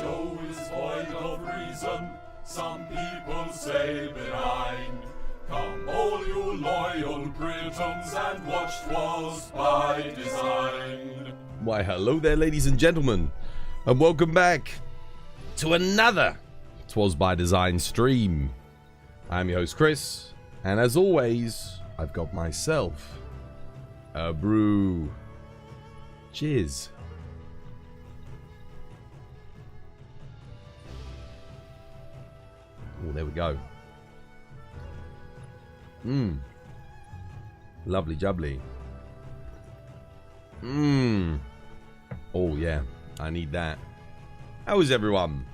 show is void of reason, some people say benign. Come all you loyal Britons and watch 'Twas by Design. Why hello there ladies and gentlemen, and welcome back to another 'Twas by Design stream. I'm your host Chris, and as always, I've got myself a brew. Cheers. Oh, there we go. Lovely jubbly. Oh yeah, I need that. How is everyone?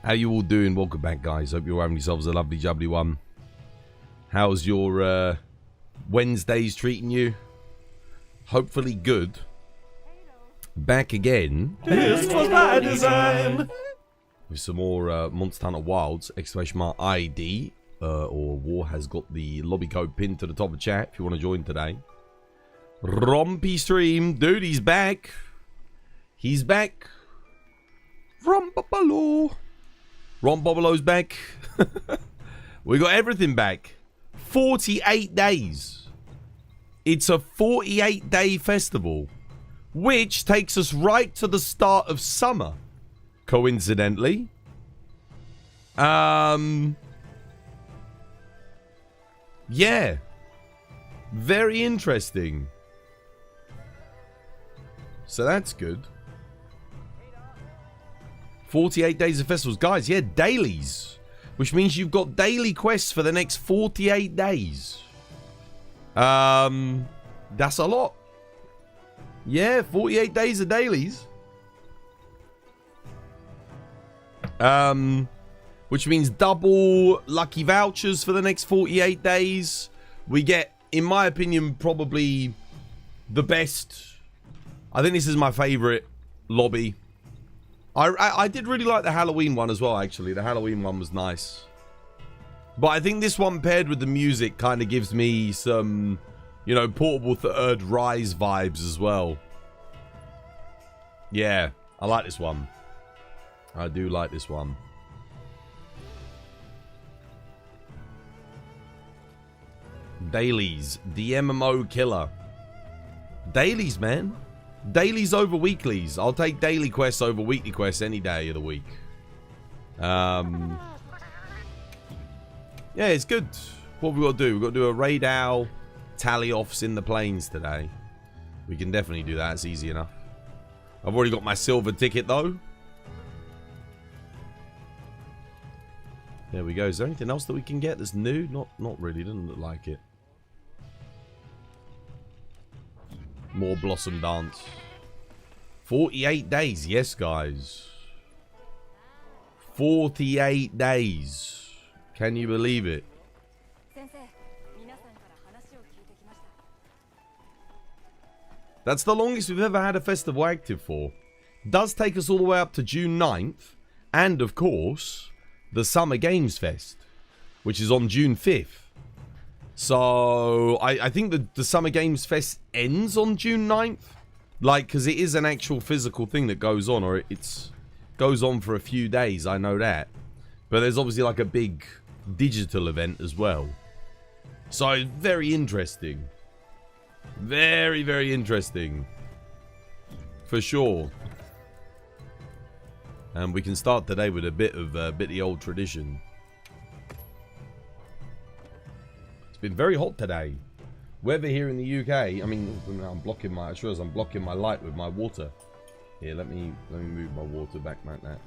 How you all doing? Welcome back, guys. Hope you're having yourselves a lovely jubbly one. How's your Wednesdays treating you? Hopefully good. Back again. This was by design. With some more Monster Hunter Wilds, !ID, or War has got the lobby code pinned to the top of chat if you want to join today. Rompy stream. Dude, he's back. He's back. Rompopolo. Rompopolo's back. We got everything back. 48 days. It's a 48-day festival, which takes us right to the start of summer. Coincidentally. Yeah. Very interesting. So that's good. 48 days of festivals. Guys, yeah, dailies. Which means you've got daily quests for the next 48 days. That's a lot. Yeah, 48 days of dailies. Which means double lucky vouchers for the next 48 days. We get, in my opinion, probably the best. I think this is my favorite lobby. I did really like the Halloween one as well, actually. The Halloween one was nice. But I think this one paired with the music kind of gives me some, you know, Portable Third Rise vibes as well. Yeah, I like this one. I do like this one. Dailies. The MMO killer. Dailies, man. Dailies over weeklies. I'll take daily quests over weekly quests any day of the week. Yeah, it's good. What have we got to do? We've got to do a raid owl, tally offs in the plains today. We can definitely do that. It's easy enough. I've already got my silver ticket, though. There we go. Is there anything else that we can get that's new? Not really. Doesn't look like it. More Blossom Dance. 48 days. Yes, guys. 48 days. Can you believe it? That's the longest we've ever had a festival active for. Does take us all the way up to June 9th. And, of course, the Summer Games Fest, which is on June 5th. So, I think the Summer Games Fest ends on June 9th. Like, because it is an actual physical thing that goes on, or it goes on for a few days, I know that. But there's obviously like a big digital event as well. So, very interesting. Very, very interesting. For sure. And we can start today with a bit of the old tradition. It's been very hot today. Weather here in the UK. I mean, I'm blocking my. I sure as I'm blocking my light with my water. Here, let me move my water back like that.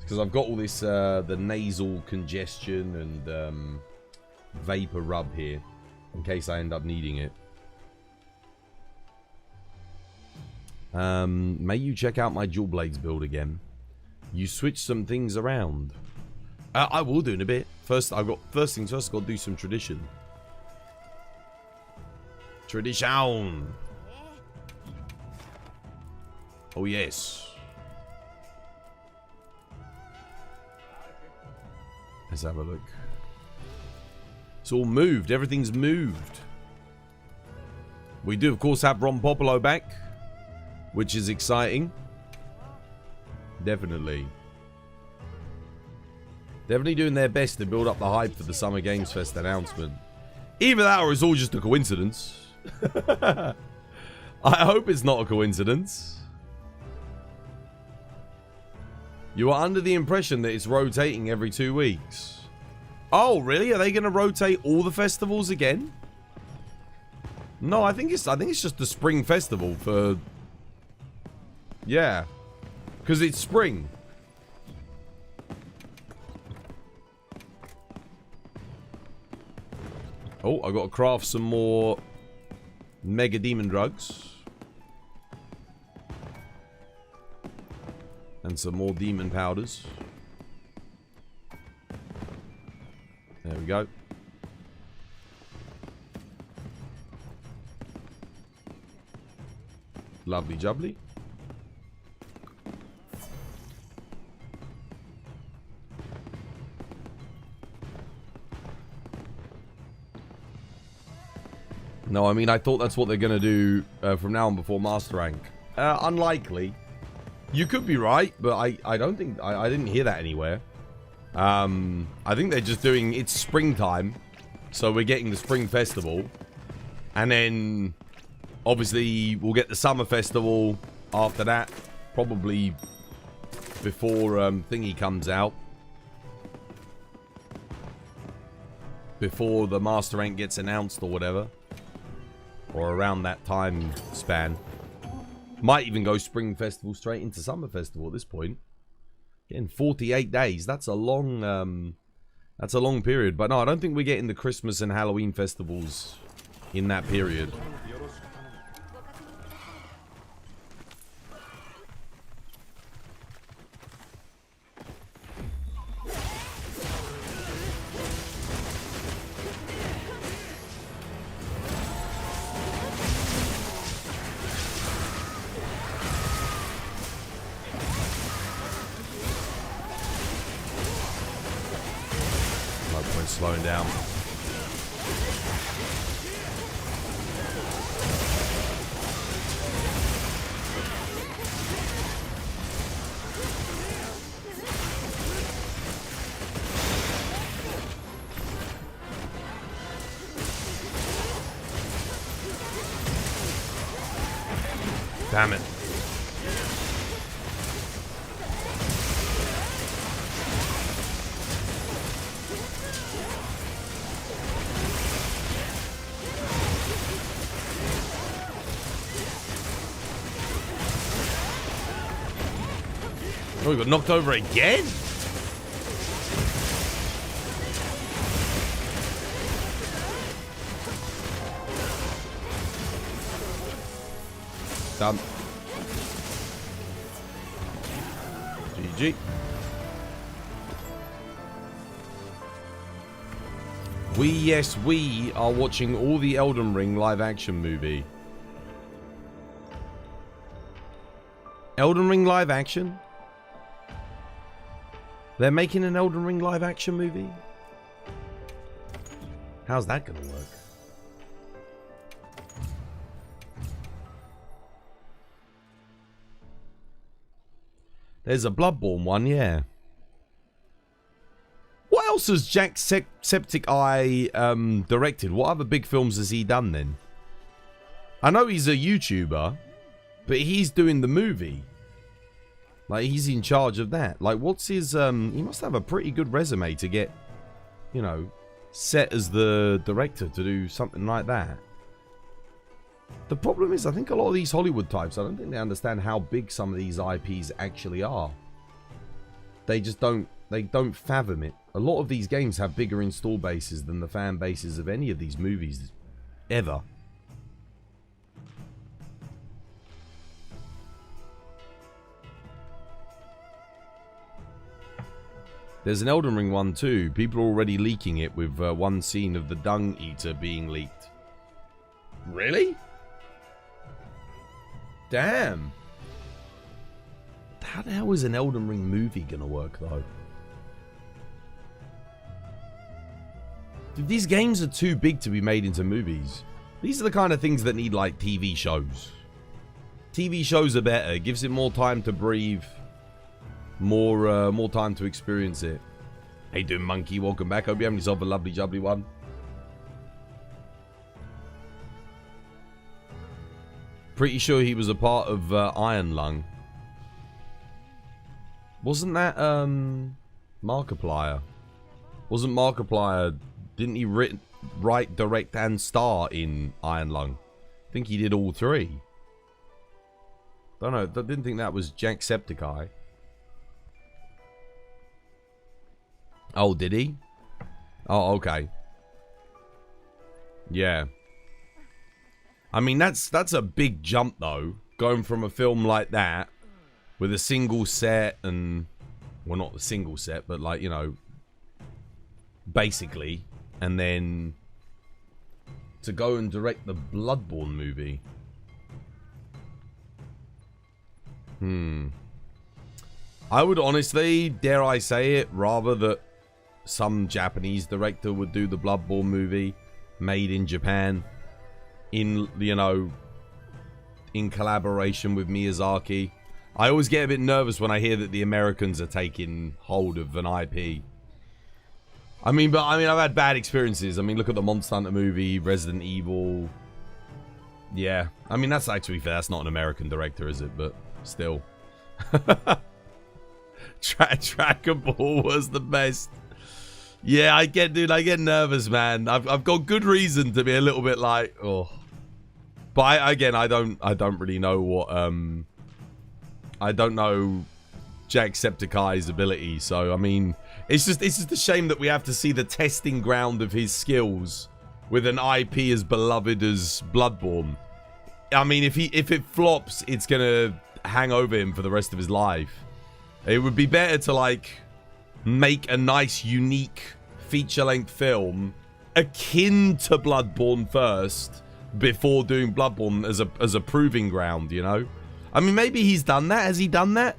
Because I've got all this the nasal congestion and vapor rub here, in case I end up needing it. May you check out my dual blades build again. You switched some things around. I will do in a bit. First things first. I've got to do some tradition. Tradition. Oh yes. Let's have a look. It's all moved. Everything's moved. We do, of course, have Rompopolo back, which is exciting. Definitely. Definitely doing their best to build up the hype for the Summer Games Fest announcement. Either that or it's all just a coincidence. I hope it's not a coincidence. You are under the impression that it's rotating every 2 weeks. Oh, really? Are they going to rotate all the festivals again? No, I think it's just the spring festival for... Yeah. Because it's spring. Oh, I got to craft some more Mega Demon Drugs. And some more Demon Powders. There we go. Lovely jubbly. No, I mean, I thought that's what they're going to do from now on before Master Rank. Unlikely. You could be right, but I don't think... I didn't hear that anywhere. I think they're just doing... It's springtime, so we're getting the Spring Festival. And then, obviously, we'll get the Summer Festival after that. Probably before Thingy comes out. Before the Master Rank gets announced or whatever. Or around that time span. Might even go Spring Festival straight into Summer Festival at this point. Getting 48 days. That's a long period. But no, I don't think we're getting the Christmas and Halloween festivals in that period. Slowing down. Damn it. Oh, we got knocked over again? Done. GG. We are watching all the Elden Ring live action movie. Elden Ring live action? They're making an Elden Ring live action movie? How's that gonna work? There's a Bloodborne one, yeah. What else has Jack Septic Eye directed? What other big films has he done then? I know he's a YouTuber, but he's doing the movie. Like, he's in charge of that. Like, what's his... he must have a pretty good resume to get, you know, set as the director to do something like that. The problem is, I think a lot of these Hollywood types, I don't think they understand how big some of these IPs actually are. They just don't... They don't fathom it. A lot of these games have bigger install bases than the fan bases of any of these movies ever. There's an Elden Ring one too. People are already leaking it with one scene of the Dung Eater being leaked. Really? Damn. How the hell is an Elden Ring movie gonna work though? Dude, these games are too big to be made into movies. These are the kind of things that need like TV shows. TV shows are better. It gives it more time to breathe. more time to experience it. Hey, doing monkey? Welcome back. Hope you're having yourself a lovely, jubbly one. Pretty sure he was a part of Iron Lung. Wasn't that Markiplier? Wasn't Markiplier? Didn't he write, direct, and star in Iron Lung? I think he did all three. Don't know. Didn't think that was Jacksepticeye. Oh, did he? Oh, okay. Yeah. I mean, that's a big jump though, going from a film like that with a single set and, well, not the single set, but like, you know, basically, and then to go and direct the Bloodborne movie. I would honestly, dare I say it, rather that some Japanese director would do the Bloodborne movie made in Japan, in, you know, in collaboration with Miyazaki. I always get a bit nervous when I hear that the Americans are taking hold of an IP. I mean, I've had bad experiences. I mean, look at the Monster Hunter movie, Resident Evil. Yeah. I mean, that's actually fair. That's not an American director, is it? But still. Trackable was the best. Yeah, I get nervous, man. I've got good reason to be a little bit like, oh. But I don't really know what, I don't know Jacksepticeye's ability. So, I mean, it's just a shame that we have to see the testing ground of his skills with an IP as beloved as Bloodborne. I mean, if it flops, it's gonna hang over him for the rest of his life. It would be better to, like, make a nice, unique feature-length film akin to Bloodborne first before doing Bloodborne as a proving ground, you know? I mean, maybe he's done that. Has he done that?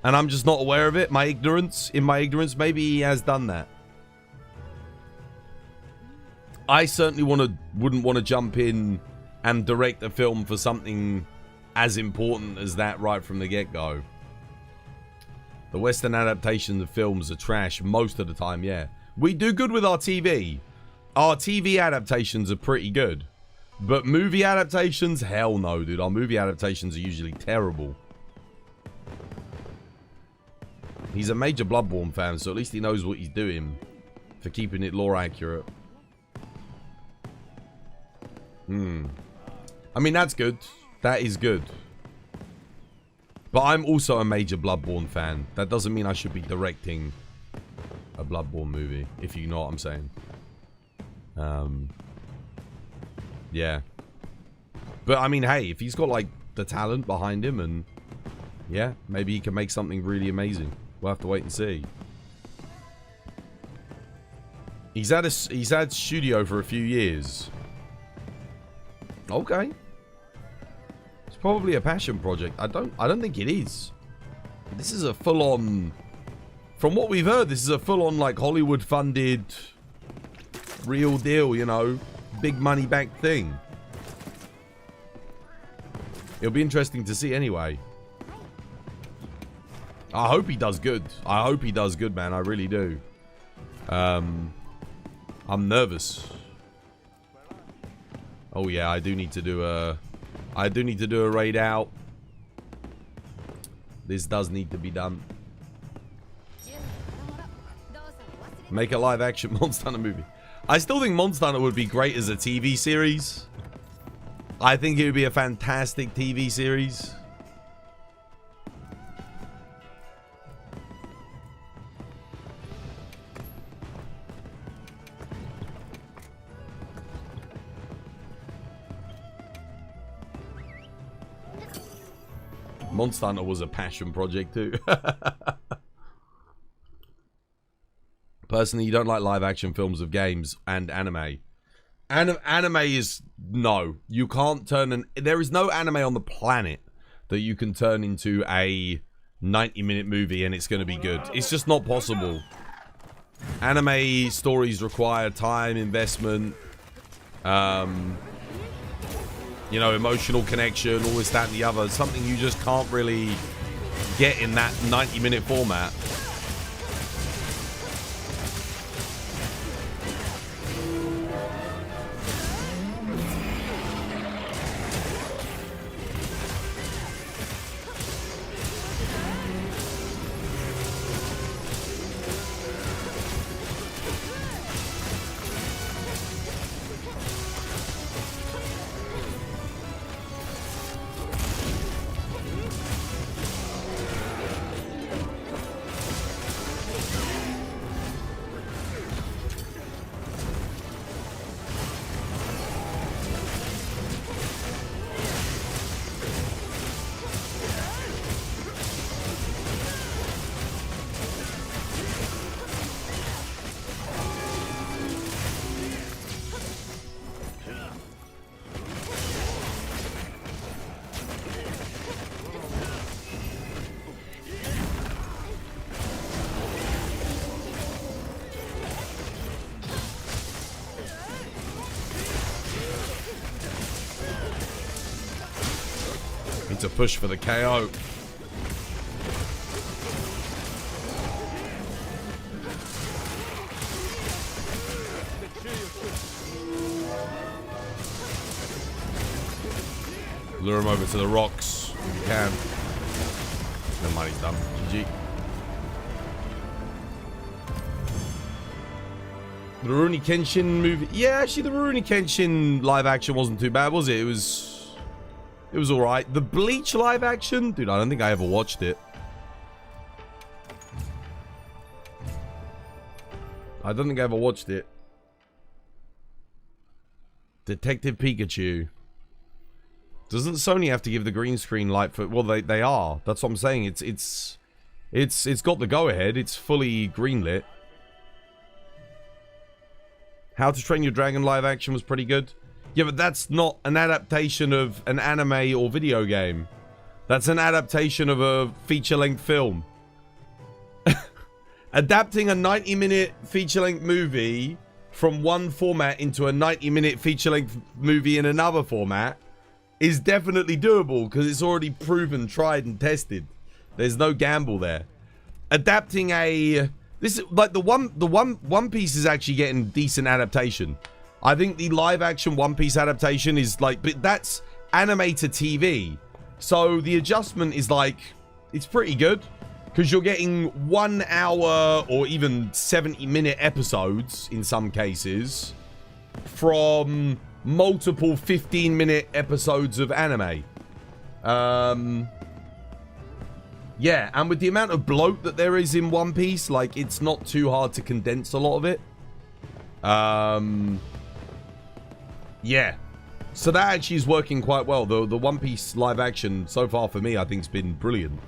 And I'm just not aware of it. In my ignorance, maybe he has done that. I certainly wouldn't want to jump in and direct a film for something as important as that right from the get-go. The Western adaptations of films are trash most of the time, yeah. We do good with our TV. Our TV adaptations are pretty good. But movie adaptations? Hell no, dude. Our movie adaptations are usually terrible. He's a major Bloodborne fan, so at least he knows what he's doing for keeping it lore accurate. I mean, that's good. That is good. But I'm also a major Bloodborne fan. That doesn't mean I should be directing a Bloodborne movie, if you know what I'm saying. Yeah. But, I mean, hey, if he's got, like, the talent behind him and, yeah, maybe he can make something really amazing. We'll have to wait and see. He's had studio for a few years. Okay. It's probably a passion project. I don't think it is. This is a full-on... From what we've heard, this is a full-on, like, Hollywood-funded, real deal, you know, big money-back thing. It'll be interesting to see anyway. I hope he does good. I hope he does good, man. I really do. I'm nervous. Oh yeah, I do need to do a raid out. This does need to be done. Make a live action Monster Hunter movie. I still think Monster Hunter would be great as a TV series. I think it would be a fantastic TV series. Monster Hunter was a passion project too. Personally, you don't like live action films of games and anime. Anime is... No. You can't turn there is no anime on the planet that you can turn into a 90-minute movie and it's going to be good. It's just not possible. Anime stories require time, investment, you know, emotional connection, all this, that, and the other. Something you just can't really get in that 90-minute format. Need to push for the KO. Lure him over to the rocks if you can. No money's done. GG. The Rurouni Kenshin movie. Yeah, actually the Rurouni Kenshin live action wasn't too bad, was it? It was alright. The Bleach live action? Dude, I don't think I ever watched it. I don't think I ever watched it. Detective Pikachu. Doesn't Sony have to give the green screen light for... Well, they are. That's what I'm saying. It's got the go-ahead. It's fully greenlit. How to Train Your Dragon live action was pretty good. Yeah, but that's not an adaptation of an anime or video game. That's an adaptation of a feature-length film. Adapting a 90-minute feature-length movie from one format into a 90-minute feature-length movie in another format is definitely doable because it's already proven, tried, and tested. There's no gamble there. Adapting a... This is like the One Piece is actually getting decent adaptation. I think the live action One Piece adaptation is like, but that's anime to TV. So the adjustment is like, it's pretty good because you're getting 1 hour or even 70-minute episodes in some cases from multiple 15-minute episodes of anime. Yeah, and with the amount of bloat that there is in One Piece, like, it's not too hard to condense a lot of it. Yeah. So that actually is working quite well. The One Piece live action so far for me, I think, has been brilliant.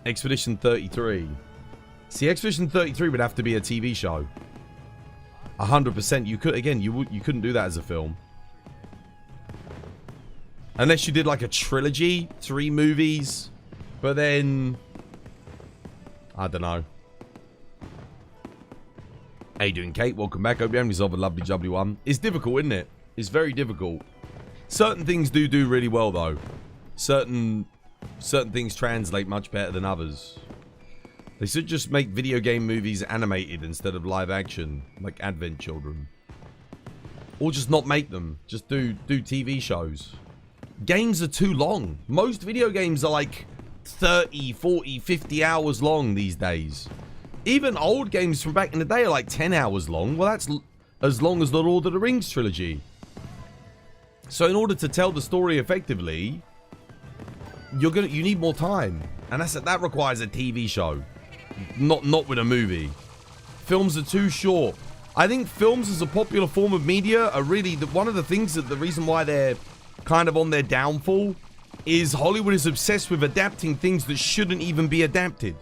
Expedition 33. See, Expedition 33 would have to be a TV show. 100%. You could, again, you couldn't do that as a film. Unless you did like a trilogy, 3 movies. But then, I don't know. How you doing, Kate? Welcome back. Hope you have yourself a lovely, jubbly one. It's difficult, isn't it? It's very difficult. Certain things do really well, though. Certain things translate much better than others. They should just make video game movies animated instead of live action, like Advent Children. Or just not make them. Just do TV shows. Games are too long. Most video games are like 30, 40, 50 hours long these days. Even old games from back in the day are like 10 hours long. Well, that's as long as the Lord of the Rings trilogy. So in order to tell the story effectively, you need more time. And that requires a TV show. Not with a movie. Films are too short. I think films as a popular form of media are really one of the things that the reason why they're kind of on their downfall is Hollywood is obsessed with adapting things that shouldn't even be adapted.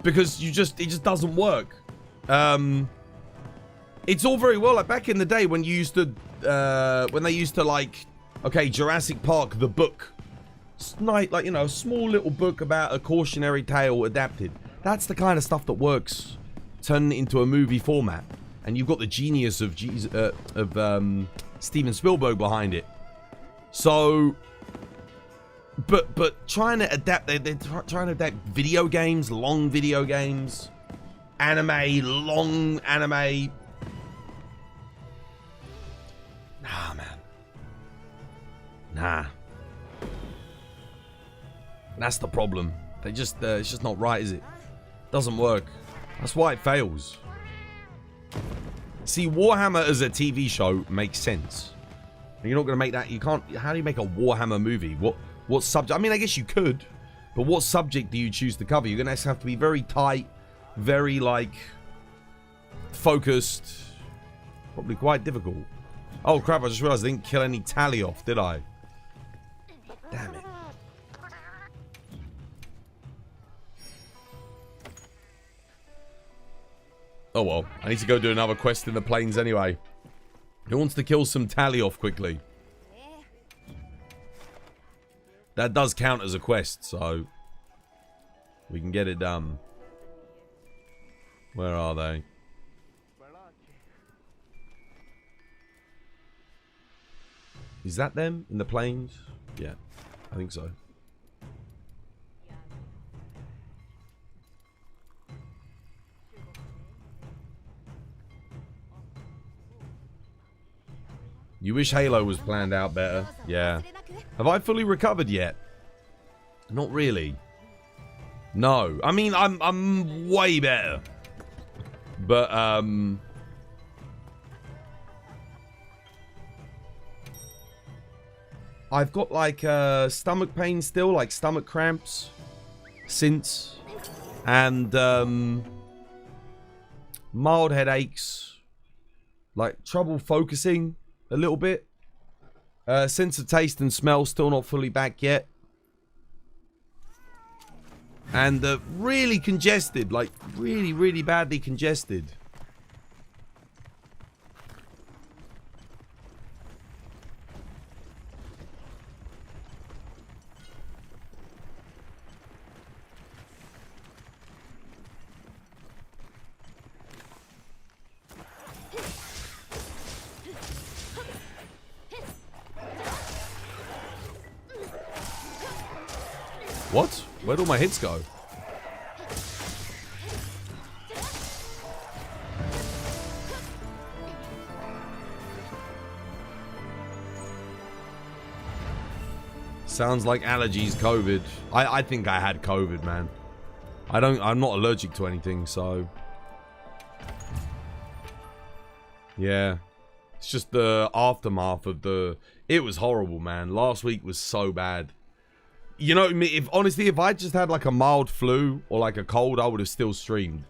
Because it just doesn't work. It's all very well, like back in the day when you used to, when they used to like, okay, Jurassic Park, the book. Like, you know, a small little book about a cautionary tale adapted. That's the kind of stuff that works, turning it into a movie format. And you've got the genius of Steven Spielberg behind it. So, But trying to adapt, they're trying to adapt video games, long video games, anime, long anime. Nah, man. Nah. That's the problem. It's just not right, is it? Doesn't work. That's why it fails. See, Warhammer as a TV show makes sense. You're not going to make that. You can't. How do you make a Warhammer movie? What subject? I mean, I guess you could, but what subject do you choose to cover? You're going to have to be very tight, very like focused. Probably quite difficult. Oh crap! I just realized I didn't kill any tally off, did I? Damn it. Oh well, I need to go do another quest in the plains anyway. Who wants to kill some tally off quickly? That does count as a quest, so we can get it done. Where are they? Is that them in the plains? Yeah, I think so. You wish Halo was planned out better. Yeah. Have I fully recovered yet? Not really. No. I mean, I'm way better. But, I've got, like, stomach pain still, like stomach cramps. Since. And, mild headaches. Like, trouble focusing. A little bit. Sense of taste and smell still not fully back yet. And really congested. Like, really, really badly congested. What? Where'd all my hits go? Sounds like allergies, COVID. I think I had COVID, man. I'm not allergic to anything, so. Yeah. It's just the aftermath of the. It was horrible, man. Last week was so bad. You know, honestly, if I just had like a mild flu or like a cold, I would have still streamed.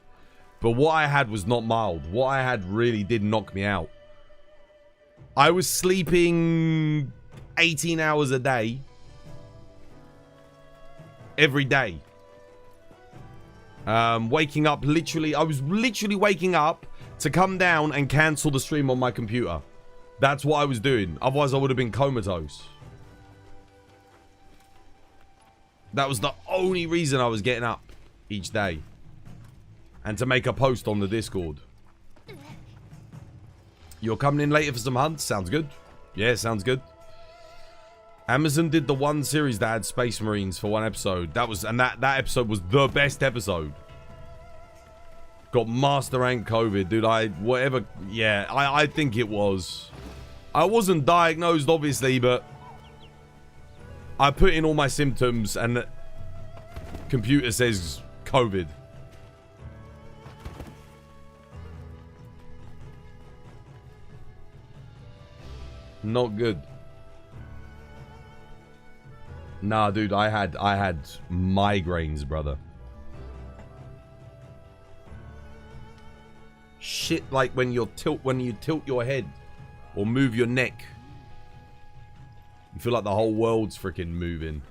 But what I had was not mild. What I had really did knock me out. I was sleeping 18 hours a day. Every day. Waking up literally, I was literally waking up to come down and cancel the stream on my computer. That's what I was doing. Otherwise, I would have been comatose. That was the only reason I was getting up each day. And to make a post on the Discord. You're coming in later for some hunts? Sounds good. Yeah, sounds good. Amazon did the one series that had Space Marines for one episode. That episode was the best episode. Got master rank COVID, dude. I think it was. I wasn't diagnosed, obviously, but I put in all my symptoms and the computer says COVID. Not good. Nah, dude, I had migraines, brother. Shit, like when you tilt your head or move your neck. You feel like the whole world's freaking moving.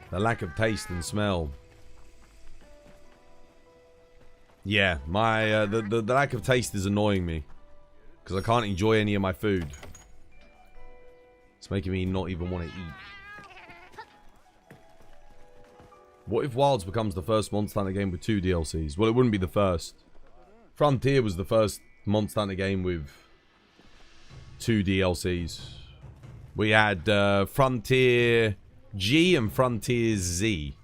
The lack of taste and smell. Yeah, my the lack of taste is annoying me because I can't enjoy any of my food. It's making me not even want to eat. What if Wilds becomes the first Monster Hunter game with 2 DLCs? Well, it wouldn't be the first. Frontier was the first Monster Hunter game with 2 DLCs. We had Frontier G and Frontier Z.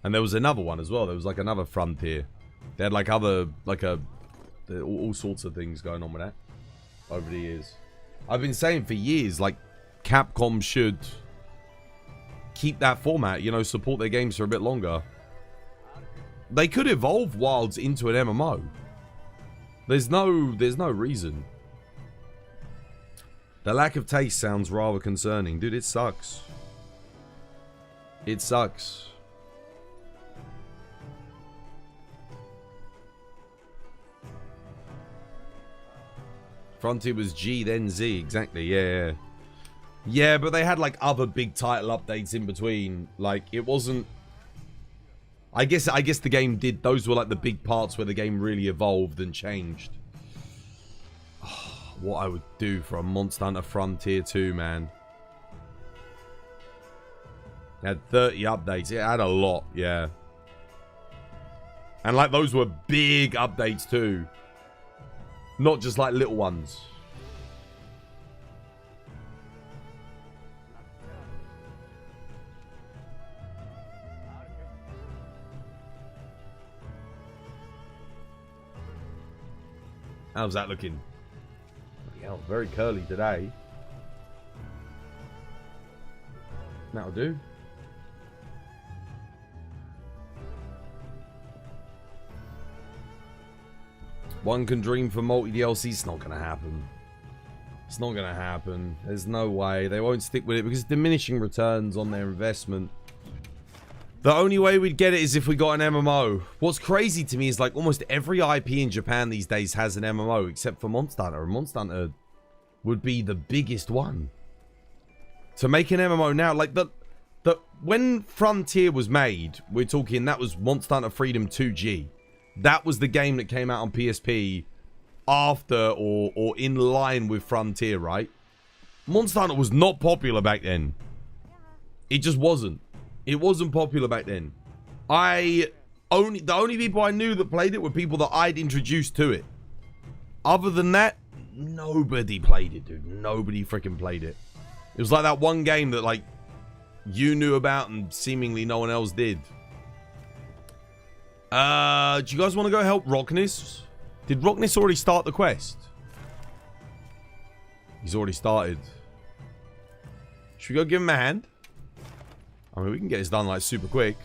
And there was another one as well. There was like another Frontier. They had like other, all sorts of things going on with that over the years. I've been saying for years, like, Capcom should keep that format, you know, support their games for a bit longer. They could evolve Wilds into an MMO. There's no reason. The lack of taste sounds rather concerning. Dude, it sucks. It sucks. Frontier was G, then Z. Exactly, yeah. Yeah, but they had, like, other big title updates in between. Like, it wasn't... I guess the game did... Those were, like, the big parts where the game really evolved and changed. Oh, what I would do for a Monster Hunter Frontier 2, man. It had 30 updates. It had a lot, yeah. And, like, those were big updates, too. Not just, like, little ones. How's that looking? Yeah, very curly today. That'll do. One can dream for multi-DLC. It's not going to happen. It's not going to happen. There's no way. They won't stick with it because diminishing returns on their investment. The only way we'd get it is if we got an MMO. What's crazy to me is like almost every IP in Japan these days has an MMO except for Monster Hunter. Monster Hunter would be the biggest one. To make an MMO now, like when Frontier was made, we're talking that was Monster Hunter Freedom 2G. That was the game that came out on PSP after or in line with Frontier, right? Monster Hunter was not popular back then. It just wasn't. It wasn't popular back then. The only people I knew that played it were people that I'd introduced to it. Other than that, nobody played it, dude. Nobody freaking played it. It was like that one game that like you knew about and seemingly no one else did. Do you guys want to go help Rockness? Did Rockness already start the quest? He's already started. Should we go give him a hand? I mean, we can get this done like super quick.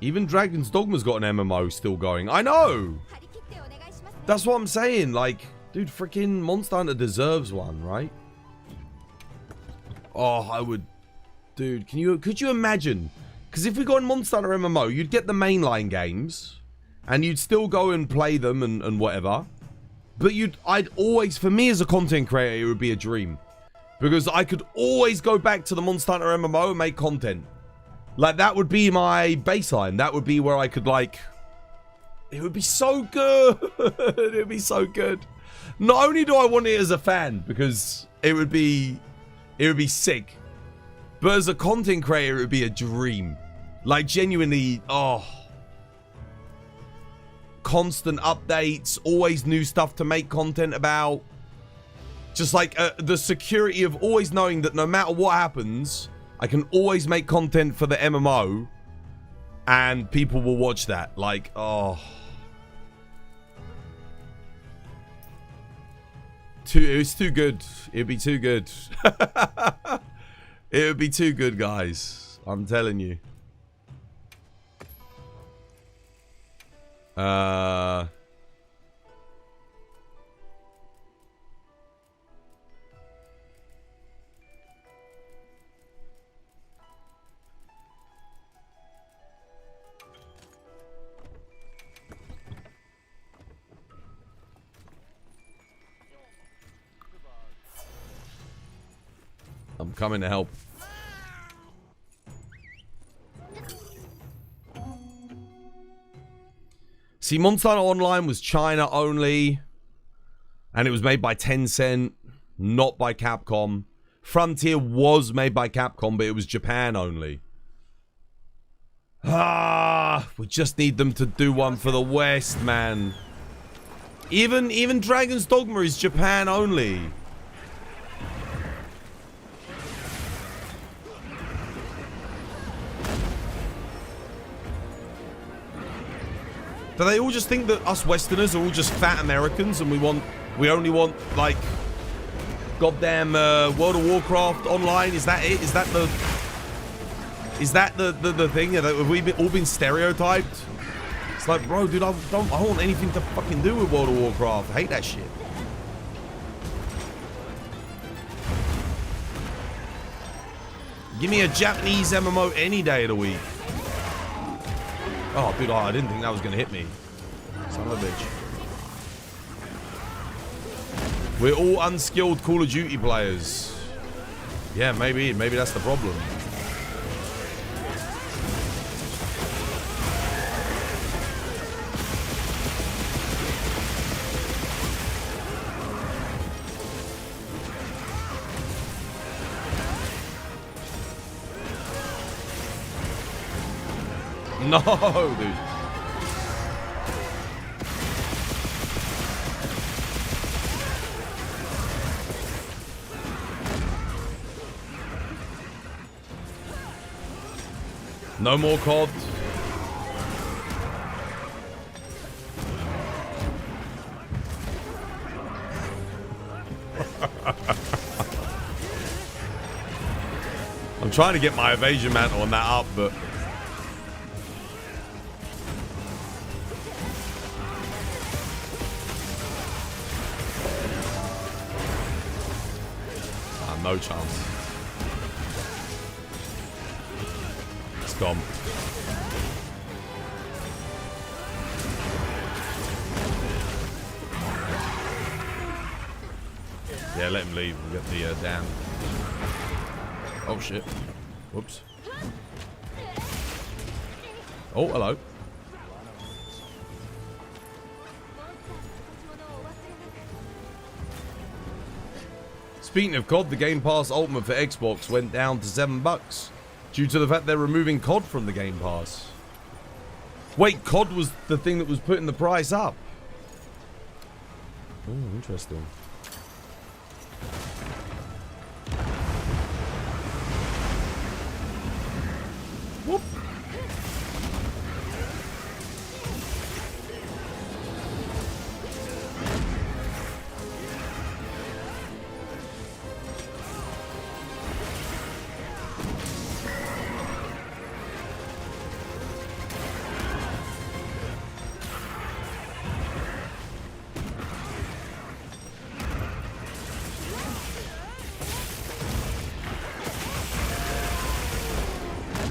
Even Dragon's Dogma's got an MMO still going. I know! That's what I'm saying. Like, dude, freaking Monster Hunter deserves one, right? Oh, I would... Dude, could you imagine? Because if we got a Monster Hunter MMO, you'd get the mainline games. And you'd still go and play them and whatever. But I'd always... For me as a content creator, it would be a dream. Because I could always go back to the Monster Hunter MMO and make content. Like, that would be my baseline. That would be where I could, like... It would be so good. It would be so good. Not only do I want it as a fan, because it would be sick. But as a content creator, it would be a dream. Like, genuinely, oh. Constant updates. Always new stuff to make content about. Just like the security of always knowing that no matter what happens, I can always make content for the MMO. And people will watch that. Like, oh. It's too good. It'd be too good. It would be too good, guys. I'm telling you. I'm coming to help. See, Monster Hunter Online was China only. And it was made by Tencent, not by Capcom. Frontier was made by Capcom, but it was Japan only. We just need them to do one for the West, man. Even Dragon's Dogma is Japan only. Do they all just think that us Westerners are all just fat Americans and we only want like goddamn World of Warcraft online? Is that it? Is that the thing? Have we all been stereotyped? It's like, bro, dude, I don't want anything to fucking do with World of Warcraft. I hate that shit. Give me a Japanese MMO any day of the week. Oh, dude, I didn't think that was going to hit me. Son of a bitch. We're all unskilled Call of Duty players. Yeah, maybe that's the problem. No, dude. No more COD. I'm trying to get my evasion mantle on that up, but no chance. It's gone. Yeah, let him leave. We'll get the damn. Oh shit. Whoops. Oh, hello. Speaking of COD, the Game Pass Ultimate for Xbox went down to $7 due to the fact they're removing COD from the Game Pass. Wait, COD was the thing that was putting the price up. Oh, interesting. Whoop.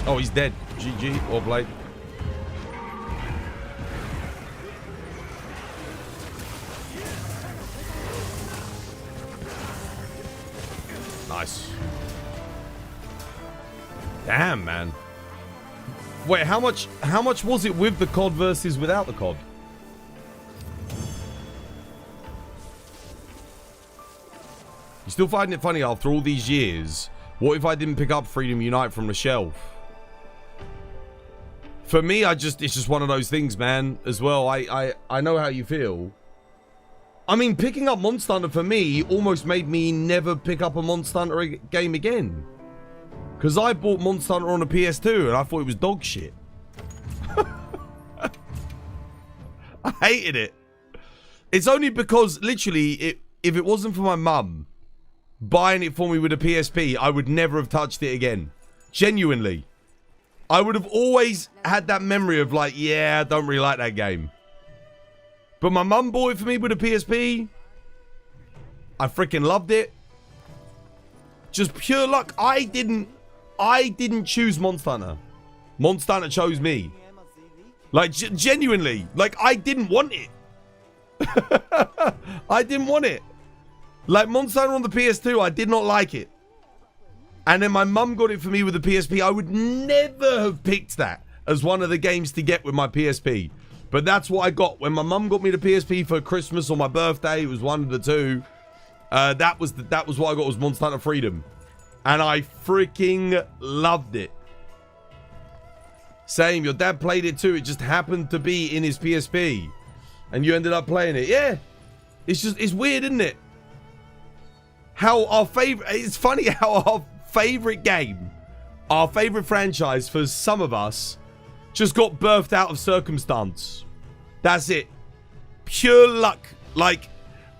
Oh, he's dead. GG, or Blade. Nice. Damn, man. Wait, how much was it with the COD versus without the COD? You still finding it funny after all these years? What if I didn't pick up Freedom Unite from the shelf? For me, it's just one of those things, man, as well. I know how you feel. I mean, picking up Monster Hunter for me almost made me never pick up a Monster Hunter game again. Because I bought Monster Hunter on a PS2 and I thought it was dog shit. I hated it. It's only because, literally, if it wasn't for my mum buying it for me with a PSP, I would never have touched it again. Genuinely. I would have always had that memory of like, yeah, I don't really like that game. But my mum bought it for me with a PSP. I freaking loved it. Just pure luck. I didn't choose Monster Hunter. Monster Hunter chose me. Like, genuinely. Like, I didn't want it. I didn't want it. Like, Monster Hunter on the PS2, I did not like it. And then my mum got it for me with the PSP. I would never have picked that as one of the games to get with my PSP. But that's what I got. When my mum got me the PSP for Christmas or my birthday, it was one of the two. That was what I got, was Monster Hunter Freedom. And I freaking loved it. Same, your dad played it too. It just happened to be in his PSP. And you ended up playing it. Yeah. It's weird, isn't it? How our favorite, it's funny how our favorite game, our favorite franchise for some of us, just got birthed out of circumstance. That's it. Pure luck. Like,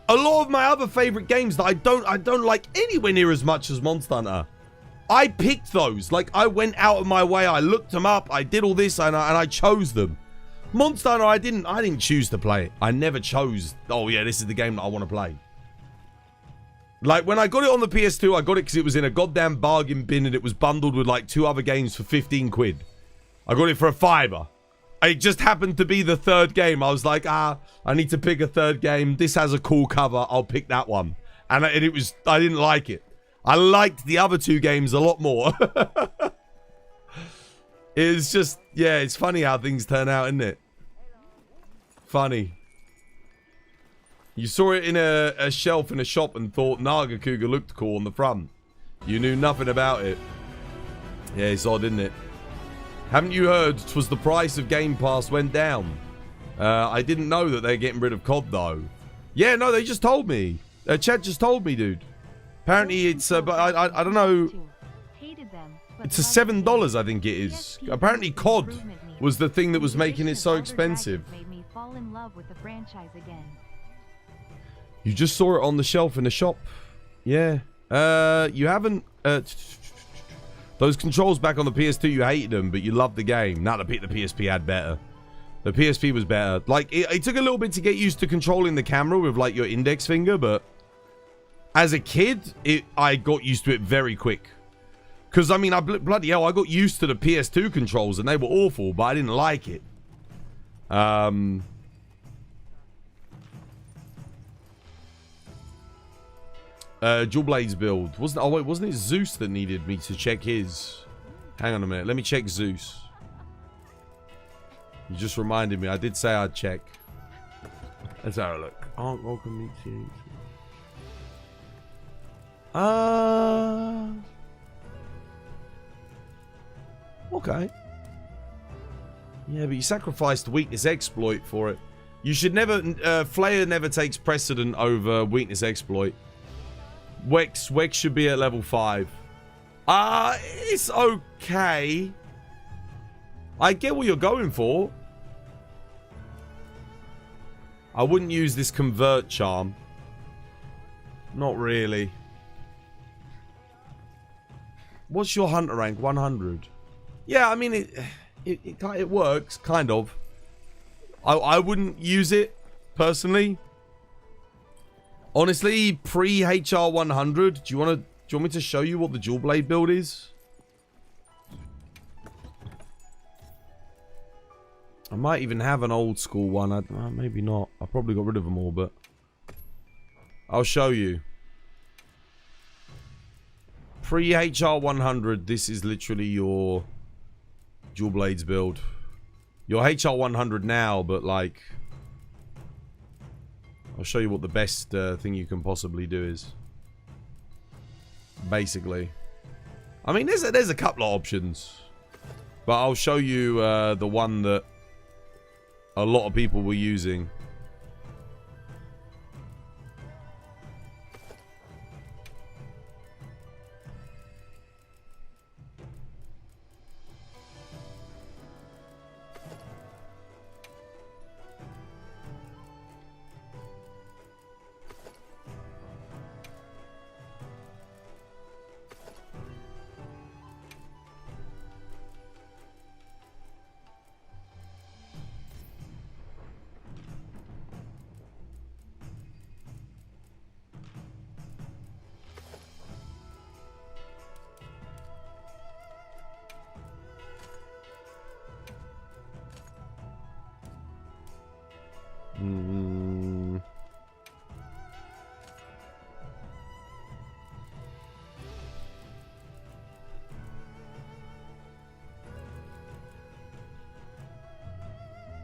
a lot of my other favorite games that I don't like anywhere near as much as Monster Hunter. I picked those. Like, I went out of my way. I looked them up. I did all this, and I chose them. Monster Hunter, I didn't choose to play it. I never chose, oh yeah, this is the game that I want to play. Like, when I got it on the PS2, I got it because it was in a goddamn bargain bin and it was bundled with like 2 other games for 15 quid. I got it for a $5. It just happened to be the 3rd game. I was like, I need to pick a 3rd game. This has a cool cover. I'll pick that one. And I didn't like it. I liked the other 2 games a lot more. It's just, yeah, it's funny how things turn out, isn't it? Funny. You saw it in a shelf in a shop and thought Nagakuga looked cool on the front. You knew nothing about it. Yeah, it's odd, isn't it? Haven't you heard 'twas the price of Game Pass went down? I didn't know that they're getting rid of COD, though. Yeah, no, they just told me. Chat just told me, dude. Apparently it's, but I don't know. It's a $7, I think it is. Apparently COD was the thing that was making it so expensive. You just saw it on the shelf in the shop. Yeah. You haven't... those controls back on the PS2, you hated them, but you loved the game. Now the PSP had better. The PSP was better. Like, it took a little bit to get used to controlling the camera with, like, your index finger, but... As a kid, I got used to it very quick. Because, I mean, bloody hell, I got used to the PS2 controls, and they were awful, but I didn't like it. Dual Blades build. Wasn't it Zeus that needed me to check his? Hang on a minute. Let me check Zeus. You just reminded me. I did say I'd check. Let's have a look. Aren't welcome to you. Okay. Yeah, but you sacrificed weakness exploit for it. You should never... Flair never takes precedent over weakness exploit. Wex should be at level 5. It's okay. I get what you're going for. I wouldn't use this convert charm. Not really. What's your hunter rank? 100. Yeah, I mean, it works, kind of. I wouldn't use it, personally. Honestly, pre-HR 100, do you want me to show you what the dual blade build is? I might even have an old school one. Maybe not. I probably got rid of them all, but I'll show you. Pre-HR 100, this is literally your dual blades build. Your HR 100 now, but like... I'll show you what the best thing you can possibly do is. Basically. I mean, there's a couple of options. But I'll show you the one that a lot of people were using.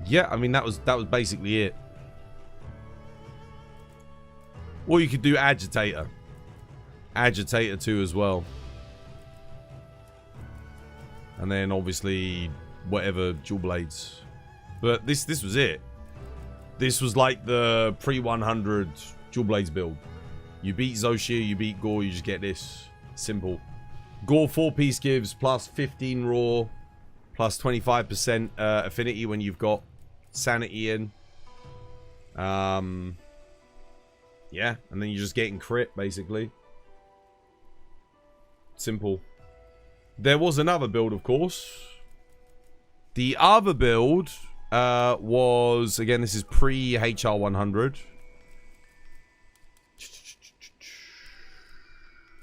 Yeah, I mean that was basically it. Or you could do agitator. Agitator 2 as well. And then obviously whatever dual blades. But this was it. This was like the pre-100 Dual Blades build. You beat Zoshir, you beat Gore, you just get this. Simple. Gore 4-piece gives plus 15 raw, plus 25% affinity when you've got sanity in. Yeah, and then you're just getting crit, basically. Simple. There was another build, of course. The other build was, again, this is pre-HR 100.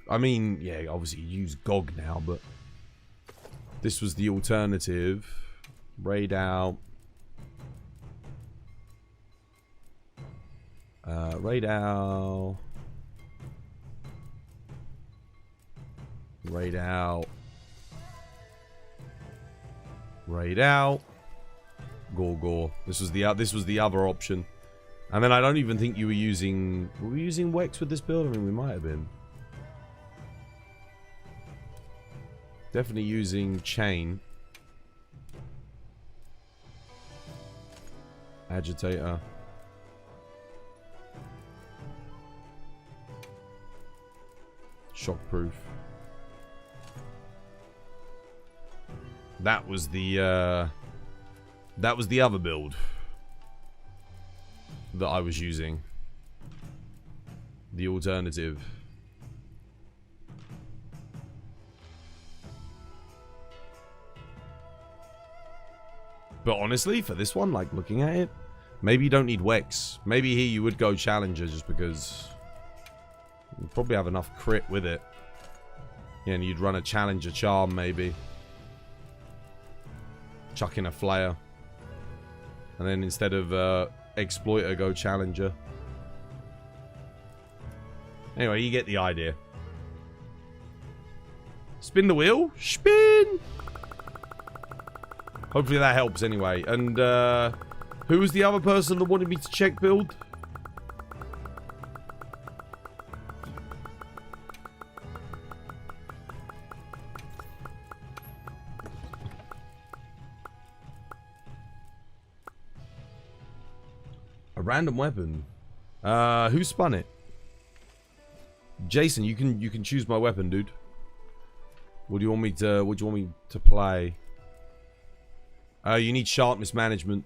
I mean, yeah, obviously you use GOG now, but this was the alternative. Raid out. Raid out. Raid out. Raid out. Gore. This was the other option. And then I don't even think you were using... Were we using Wex with this build? I mean, we might have been. Definitely using Chain. Agitator. Shockproof. That was the other build that I was using. The alternative. But honestly, for this one, like looking at it, maybe you don't need Wex. Maybe here you would go Challenger just because you probably have enough crit with it. Yeah, and you'd run a Challenger Charm maybe. Chuck in a Flare. And then instead of Exploiter, go Challenger. Anyway, you get the idea. Spin the wheel. Spin! Hopefully that helps anyway. And who was the other person that wanted me to check build? A random weapon. Who spun it? Jason, you can choose my weapon, dude. What do you want me to play? You need sharpness management.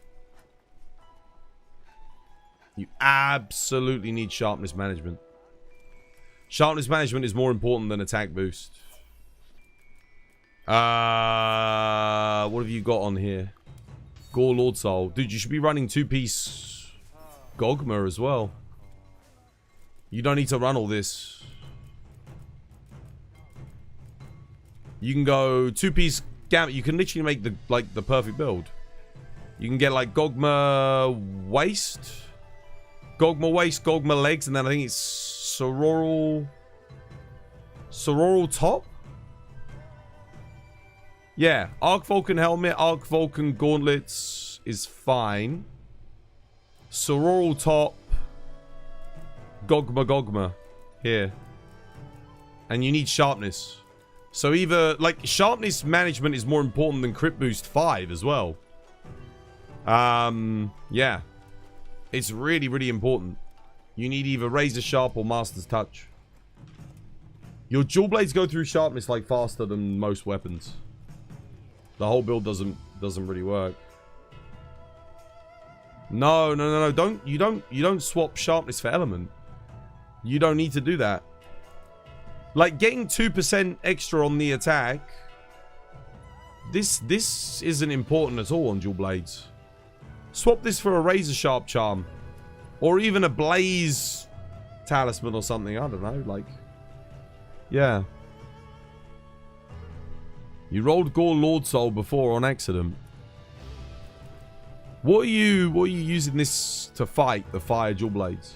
You absolutely need sharpness management. Sharpness management is more important than attack boost. What have you got on here? Gore Lord Soul. Dude, you should be running 2-piece Gogma as well. You don't need to run all this. You can go 2-piece Gambit. You can literally make the perfect build. You can get like Gogma waist, Gogma legs, and then I think it's Sororal top. Yeah, Arc Vulcan helmet, Arc Vulcan gauntlets is fine. Sororal top, Gogma here, and you need sharpness. So either, like, sharpness management is more important than crit boost 5 as well. Yeah. It's really, really important. You need either Razor Sharp or Master's Touch. Your dual blades go through sharpness, like, faster than most weapons. The whole build doesn't really work. No. You don't swap sharpness for element. You don't need to do that. Like, getting 2% extra on the attack, this isn't important at all on dual blades. Swap this for a Razor Sharp charm. Or even a Blaze talisman or something. I don't know, like... Yeah. You rolled Gore Lord Soul before on accident. What are you using this to fight, the fire dual blades?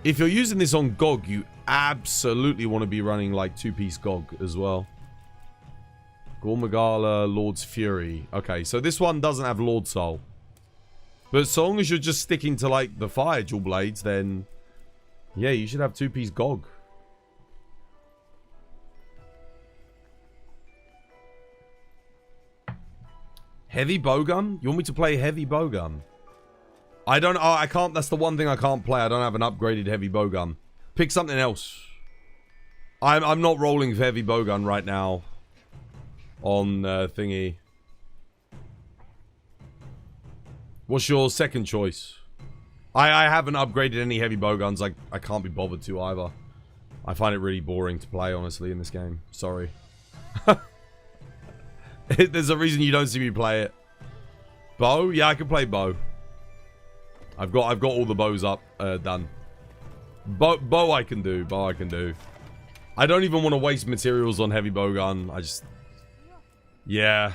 If you're using this on GOG, you absolutely want to be running like 2-piece GOG as well. Gormagala, Lord's Fury. Okay, so this one doesn't have Lord Soul. But so long as you're just sticking to like the fire dual blades, then yeah, you should have 2-piece GOG. Heavy bowgun? You want me to play heavy bowgun? I don't... Oh, I can't... That's the one thing I can't play. I don't have an upgraded heavy bowgun. Pick something else. I'm not rolling for heavy bowgun right now. On thingy. What's your second choice? I haven't upgraded any heavy bowguns. I can't be bothered to either. I find it really boring to play, honestly, in this game. Sorry. There's a reason you don't see me play it. Bow? Yeah, I can play bow. I've got all the bows up, done. Bow I can do. Bow I can do. I don't even want to waste materials on heavy bowgun. I just... Yeah.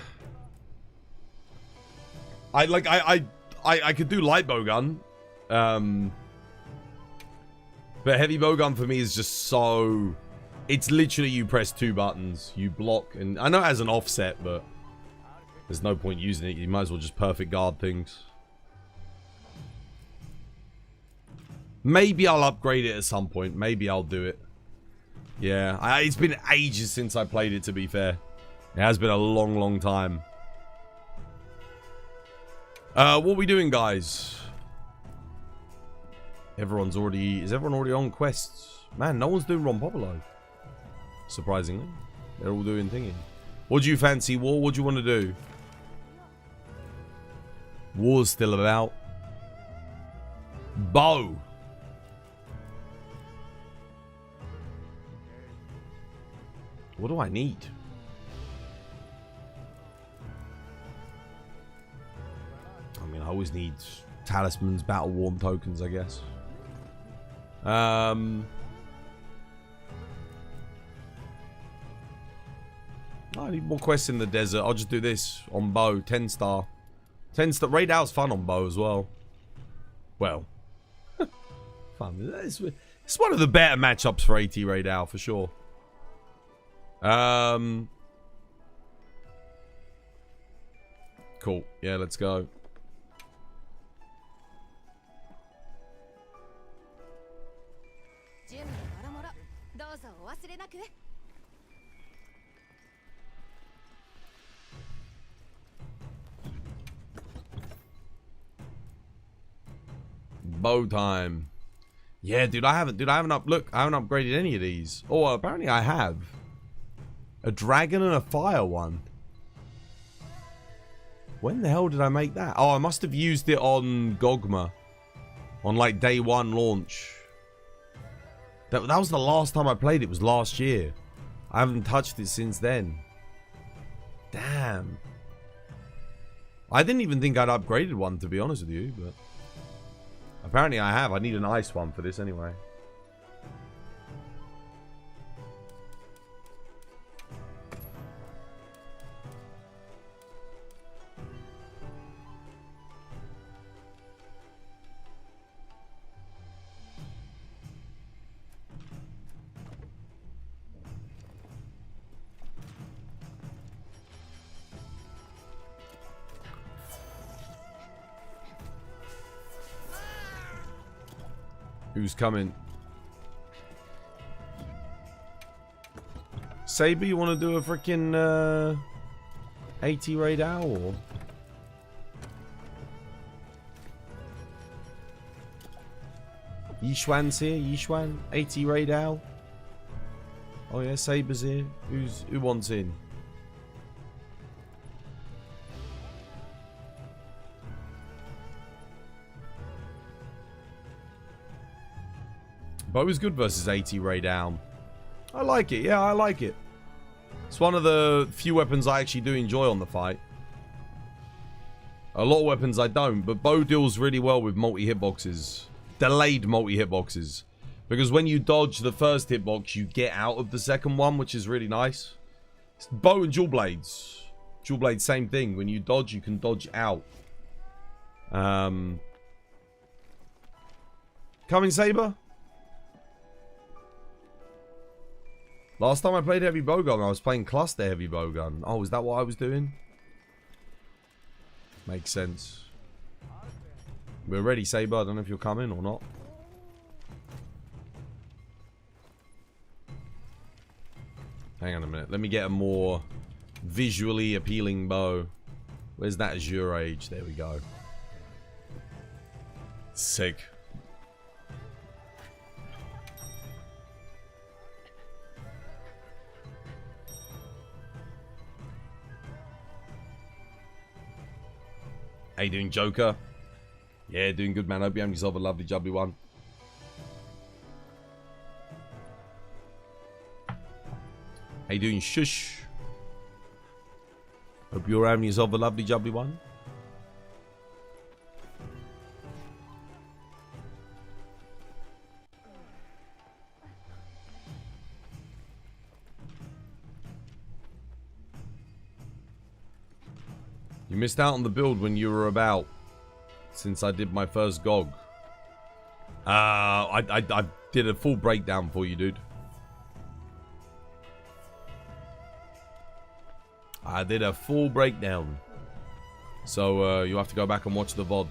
I could do light bowgun. But heavy bowgun for me is just so... It's literally you press 2 buttons, you block, and I know it has an offset, but there's no point using it. You might as well just perfect guard things. Maybe I'll upgrade it at some point. Maybe I'll do it. Yeah, it's been ages since I played it, to be fair. It has been a long, long time. What are we doing, guys? Everyone's already... Is everyone already on quests? Man, no one's doing Rompopolo. Surprisingly. They're all doing thingy. What do you fancy, War? What do you want to do? War's still about. Bow. What do I need? I mean, I always need talismans, battle worn tokens, I guess. I need more quests in the desert. I'll just do this on bow. 10 star. 10 star. Raid out's fun on bow as well. Well. Fun. It's one of the better matchups for AT raid out for sure. Cool. Yeah, let's go. Bow time. Yeah, dude, I haven't upgraded any of these. Oh, well, apparently I have. A dragon and a fire one. When the hell did I make that? Oh, I must have used it on Gogma. On like day 1 launch. That was the last time I played it, was last year. I haven't touched it since then. Damn. I didn't even think I'd upgraded one, to be honest with you, but apparently I have. I need an ice one for this anyway. Who's coming? Saber, you want to do a freaking 80 raid out or? Yishuan's here. Yishuan, 80 raid out. Oh yeah, Saber's here. Who wants in? Bow is good versus 80 Ray down. I like it. Yeah, I like it. It's one of the few weapons I actually do enjoy on the fight. A lot of weapons I don't, but bow deals really well with multi-hitboxes. Delayed multi-hitboxes. Because when you dodge the first hitbox, you get out of the second one, which is really nice. It's bow and dual blades. Dual blades, same thing. When you dodge, you can dodge out. Coming, Saber? Last time I played heavy bowgun, I was playing cluster heavy bowgun. Oh, is that what I was doing? Makes sense. We're ready, Saber. I don't know if you're coming or not. Hang on a minute. Let me get a more visually appealing bow. Where's that Azure Age? There we go. Sick. How you doing, Joker? Yeah, doing good, man. Hope you have yourself a lovely, jubbly one. How you doing, Shush? Hope you're having yourself a lovely, jubbly one. You missed out on the build when you were about, since I did my first GOG. I did a full breakdown for you, dude. I did a full breakdown. So, you have to go back and watch the VOD.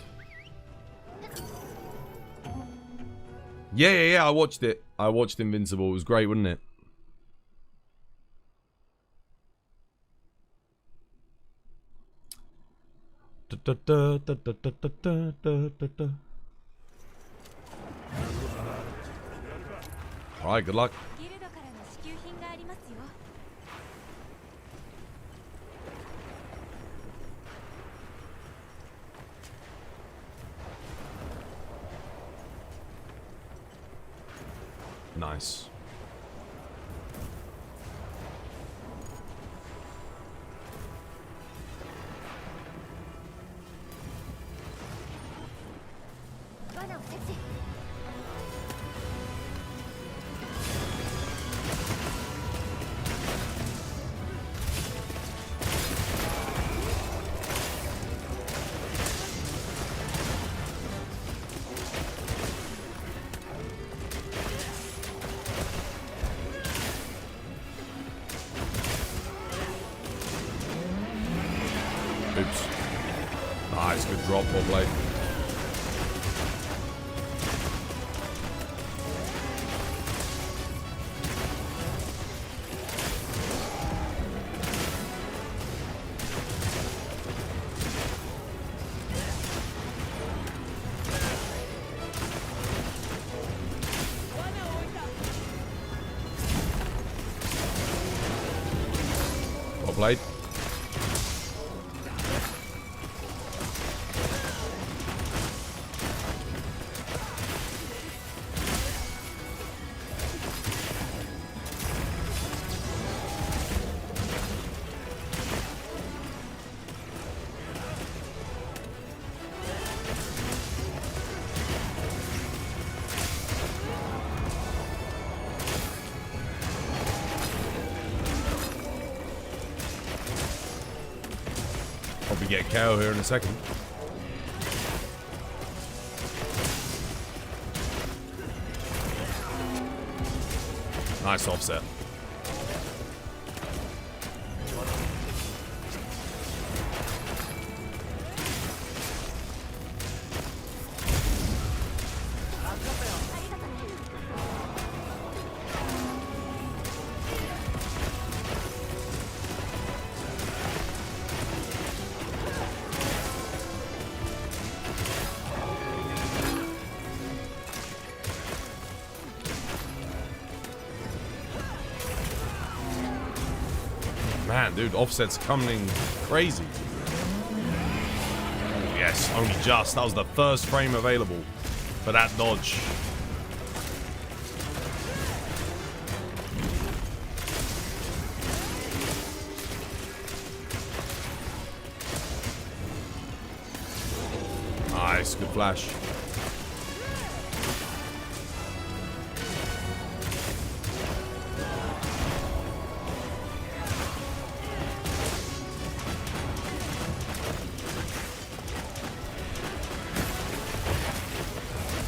Yeah, I watched it. I watched Invincible. It was great, wasn't it? Alright, good luck. Nice. Oops. Nice, good drop, ball blade. Ball blade. Probably get KO here in a second. Nice offset. Man, dude, offset's coming crazy. Oh, yes, only just. That was the first frame available for that dodge. Nice, good flash.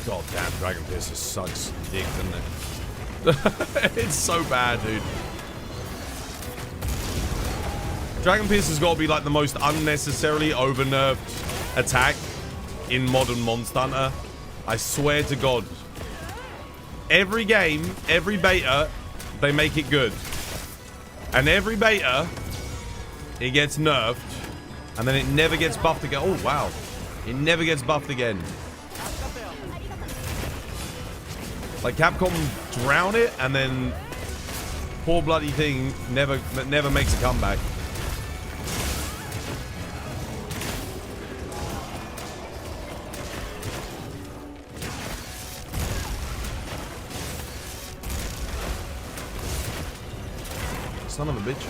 God damn, Dragon Piercer sucks dick, doesn't it? It's so bad, dude. Dragon Piercer's got to be like the most unnecessarily over-nerfed attack in modern Monster Hunter. I swear to God. Every game, every beta, they make it good. And every beta, it gets nerfed. And then it never gets buffed again. Oh, wow. It never gets buffed again. Like, Capcom drown it, and then poor bloody thing never makes a comeback. Son of a bitch.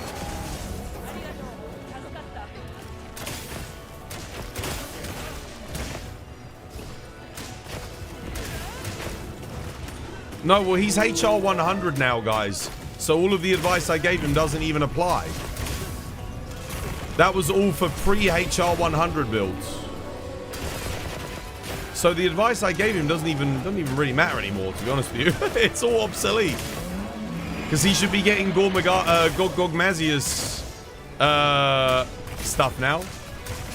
No, well, he's HR 100 now, guys. So all of the advice I gave him doesn't even apply. That was all for pre-HR 100 builds. So the advice I gave him doesn't even really matter anymore, to be honest with you. It's all obsolete. Because he should be getting Gogmazios stuff now.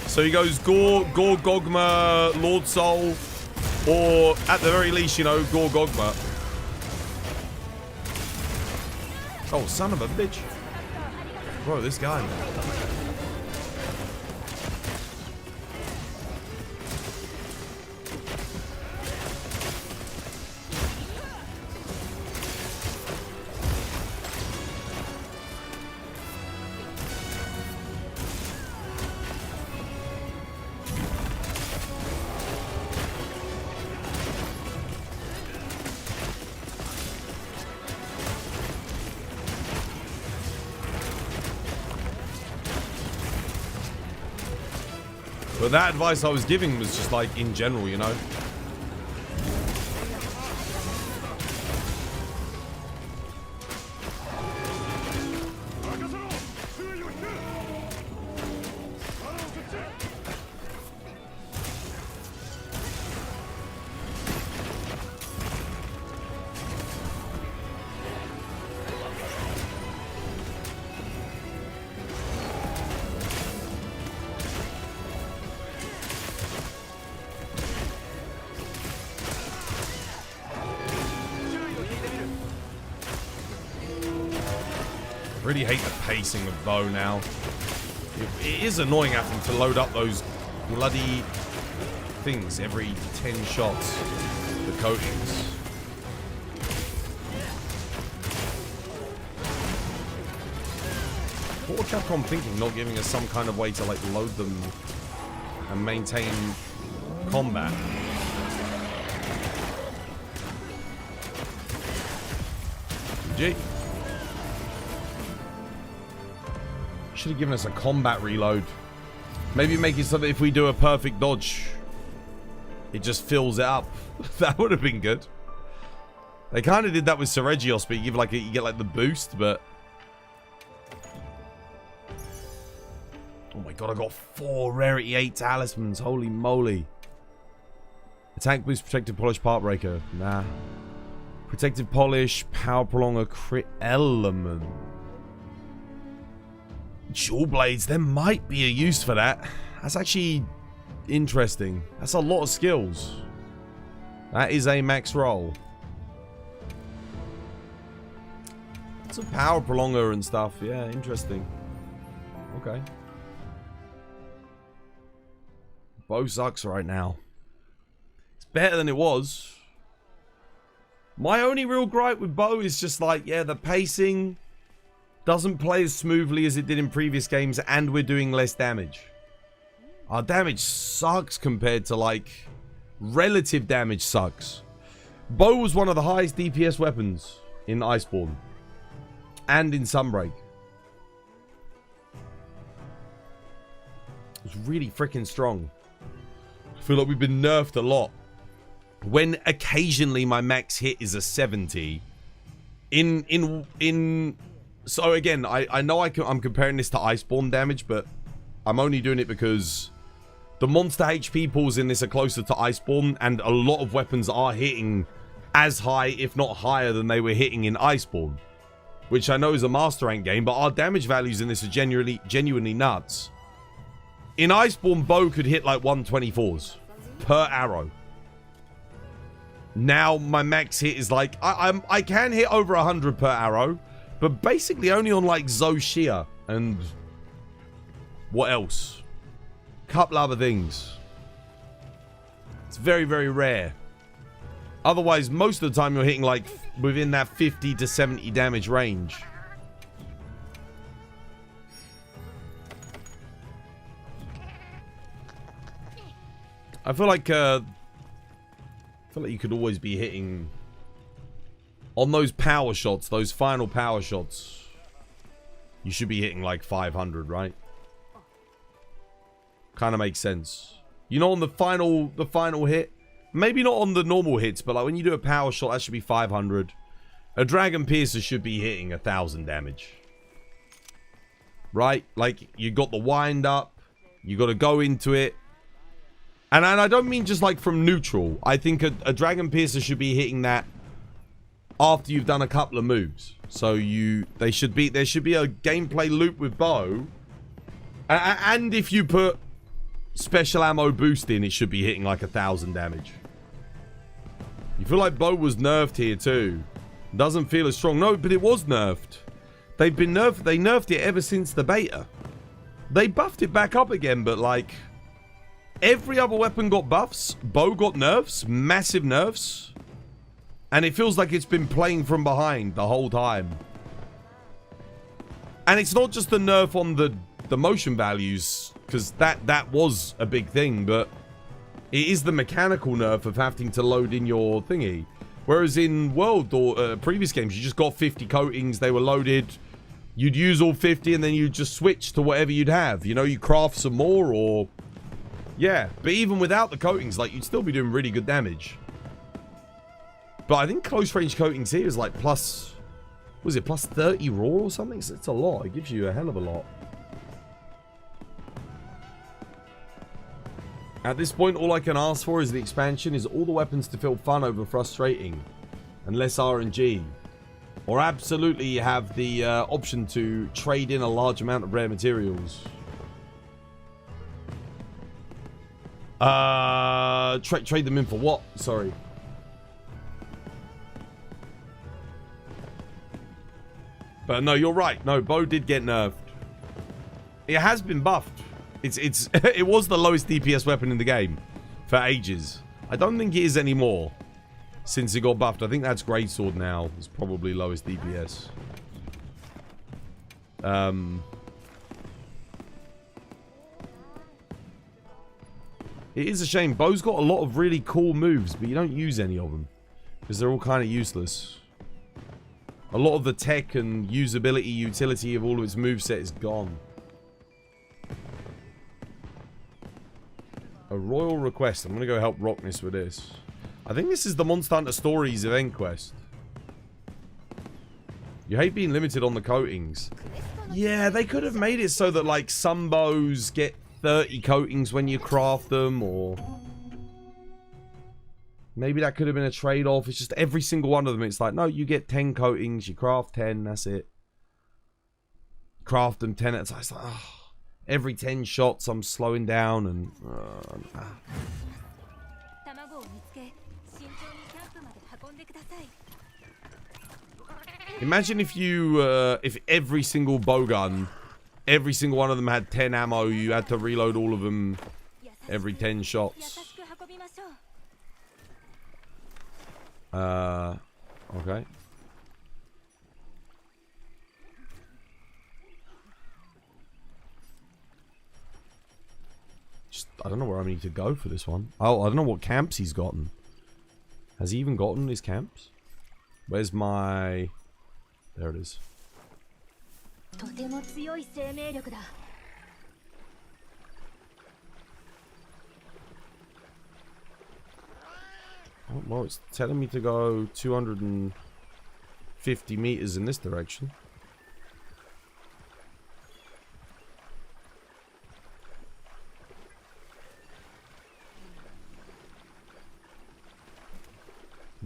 So he goes Gogma, Lord Soul, or at the very least, you know, Gogma. Oh, son of a bitch. Bro, this guy. But that advice I was giving was just like in general, you know? Really hate the pacing of bow now. It is annoying having to load up those bloody things every 10 shots. The coatings. What were Capcom thinking, not giving us some kind of way to like load them and maintain combat? GG. Should have given us a combat reload. Maybe make it so that if we do a perfect dodge, it just fills it up. That would have been good. They kind of did that with Seregios, but you get like the boost, but... Oh my god, I got 4 rarity 8 talismans. Holy moly. Attack boost, protective polish, part breaker. Nah. Protective polish, power prolonger, crit element. Dual blades, there might be a use for that. That's actually interesting. That's a lot of skills. That is a max roll. It's a power prolonger and stuff. Yeah, interesting. Okay. Bow sucks right now. It's better than it was. My only real gripe with bow is just like, yeah, the pacing doesn't play as smoothly as it did in previous games, and we're doing less damage. Our damage sucks compared to, like, relative damage sucks. Bow was one of the highest DPS weapons in Iceborne and in Sunbreak. It's really freaking strong. I feel like we've been nerfed a lot. When occasionally my max hit is a 70, so again, I know I'm comparing this to Iceborne damage, but I'm only doing it because the monster HP pools in this are closer to Iceborne, and a lot of weapons are hitting as high, if not higher, than they were hitting in Iceborne, which I know is a master rank game, but our damage values in this are genuinely nuts. In Iceborne, bow could hit like 124s per arrow. Now my max hit is like I can hit over 100 per arrow. But basically only on like Zoshia and what else? Couple other things. It's very, very rare. Otherwise, most of the time you're hitting like within that 50 to 70 damage range. I feel like you could always be hitting on those power shots, those final power shots. You should be hitting like 500, right? Kind of makes sense. You know, on the final hit, maybe not on the normal hits, but like when you do a power shot, that should be 500. A Dragon Piercer should be hitting 1,000 damage, right? Like you got the wind up, you got to go into it. And I don't mean just like from neutral. I think a Dragon Piercer should be hitting that after you've done a couple of moves. So there should be a gameplay loop with bow. And if you put special ammo boost in, it should be hitting like 1,000 damage. You feel like bow was nerfed here too. Doesn't feel as strong. No, but it was nerfed. They've been nerfed. They nerfed it ever since the beta. They buffed it back up again, but like every other weapon got buffs. Bow got nerfs, massive nerfs. And it feels like it's been playing from behind the whole time. And it's not just the nerf on the motion values, because that was a big thing, but it is the mechanical nerf of having to load in your thingy. Whereas in World or previous games, you just got 50 coatings, they were loaded. You'd use all 50 and then you'd just switch to whatever you'd have. You know, you craft some more or... Yeah, but even without the coatings, like, you'd still be doing really good damage. But I think close range coatings here is like plus... Was it plus 30 raw or something? So it's a lot. It gives you a hell of a lot. At this point, all I can ask for is the expansion is all the weapons to feel fun over frustrating. And less RNG. Or absolutely have the option to trade in a large amount of rare materials. Trade them in for what? Sorry. But no, you're right. No, bow did get nerfed. It has been buffed. It was the lowest DPS weapon in the game for ages. I don't think it is anymore since it got buffed. I think that's Greatsword now. It's probably lowest DPS. It is a shame. Bow's got a lot of really cool moves, but you don't use any of them because they're all kind of useless. A lot of the tech and usability, utility of all of its moveset is gone. A royal request. I'm going to go help Rockness with this. I think this is the Monster Hunter Stories event quest. You hate being limited on the coatings. Yeah, they could have made it so that like some bows get 30 coatings when you craft them, or... Maybe that could have been a trade-off. It's just every single one of them. It's like, no, you get 10 coatings. You craft 10. That's it. Craft them 10 at a time. It's like, oh, every 10 shots, I'm slowing down and... Imagine if you, if every single bowgun, every single one of them had 10 ammo. You had to reload all of them every 10 shots. Okay. Just, I don't know where I need to go for this one. Oh, I don't know what camps he's gotten. Has he even gotten his camps? Where's my... There it is. Oh, well, it's telling me to go 250 meters in this direction.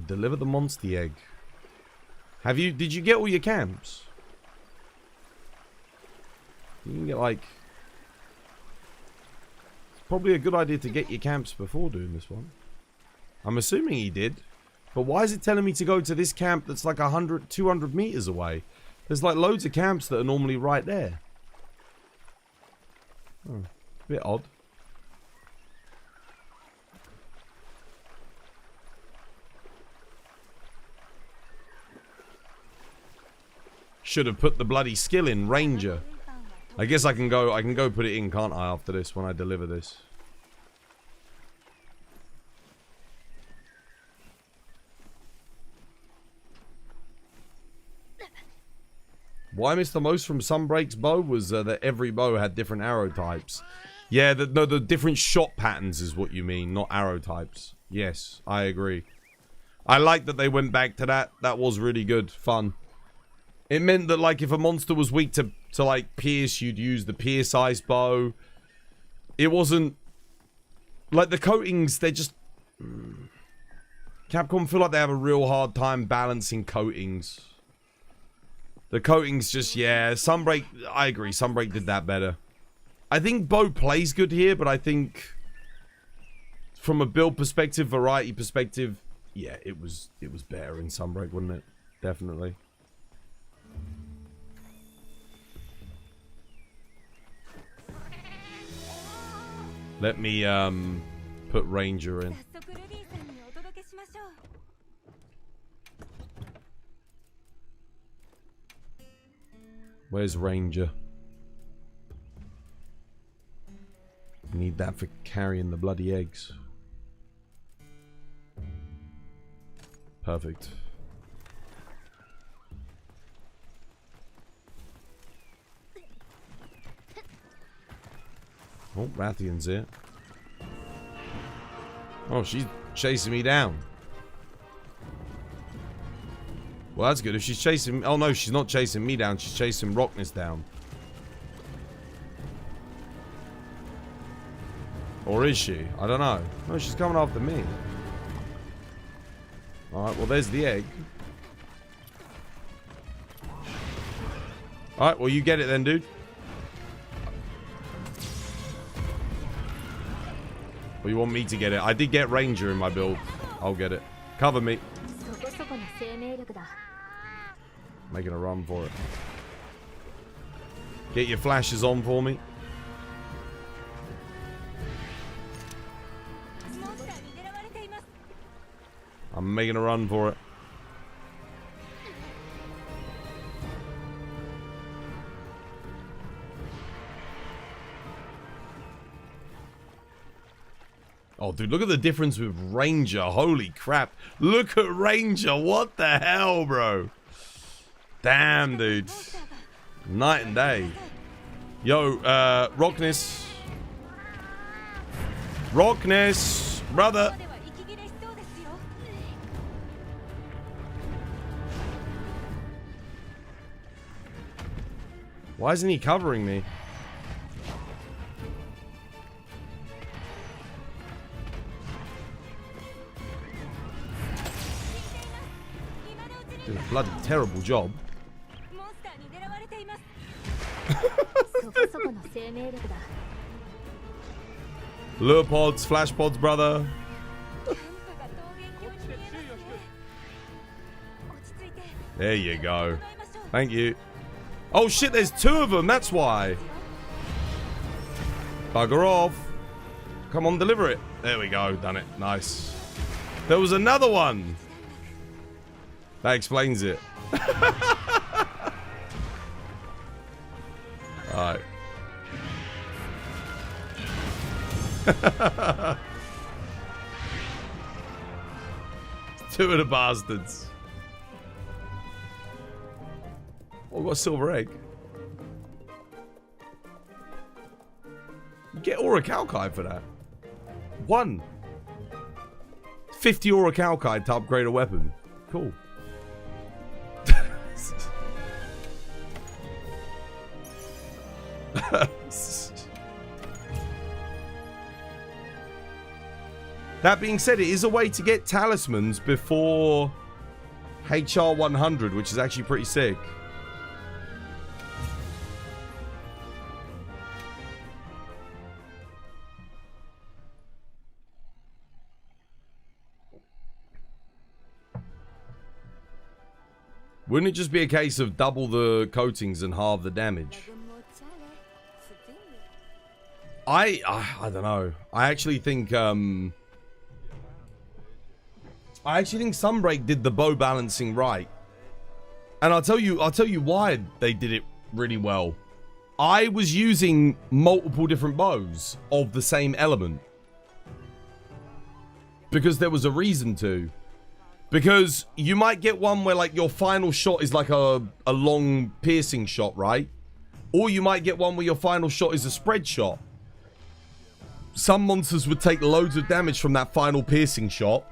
Deliver the monster egg. Did you get all your camps? You can get like... It's probably a good idea to get your camps before doing this one. I'm assuming he did. But why is it telling me to go to this camp that's like 100, 200 meters away? There's like loads of camps that are normally right there. Oh, a bit odd. Should have put the bloody skill in, Ranger. I guess I can go put it in, can't I, after this, when I deliver this. Why I missed the most from Sunbreak's bow was that every bow had different arrow types. Yeah, the different shot patterns is what you mean, not arrow types. Yes, I agree. I like that they went back to that. That was really good. Fun. It meant that, like, if a monster was weak to like, pierce, you'd use the pierce ice bow. It wasn't... Like, the coatings, they're just... Capcom feel like they have a real hard time balancing coatings. The coatings just, yeah. Sunbreak, I agree. Sunbreak did that better. I think bow plays good here, but I think... From a build perspective, variety perspective... Yeah, it was better in Sunbreak, wasn't it? Definitely. Let me put Ranger in. Where's Ranger? Need that for carrying the bloody eggs. Perfect. Oh, Rathian's here. Oh, she's chasing me down. Well, that's good. If she's chasing... Oh, no, she's not chasing me down. She's chasing Rockness down. Or is she? I don't know. No, she's coming after me. Alright, well, there's the egg. Alright, well, you get it then, dude. Or you want me to get it? I did get Ranger in my build. I'll get it. Cover me. Making a run for it. Get your flashes on for me. I'm making a run for it. Oh, dude, look at the difference with Ranger. Holy crap. Look at Ranger. What the hell, bro? Damn, dude. Night and day. Yo, Rockness. Rockness, brother. Why isn't he covering me? Did a bloody terrible job. Lure pods, flash pods, brother. There you go. Thank you. Oh shit, there's two of them, that's why. Bugger off. Come on, deliver it. There we go, done it. Nice. There was another one. That explains it. Alright. Two of the bastards. Oh, I've got a silver egg. You get Orichalcite for that. 50 Orichalcite to upgrade a weapon. Cool. That being said, it is a way to get talismans before HR 100, which is actually pretty sick. Wouldn't it just be a case of double the coatings and halve the damage? I don't know. I actually think Sunbreak did the bow balancing right. And I'll tell you why they did it really well. I was using multiple different bows of the same element. Because there was a reason to. Because you might get one where like your final shot is like a long piercing shot, right? Or you might get one where your final shot is a spread shot. Some monsters would take loads of damage from that final piercing shot.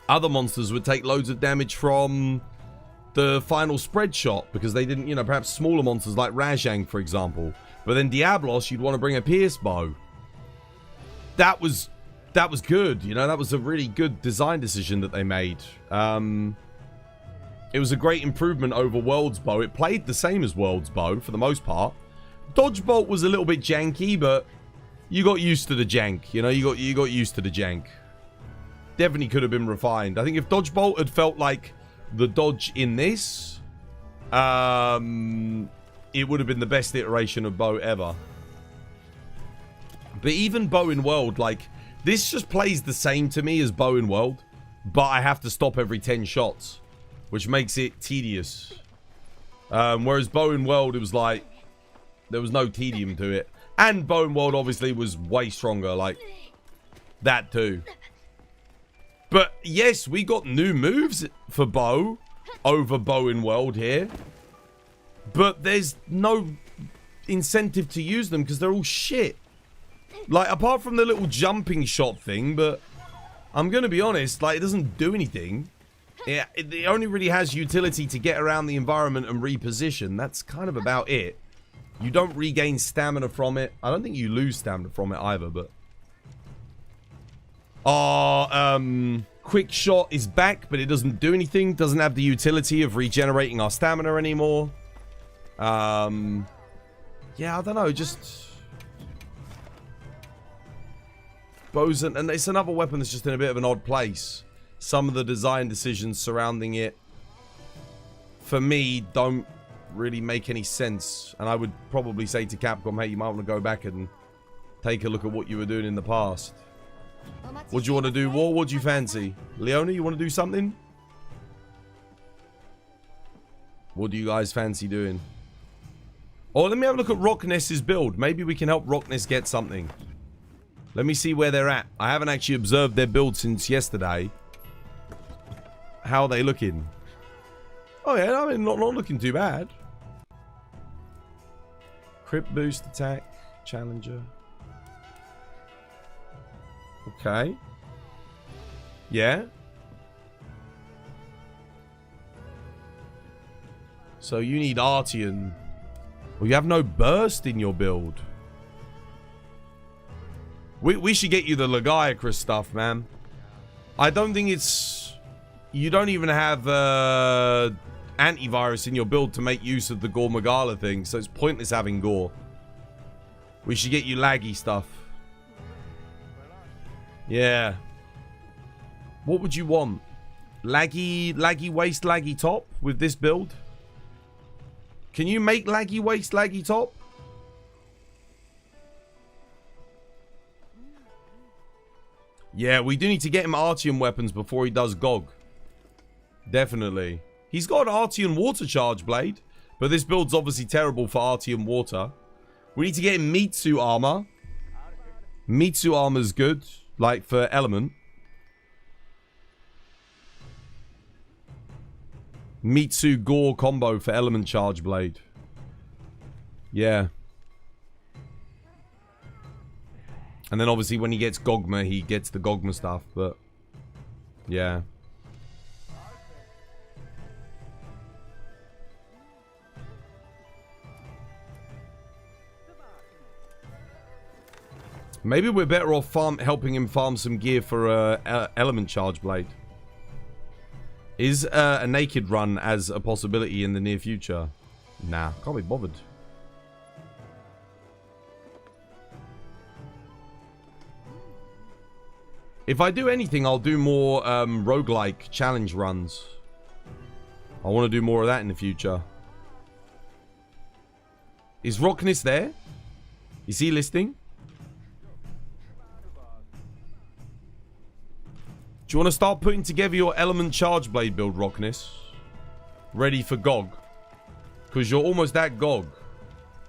Other monsters would take loads of damage from the final spread shot because they didn't, you know, perhaps smaller monsters like Rajang, for example. But then Diablos, you'd want to bring a pierce bow. That was good, you know, that was a really good design decision that they made. It was a great improvement over World's Bow. It played the same as World's Bow for the most part. Dodge Bolt was a little bit janky, but you got used to the jank, you know, you got used to the jank. Definitely could have been refined. I think if Dodge Bolt had felt like the dodge in this, it would have been the best iteration of bow ever. But even bow in World, like, this just plays the same to me as bow in World, but I have to stop every 10 shots, which makes it tedious. Whereas bow in World, it was like, there was no tedium to it. And bow in World obviously was way stronger, like, that too. But yes, we got new moves for bow over bow in World here. But there's no incentive to use them because they're all shit. Like, apart from the little jumping shot thing, but I'm going to be honest, like, it doesn't do anything. It only really has utility to get around the environment and reposition. That's kind of about it. You don't regain stamina from it. I don't think you lose stamina from it either, but... quick shot is back, but it doesn't do anything. Doesn't have the utility of regenerating our stamina anymore. Yeah, I don't know, just... bows, and it's another weapon that's just in a bit of an odd place. Some of the design decisions surrounding it, for me, don't really make any sense. And I would probably say to Capcom, hey, you might want to go back and take a look at what you were doing in the past. What do you want to do, War? What do you fancy? Leona, you want to do something? What do you guys fancy doing? Oh, let me have a look at Rockness's build. Maybe we can help Rockness get something. Let me see where they're at. I haven't actually observed their build since yesterday. How are they looking? Oh yeah, I mean, not looking too bad. Crit boost attack, challenger. Okay. Yeah. So you need Artian. Well, you have no burst in your build. We should get you the Lagiacrus stuff, man. I don't think it's... You don't even have antivirus in your build to make use of the Gore Magala thing, so it's pointless having Gore. We should get you laggy stuff. Yeah. What would you want? Laggy waist, laggy top with this build? Can you make laggy waist, laggy top? Yeah, we do need to get him Artian weapons before he does Gog. Definitely. He's got an Artian water charge blade, but this build's obviously terrible for Artian water. We need to get him Mitsu armor. Mitsu armor's good, like for element. Mitsu Gore combo for element charge blade. Yeah. And then obviously when he gets Gogma, he gets the Gogma stuff, but... Yeah. Maybe we're better off helping him farm some gear for element charge blade. Is a naked run as a possibility in the near future? Nah, can't be bothered. If I do anything, I'll do more roguelike challenge runs. I want to do more of that in the future. Is Rockness there? Is he listening? Do you want to start putting together your element charge blade build, Rockness? ready for Gog. Because you're almost at Gog.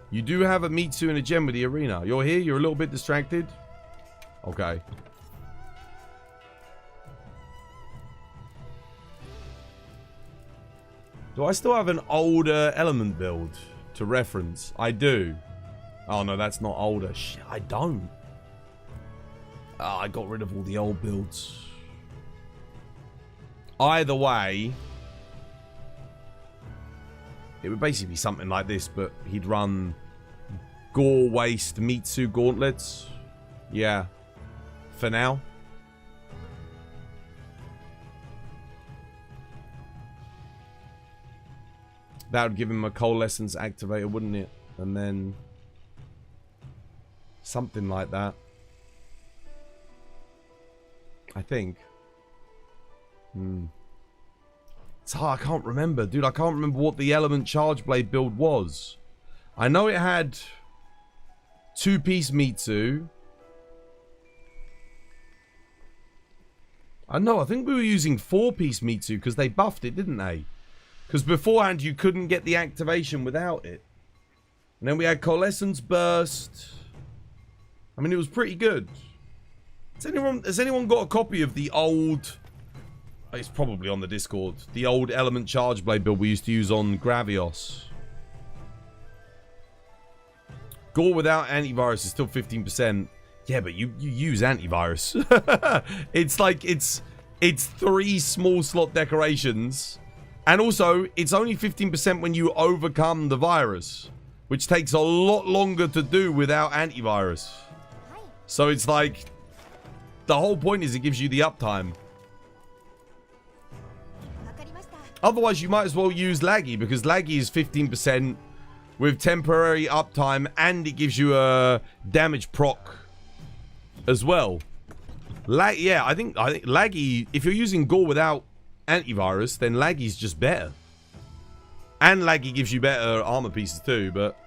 You do have a Mitsu and a gem with the arena. You're here, you're a little bit distracted. Okay. Do I still have an older element build to reference? I do. Oh no, that's not older. Shit, I don't. Oh, I got rid of all the old builds. Either way, it would basically be something like this, but he'd run Gore Waste Mitsu gauntlets. Yeah. For now. That would give him a coalescence activator, wouldn't it? And then something like that. I think. It's hard. I can't remember. Dude, I can't remember what the Element Charge Blade build was. I know it had 2-piece Mitsu. I think we were using 4-piece Mitsu because they buffed it, didn't they? Because beforehand you couldn't get the activation without it. And then we had Coalescence Burst. I mean, it was pretty good. Has anyone got a copy of the old... It's probably on the Discord. The old Element Charge Blade build we used to use on Gogmazios. Gore without antivirus is still 15%. Yeah, but you use antivirus. It's like, it's 3 small slot decorations. And also, it's only 15% when you overcome the virus. Which takes a lot longer to do without antivirus. So it's like, the whole point is it gives you the uptime. Otherwise, you might as well use Laggy, because Laggy is 15% with temporary uptime, and it gives you a damage proc as well. Yeah, I think Laggy, if you're using Gore without antivirus, then Laggy's just better. And Laggy gives you better armor pieces too, but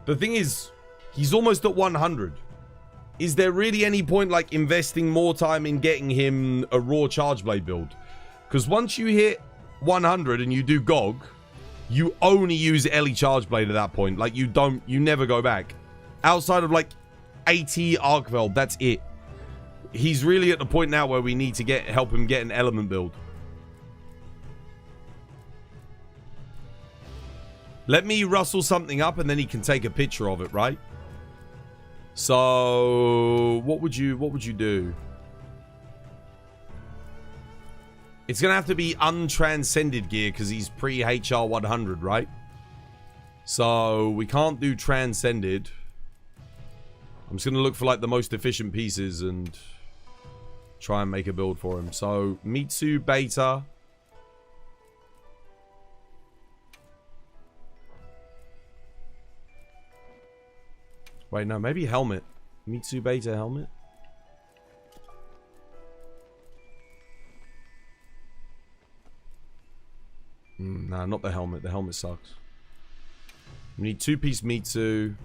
the thing is, he's almost at 100. Is there really any point like investing more time in getting him a raw charge blade build? Because once you hit 100 and you do Gog, you only use Ellie charge blade at that point. Like you never go back. Outside of like 80 Arcveld, that's it. He's really at the point now where we need to help him get an element build. Let me rustle something up and then he can take a picture of it, right? So what would you do? It's gonna have to be untranscended gear because he's pre-HR 100, right? So we can't do transcended. I'm just gonna look for like the most efficient pieces and try and make a build for him. So Mitsu Beta. Wait, no, maybe helmet. Mitsu Beta helmet. Nah, not the helmet. The helmet sucks. We need 2-piece Mitsu.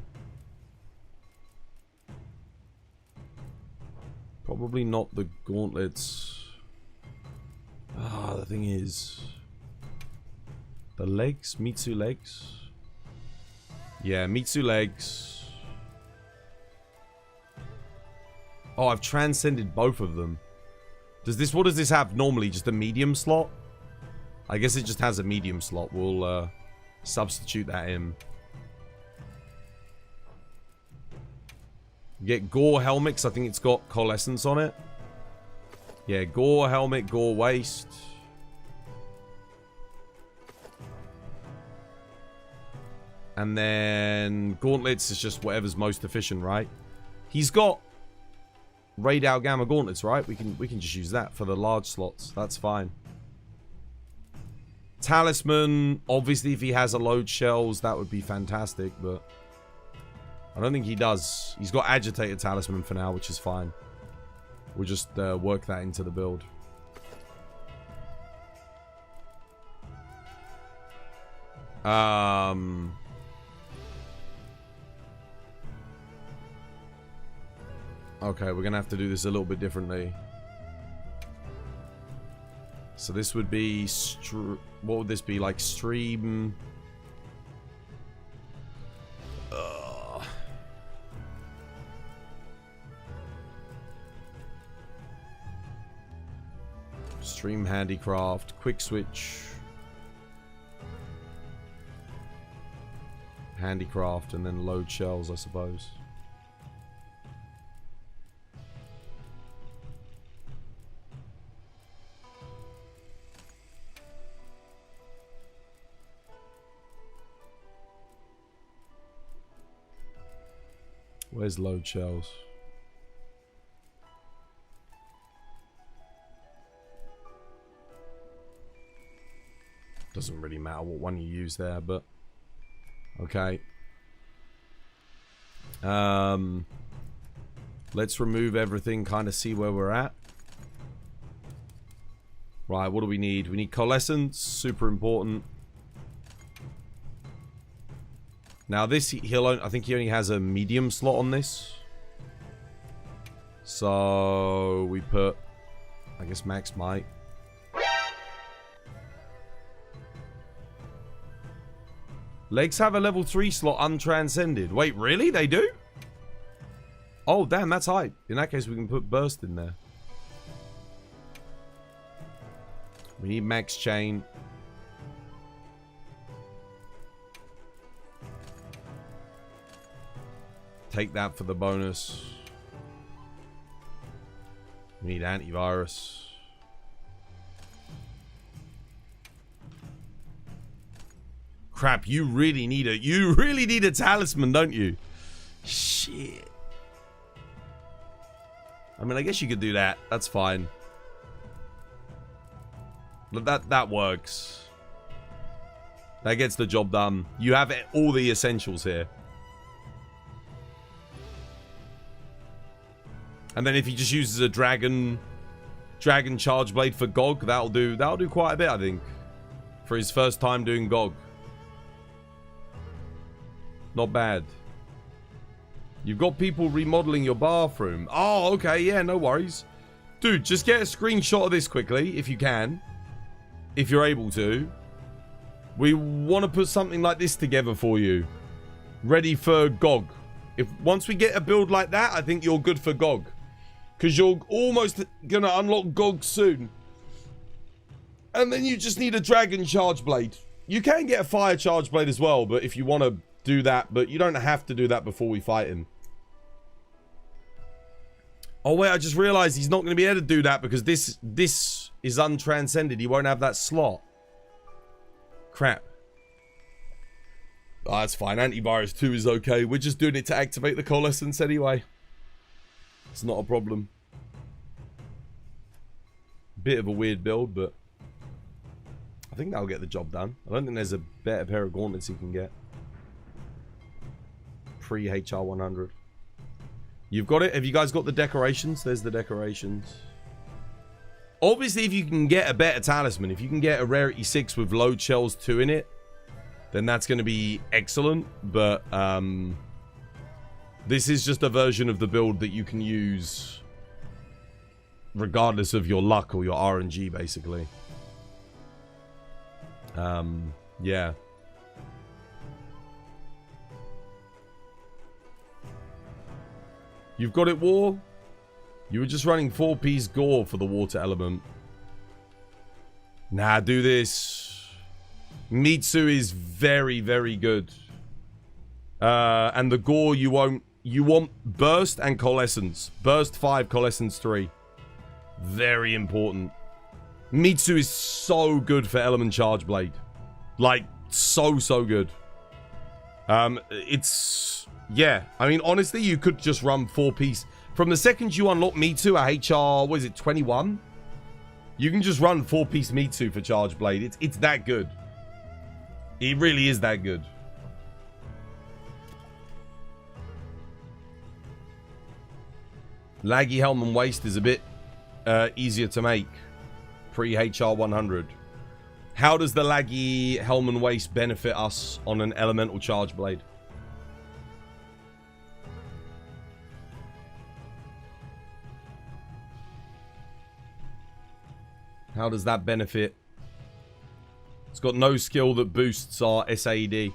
Probably not the gauntlets. Ah, the thing is... the legs? Mitsu legs? Yeah, Mitsu legs. Oh, I've transcended both of them. What does this have normally? Just a medium slot? I guess it just has a medium slot. We'll substitute that in. Get Gore helmet, 'cause I think it's got coalescence on it. Yeah, Gore helmet, Gore waist. And then gauntlets is just whatever's most efficient, right? He's got Radar Gamma gauntlets, right? We can just use that for the large slots. That's fine. Talisman, obviously if he has a load shells, that would be fantastic, but I don't think he does. He's got agitated talisman for now, which is fine. We'll just work that into the build. Okay, we're gonna have to do this a little bit differently. So this would be... what would this be? Like stream... Stream handicraft, quick switch, handicraft, and then load shells, I suppose. Where's load shells? Doesn't really matter what one you use there, but okay. Let's remove everything, kind of see where we're at. Right, what do we need? We need coalescence, super important. Now this, I think he only has a medium slot on this. So we put, I guess, max might. Legs have a level 3 slot untranscended. Wait, really? They do? Oh, damn, that's high. In that case, we can put burst in there. We need max chain. Take that for the bonus. We need antivirus. Crap, you really need a talisman, don't you? Shit. I mean, I guess you could do that. That's fine. But that works. That gets the job done. You have all the essentials here. And then if he just uses a dragon charge blade for Gog, that'll do quite a bit, I think. For his first time doing Gog. Not bad. You've got people remodeling your bathroom. Oh, okay, yeah, no worries. Dude, just get a screenshot of this quickly, if you can. If you're able to. We want to put something like this together for you. Ready for Gog. Once we get a build like that, I think you're good for Gog. Because you're almost going to unlock Gog soon. And then you just need a dragon charge blade. You can get a fire charge blade as well, but if you want to do that, but you don't have to do that before we fight him. Oh wait, I just realized he's not going to be able to do that because this is untranscended. He won't have that slot. Crap. Oh, that's fine. Antivirus 2 is okay. We're just doing it to activate the coalescence anyway. It's not a problem. Bit of a weird build, but I think that'll get the job done. I don't think there's a better pair of gauntlets you can get. Pre-HR 100. You've got it? Have you guys got the decorations? There's the decorations. Obviously, if you can get a better talisman, if you can get a rarity 6 with load shells 2 in it, then that's going to be excellent. But this is just a version of the build that you can use regardless of your luck or your RNG, basically. Yeah. You've got it, War? You were just running 4-piece gore for the water element. Nah, do this. Mitsu is very, very good. And the gore you want burst and coalescence. Burst 5, coalescence 3. Very important. Mitsu is so good for element charge blade. Like, so good. Yeah, I mean, honestly, you could just run 4-piece. From the second you unlock Mitsu at HR, what is it, 21? You can just run 4-piece Mitsu for charge blade. It's that good. It really is that good. Laggy Helm and Waist is a bit easier to make. Pre-HR 100. How does the laggy Helm and Waist benefit us on an elemental charge blade? How does that benefit? It's got no skill that boosts our SAED.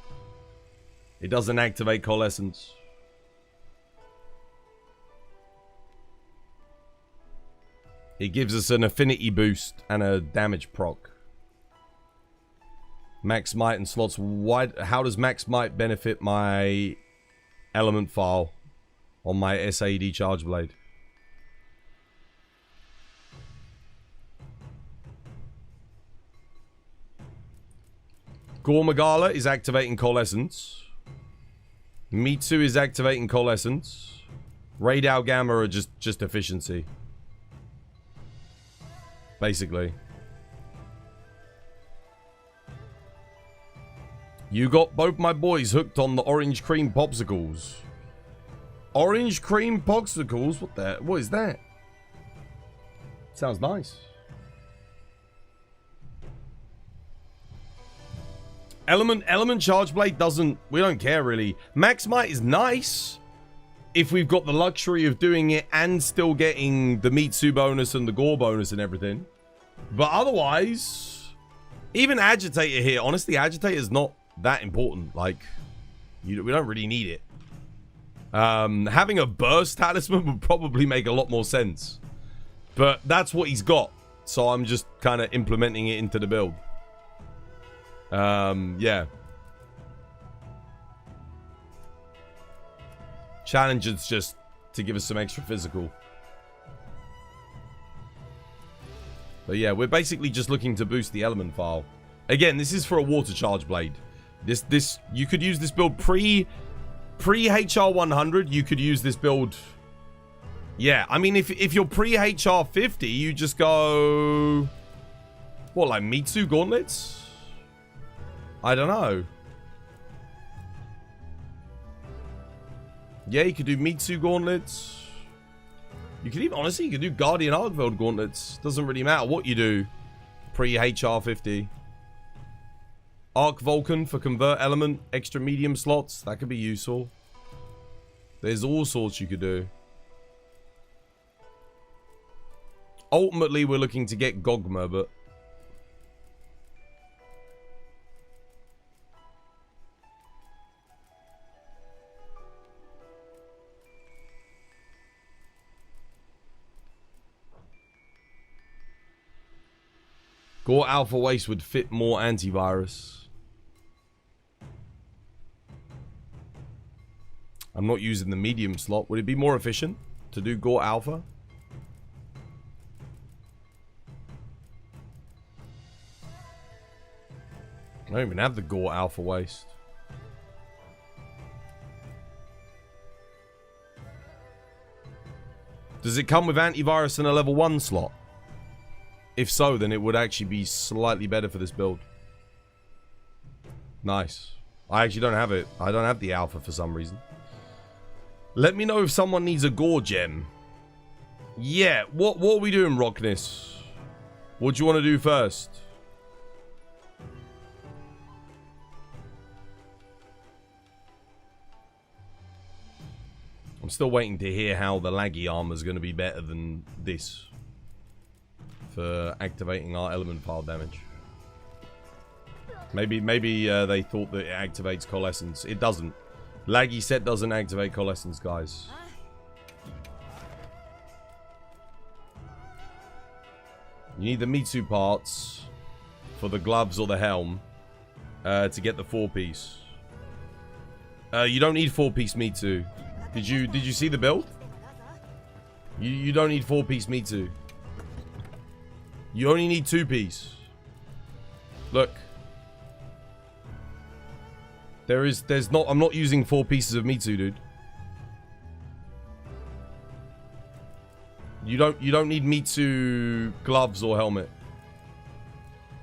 It doesn't activate coalescence. It gives us an affinity boost and a damage proc. Max might and slots wide. How does max might benefit my element file on my SAED charge blade? Gormagala is activating coalescence. Mitsu is activating coalescence. Radar Gamma are just efficiency. Basically. You got both my boys hooked on the orange cream popsicles. Orange cream popsicles? What is that? Sounds nice. Element charge blade doesn't... We don't care, really. Max might is nice if we've got the luxury of doing it and still getting the Mitsu bonus and the Gore bonus and everything. But otherwise, even Agitator here. Honestly, Agitator is not that important. Like, we don't really need it. Having a burst talisman would probably make a lot more sense. But that's what he's got. So I'm just kind of implementing it into the build. Yeah. Challenge is just to give us some extra physical. But yeah, we're basically just looking to boost the element file. Again, this is for a water charge blade. This you could use this build pre HR 100. You could use this build. Yeah, I mean, if you're pre HR 50, you just go what, like Mitsu gauntlets? I don't know. Yeah, you could do Mitsu gauntlets. You could even, honestly, you could do Guardian Argveld gauntlets. Doesn't really matter what you do. Pre-HR 50. Arc Vulcan for convert element. Extra medium slots. That could be useful. There's all sorts you could do. Ultimately, we're looking to get Gogma, but... Gore Alpha Waste would fit more antivirus. I'm not using the medium slot. Would it be more efficient to do Gore Alpha? I don't even have the Gore Alpha Waste. Does it come with antivirus in a level 1 slot? If so, then it would actually be slightly better for this build. Nice. I actually don't have it. I don't have the alpha for some reason. Let me know if someone needs a Gore gem. Yeah, what are we doing, Rockness? What do you want to do first? I'm still waiting to hear how the laggy armor is going to be better than this. For activating our element file damage. Maybe they thought that it activates coalescence. It doesn't. Laggy set doesn't activate coalescence, guys. You need the Mitsu parts for the gloves or the helm to get the 4-piece. You don't need 4-piece Mitsu. Did you see the build? You don't need 4-piece Mitsu. You only need 2-piece. Look. There's not, I'm not using 4 pieces of Mitsu, dude. You don't need Mitsu gloves or helmet.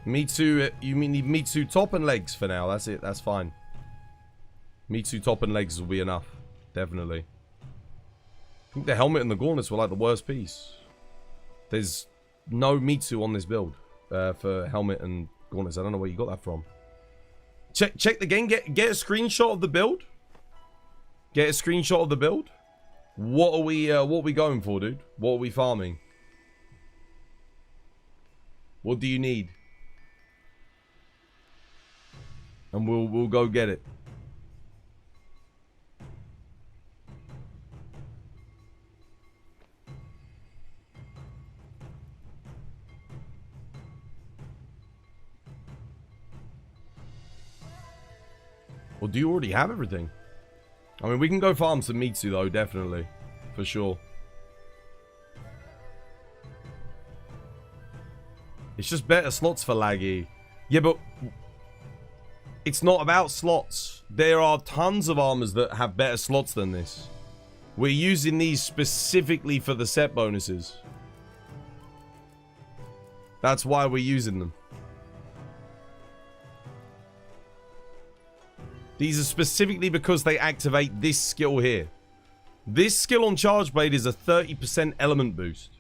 Mitsu, you need Mitsu top and legs for now. That's it. That's fine. Mitsu top and legs will be enough. Definitely. I think the helmet and the gauntlets were like the worst piece. There's no Mitsu on this build for helmet and gauntlets. I don't know where you got that from. Check the game. Get a screenshot of the build. Get a screenshot of the build. What are we going for, dude? What are we farming? What do you need? And we'll go get it. Or do you already have everything? I mean, we can go farm some Mitsu though, definitely. For sure. It's just better slots for Laggy. Yeah, but it's not about slots. There are tons of armors that have better slots than this. We're using these specifically for the set bonuses. That's why we're using them. These are specifically because they activate this skill here. This skill on Charge Blade is a 30% element boost.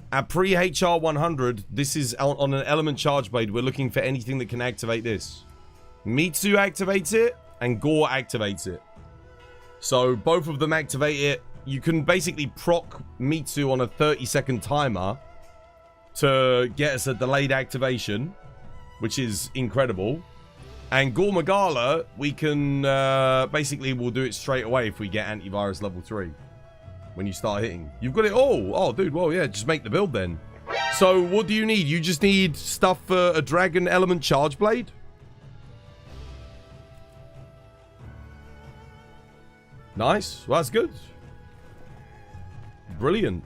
At pre-HR 100, this is on an element Charge Blade. We're looking for anything that can activate this. Mitsu activates it, and Gore activates it. So both of them activate it. You can basically proc Mitsu on a 30-second timer to get us a delayed activation, which is incredible. And Gogmazios, we can, basically we'll do it straight away if we get antivirus level 3. When you start hitting. You've got it all. Oh, dude, well, yeah, just make the build then. So, what do you need? You just need stuff for a dragon element charge blade? Nice. Well, that's good. Brilliant.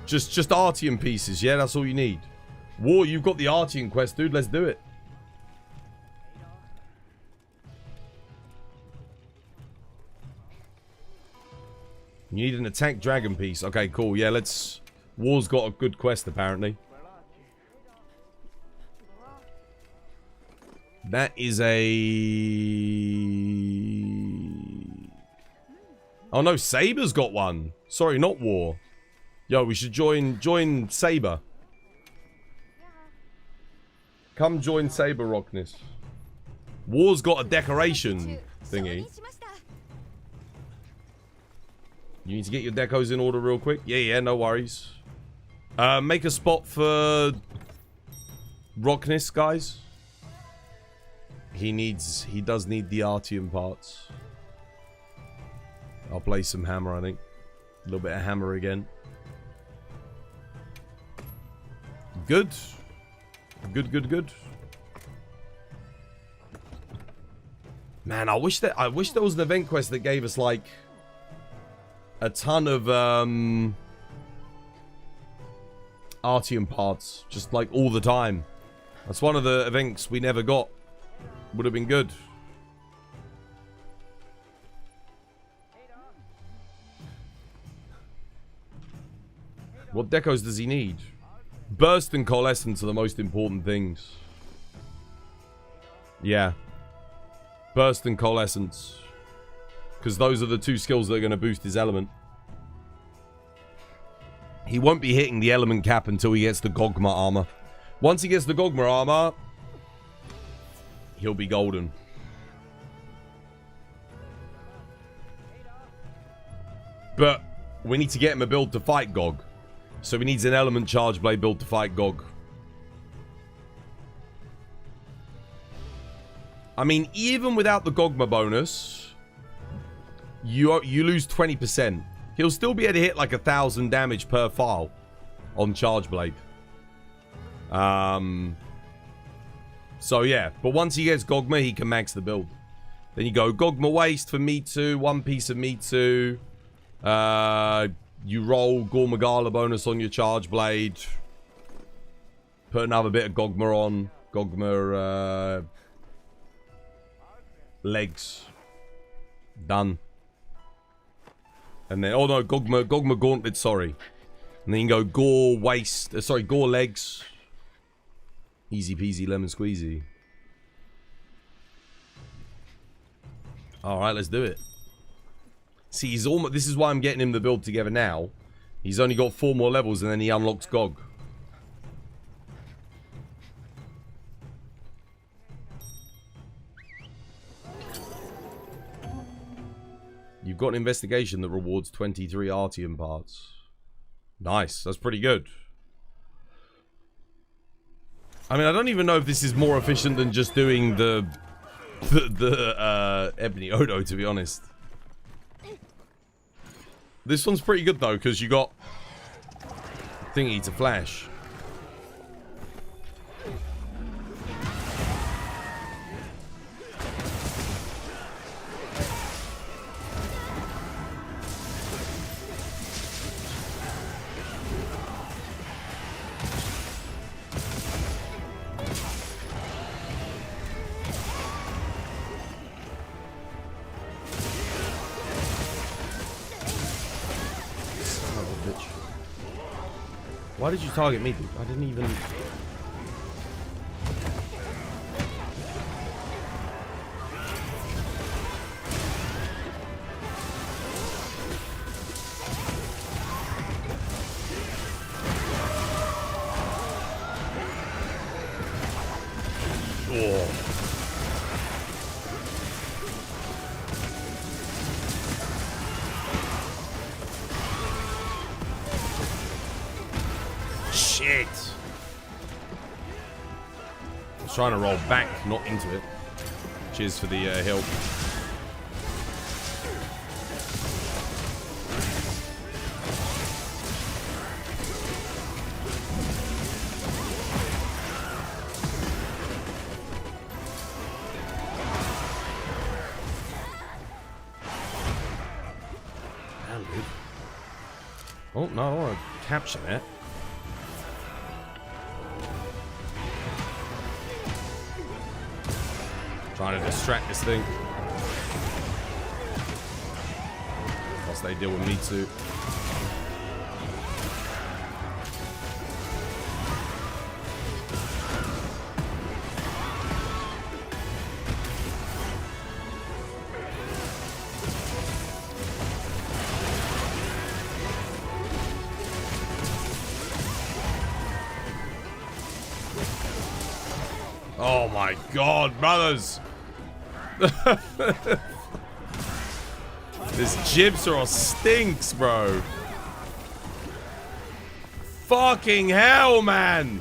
Just Artium pieces, yeah? That's all you need. War, you've got the Artium quest, dude. Let's do it. You need an attack dragon piece. Okay, cool. Yeah, let's... War's got a good quest, apparently. That is a... Oh, no. Saber's got one. Sorry, not War. Yo, we should join Saber. Come join Saber Rockness. War's got a decoration thingy. You need to get your decos in order real quick. Yeah, no worries. Make a spot for Rockness, guys. He does need the Artium parts. I'll play some hammer, I think. A little bit of hammer again. Good. Good. Man, I wish there was an event quest that gave us like a ton of Artium parts, just like all the time. That's one of the events we never got. Would have been good. What decos does he need? Burst and Coalescence are the most important things. Yeah. Burst and Coalescence. Because those are the two skills that are going to boost his element. He won't be hitting the element cap until he gets the Gogma armor. Once he gets the Gogma armor, he'll be golden. But we need to get him a build to fight Gog. So he needs an element charge blade build to fight Gog. I mean, even without the Gogma bonus, you lose 20%. He'll still be able to hit like 1,000 damage per file on charge blade. So yeah, but once he gets Gogma, he can max the build. Then you go Gogma waste for Mitsu, one piece of Mitsu. You roll Gogmazios bonus on your charge blade. Put another bit of Gogma on. Gogma legs. Done. And then, oh no, Gogma gauntlet, sorry. And then you can go Gore waist, Gore legs. Easy peasy lemon squeezy. Alright, let's do it. See, he's almost... This is why I'm getting him the build together now. He's only got 4 more levels and then he unlocks Gog. You've got an investigation that rewards 23 Artium parts. Nice. That's pretty good. I mean, I don't even know if this is more efficient than just doing the Ebony Odo, to be honest. This one's pretty good, though, because you got thingy to flash. Why did you target me, dude? I didn't even... Oh. Shit! I was trying to roll back, not into it. Cheers for the help. Damn, dude. Oh, no, I want to capture that. Trying to distract this thing. Plus they deal with me too. Oh my god, brothers! This Gypsor stinks, bro. Fucking hell, man.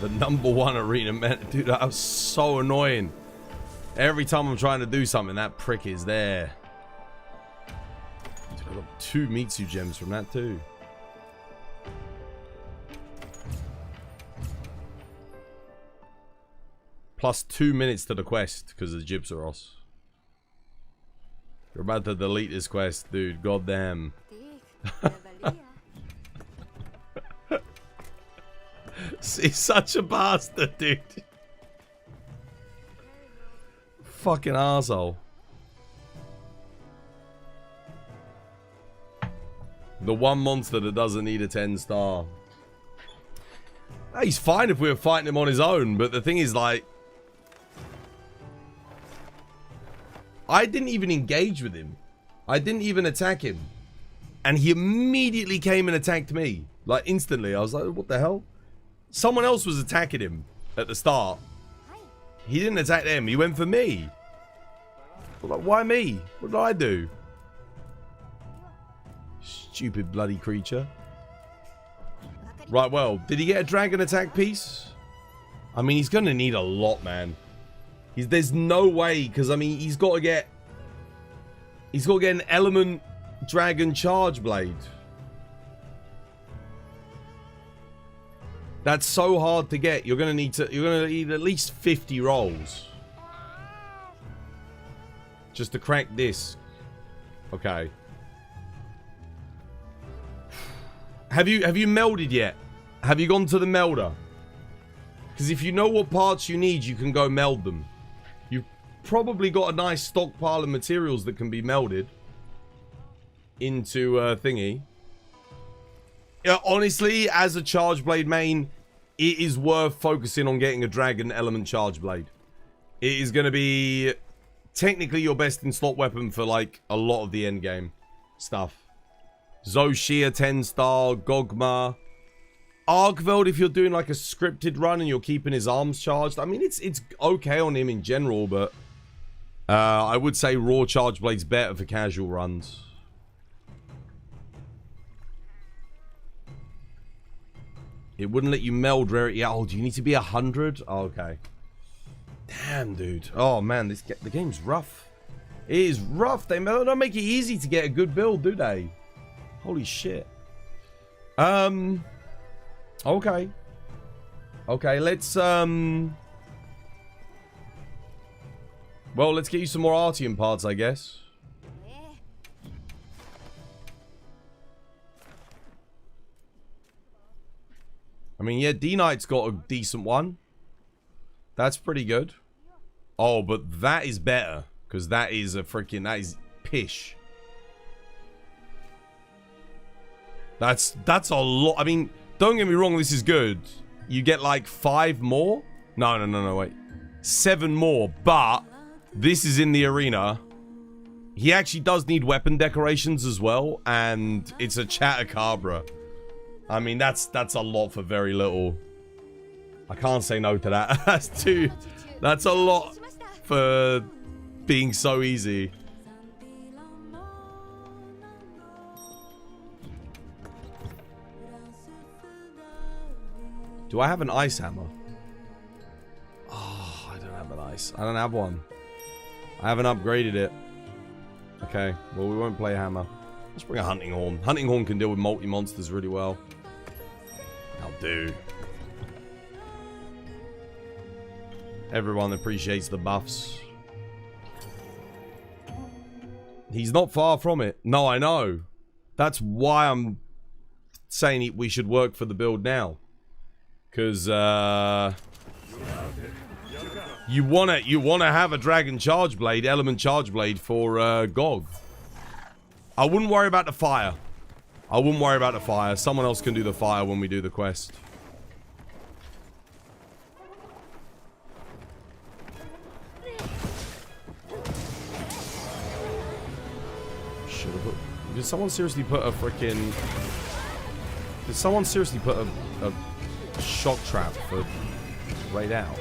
The #1 arena, man. Dude, that was so annoying. Every time I'm trying to do something, that prick is there. Dude, I got 2 Mitsu gems from that too. Plus 2 minutes to the quest because of the Gypsaros. You're about to delete this quest, dude. Goddamn. He's such a bastard, dude. Fucking arsehole. The one monster that doesn't need a 10-star. He's fine if we were fighting him on his own, but the thing is, like, I didn't even engage with him. I didn't even attack him. And he immediately came and attacked me. Like, instantly. I was like, what the hell? Someone else was attacking him at the start. He didn't attack them. He went for me. Like, why me? What did I do? Stupid bloody creature. Right, well, did he get a dragon attack piece? I mean, he's going to need a lot, man. There's no way, because, I mean, he's got to get an element dragon charge blade. That's so hard to get. You're going to need at least 50 rolls. Just to crack this. Okay. Have you melded yet? Have you gone to the melder? Because if you know what parts you need, you can go meld them. You've probably got a nice stockpile of materials that can be melded into thingy. Yeah, honestly, as a charge blade main, it is worth focusing on getting a dragon element charge blade. It is going to be technically your best in slot weapon for like a lot of the end game stuff. Zoshia 10-star, Gogma. Argveld, if you're doing like a scripted run and you're keeping his arms charged. I mean, it's okay on him in general, but I would say raw charge blade's better for casual runs. It wouldn't let you meld rarity. Oh, do you need to be 100? Oh, okay. Damn, dude. Oh, man, the game's rough. It is rough. They don't make it easy to get a good build, do they? Holy shit. Okay. Okay, let's, well, let's get you some more Artium parts, I guess. I mean, yeah, D-Knight's got a decent one. That's pretty good. Oh, but that is better. Because that is that is pish. That's a lot. I mean, don't get me wrong, this is good. You get like 5 more? No, wait. 7 more, but this is in the arena. He actually does need weapon decorations as well, and it's a Chatacabra. I mean, that's a lot for very little. I can't say no to that. That's a lot for being so easy. Do I have an ice hammer? Oh, I don't have an ice. I don't have one. I haven't upgraded it. Okay, well, we won't play hammer. Let's bring a hunting horn. Hunting horn can deal with multi-monsters really well. I'll do. Everyone appreciates the buffs. He's not far from it. No, I know. That's why I'm saying we should work for the build now. Because, you wanna have a dragon charge blade, element charge blade for, Gog. I wouldn't worry about the fire. I wouldn't worry about the fire. Someone else can do the fire when we do the quest. Should have put... Did someone seriously put a freaking... Did someone seriously put a shock trap for right out?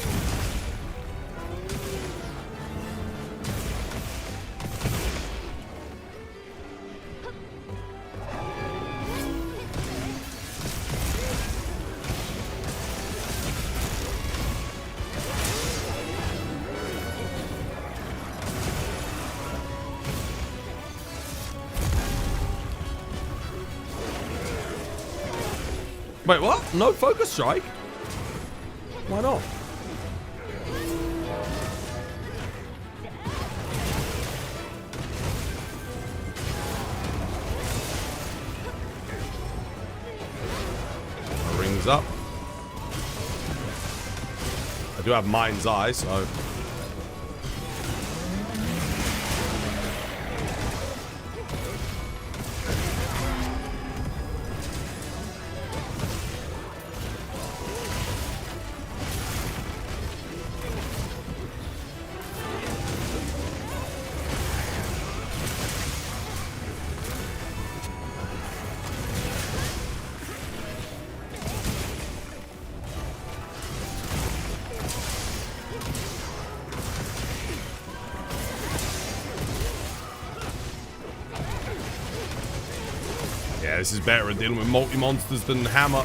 Wait, what? No focus strike? Why not? Rings up. I do have Mind's Eye, so... this is better at dealing with multi-monsters than Hammer.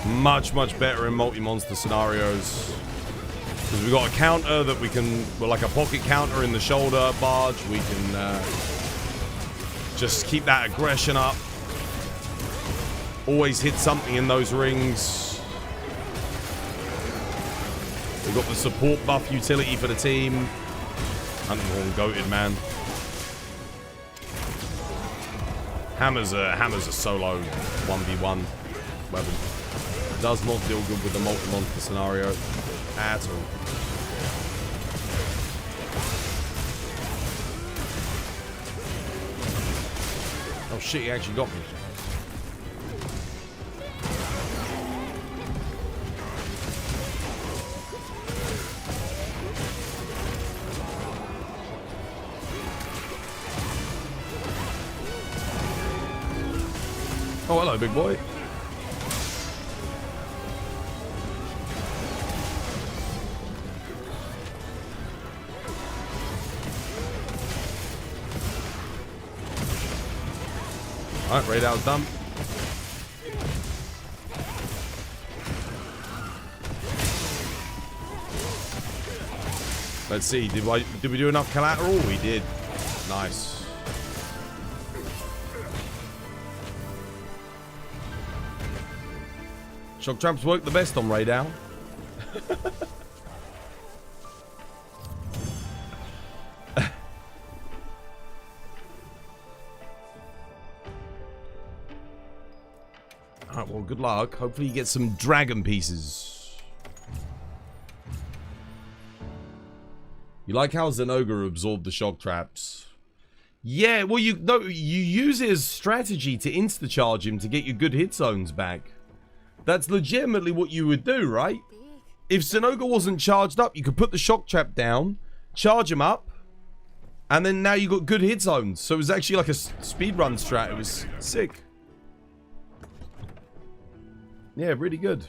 Much, much better in multi-monster scenarios. Because we've got a counter that we can... Well, like a pocket counter in the shoulder barge. We can just keep that aggression up. Always hit something in those rings. We've got the support buff utility for the team. Hunting goated, man. Hammer's a solo 1v1 weapon. Does not deal good with the multi-monster scenario at all. Oh shit, he actually got me. Oh, hello, big boy. Alright, Radar's done. Let's see, did we do enough collateral? We did. Nice. Shock traps work the best on Radar. Alright, well, good luck. Hopefully you get some dragon pieces. You like how Zenoga absorbed the shock traps? Yeah, well, you use it as strategy to insta-charge him to get your good hit zones back. That's legitimately what you would do, right? If Zenoga wasn't charged up, you could put the shock trap down, charge him up, and then now you got good hit zones. So it was actually like a speedrun strat. It was sick. Yeah, really good.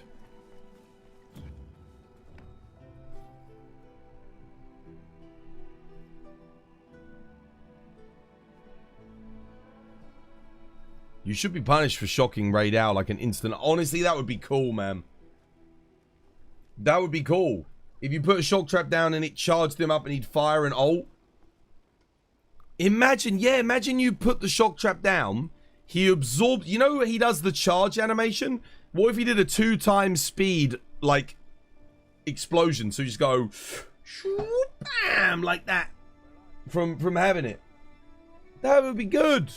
You should be punished for shocking Raid out like an instant. Honestly, that would be cool, man. That would be cool. If you put a shock trap down and it charged him up and he'd fire an ult. Imagine, yeah, imagine you put the shock trap down. He absorbed, you know he does the charge animation? What if he did a 2x speed, like, explosion? So you just go, bam, like that. From having it. That would be good.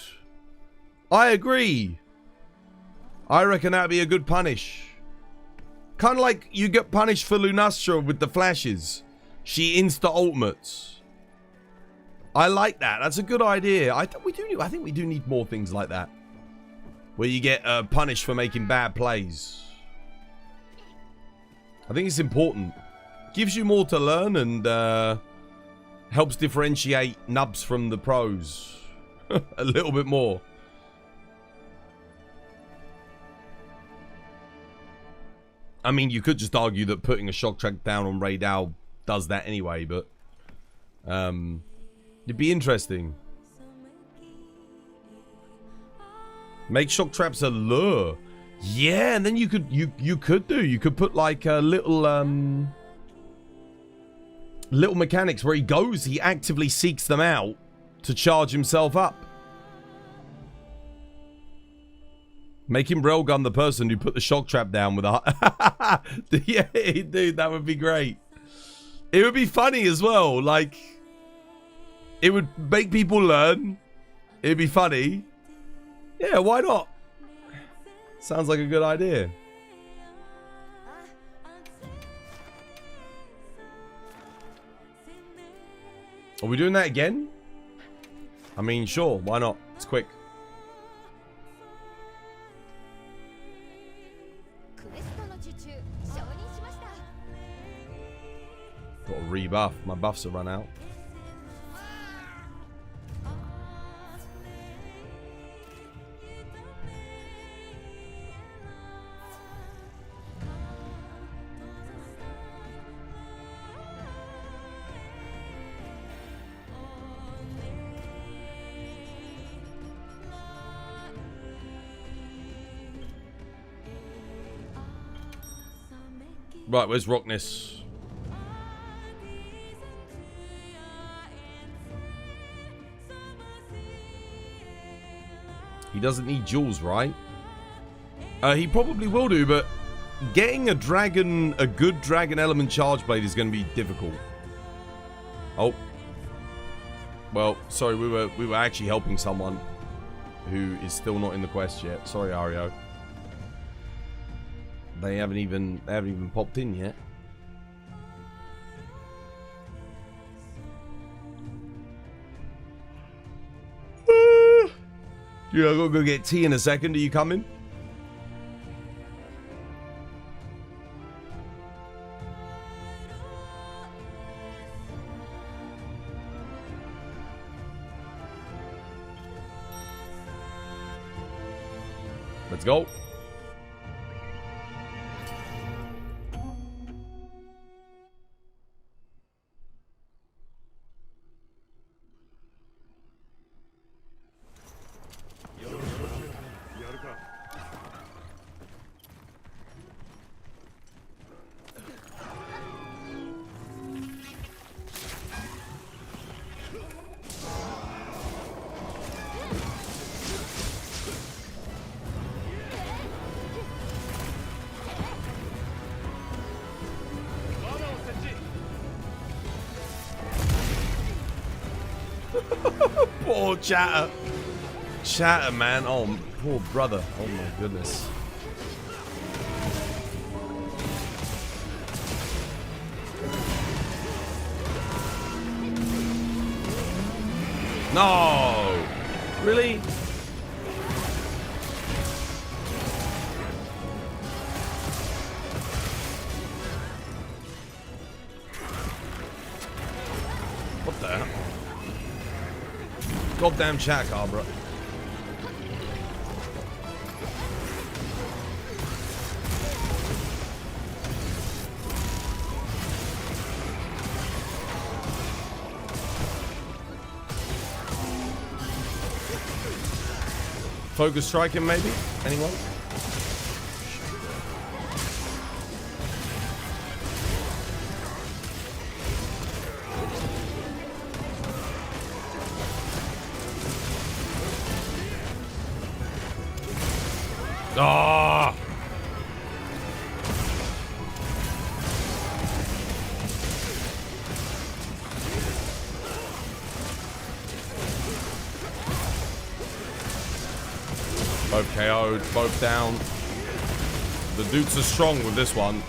I agree. I reckon that'd be a good punish. Kind of like you get punished for Lunastra with the flashes. She insta-ultimates. I like that. That's a good idea. I think we do need more things like that. Where you get punished for making bad plays. I think it's important. Gives you more to learn and helps differentiate nubs from the pros. A little bit more. I mean, you could just argue that putting a shock track down on Raidal does that anyway, but it'd be interesting. Make shock traps a lure. Yeah, and then you could put like a little mechanics where he actively seeks them out to charge himself up. Make him railgun the person who put the shock trap down with a... Yeah, dude, that would be great. It would be funny as well. Like, it would make people learn. It'd be funny. Yeah, why not? Sounds like a good idea. Are we doing that again? I mean, sure, why not? It's quick. Got a rebuff. My buffs have run out. Right, where's Rockness? He doesn't need jewels, right? He probably will do, but getting a good dragon element charge blade is going to be difficult. Oh. Well, sorry, we were actually helping someone who is still not in the quest yet. Sorry, Ario. They haven't even popped in yet. Yeah, I've got to go get tea in a second. Are you coming? Let's go. Poor Chatter. Chatter, man. Oh, poor brother. Oh my goodness. No! Really? What the hell? Goddamn chat car, bro. Focus striking, maybe? Anyone? Ah! Both KO'd, both down. The dudes are strong with this one.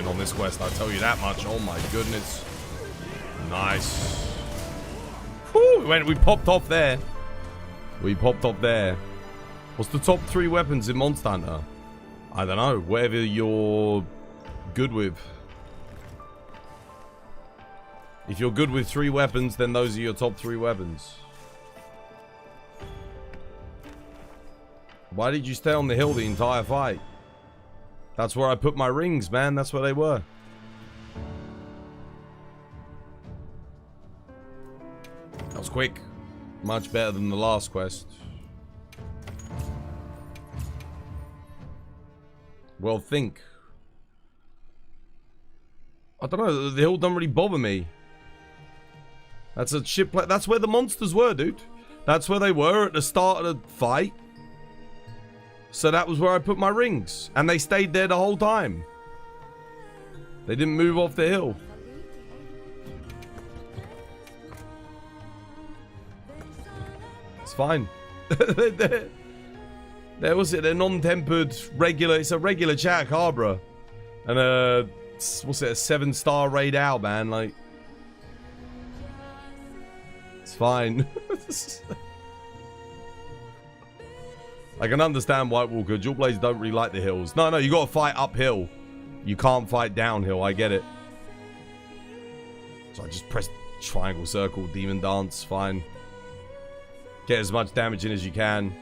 On this quest, I'll tell you that much. Oh my goodness. Nice. Whew, we popped off there. We popped off there. What's the top 3 weapons in Monster Hunter? I don't know. Whatever you're good with. If you're good with 3 weapons, then those are your top 3 weapons. Why did you stay on the hill the entire fight? That's where I put my rings, man. That's where they were. That was quick. Much better than the last quest. Well, think. I don't know, the hill don't really bother me. That's a ship. That's where the monsters were, dude. That's where they were at the start of the fight. So that was where I put my rings. And they stayed there the whole time. They didn't move off the hill. It's fine. There was it, a non-tempered regular, it's a regular Chakabra. And what's it, a 7-star raid out, man, like. It's fine. I can understand White Walker. Dual Blades don't really like the hills. No, you gotta fight uphill. You can't fight downhill, I get it. So I just press triangle, circle, demon dance, fine. Get as much damage in as you can.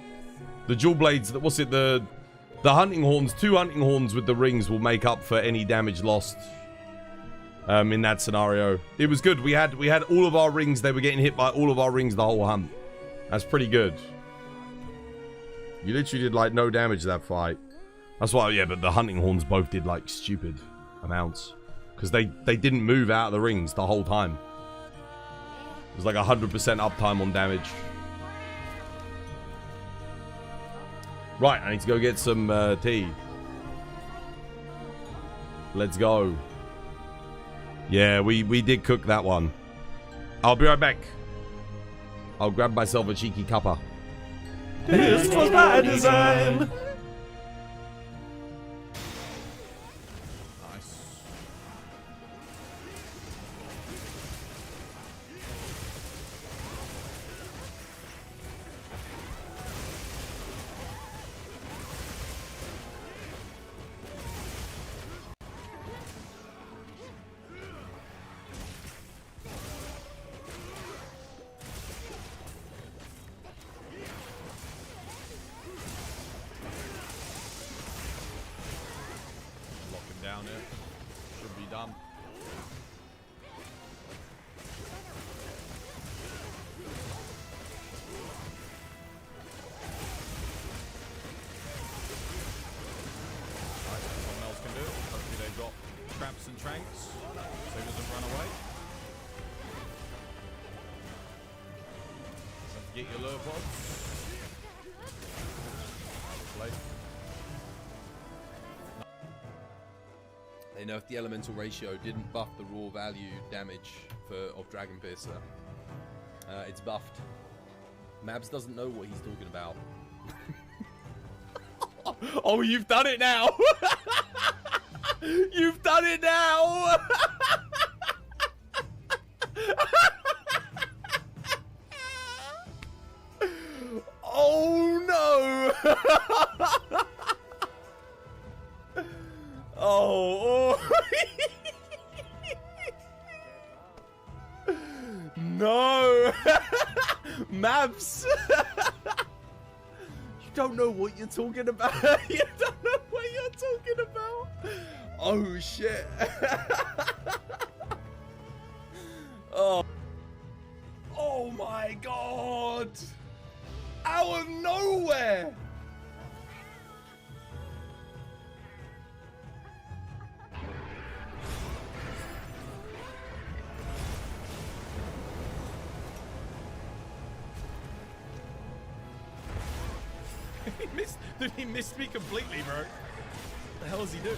The Dual Blades, what's it, the hunting horns, 2 hunting horns with the rings will make up for any damage lost. In that scenario. It was good. We had all of our rings. They were getting hit by all of our rings the whole hunt. That's pretty good. You literally did like no damage that fight. That's why, yeah, but the hunting horns both did like stupid amounts. Because they didn't move out of the rings the whole time. It was like 100% uptime on damage. Right, I need to go get some tea. Let's go. Yeah, we did cook that one. I'll be right back. I'll grab myself a cheeky cuppa. This was my design. They nerfed the elemental ratio, didn't buff the raw value damage of Dragon Piercer. It's buffed. Mabs doesn't know what he's talking about. Oh, you've done it now! You've done it now! Oh no! Oh. No. Maps. You don't know what you're talking about. You don't know what you're talking about. Oh shit. Oh. Oh my god. Out of nowhere. He missed me completely, bro. What the hell is he doing?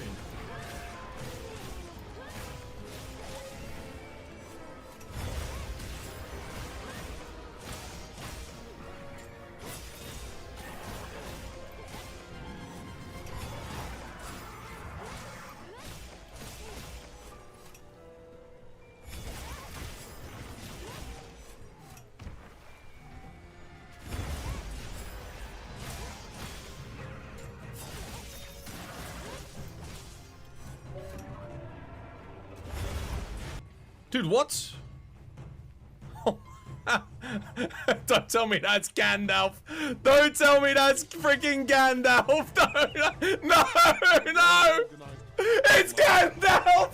Dude, what? Oh. Don't tell me that's Gandalf. Don't tell me that's freaking Gandalf. No, no, no. It's Gandalf.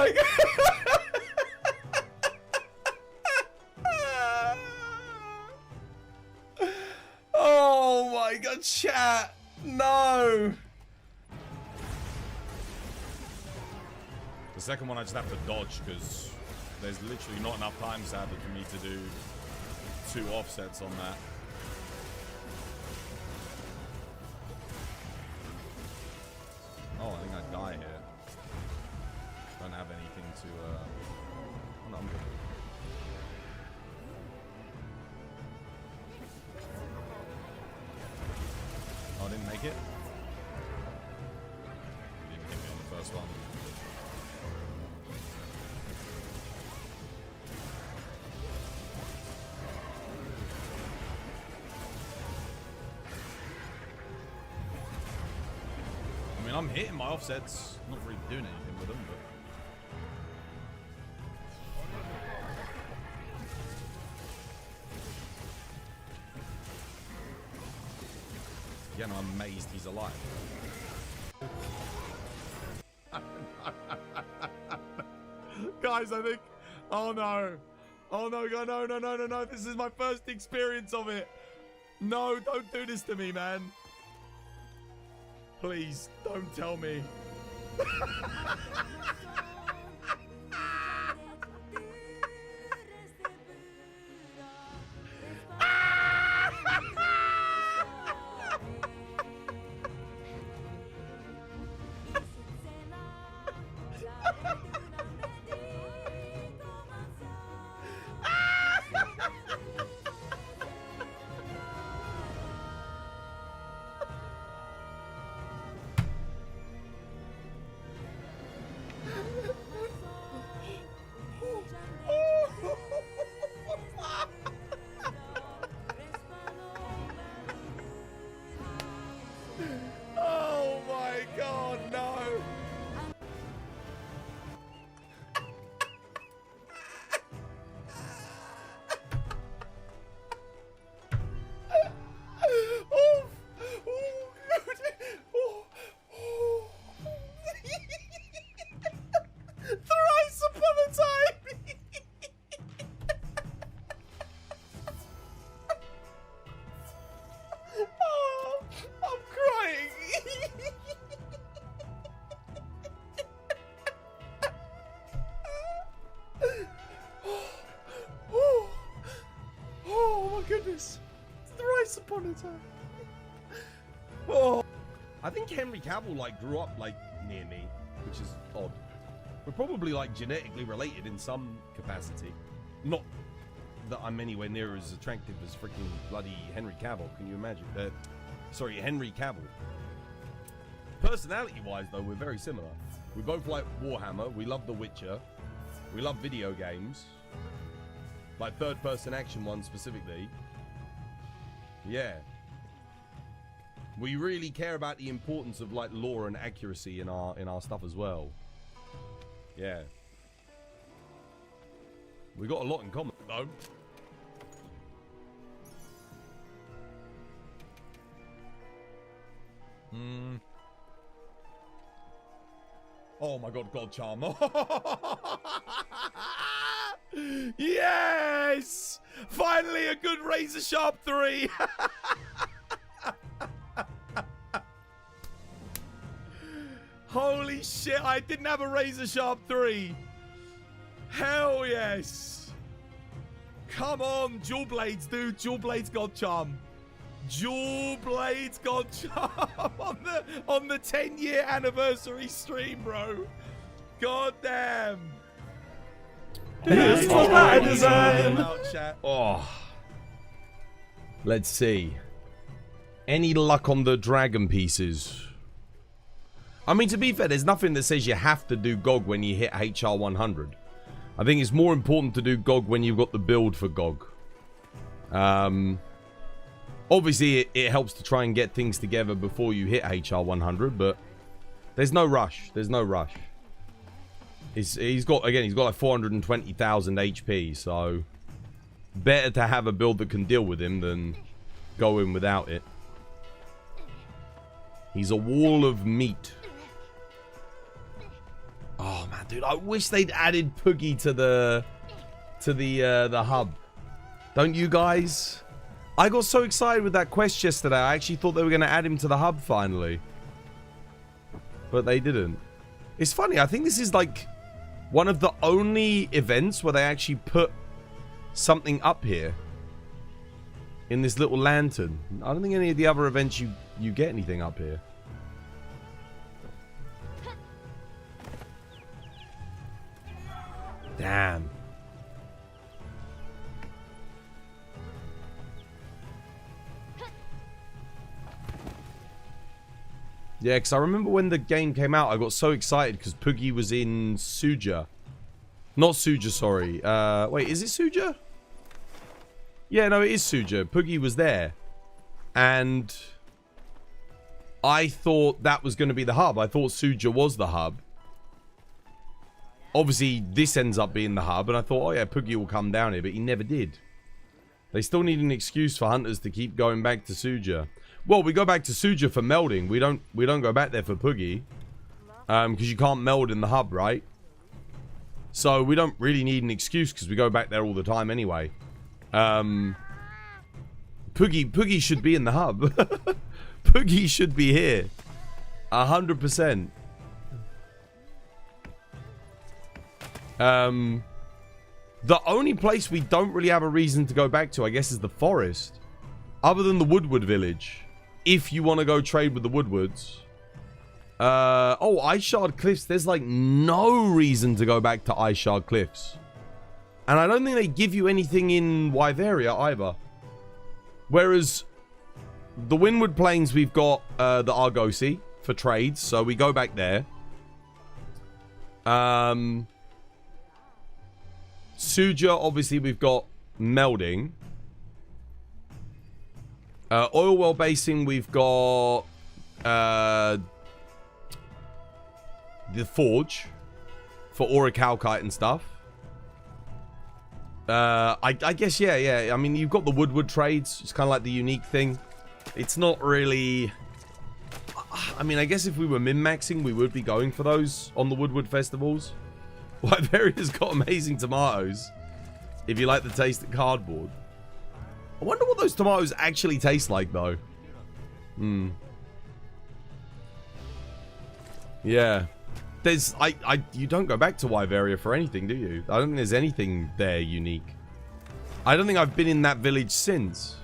my god! Oh my god, chat! No! The second one I just have to dodge because there's literally not enough time, sadly, for me to do 2 offsets on that. Oh, I think I die here. Don't have anything to, oh, no, I'm good. Oh, I didn't make it? You didn't hit me on the first one. I mean, I'm hitting my offsets, not really doing anything with them, but... Again, I'm amazed he's alive. Guys, I think... Oh no. Oh no, no. This is my first experience of it. No, don't do this to me, man. Please, don't tell me. Oh my god, no! Thrice upon a time! Oh, I'm crying! Oh my goodness! Thrice upon a time! Oh, I think Henry Cavill like grew up like near me, which is odd. We're probably like genetically related in some capacity. Not that I'm anywhere near as attractive as freaking bloody Henry Cavill. Can you imagine? Sorry, Henry Cavill. Personality-wise, though, we're very similar. We both like Warhammer. We love The Witcher. We love video games. Like third-person action ones specifically. Yeah. We really care about the importance of like lore and accuracy in our stuff as well. Yeah. We got a lot in common, though. Oh my god, God Charm. Yes! Finally a good razor sharp 3. Holy shit, I didn't have a razor sharp 3. Hell yes. Come on, Dual Blades, dude. Dual Blades God Charm. Dual Blades God Charm on the 10-year anniversary stream, bro. God damn. This was by design. Oh. Let's see. Any luck on the dragon pieces? I mean, to be fair, there's nothing that says you have to do GOG when you hit HR 100. I think it's more important to do GOG when you've got the build for GOG. Obviously, it helps to try and get things together before you hit HR 100, but there's no rush. There's no rush. He's got like 420,000 HP, so better to have a build that can deal with him than go in without it. He's a wall of meat. Oh man, dude, I wish they'd added Poogie to the hub. Don't you guys? I got so excited with that quest yesterday. I actually thought they were going to add him to the hub finally. But they didn't. It's funny. I think this is like one of the only events where they actually put something up here. In this little lantern. I don't think any of the other events you get anything up here. Damn. Yeah, because I remember when the game came out, I got so excited because Poogie was in Suja. Not Suja, sorry. Wait, is it Suja? Yeah, no, it is Suja. Poogie was there. And I thought that was going to be the hub. I thought Suja was the hub. Obviously, this ends up being the hub. And I thought, oh yeah, Poogie will come down here. But he never did. They still need an excuse for hunters to keep going back to Suja. Well, we go back to Suja for melding. We don't go back there for Poogie. Because you can't meld in the hub, right? So we don't really need an excuse because we go back there all the time anyway. Poogie should be in the hub. Poogie should be here. 100%. The only place we don't really have a reason to go back to, I guess, is the forest. Other than the Woodward village. If you want to go trade with the Woodwards. Oh, Ice Shard Cliffs. There's like no reason to go back to Ice Shard Cliffs. And I don't think they give you anything in Wyveria either. Whereas the Windward Plains, we've got the Argosy for trades. So we go back there. Suja, obviously, we've got melding. Oil well basing, we've got the forge for orichalcite and stuff. I guess, yeah. I mean, you've got the Woodward trades. It's kind of like the unique thing. It's not really... I mean, I guess if we were min-maxing, we would be going for those on the Woodward festivals. Wyveria's got amazing tomatoes. If you like the taste of cardboard. I wonder what those tomatoes actually taste like, though. Yeah. There's... you don't go back to Wyveria for anything, do you? I don't think there's anything there unique. I don't think I've been in that village since.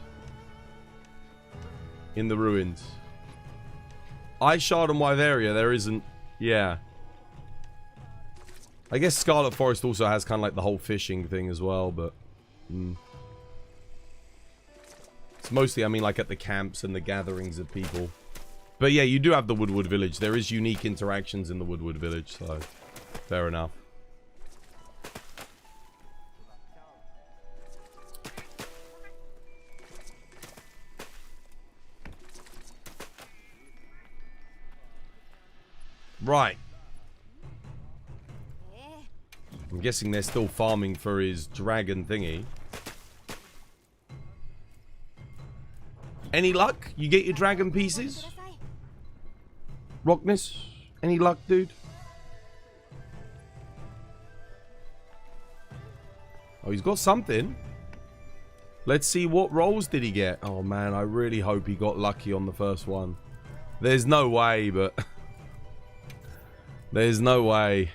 In the ruins. Ice Shard and Wyveria, there isn't... Yeah. I guess Scarlet Forest also has kind of like the whole fishing thing as well, but... It's mostly, I mean, like at the camps and the gatherings of people. But yeah, you do have the Woodward Village. There is unique interactions in the Woodward Village, so... Fair enough. Right. I'm guessing they're still farming for his dragon thingy. Any luck? You get your dragon pieces? Rockness? Any luck, dude? Oh, he's got something. Let's see, what rolls did he get? Oh, man, I really hope he got lucky on the first one. There's no way, but... There's no way.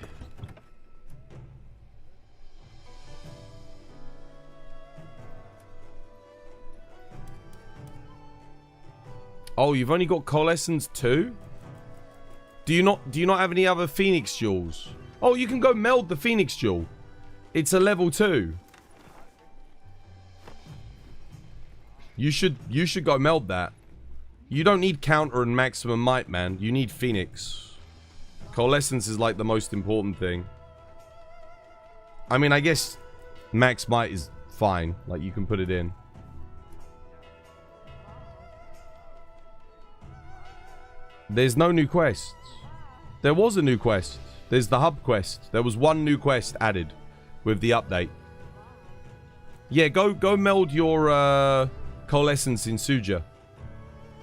Oh, you've only got coalescence 2? Do you not have any other Phoenix jewels? Oh, you can go meld the Phoenix jewel. It's a level 2. You should go meld that. You don't need counter and maximum might, man. You need Phoenix. Coalescence is like the most important thing. I mean, I guess max might is fine. Like, you can put it in. There's no new quests. There was a new quest. There's the hub quest. There was one new quest added with the update. Yeah, go meld your coalescence in Suja.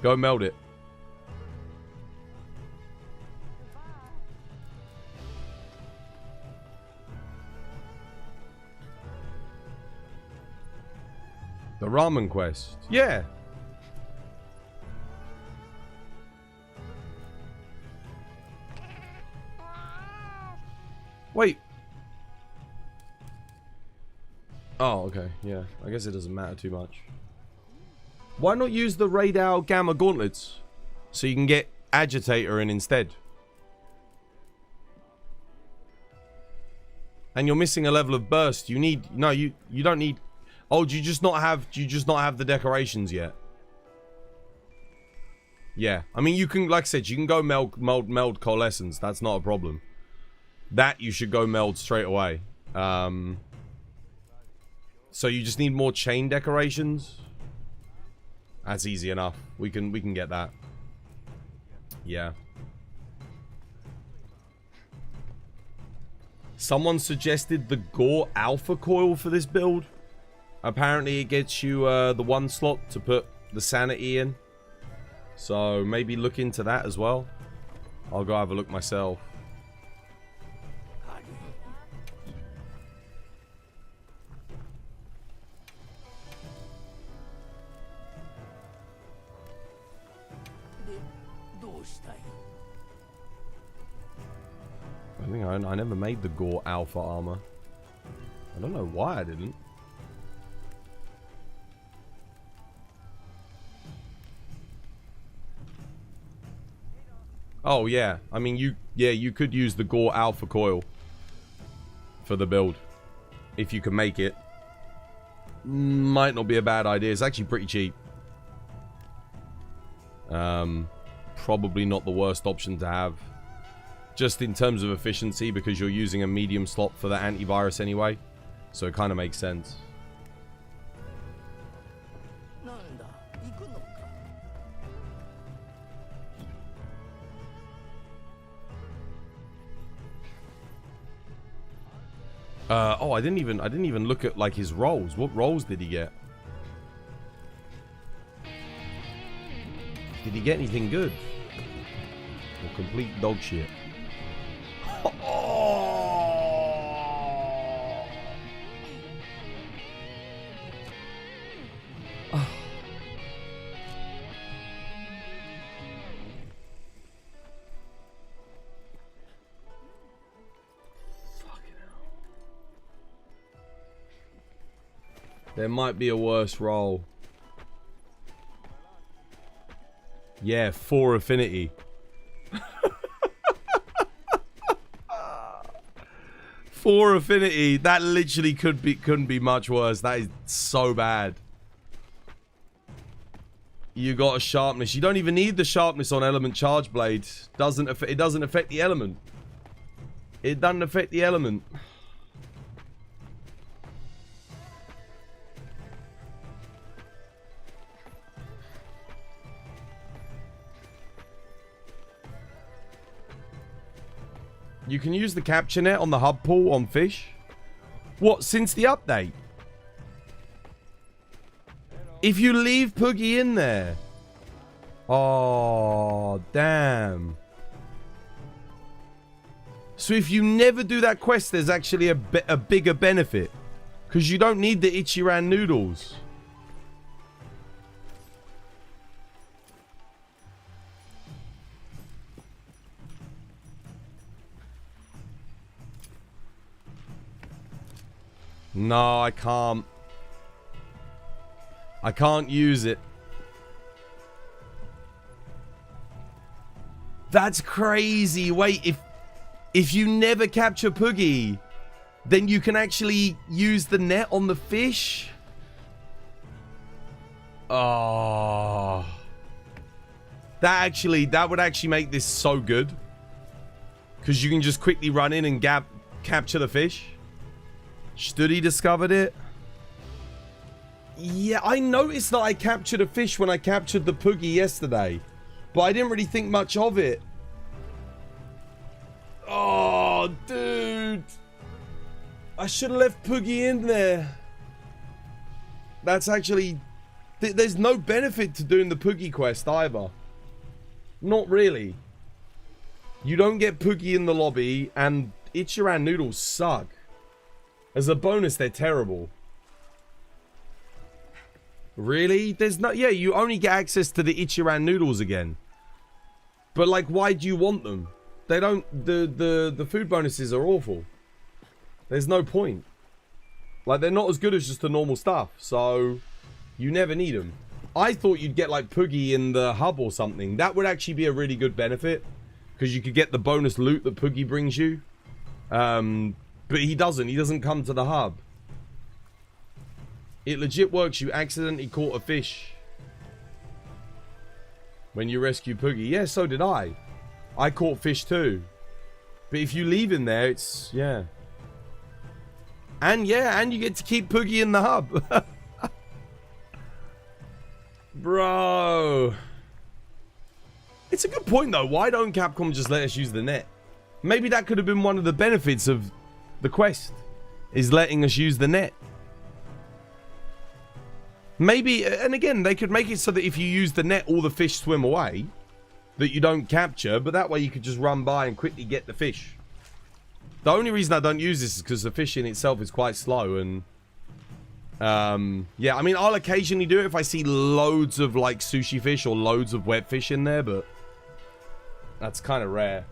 Go meld it. The ramen quest. Yeah. Wait. Oh, okay. Yeah. I guess it doesn't matter too much. Why not use the Radar Gamma Gauntlets? So you can get Agitator in instead. And you're missing a level of burst. You need... No, you don't need... Oh, do you just not have the decorations yet? Yeah. I mean, you can... Like I said, you can go meld coalescence. That's not a problem. That you should go meld straight away. So you just need more chain decorations. That's easy enough. We can get that. Yeah. Someone suggested the Gore Alpha Coil for this build. Apparently it gets you the one slot to put the sanity in. So maybe look into that as well. I'll go have a look myself. I think I never made the Gore Alpha armor. I don't know why I didn't. Oh yeah, I mean you could use the Gore Alpha coil for the build if you can make it. Might not be a bad idea. It's actually pretty cheap. Probably not the worst option to have. Just in terms of efficiency, because you're using a medium slot for the antivirus anyway. So it kind of makes sense. Oh, I didn't even look at like his roles. What roles did he get? Did he get anything good? Or complete dog shit? Oh. There might be a worse role. Yeah, 4 affinity. 4 affinity. That literally couldn't be much worse. That is so bad. You got a sharpness. You don't even need the sharpness on element charge blade. It doesn't affect the element. It doesn't affect the element. You can use the capture net on the hub pool on fish. What, since the update? If you leave Poogie in there. Oh, damn. So if you never do that quest, there's actually a bigger benefit. Because you don't need the Ichiran noodles. No, I can't. I can't use it. That's crazy. Wait, if you never capture Poogie, then you can actually use the net on the fish? Oh. That would actually make this so good. Because you can just quickly run in and capture the fish. Studi discovered it. Yeah, I noticed that I captured a fish when I captured the Poogie yesterday. But I didn't really think much of it. Oh, dude. I should have left Poogie in there. That's actually... There's no benefit to doing the Poogie quest either. Not really. You don't get Poogie in the lobby, and Ichiran noodles suck. As a bonus, they're terrible. Really? There's no... Yeah, you only get access to the Ichiran noodles again. But, like, why do you want them? They don't... The food bonuses are awful. There's no point. Like, they're not as good as just the normal stuff. So, you never need them. I thought you'd get, like, Poogie in the hub or something. That would actually be a really good benefit. Because you could get the bonus loot that Poogie brings you. But he doesn't. He doesn't come to the hub. It legit works. You accidentally caught a fish when you rescue Poogie. Yeah, so did I. I caught fish too. But if you leave him there, it's... Yeah. And yeah, and you get to keep Poogie in the hub. Bro. It's a good point though. Why don't Capcom just let us use the net? Maybe that could have been one of the benefits of the quest. Is letting us use the net. Maybe, and again, they could make it so that if you use the net, all the fish swim away. That you don't capture, but that way you could just run by and quickly get the fish. The only reason I don't use this is because the fishing itself is quite slow and... yeah, I mean, I'll occasionally do it if I see loads of, like, sushi fish or loads of wet fish in there, but... That's kind of rare.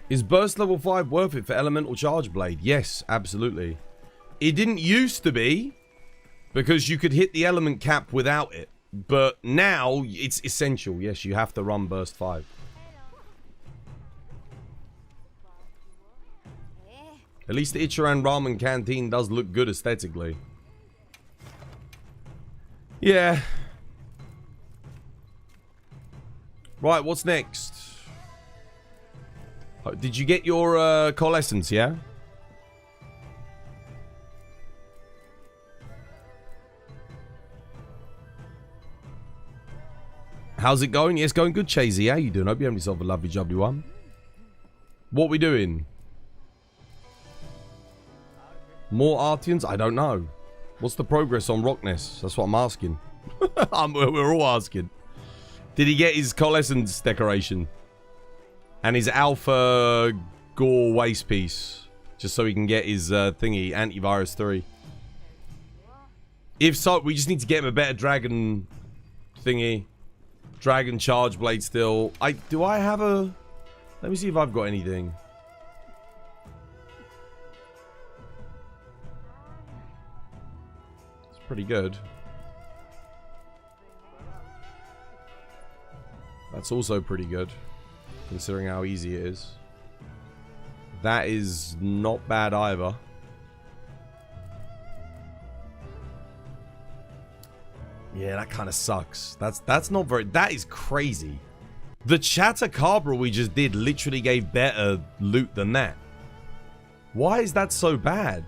Is burst level 5 worth it for elemental charge blade? Yes, absolutely. It didn't used to be because you could hit the element cap without it. But now it's essential. Yes, you have to run burst 5. At least the Ichiran Ramen Canteen does look good aesthetically. Yeah. Right, what's next? Did you get your coalescence, yeah? How's it going? Yes, going good, Chasey. How you doing? Hope you have yourself a lovely jubbly one. What we doing? More Artians? I don't know. What's the progress on Rockness? That's what I'm asking. We're all asking. Did he get his coalescence decoration? And his alpha gore waist piece. Just so he can get his thingy, antivirus 3. If so, we just need to get him a better dragon thingy. Dragon charge blade still. Do I have a... Let me see if I've got anything. It's pretty good. That's also pretty good. Considering how easy it is. That is not bad either. Yeah, that kind of sucks. That's not very... That is crazy. The Chatacabra we just did literally gave better loot than that. Why is that so bad?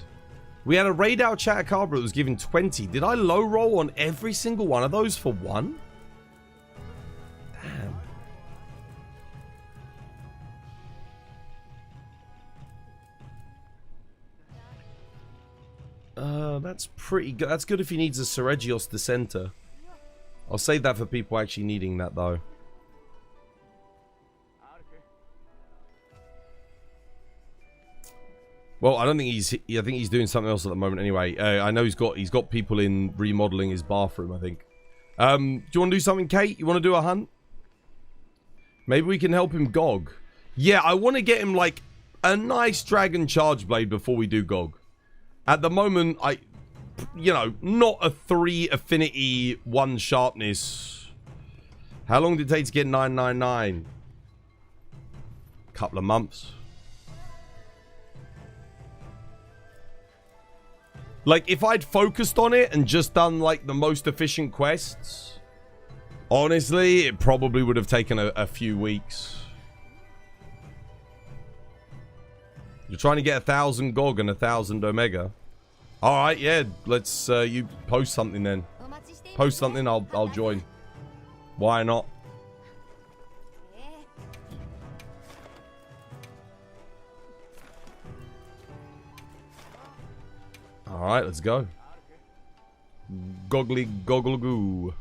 We had a raid out Chatacabra that was giving 20. Did I low roll on every single one of those for 1? Damn. That's pretty good. That's good if he needs a Seregios Dissenter. I'll save that for people actually needing that, though. Well, I don't think he's... I think he's doing something else at the moment anyway. I know he's got people in remodeling his bathroom, I think. Do you want to do something, Kate? You want to do a hunt? Maybe we can help him Gog. Yeah, I want to get him, like, a nice dragon charge blade before we do Gog. At the moment, you know, not a 3 affinity, 1 sharpness How long did it take to get 999? Couple of months. Like, if I'd focused on it and just done, like, the most efficient quests, honestly, it probably would have taken a few weeks. You're trying to get 1,000 Gog and 1,000 Omega. Alright, yeah, let's, you post something then. Post something, I'll join. Why not? Alright, let's go. Goggly goggle goo.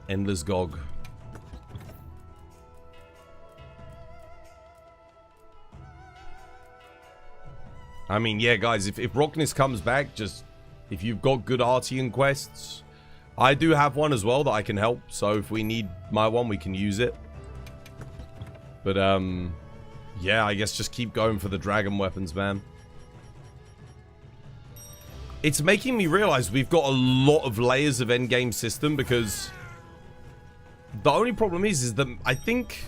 Endless Gog. I mean, yeah, guys, if Rockness comes back, just if you've got good Artian quests, I do have one as well that I can help. So if we need my one, we can use it. But yeah, I guess just keep going for the dragon weapons, man. It's making me realize we've got a lot of layers of endgame system, because the only problem is that I think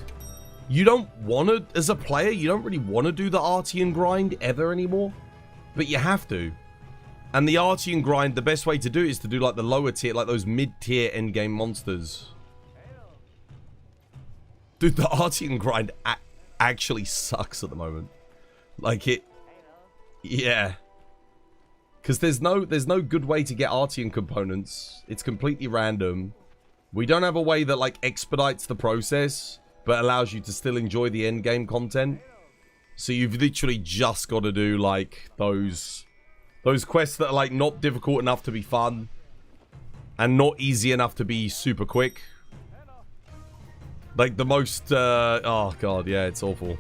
you don't want to, as a player, you don't really want to do the Artian grind ever anymore, but you have to. And the Artian grind, the best way to do it is to do like the lower tier, like those mid-tier endgame monsters. Dude, the Artian grind actually sucks at the moment. Like it, yeah. Because there's no good way to get Artian components. It's completely random. We don't have a way that like expedites the process, but allows you to still enjoy the end game content. So you've literally just got to do like those quests that are like not difficult enough to be fun and not easy enough to be super quick. Like the most, oh god, yeah, it's awful.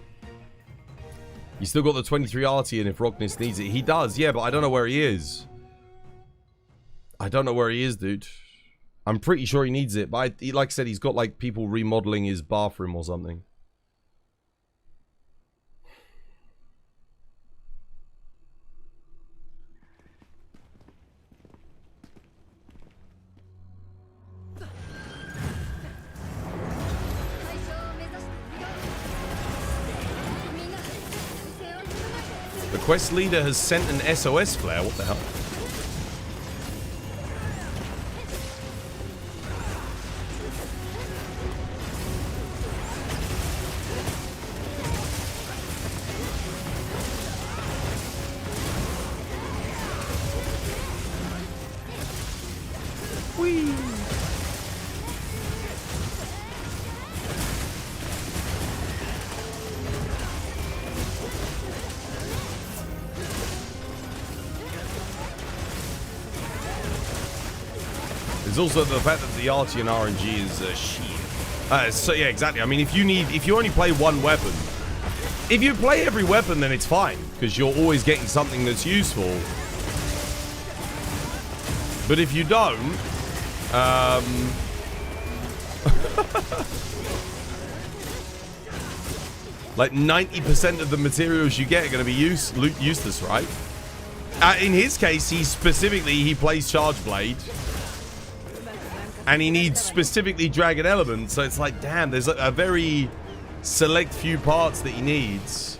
You still got the 23 Artian if Rockness needs it. He does, yeah, but I don't know where he is. I don't know where he is, dude. I'm pretty sure he needs it, but like I said, he's got like people remodeling his bathroom or something. The quest leader has sent an SOS flare. What the hell? There's also the fact that the Artian RNG is shit. So yeah, exactly. I mean, if you only play one weapon, if you play every weapon, then it's fine because you're always getting something that's useful. But if you don't, like 90% of the materials you get are going to be useless, right? In his case, he plays Charge Blade. And he needs specifically Dragon Elements, so it's like, damn, there's a very select few parts that he needs.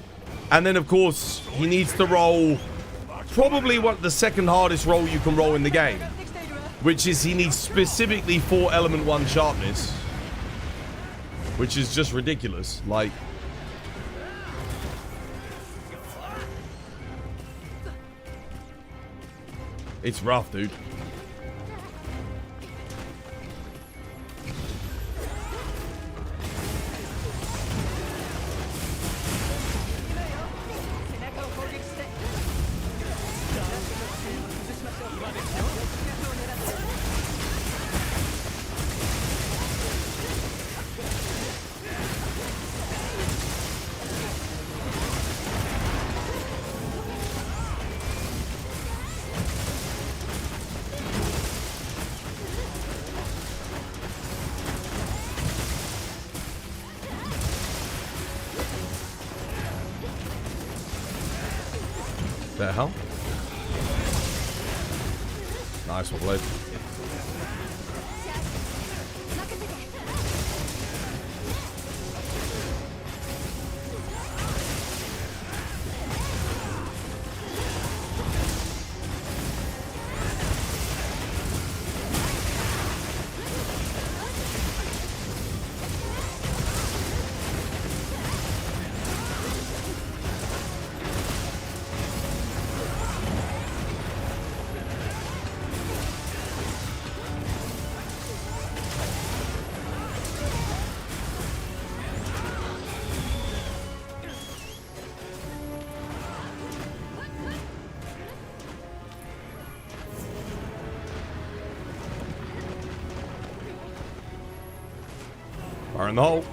And then, of course, he needs to roll probably the second hardest roll you can roll in the game, which is he needs specifically 4 element 1 sharpness, which is just ridiculous. Like, it's rough, dude. The hell? Nice one, Blade. Fire in the hole.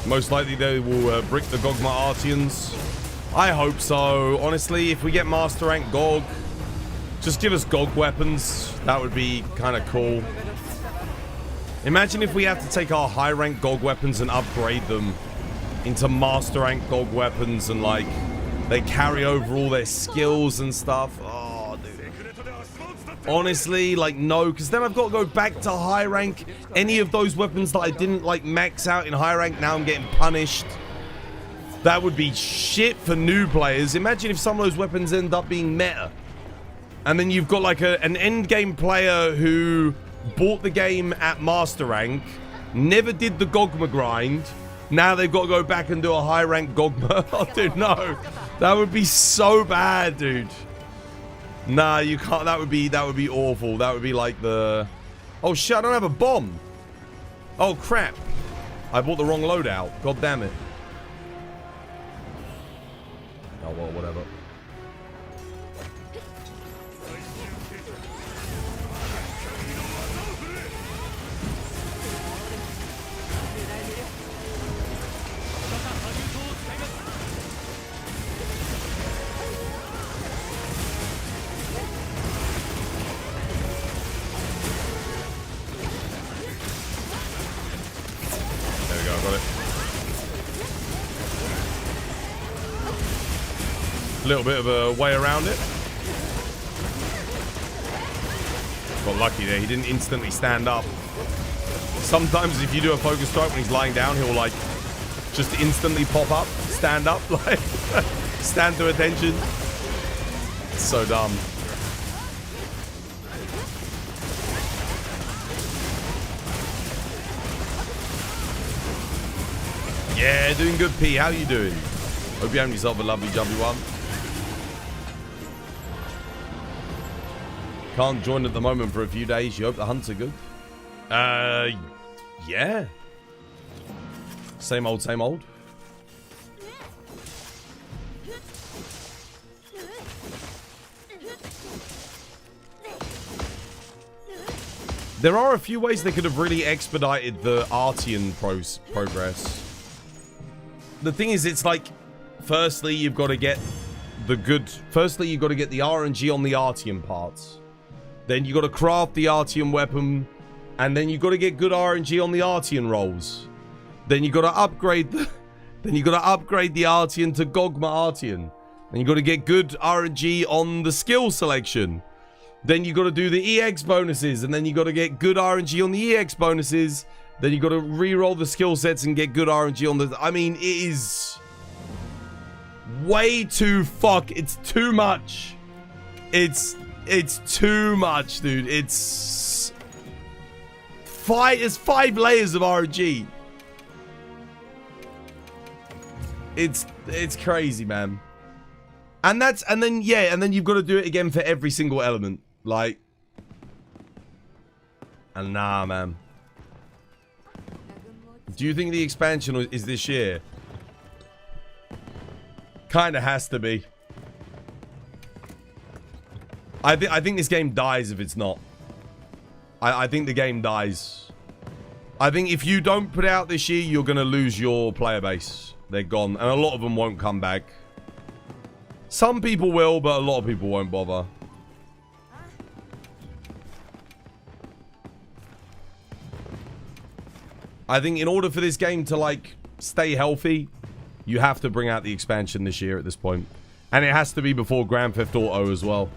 Most likely they will brick the Gogmazios. I hope so. Honestly, if we get Master Rank Gog, just give us Gog weapons. That would be kind of cool. Imagine if we have to take our high rank Gog weapons and upgrade them into Master Rank Gog weapons and like they carry over all their skills and stuff. Oh, dude. Honestly, like no, because then I've got to go back to high rank. Any of those weapons that I didn't like max out in high rank, now I'm getting punished. That would be shit for new players. Imagine if some of those weapons end up being meta. And then you've got like an endgame player who bought the game at Master Rank, never did the Gogma grind. Now they've got to go back and do a high rank Gogma. Oh, dude, no. That would be so bad, dude. Nah, you can't. That would be awful. That would be like the... Oh, shit, I don't have a bomb. Oh, crap. I bought the wrong loadout. God damn it. Oh, well, whatever. A little bit of a way around it. Got lucky there. He didn't instantly stand up. Sometimes if you do a focus strike when he's lying down, he'll like just instantly pop up, stand up, like stand to attention. It's so dumb. Yeah, doing good, P. How you doing? Hope you having yourself a lovely jubbly one. Can't join at the moment for a few days. You hope the hunts are good? Yeah. Same old, same old. There are a few ways they could have really expedited the Artian progress. The thing is, it's like, firstly, you've got to get the good... Firstly, you've got to get the RNG on the Artian parts. Then you got to craft the Artian weapon, and then you got to get good RNG on the Artian rolls. Then you got to upgrade the, Artian to Gogma Artian. Then you got to get good RNG on the skill selection. Then you got to do the EX bonuses, and then you got to get good RNG on the EX bonuses. Then you got to re-roll the skill sets and get good RNG on the... I mean, it is way too it's too much. It's too much, dude. It's 5 layers of RNG. It's crazy, man. And then you've got to do it again for every single element. Like, and nah, man. Do you think the expansion is this year? Kinda has to be. I think this game dies if it's not. I think the game dies. I think if you don't put it out this year, you're gonna lose your player base. They're gone, and a lot of them won't come back. Some people will, but a lot of people won't bother. I think in order for this game to, like, stay healthy, you have to bring out the expansion this year at this point. And it has to be before Grand Theft Auto as well.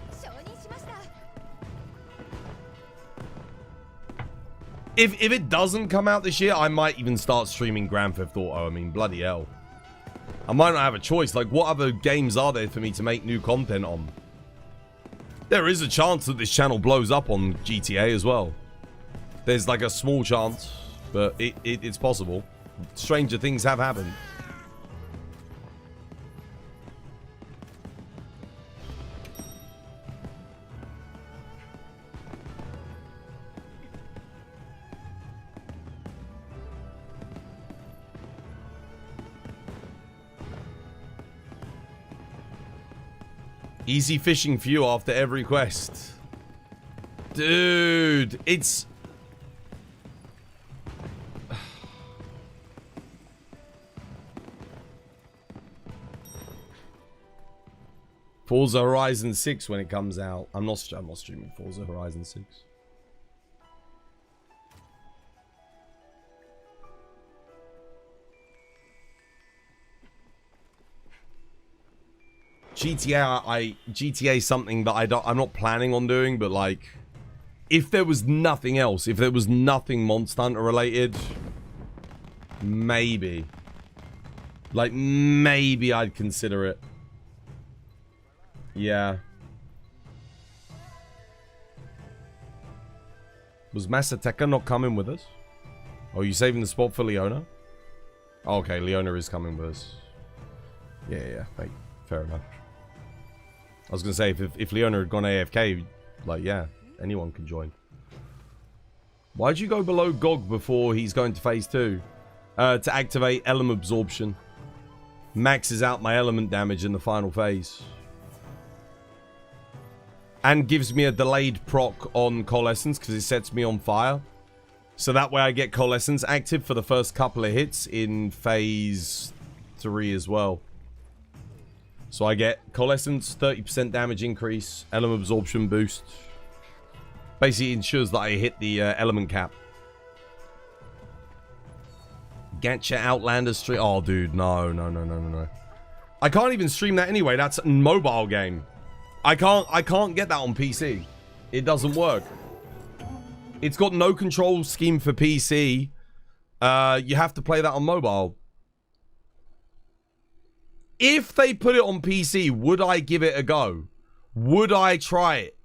If it doesn't come out this year, I might even start streaming Grand Theft Auto. I mean, bloody hell. I might not have a choice. Like, what other games are there for me to make new content on? There is a chance that this channel blows up on GTA as well. There's like a small chance, but it's possible. Stranger things have happened. Easy fishing for you after every quest. Dude, it's... Forza Horizon 6 when it comes out. I'm not streaming Forza Horizon 6. GTA is something that I'm not planning on doing, but like, if there was nothing else, if there was nothing Monster Hunter related, maybe. Like, maybe I'd consider it. Yeah. Was Masateka not coming with us? Oh, you saving the spot for Leona? Oh, okay, Leona is coming with us. Yeah, mate. Fair enough. I was gonna say, if Leona had gone AFK, like, yeah, anyone can join. Why'd you go below Gog before he's going to phase 2? To activate element absorption. Maxes out my element damage in the final phase. And gives me a delayed proc on Coalescence because it sets me on fire. So that way I get Coalescence active for the first couple of hits in phase 3 as well. So I get Coalescence, 30% damage increase, element absorption boost. Basically ensures that I hit the element cap. Gacha Outlander stream. Oh, dude, no. I can't even stream that anyway. That's a mobile game. I can't get that on PC. It doesn't work. It's got no control scheme for PC. You have to play that on mobile. If they put it on PC, would I give it a go? Would I try it?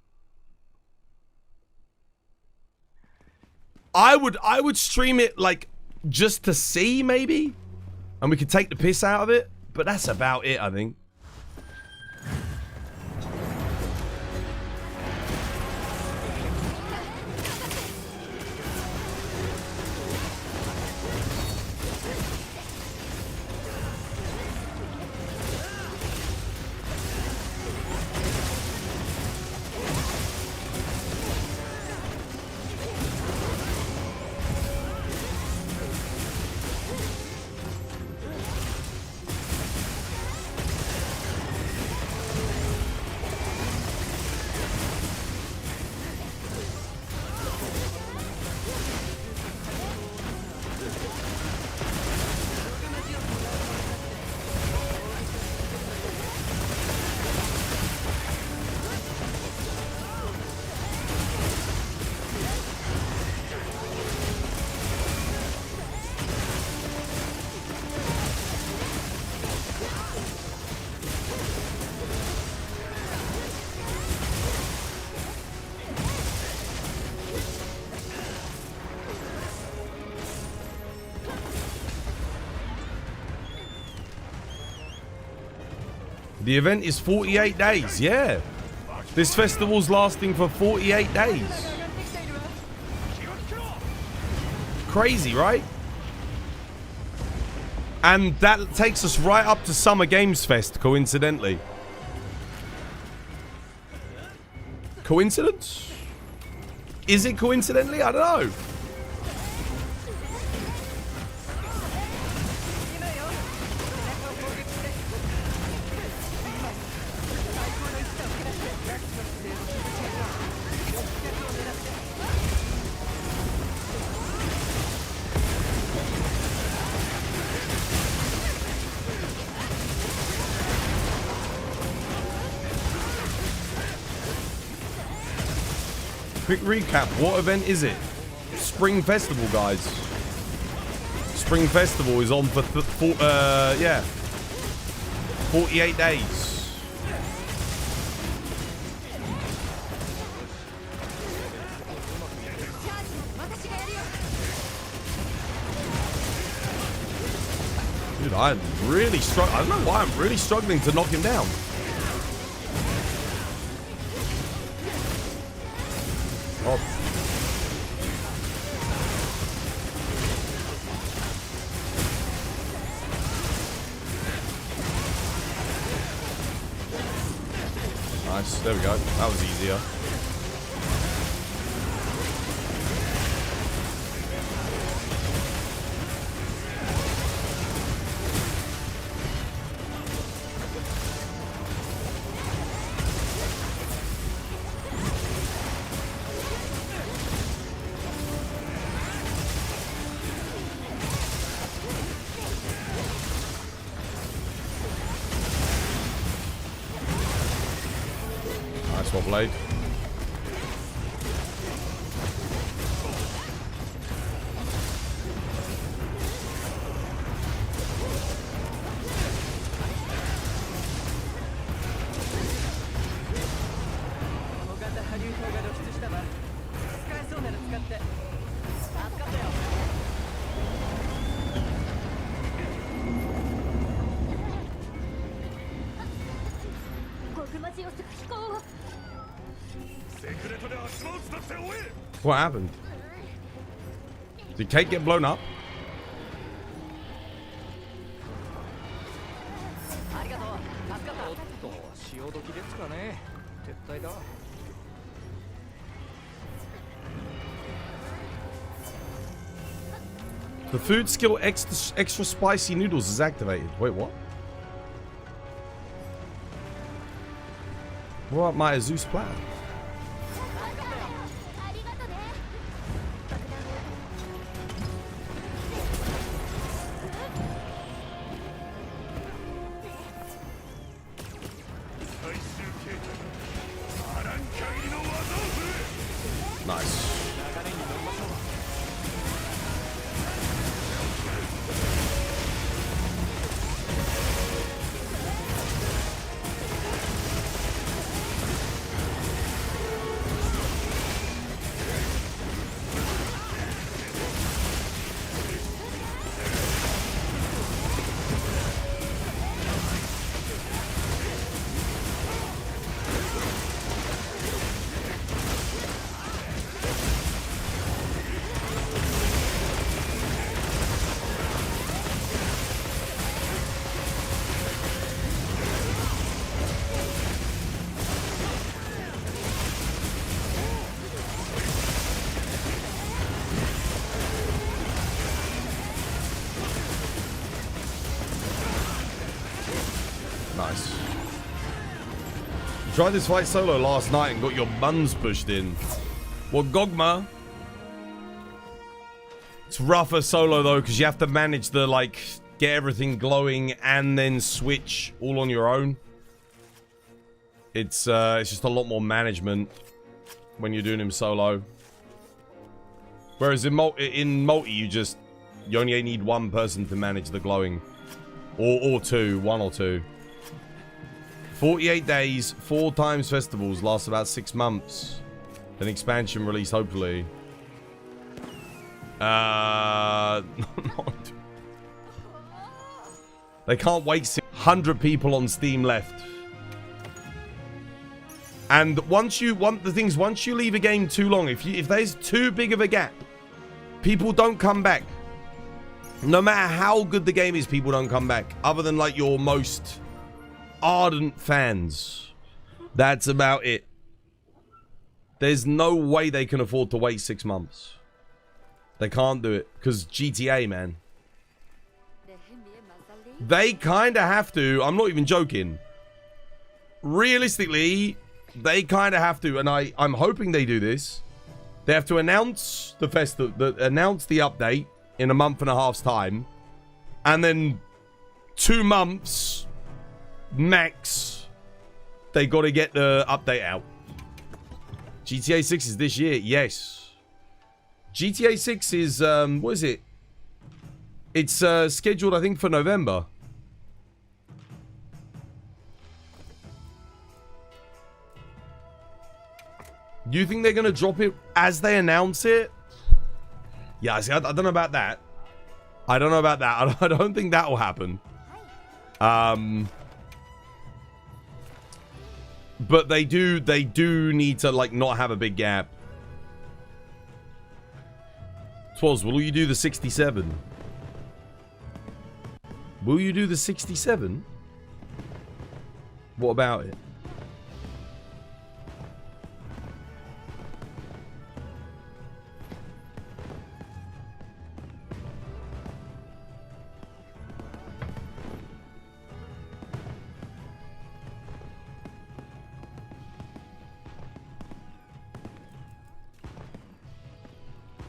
I would stream it, like, just to see, maybe? And we could take the piss out of it. But that's about it, I think. The event is 48 days, yeah. This festival's lasting for 48 days. Crazy, right? And that takes us right up to Summer Games Fest, coincidentally. Coincidence? Is it coincidentally? I don't know. quick recap. What event is it? Spring Festival, guys. Spring Festival is on for, 48 days. Dude, I'm really struggling. I don't know why I'm really struggling to knock him down. Oh. Nice. There we go. That was easier. Nice one, Blade. What happened? Did Kate get blown up? The food skill extra spicy noodles is activated. Wait, what? What about my Zeus plan? Nice. Nice. You tried this fight solo last night and got your buns pushed in. Well, Gogma. It's rougher solo though, because you have to manage the, like, get everything glowing and then switch all on your own. It's just a lot more management when you're doing him solo. Whereas in multi, you only need one person to manage the glowing. Or two, one or two. 48 days, 4 times festivals, lasts about 6 months. An expansion release, hopefully. They can't wait 100 people on Steam left. And once you leave a game too long, if there's too big of a gap, people don't come back. No matter how good the game is, people don't come back. Other than like your most ardent fans. That's about it. There's no way they can afford to wait 6 months. They can't do it. Because GTA, man. They kind of have to. I'm not even joking. Realistically, they kind of have to. And I'm hoping they do this. They have to announce the announce the update in a month and a half's time. And then 2 months max, they got to get the update out. GTA 6 is this year. Yes. GTA 6 is, what is it? It's scheduled, I think, for November. Do you think they're going to drop it as they announce it? Yeah, see, I don't know about that. I don't know about that. I don't think that will happen. But they do need to, like, not have a big gap. Twas, will you do the 67? Will you do the 67? What about it?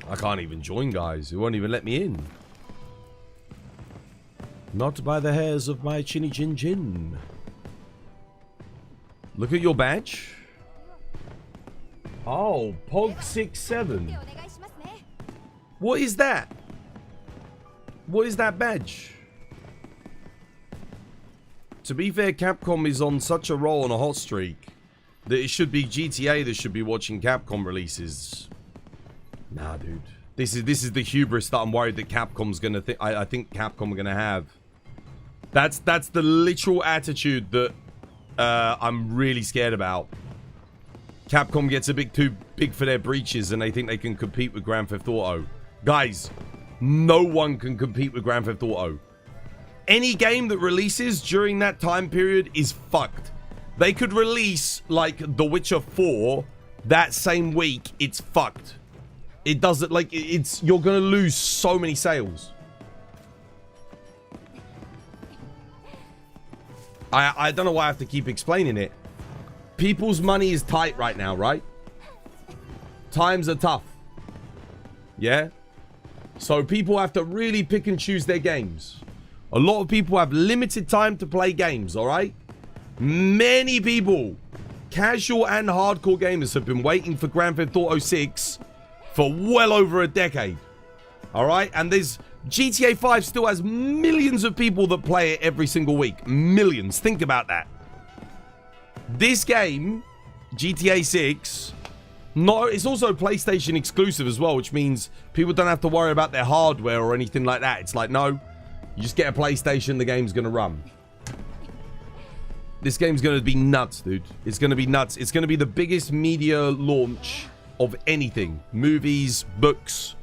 I can't even join, guys. It won't even let me in. Not by the hairs of my chinny chin chin. Look at your badge. Oh, Pog 67. What is that? What is that badge? To be fair, Capcom is on such a roll on a hot streak that it should be GTA that should be watching Capcom releases. Nah, dude. This is the hubris that I'm worried that Capcom's gonna think. I think Capcom are gonna have. That's the literal attitude that I'm really scared about. Capcom gets a bit too big for their breeches and they think they can compete with Grand Theft Auto. Guys, no one can compete with Grand Theft Auto. Any game that releases during that time period is fucked. They could release like The Witcher 4 that same week. It's fucked. It doesn't, like, it's, you're gonna lose so many sales. I don't know why I have to keep explaining it. People's money is tight right now, right? Times are tough. Yeah? So people have to really pick and choose their games. A lot of people have limited time to play games, alright? Many people, casual and hardcore gamers, have been waiting for Grand Theft Auto 6 for well over a decade. Alright? And there's... GTA 5 still has millions of people that play it every single week. Millions. Think about that. This game, GTA 6... No, it's also PlayStation exclusive as well, which means people don't have to worry about their hardware or anything like that. It's like, no, you just get a PlayStation, the game's gonna run. This game's gonna be nuts, dude. It's gonna be nuts. It's gonna be the biggest media launch of anything. Movies, books,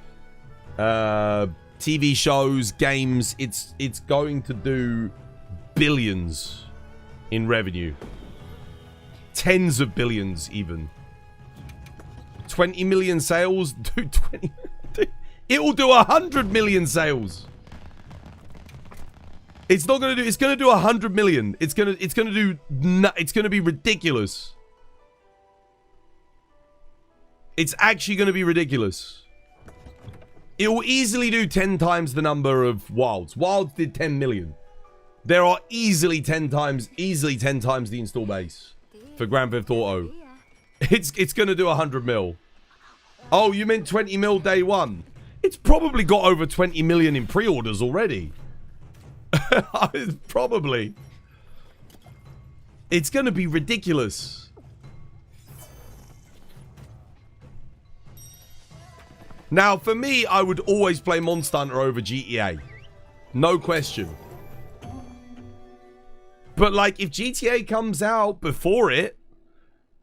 TV shows, games. It's going to do billions in revenue. Tens of billions, even. 20 million sales, dude. 20. It will do 100 million sales. It's not gonna do. It's gonna do 100 million. It's gonna do. It's gonna be ridiculous. It's actually gonna be ridiculous. It will easily do 10 times the number of Wilds. Wilds did 10 million. There are easily 10 times the install base for Grand Theft Auto. It's gonna do 100 mil. Oh, you meant 20 mil day one? It's probably got over 20 million in pre-orders already. Probably. It's gonna be ridiculous. Now, for me, I would always play Monster Hunter over GTA. No question. But, like, if GTA comes out before it,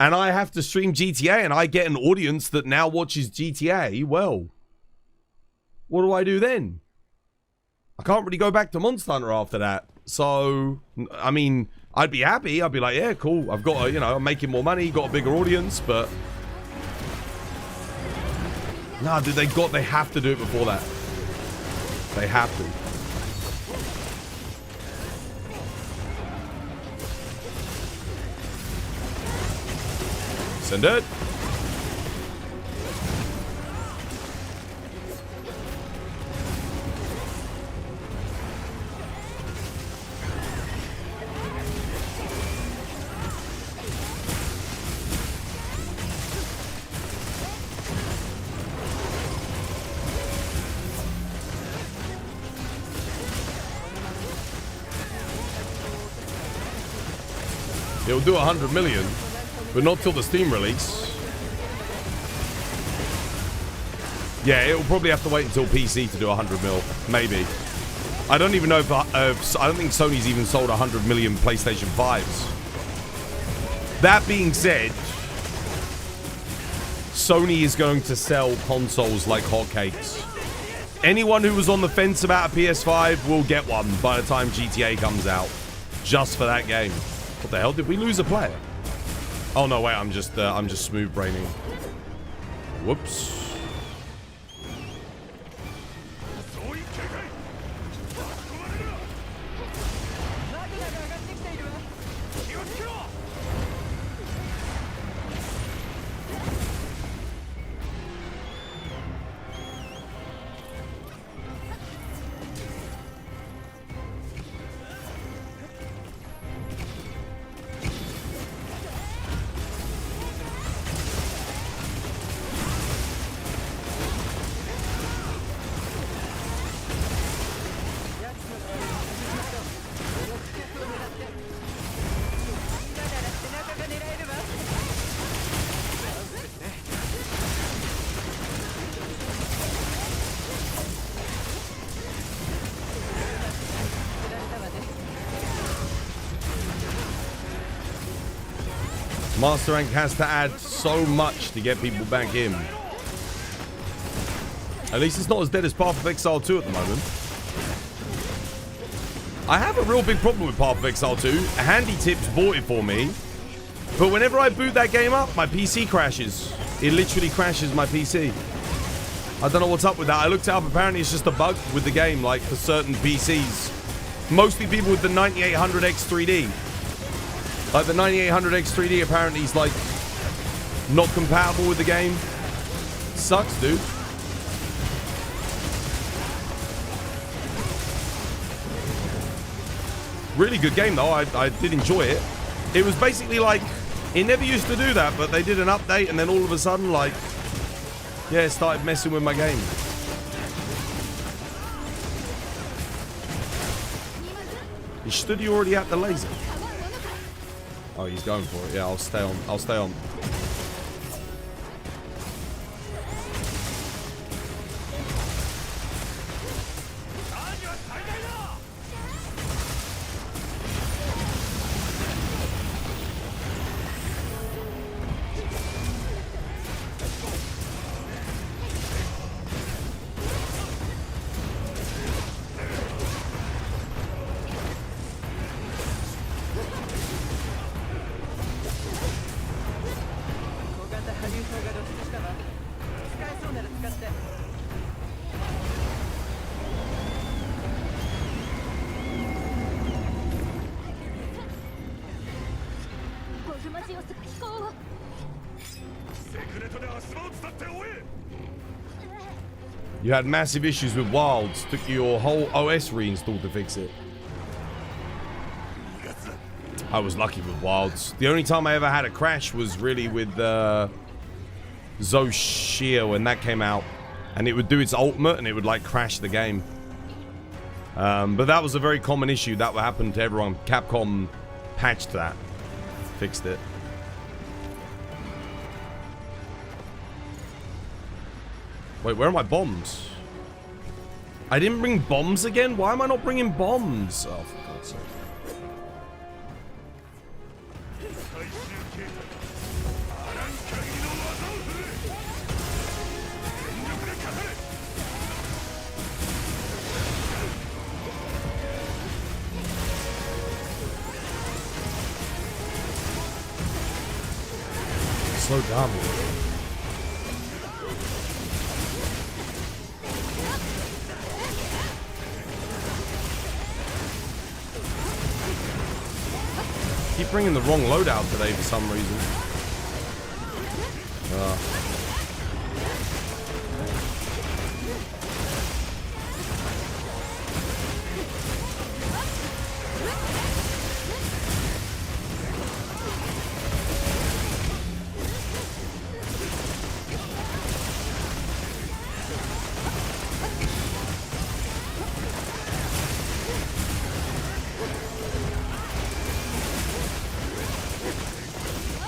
and I have to stream GTA, and I get an audience that now watches GTA, well, what do I do then? I can't really go back to Monster Hunter after that. So, I mean, I'd be happy. I'd be like, yeah, cool. I've got, you know, I'm making more money, got a bigger audience, but... Nah, dude, they have to do it before that. They have to. Send it. It'll do 100 million, but not till the Steam release. Yeah, it'll probably have to wait until PC to do 100 mil, maybe. I don't even know if I don't think Sony's even sold 100 million PlayStation 5s. That being said, Sony is going to sell consoles like hotcakes. Anyone who was on the fence about a PS5 will get one by the time GTA comes out, just for that game. What the hell? Did we lose a player? Oh no, wait, I'm just smooth braining. Whoops. Master Rank has to add so much to get people back in. At least it's not as dead as Path of Exile 2 at the moment. I have a real big problem with Path of Exile 2. Handy Tips bought it for me. But whenever I boot that game up, my PC crashes. It literally crashes my PC. I don't know what's up with that. I looked it up. Apparently it's just a bug with the game, like for certain PCs. Mostly people with the 9800X 3D. Like the 9800X 3D apparently is like not compatible with the game. Sucks, dude. Really good game though. I did enjoy it. It was basically like, it never used to do that, but they did an update and then all of a sudden like, yeah, it started messing with my game. Is Studio already at the laser? Oh, he's going for it. Yeah, I'll stay on. I'll stay on. You had massive issues with Wilds. Took your whole OS reinstalled to fix it. I was lucky with Wilds. The only time I ever had a crash was really with Zoshia when that came out. And it would do its ultimate and it would like crash the game. But that was a very common issue that would happen to everyone. Capcom patched that. Fixed it. Wait, where are my bombs? I didn't bring bombs again? Why am I not bringing bombs? Oh, for God's sake. Slow down. Keep bringing the wrong loadout today for some reason.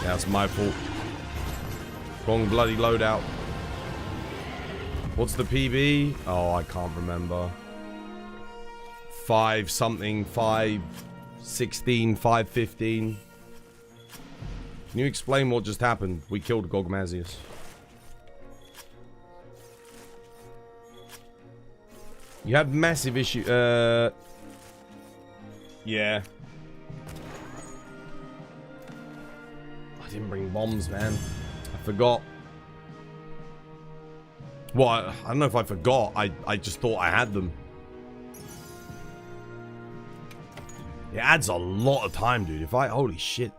That's my fault. Wrong bloody loadout. What's the PB? Oh, I can't remember. 5 something, 516, 515. Can you explain what just happened? We killed Gogmazios. You had massive issue. Yeah. I didn't bring bombs, man. I forgot. Well, I don't know if I forgot. I just thought I had them. It adds a lot of time, dude. If I... Holy shit.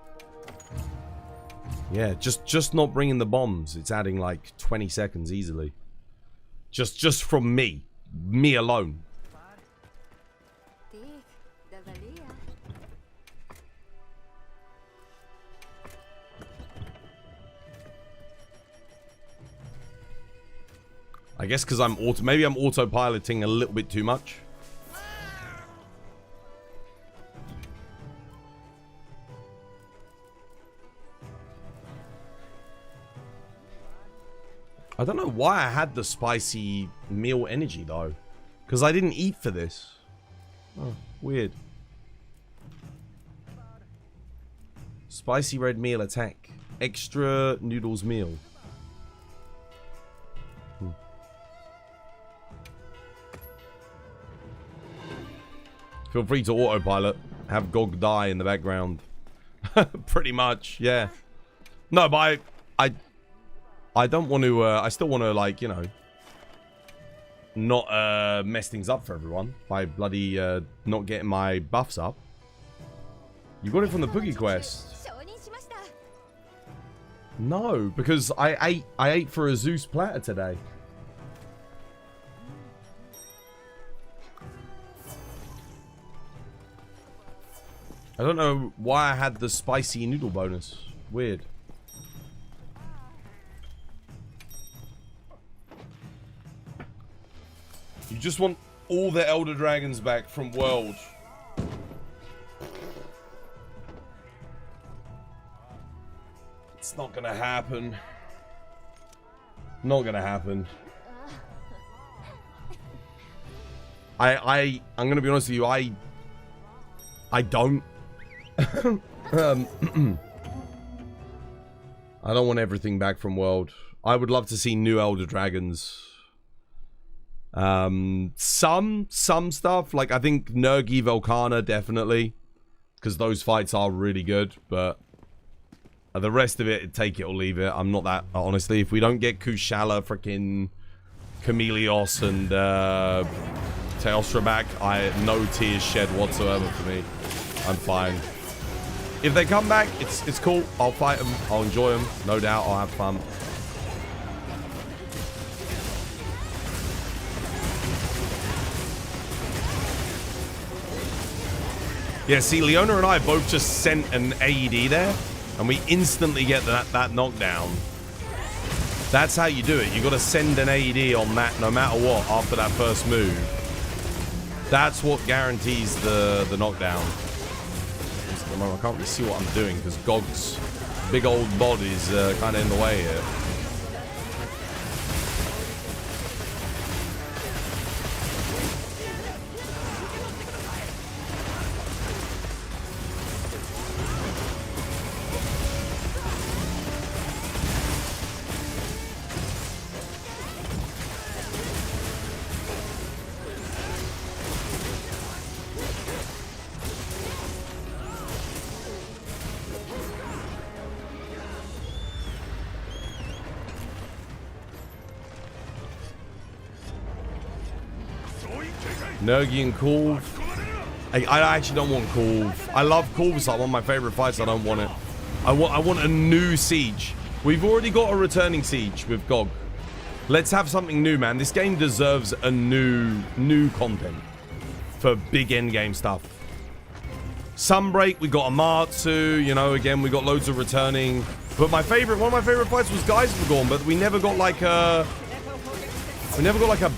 Yeah, just not bringing the bombs. It's adding like 20 seconds easily. Just from me. Me alone. I guess because maybe I'm autopiloting a little bit too much. I don't know why I had the spicy meal energy though. Because I didn't eat for this. Oh, weird. Spicy red meal attack. Extra noodles meal. Feel free to autopilot. Have Gog die in the background. Pretty much, yeah. No, but I don't want to, I still want to, like, you know, not mess things up for everyone by bloody not getting my buffs up. You got it from the Poogie quest. No, because I ate for a Zeus platter today. I don't know why I had the spicy noodle bonus. Weird. You just want all the Elder Dragons back from World. It's not gonna happen. Not gonna happen. I'm gonna be honest with you, I don't. I don't want everything back from World. I would love to see new Elder Dragons. Some stuff, like I think Nergi Volcana definitely, because those fights are really good, but the rest of it, take it or leave it. I'm not that, honestly. If we don't get Kushala, freaking Chameleos and Teostra back, no tears shed whatsoever for me. I'm fine. If they come back, it's cool. I'll fight them. I'll enjoy them. No doubt. I'll have fun. Yeah, see, Leona and I both just sent an AED there, and we instantly get that knockdown. That's how you do it. You got to send an AED on that no matter what after that first move. That's what guarantees the knockdown. I can't really see what I'm doing because Gog's big old body's kind of in the way here. Nergi and Kulv. I actually don't want Kulv. I love Kulv. It's like one of my favorite fights. I don't want it. I want a new siege. We've already got a returning siege with Gog. Let's have something new, man. This game deserves a new content for big endgame stuff. Sunbreak, we got Amatsu. You know, again, we got loads of returning. But one of my favorite fights was Geismagorn, but we never got like a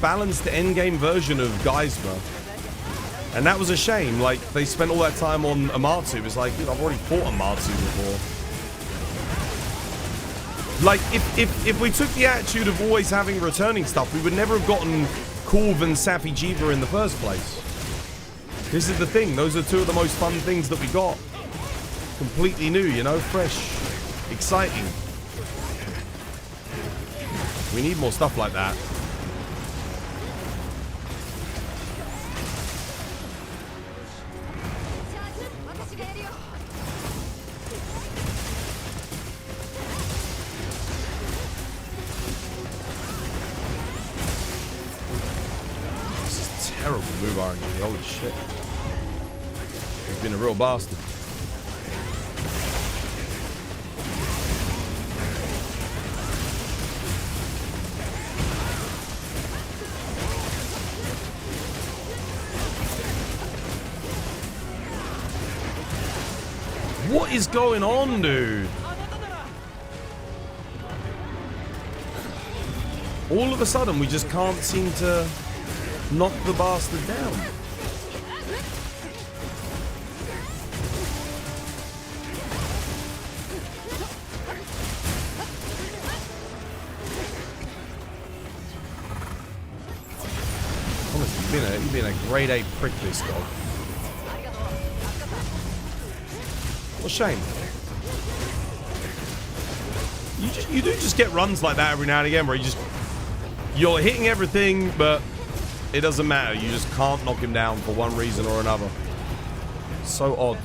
balanced endgame version of Geisma. And that was a shame. Like, they spent all that time on Amatsu. It's like, dude, I've already fought Amatsu before. Like, if we took the attitude of always having returning stuff, we would never have gotten Corv and Safi Jiva in the first place. This is the thing. Those are two of the most fun things that we got. Completely new, you know? Fresh. Exciting. We need more stuff like that. Terrible move, RNG. Holy shit. He's been a real bastard. What is going on, dude? All of a sudden, we just can't seem to knock the bastard down. Honestly, you've been a grade A prick, this dog. What a shame. You do just get runs like that every now and again where you're hitting everything, but it doesn't matter. You just can't knock him down for one reason or another. So odd.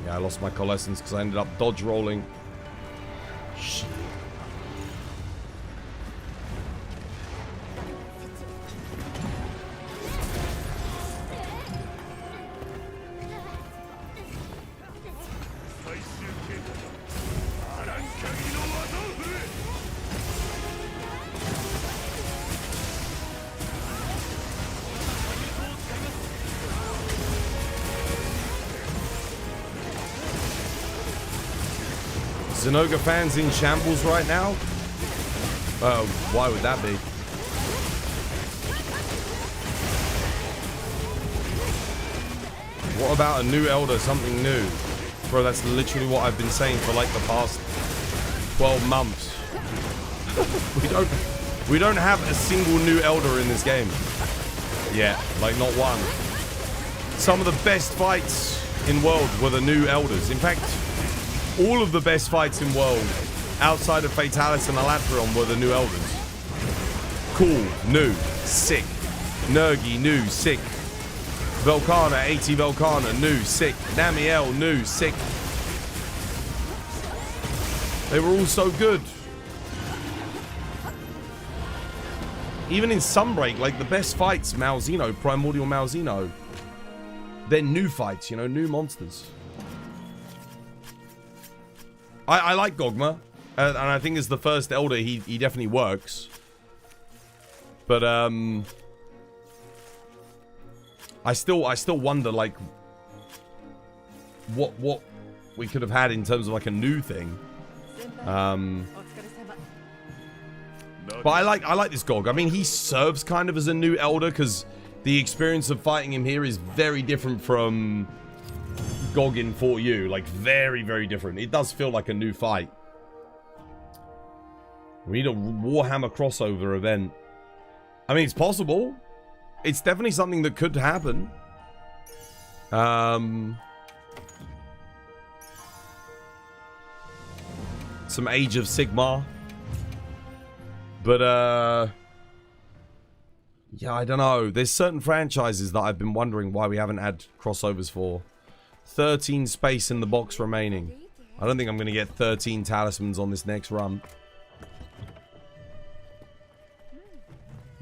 Yeah, I lost my coalescence because I ended up dodge rolling. Shit. Zenoga fans in shambles right now? Why would that be? What about a new elder, something new? Bro, that's literally what I've been saying for like the past 12 months. we don't have a single new elder in this game. Yeah, like not one. Some of the best fights in World were the new elders. In fact, all of the best fights in World, outside of Fatalis and Alatreon, were the new elders. Cool, new, sick. Nergi, new, sick. Velkana, 80 Velkana, new, sick. Namiel, new, sick. They were all so good. Even in Sunbreak, like the best fights, Malzeno, Primordial Malzeno, they're new fights, you know, new monsters. I like Gogma, and I think as the first elder, he definitely works. But I still wonder like what we could have had in terms of like a new thing. But I like this Gog. I mean, he serves kind of as a new elder because the experience of fighting him here is very different from Gog in 4U, like very, very different. It does feel like a new fight. We need a Warhammer crossover event. I mean, it's possible. It's definitely something that could happen. Some Age of Sigmar. But, yeah, I don't know. There's certain franchises that I've been wondering why we haven't had crossovers for. 13 space in the box remaining. I don't think I'm going to get 13 talismans on this next run.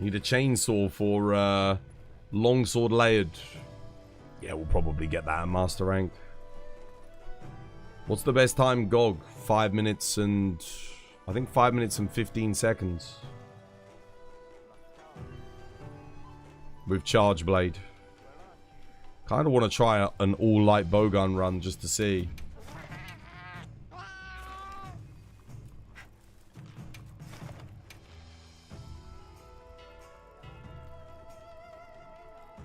Need a chainsaw for longsword layered. Yeah, we'll probably get that at master rank. What's the best time, Gog? 5 minutes and... I think 5 minutes and 15 seconds. With Charge Blade. Kind of want to try an all-light bowgun run just to see.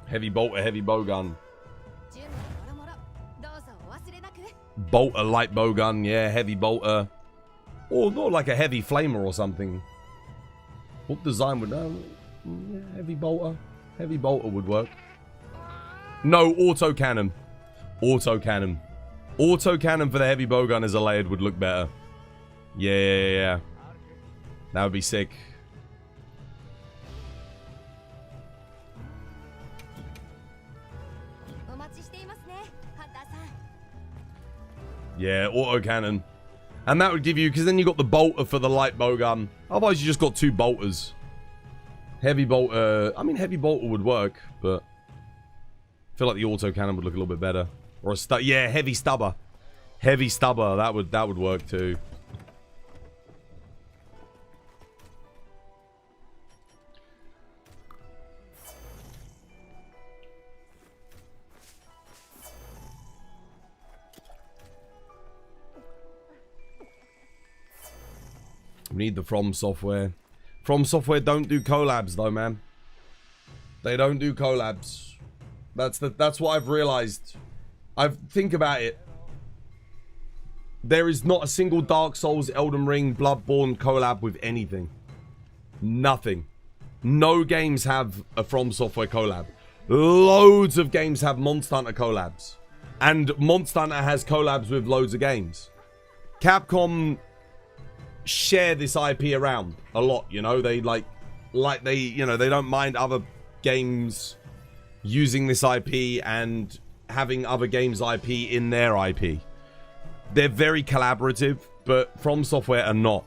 Heavy bolter, heavy bowgun. Bolter, light bowgun, yeah, heavy bolter. Or not like a heavy flamer or something. What design would... yeah, heavy bolter. Heavy bolter would work. No, autocannon. Autocannon. Autocannon for the heavy bowgun as a layered would look better. Yeah. That would be sick. Yeah, autocannon. And that would give you... Because then you got the bolter for the light bowgun. Otherwise, you just got 2 bolters. Heavy bolter... I mean, heavy bolter would work, but... I feel like the autocannon would look a little bit better. Or a yeah, heavy stubber. Heavy stubber. That would work too. We need the From Software. From Software don't do collabs though, man. They don't do collabs. That's what I've realized. Think about it. There is not a single Dark Souls, Elden Ring, Bloodborne collab with anything. Nothing. No games have a From Software collab. Loads of games have Monster Hunter collabs. And Monster Hunter has collabs with loads of games. Capcom share this IP around a lot, you know? They they don't mind other games using this IP and having other games' IP in their IP. They're very collaborative, but From Software are not.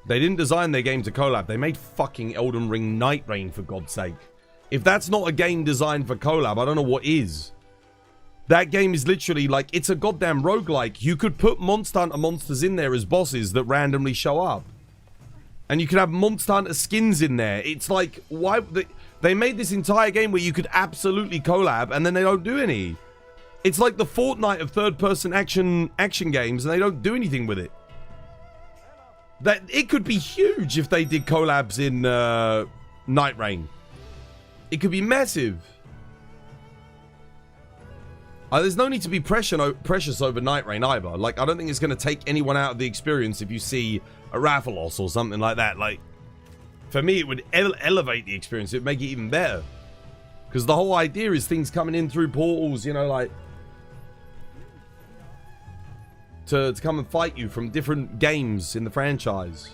They didn't design their game to collab. They made fucking Elden Ring Night Rain, for God's sake. If that's not a game designed for collab, I don't know what is. That game is literally like, it's a goddamn roguelike. You could put Monster Hunter monsters in there as bosses that randomly show up. And you could have Monster Hunter skins in there. It's like, why... They made this entire game where you could absolutely collab, and then they don't do any. It's like the Fortnite of third-person action games, and they don't do anything with it. That it could be huge if they did collabs in Night Rain. It could be massive. There's no need to be precious over Night Rain either. Like, I don't think it's going to take anyone out of the experience if you see a Rathalos or something like that. Like, for me, it would elevate the experience. It would make it even better. Because the whole idea is things coming in through portals, you know, like... To come and fight you from different games in the franchise.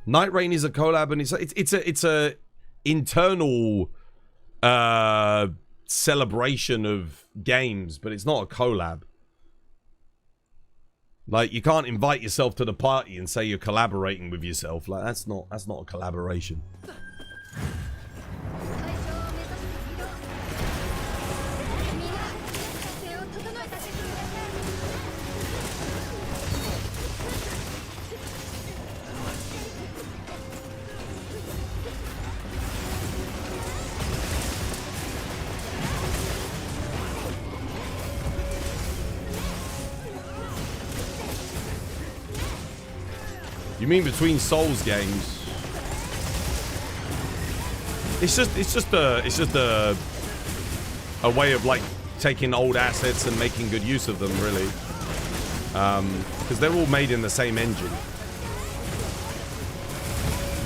Night Rain is a collab, and it's a internal celebration of games, but it's not a collab. Like, you can't invite yourself to the party and say you're collaborating with yourself. Like, that's not a collaboration. You mean between Souls games? It's just a way of like taking old assets and making good use of them, really. Because they're all made in the same engine.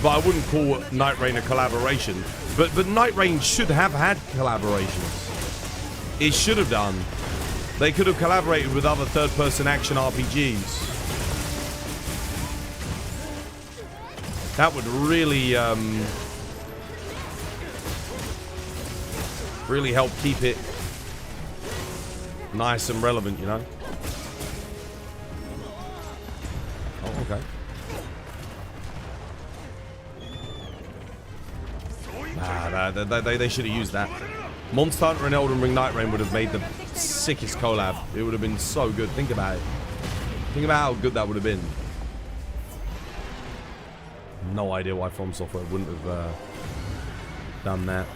But I wouldn't call Night Rain a collaboration. But Night Rain should have had collaborations. It should have done. They could have collaborated with other third-person action RPGs. That would really, really help keep it nice and relevant, you know? Oh, Okay. Nah, they should have used that. Monster Hunter and Elden Ring Night Rain would have made the sickest collab. It would have been so good. Think about it. Think about how good that would have been. No idea why From Software wouldn't have done that.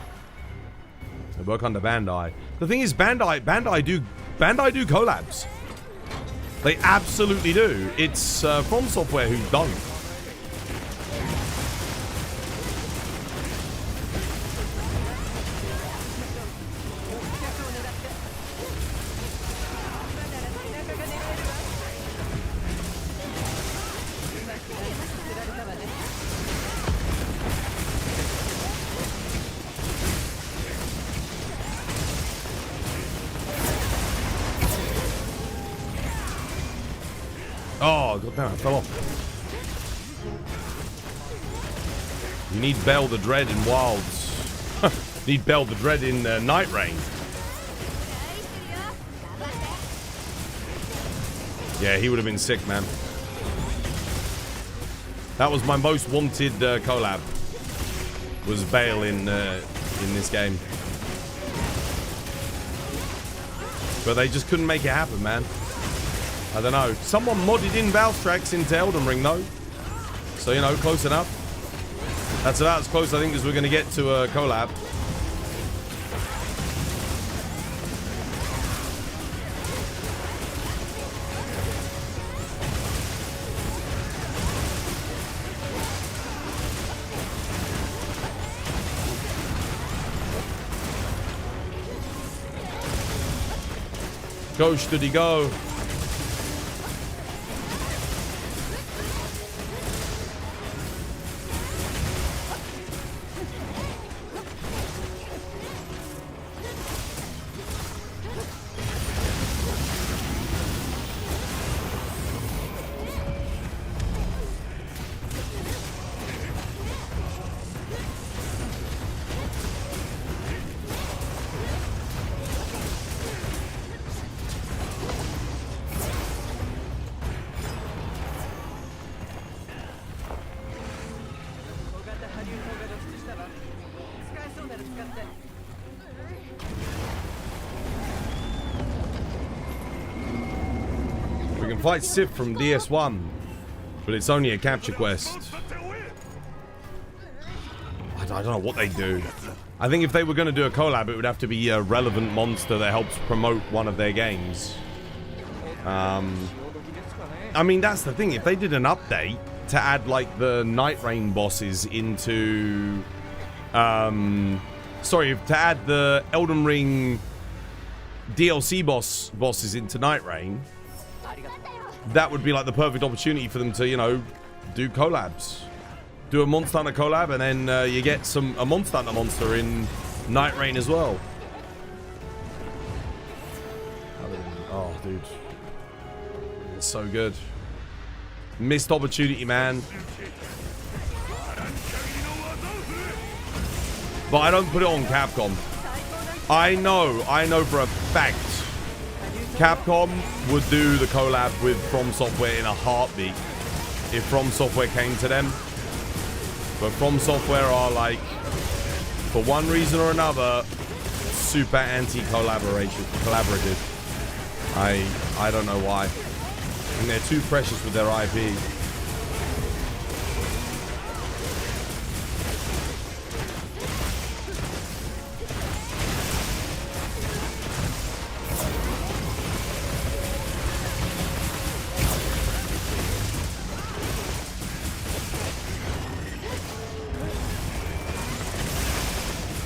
They work under Bandai. The thing is, Bandai do collabs. They absolutely do. It's From Software who don't. Oh, god damn, I fell off. You need Bell the Dread in Wilds. Need Bell the Dread in Night Rain. Yeah, he would have been sick, man. That was my most wanted collab. Was Bale in this game. But they just couldn't make it happen, man. I don't know. Someone modded in Valve tracks into Elden Ring, though. So, you know, close enough. That's about as close, I think, as we're going to get to a collab. Go, Studi, go. Fight Sif from DS1, but it's only a capture quest. I don't know what they do. I think if they were going to do a collab, it would have to be a relevant monster that helps promote one of their games. I mean, that's the thing. If they did an update to add, like, the Night Rain bosses into... sorry, to add the Elden Ring DLC bosses into Night Rain... that would be like the perfect opportunity for them to, you know, do collabs. Do a Monster Hunter collab, and then you get a Monster Hunter monster in Night Rain as well. Oh, dude. It's so good. Missed opportunity, man. But I don't put it on Capcom. I know for a fact Capcom would do the collab with From Software in a heartbeat if From Software came to them. But From Software are, like, for one reason or another, super anti-collaborative. I don't know why. And they're too precious with their IP.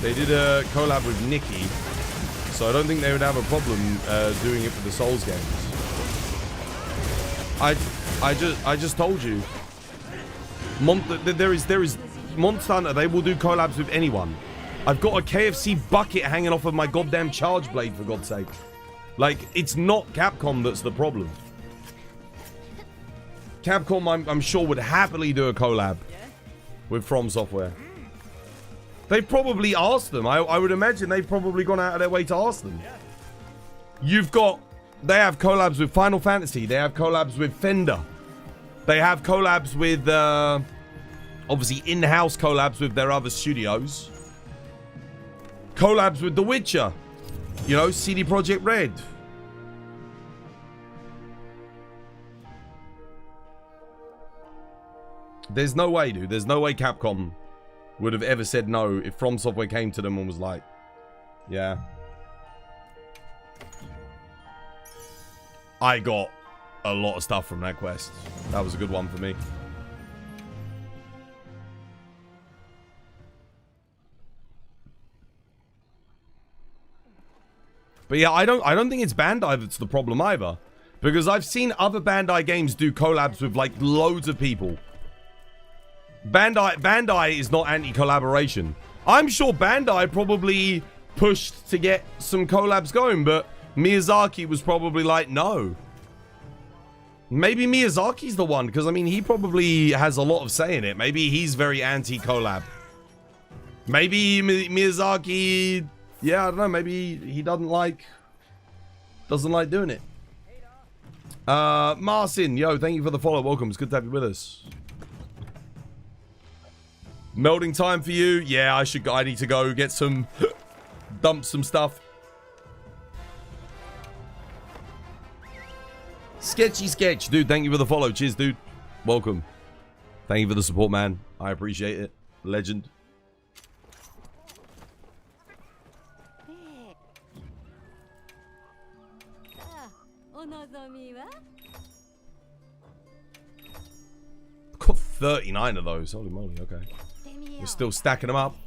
They did a collab with Nikki, so I don't think they would have a problem doing it for the Souls games. I just told you. There is Monster Hunter. They will do collabs with anyone. I've got a KFC bucket hanging off of my goddamn charge blade, for God's sake. Like, it's not Capcom that's the problem. Capcom, I'm sure, would happily do a collab with From Software. They've probably asked them. I would imagine they've probably gone out of their way to ask them. They have collabs with Final Fantasy. They have collabs with Fender. They have collabs with, obviously in-house collabs with their other studios. Collabs with The Witcher. You know, CD Projekt Red. There's no way, dude. There's no way Capcom would have ever said no if From Software came to them and was like, yeah. I got a lot of stuff from that quest. That was a good one for me. But yeah, I don't think it's Bandai that's the problem either. Because I've seen other Bandai games do collabs with like loads of people. Bandai is not anti-collaboration. I'm sure Bandai probably pushed to get some collabs going, but Miyazaki was probably like, no. Maybe Miyazaki's the one, because I mean, he probably has a lot of say in it. Maybe he's very anti-collab. Maybe Miyazaki, yeah, I don't know, maybe he doesn't like doing it. Marcin, yo, thank you for the follow. Welcome, it's good to have you with us. Melding time for you? Yeah, I need to go get some, dump some stuff. Sketchy Sketch, dude, thank you for the follow. Cheers, dude. Welcome. Thank you for the support, man. I appreciate it. Legend. Got 39 of those. Holy moly, okay. We're still stacking them up.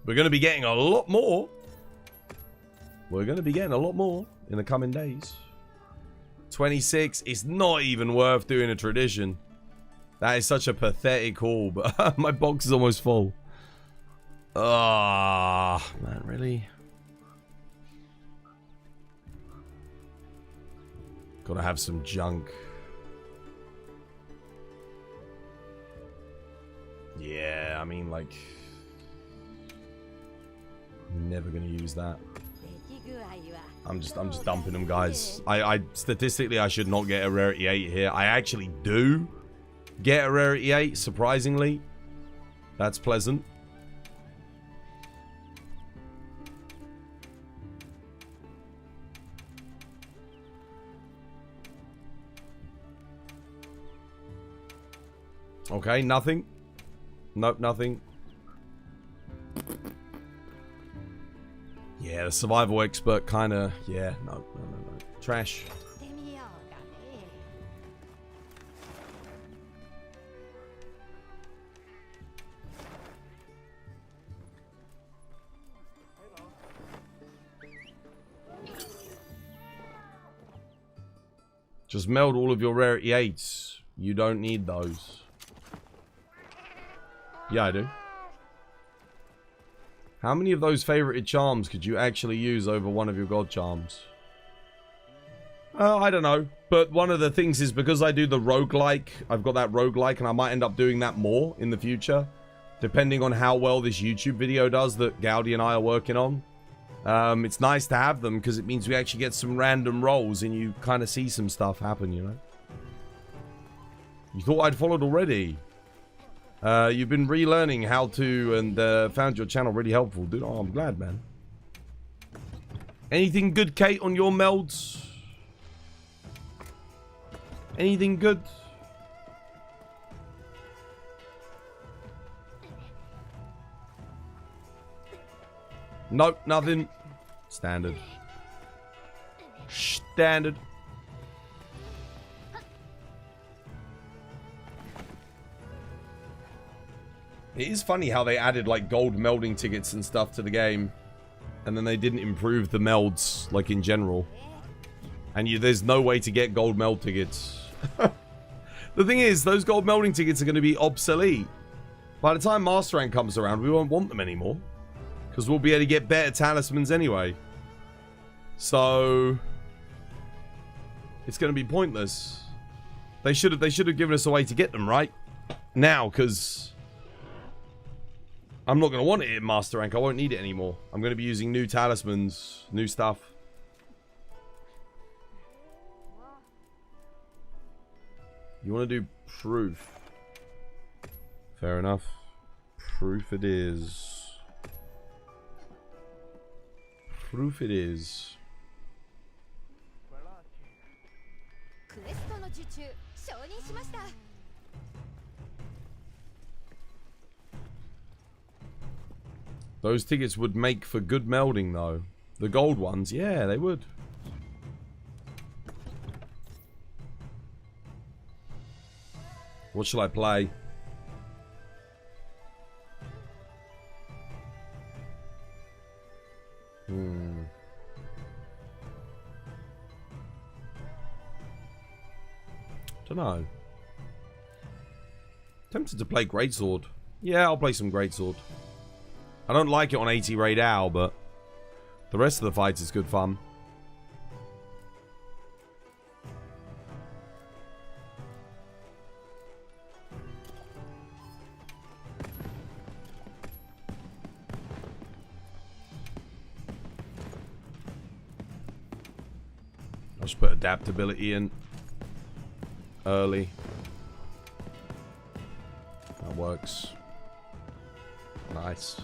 We're going to be getting a lot more. We're going to be getting a lot more in the coming days. 26. It's not even worth doing a tradition. That is such a pathetic haul, but my box is almost full. Ah, man, really? Gotta have some junk. Yeah, I mean, like, I'm never gonna use that. I'm just dumping them, guys. I statistically, I should not get a rarity 8 here. I actually do get a rarity 8, surprisingly. That's pleasant. Okay, nothing. Nope, nothing. Yeah, the survival expert kind of... Yeah, no. Trash. Just meld all of your rarity 8s. You don't need those. Yeah, I do. How many of those favorited charms could you actually use over one of your god charms? I don't know. But one of the things is because I do the roguelike, I've got that roguelike, and I might end up doing that more in the future. Depending on how well this YouTube video does that Gaudi and I are working on. It's nice to have them because it means we actually get some random rolls and you kind of see some stuff happen, you know? You thought I'd followed already? You've been relearning how to and found your channel really helpful, dude. Oh, I'm glad, man. Anything good, Kate, on your melds? Anything good? Nope, nothing. Standard. Standard. It is funny how they added like gold melding tickets and stuff to the game, and then they didn't improve the melds like in general. And there's no way to get gold meld tickets. The thing is, those gold melding tickets are going to be obsolete. By the time Master Rank comes around, we won't want them anymore. Because we'll be able to get better talismans anyway. So it's going to be pointless. They should have given us a way to get them right now, because I'm not going to want it in Master Rank. I won't need it anymore. I'm going to be using new talismans, new stuff. You want to do proof? Fair enough. Proof it is. Proof it is. Those tickets would make for good melding though. The gold ones, yeah, they would. What shall I play? Dunno. Tempted to play Greatsword. Yeah, I'll play some Greatsword. I don't like it on 80 raid Owl, but the rest of the fights is good fun. I'll just put adaptability in early. That works. Nice.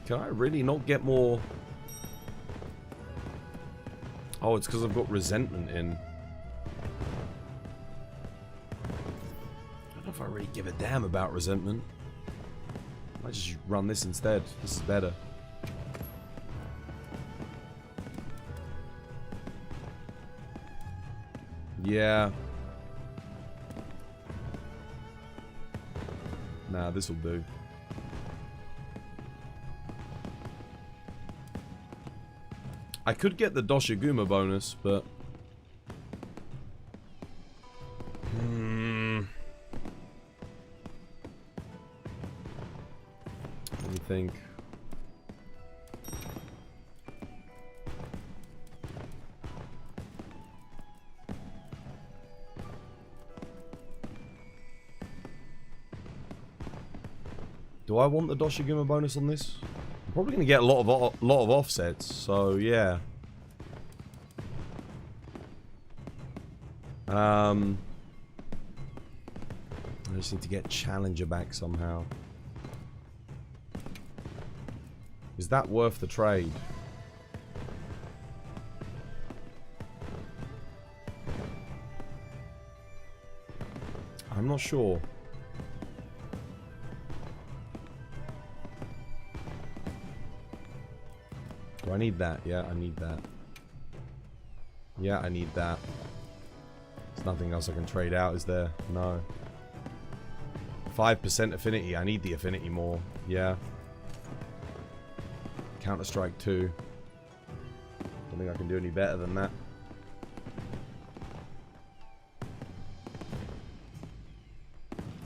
Can I really not get more? Oh, it's because I've got resentment in. I don't know if I really give a damn about resentment. I just run this instead. This is better. Yeah. Nah, this'll do. I could get the Doshiguma bonus, but... Let me think. Do I want the Doshiguma bonus on this? I'm probably going to get a lot of offsets, so yeah. I just need to get Challenger back somehow. Is that worth the trade? I'm not sure. Do I need that? Yeah, I need that. Yeah, I need that. There's nothing else I can trade out, is there? No. 5% affinity. I need the affinity more. Yeah. Counter-Strike 2. Don't think I can do any better than that.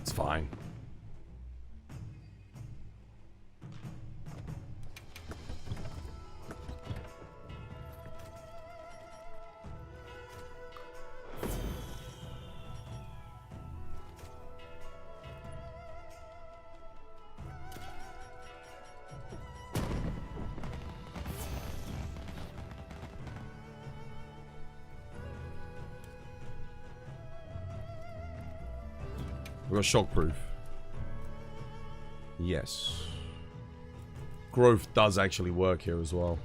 It's fine. We've got shockproof. Yes. Growth does actually work here as well.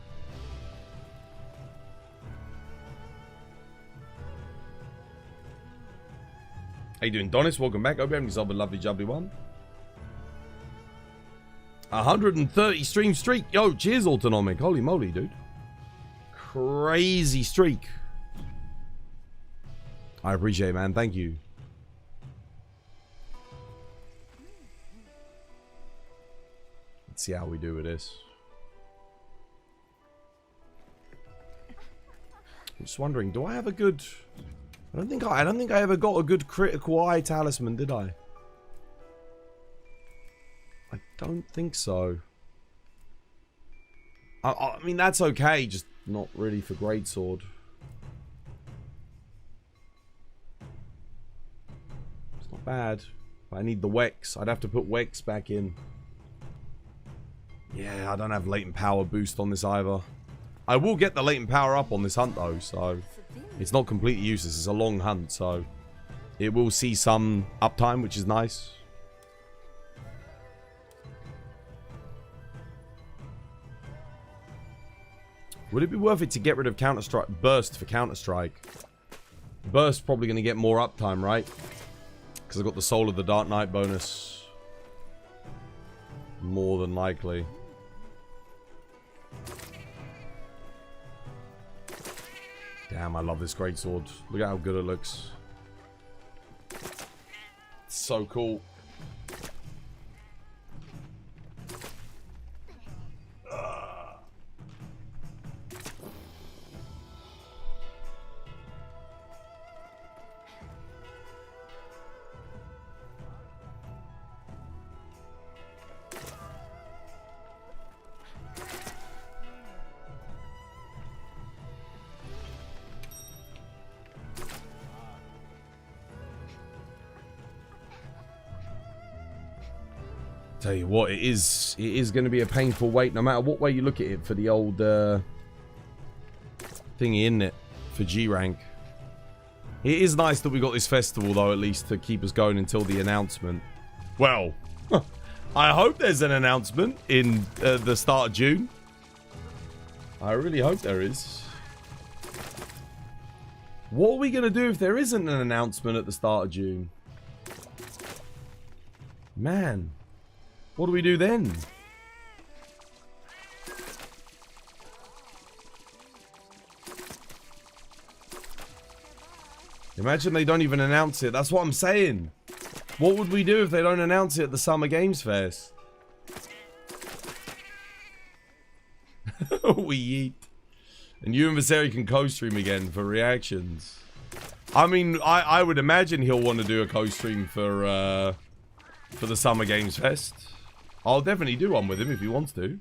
How you doing, Donis? Welcome back. Hope you're having yourself a lovely jubbly one. 130 stream streak. Yo, cheers, Autonomic. Holy moly, dude. Crazy streak. I appreciate it, man. Thank you. Let's see how we do with this. I'm just wondering, do I have a good... I don't think I ever got a good critical eye talisman, did I? I don't think so. I mean, that's okay, just not really for greatsword. It's not bad. But I need the Wex. I'd have to put Wex back in. Yeah, I don't have latent power boost on this either. I will get the latent power up on this hunt though, so it's not completely useless. It's a long hunt, so it will see some uptime, which is nice. Would it be worth it to get rid of Counter-Strike Burst for Counter-Strike? Burst probably going to get more uptime, right? Because I've got the Soul of the Dark Knight bonus. More than likely. Damn, I love this greatsword. Look at how good it looks. It's so cool. Tell you what, it is going to be a painful wait, no matter what way you look at it, for the old thingy, isn't it? For G rank. It is nice that we got this festival, though, at least to keep us going until the announcement. Well, I hope there's an announcement in the start of June. I really hope there is. What are we going to do if there isn't an announcement at the start of June? Man. What do we do then? Imagine they don't even announce it. That's what I'm saying. What would we do if they don't announce it at the Summer Games Fest? We eat. And you and Viseri can co-stream again for reactions. I mean, I would imagine he'll want to do a co-stream for the Summer Games Fest. I'll definitely do one with him if he wants to.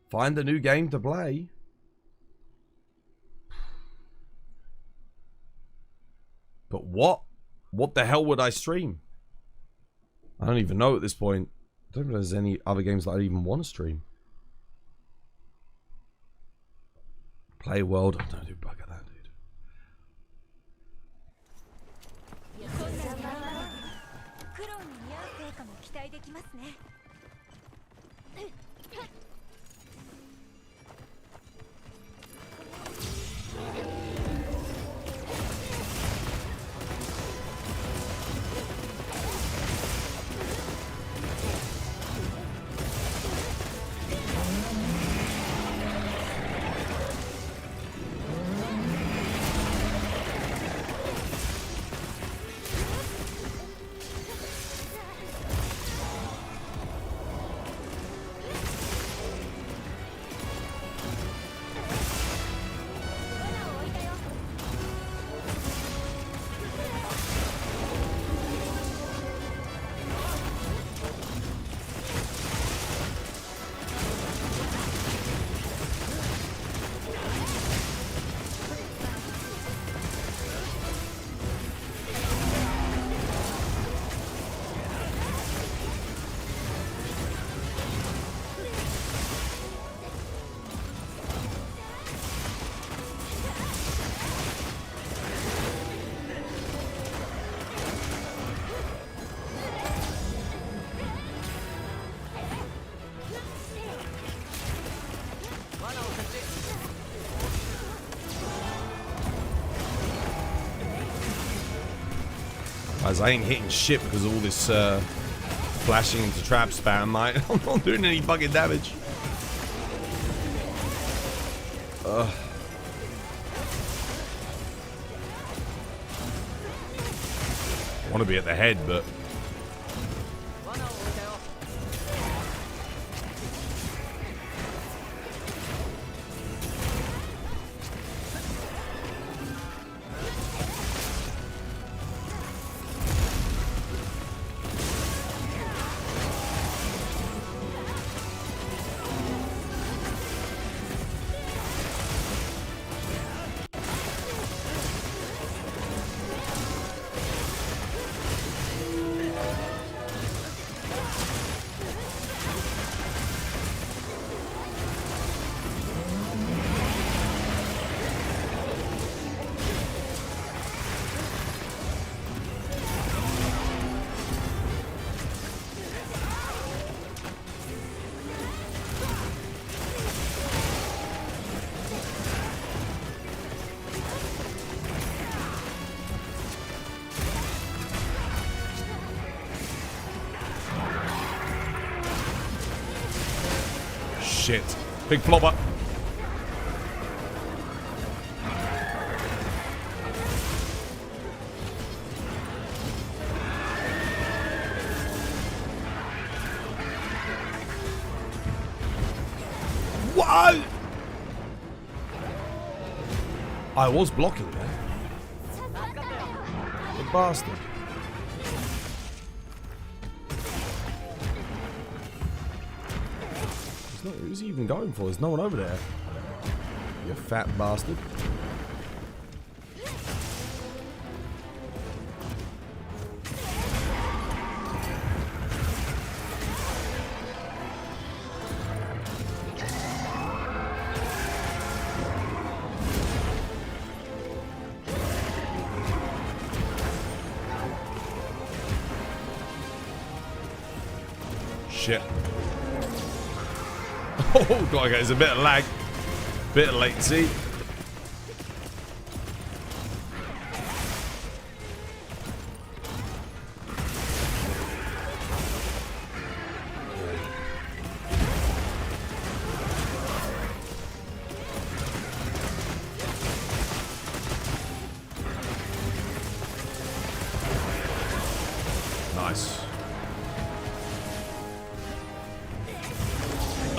Find a new game to play. But what? What the hell would I stream? I don't even know at this point. I don't know if there's any other games that I even want to stream. Play World. I don't do bugger that, dude. Guys, I ain't hitting shit because of all this flashing into trap spam, mate. I'm not doing any fucking damage. I want to be at the head, but... shit. Big flopper. Whoa! I was blocking there. The bastard. Who's he even going for? There's no one over there. You fat bastard. Shit. Oh, God, there's a bit of lag. Bit of latency. Nice.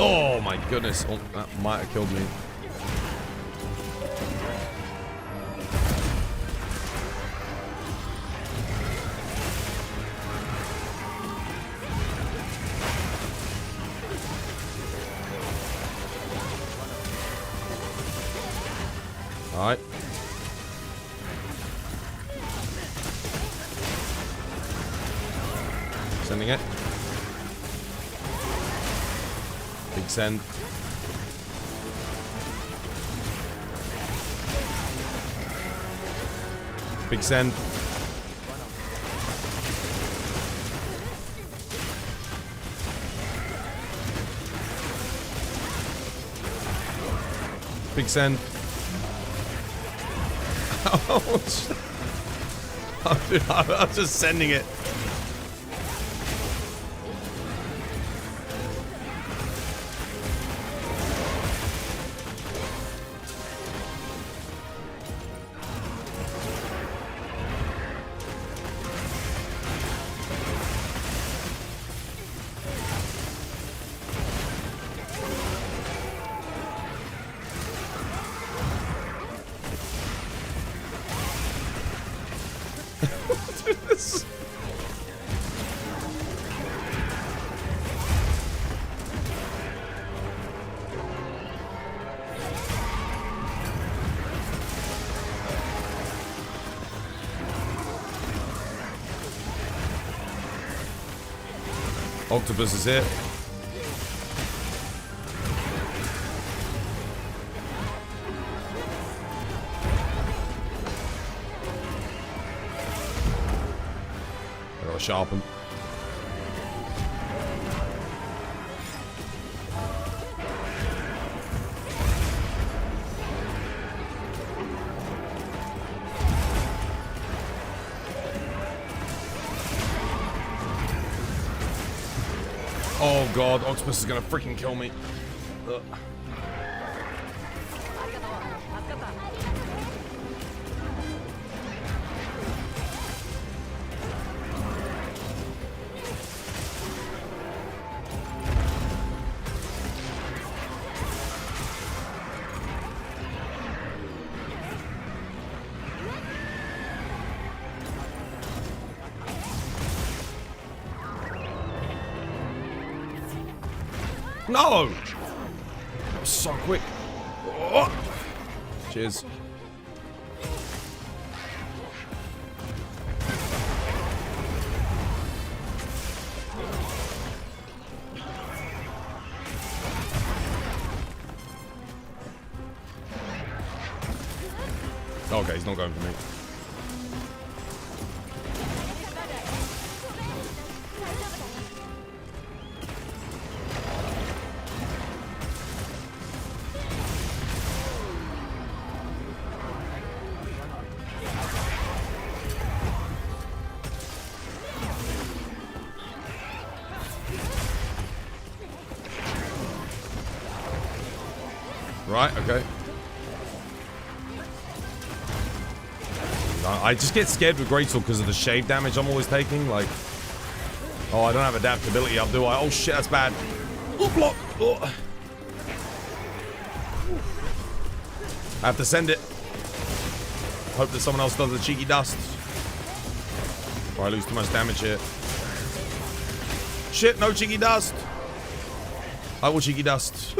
Oh my goodness. Oh, that might have killed me. Alright. Sending it. Big send. Big send. Big send. I'm just sending it. Octopus is here. I gotta sharpen. Oh God, Octopus is gonna freaking kill me. Ugh. No! That was so quick. Oh. Cheers. Okay, he's not going for me. Right, okay. I just get scared with Greatsword because of the shave damage I'm always taking. Like, oh, I don't have adaptability up, do I? Oh shit, that's bad. Oh, block. Oh. I have to send it. Hope that someone else does the cheeky dust. Before I lose too much damage here. Shit, no cheeky dust. I will cheeky dust.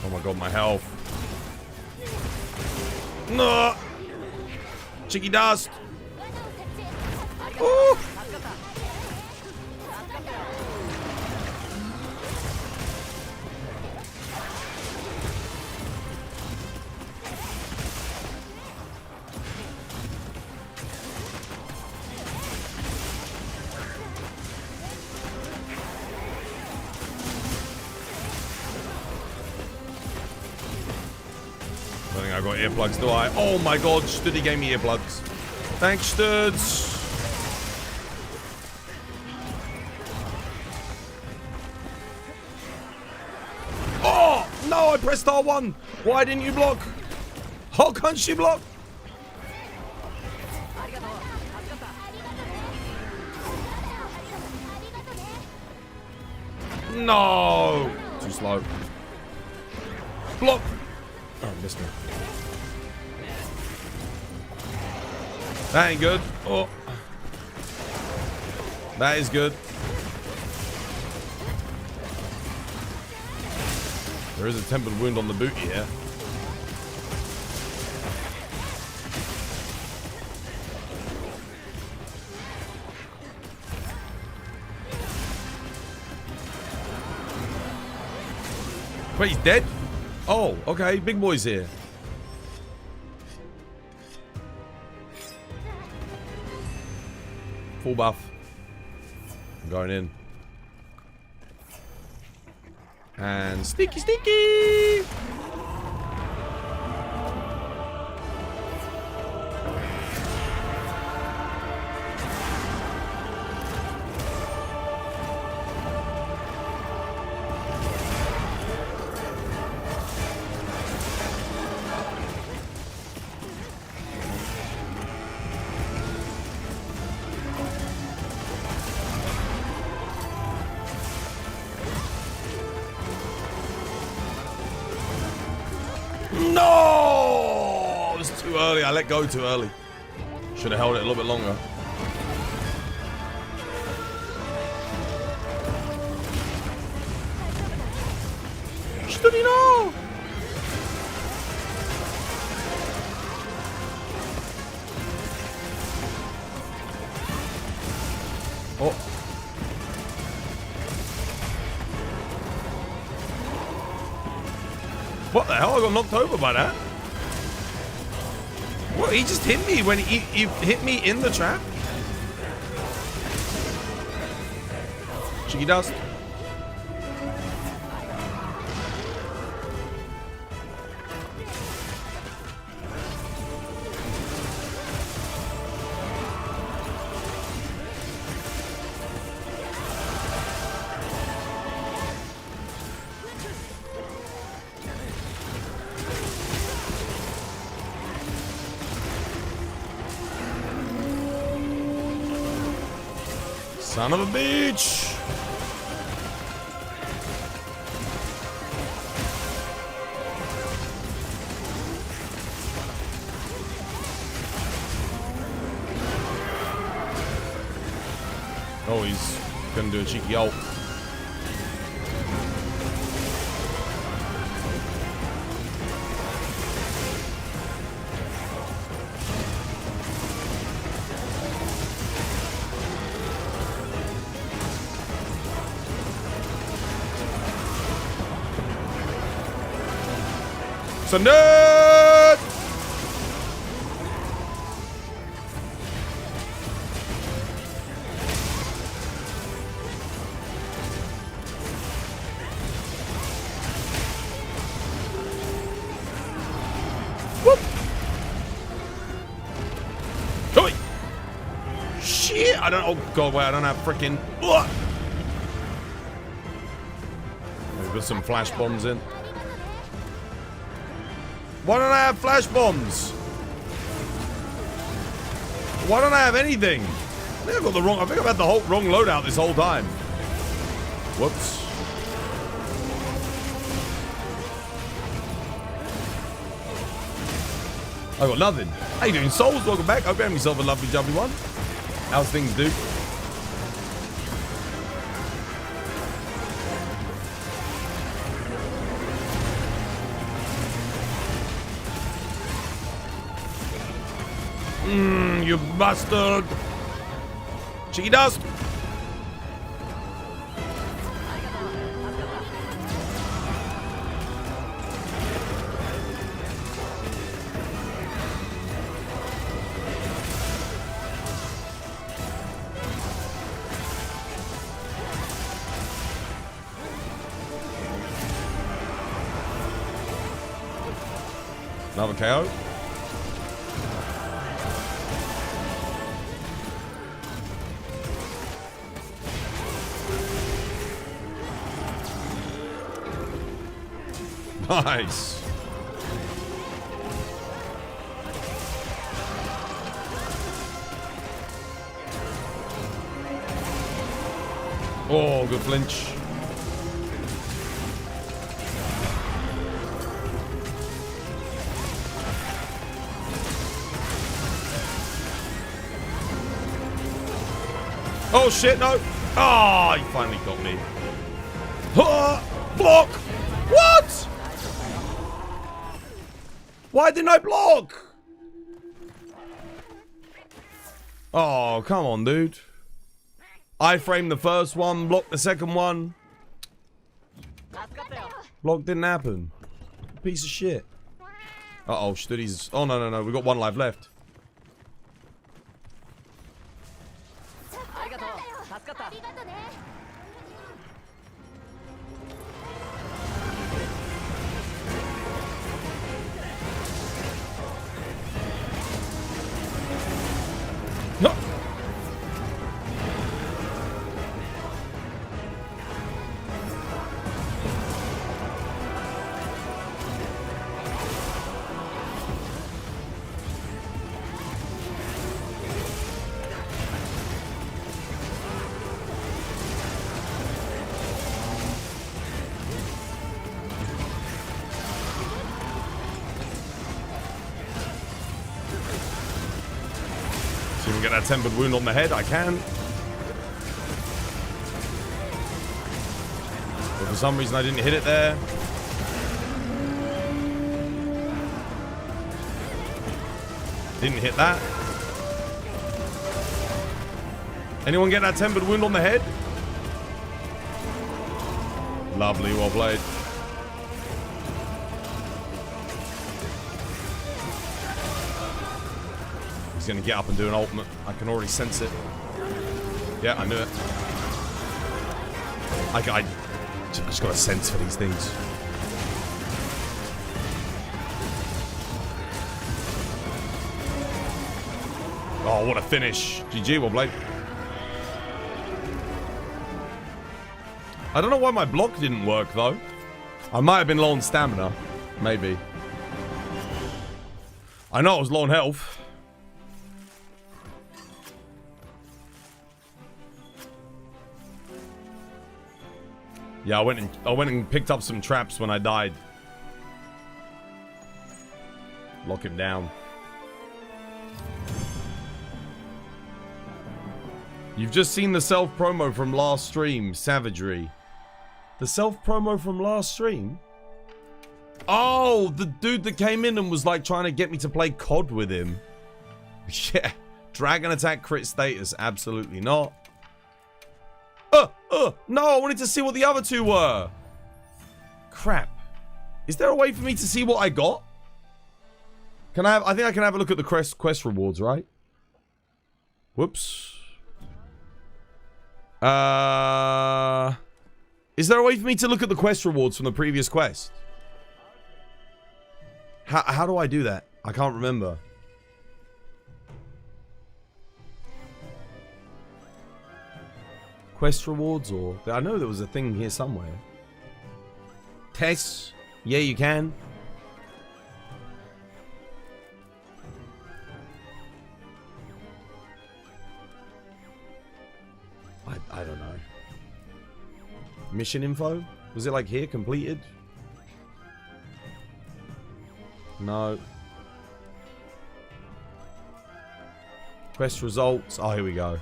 Oh my god, my health. No! Cheeky dust! Ooh! I think I got earplugs, do I? Oh my god, Studi gave me earplugs. Thanks, Studs. Oh, no, I pressed R1. Why didn't you block? How can't she block? No. Too slow. Block. Oh, missed me. That ain't good. Oh. That is good. There is a tempered wound on the boot here. Wait, he's dead? Oh, okay. Big boy's here. Full buff. I'm going in. And sneaky, sneaky! No! It was too early. I let go too early. Should have held it a little bit longer. Study no! Oh. What the hell? I got knocked over by that. What? He just hit me when he hit me in the trap? Cheeky dust. Son of a bitch! Oh, he's gonna do a cheeky ult. Send it! Whoop! Oi! Shit! I don't. Oh god! Wait! I don't have freaking. Maybe put some flash bombs in. Why don't I have flash bombs? Why don't I have anything? I think I've got the wrong. I think I've had the wrong loadout this whole time. Whoops. I got nothing. How you doing, Souls? Welcome back. Hope you have yourself a lovely jubbly one. How's things, dude? You bastard! Cheeky dust! Another KO. Nice. Oh, good flinch. Oh shit, no. Ah, he finally got me. Block. What? Why didn't I block? Oh, come on, dude. I framed the first one, blocked the second one. Block didn't happen. Piece of shit. Uh-oh, Studdy's... Oh, no. We got one life left. No. See if we can get that tempered wound on the head. I can. But for some reason I didn't hit it there. Didn't hit that. Anyone get that tempered wound on the head? Lovely, well played. He's gonna get up and do an ultimate. I can already sense it. Yeah, I knew it. I just got a sense for these things. Oh, what a finish. GG, well played. I don't know why my block didn't work, though. I might have been low on stamina. Maybe. I know I was low on health. Yeah, I went and picked up some traps when I died. Lock him down. You've just seen the self-promo from last stream, Savagery. The self-promo from last stream? Oh, the dude that came in and was like trying to get me to play COD with him. Yeah. Dragon attack crit status, absolutely not. No, I wanted to see what the other two were. Crap. Is there a way for me to see what I got? Can I have... I think I can have a look at the quest rewards, right? Whoops. Is there a way for me to look at the quest rewards from the previous quest? How do I do that? I can't remember. Quest rewards or... I know there was a thing here somewhere. Tests. Yeah, you can. I don't know. Mission info? Was it like here? Completed? No. Quest results. Oh, here we go.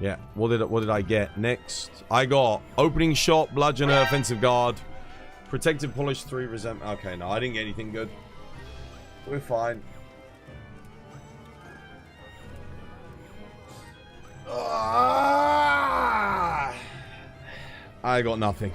Yeah. What did I get? Next. I got opening shot, bludgeoner, offensive guard, protective polish 3, resentment. Okay, no, I didn't get anything good. We're fine. I got nothing.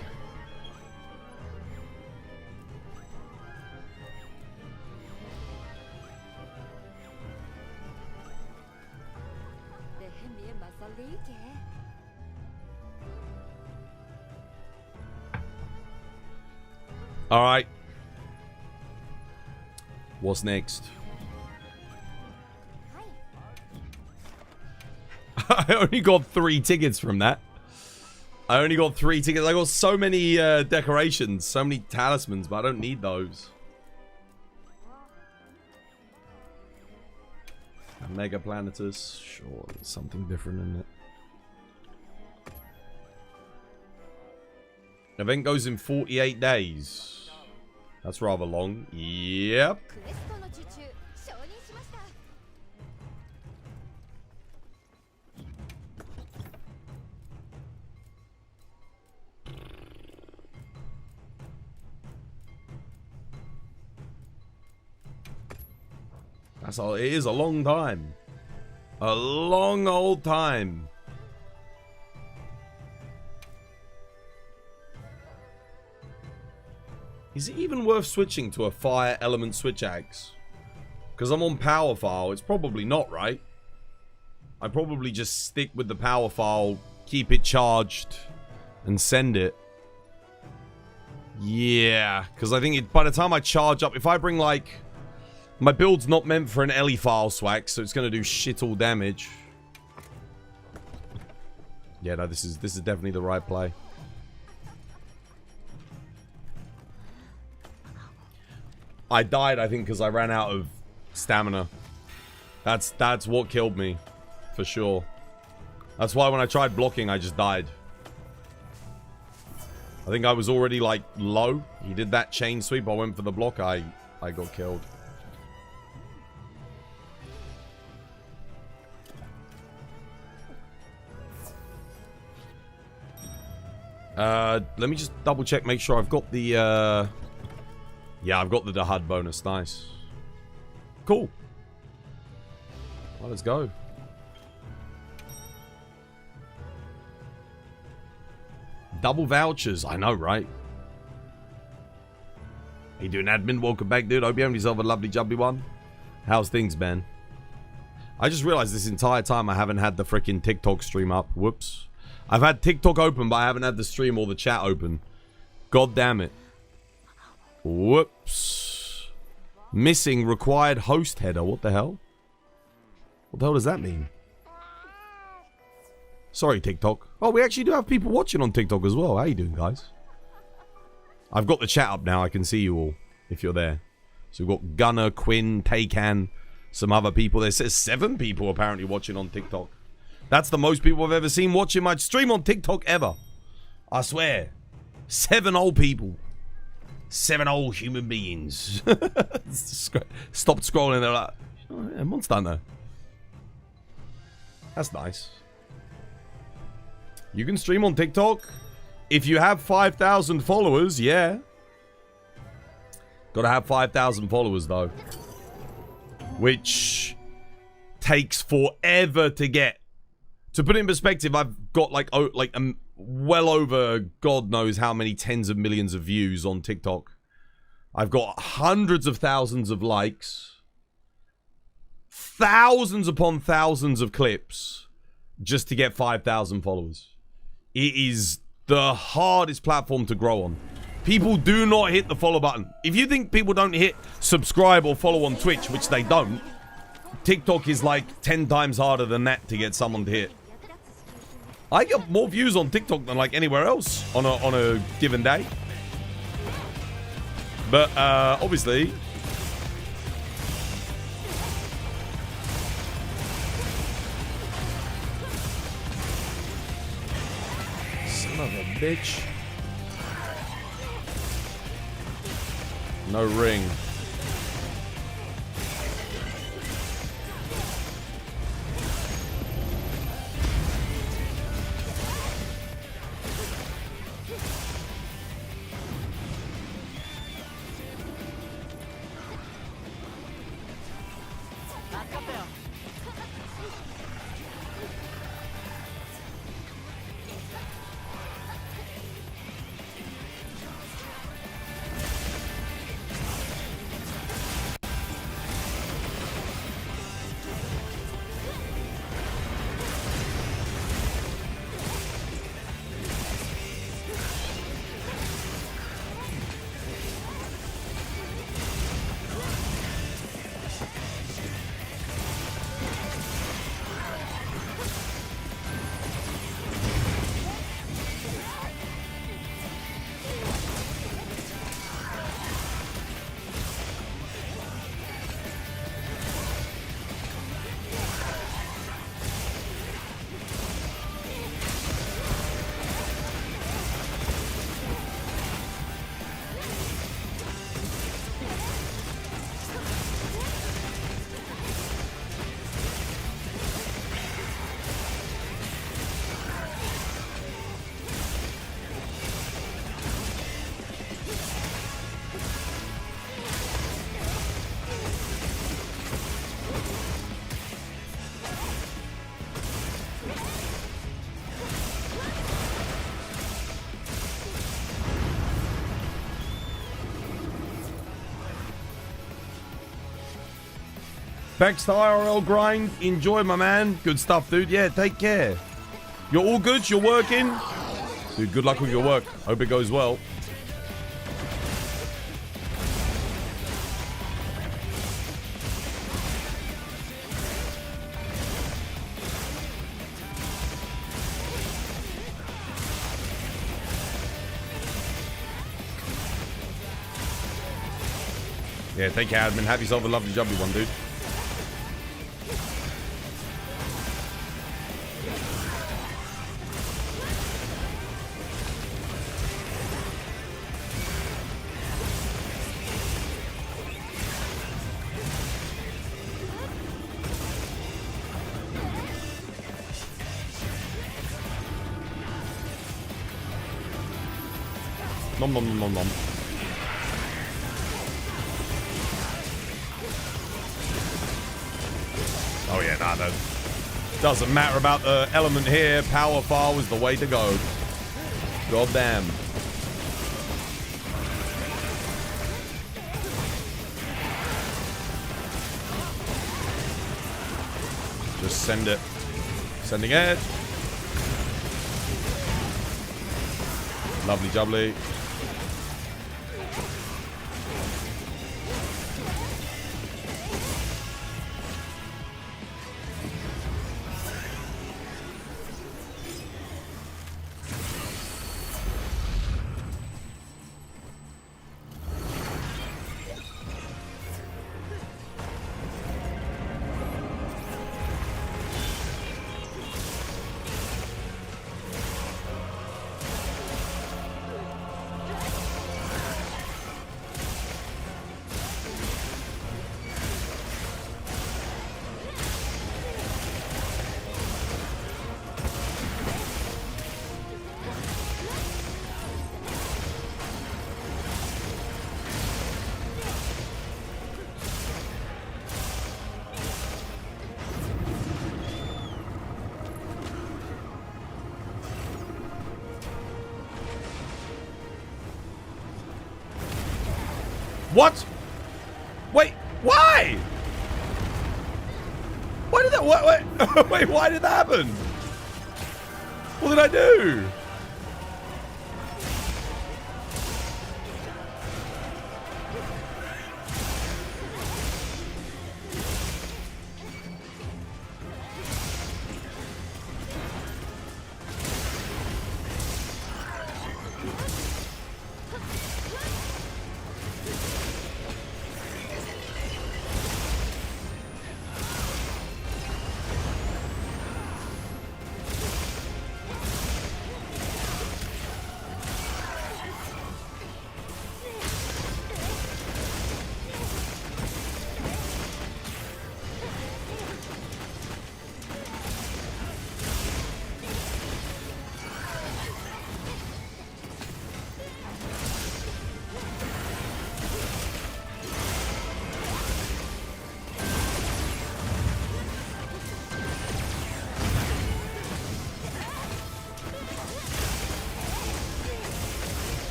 All right. What's next? I only got 3 tickets from that. I only got 3 tickets. I got so many decorations, so many talismans, but I don't need those. Mega Planetus. Sure, there's something different in it. Event goes in 48 days. That's rather long. Yep. That's all. It is a long time. A long old time. Is it even worth switching to a fire element switch axe? Because I'm on power file. It's probably not, right? I probably just stick with the power file, keep it charged, and send it. Yeah, because I think by the time I charge up, if I bring like... My build's not meant for an Ellie file swag, so it's going to do shit all damage. Yeah, no, this is definitely the right play. I died, I think, because I ran out of stamina. That's what killed me, for sure. That's why when I tried blocking, I just died. I think I was already, like, low. He did that chain sweep. I went for the block. I got killed. Let me just double check, make sure I've got the, yeah, I've got the Dahad bonus. Nice. Cool. Well, let's go. Double vouchers. I know, right? How you doing, admin? Welcome back, dude. Hope you have yourself a lovely jubbly one. How's things, man? I just realized this entire time I haven't had the freaking TikTok stream up. Whoops. I've had TikTok open, but I haven't had the stream or the chat open. God damn it. Whoops. Missing required host header. What the hell? What the hell does that mean? Sorry, TikTok. Oh, we actually do have people watching on TikTok as well. How you doing, guys? I've got the chat up now. I can see you all if you're there. So we've got Gunner, Quinn, Taycan, some other people. There says 7 people apparently watching on TikTok. That's the most people I've ever seen watching my stream on TikTok ever. I swear. 7 old people. 7 old human beings. Stopped scrolling. They're like, oh, yeah, Monster Hunter. That's nice. You can stream on TikTok. If you have 5,000 followers, yeah. Gotta have 5,000 followers, though. Which takes forever to get. To put it in perspective, I've got like well over God knows how many tens of millions of views on TikTok. I've got hundreds of thousands of likes, thousands upon thousands of clips just to get 5,000 followers. It is the hardest platform to grow on. People do not hit the follow button. If you think people don't hit subscribe or follow on Twitch, which they don't, TikTok is like 10 times harder than that to get someone to hit. I get more views on TikTok than like anywhere else on a given day. But obviously, son of a bitch. No ring. Back to the IRL grind. Enjoy, my man. Good stuff, dude. Yeah, take care. You're all good? You're working? Dude, good luck with your work. Hope it goes well. Yeah, take care, admin. Have yourself a lovely jubbly one, dude. Nom nom nom nom nom. Oh yeah, nah, that doesn't matter about the element here. Power far was the way to go. God damn. Just send it. Sending it. Lovely jubbly. What? Wait, why? Why did that, wait, why did that happen? What did I do?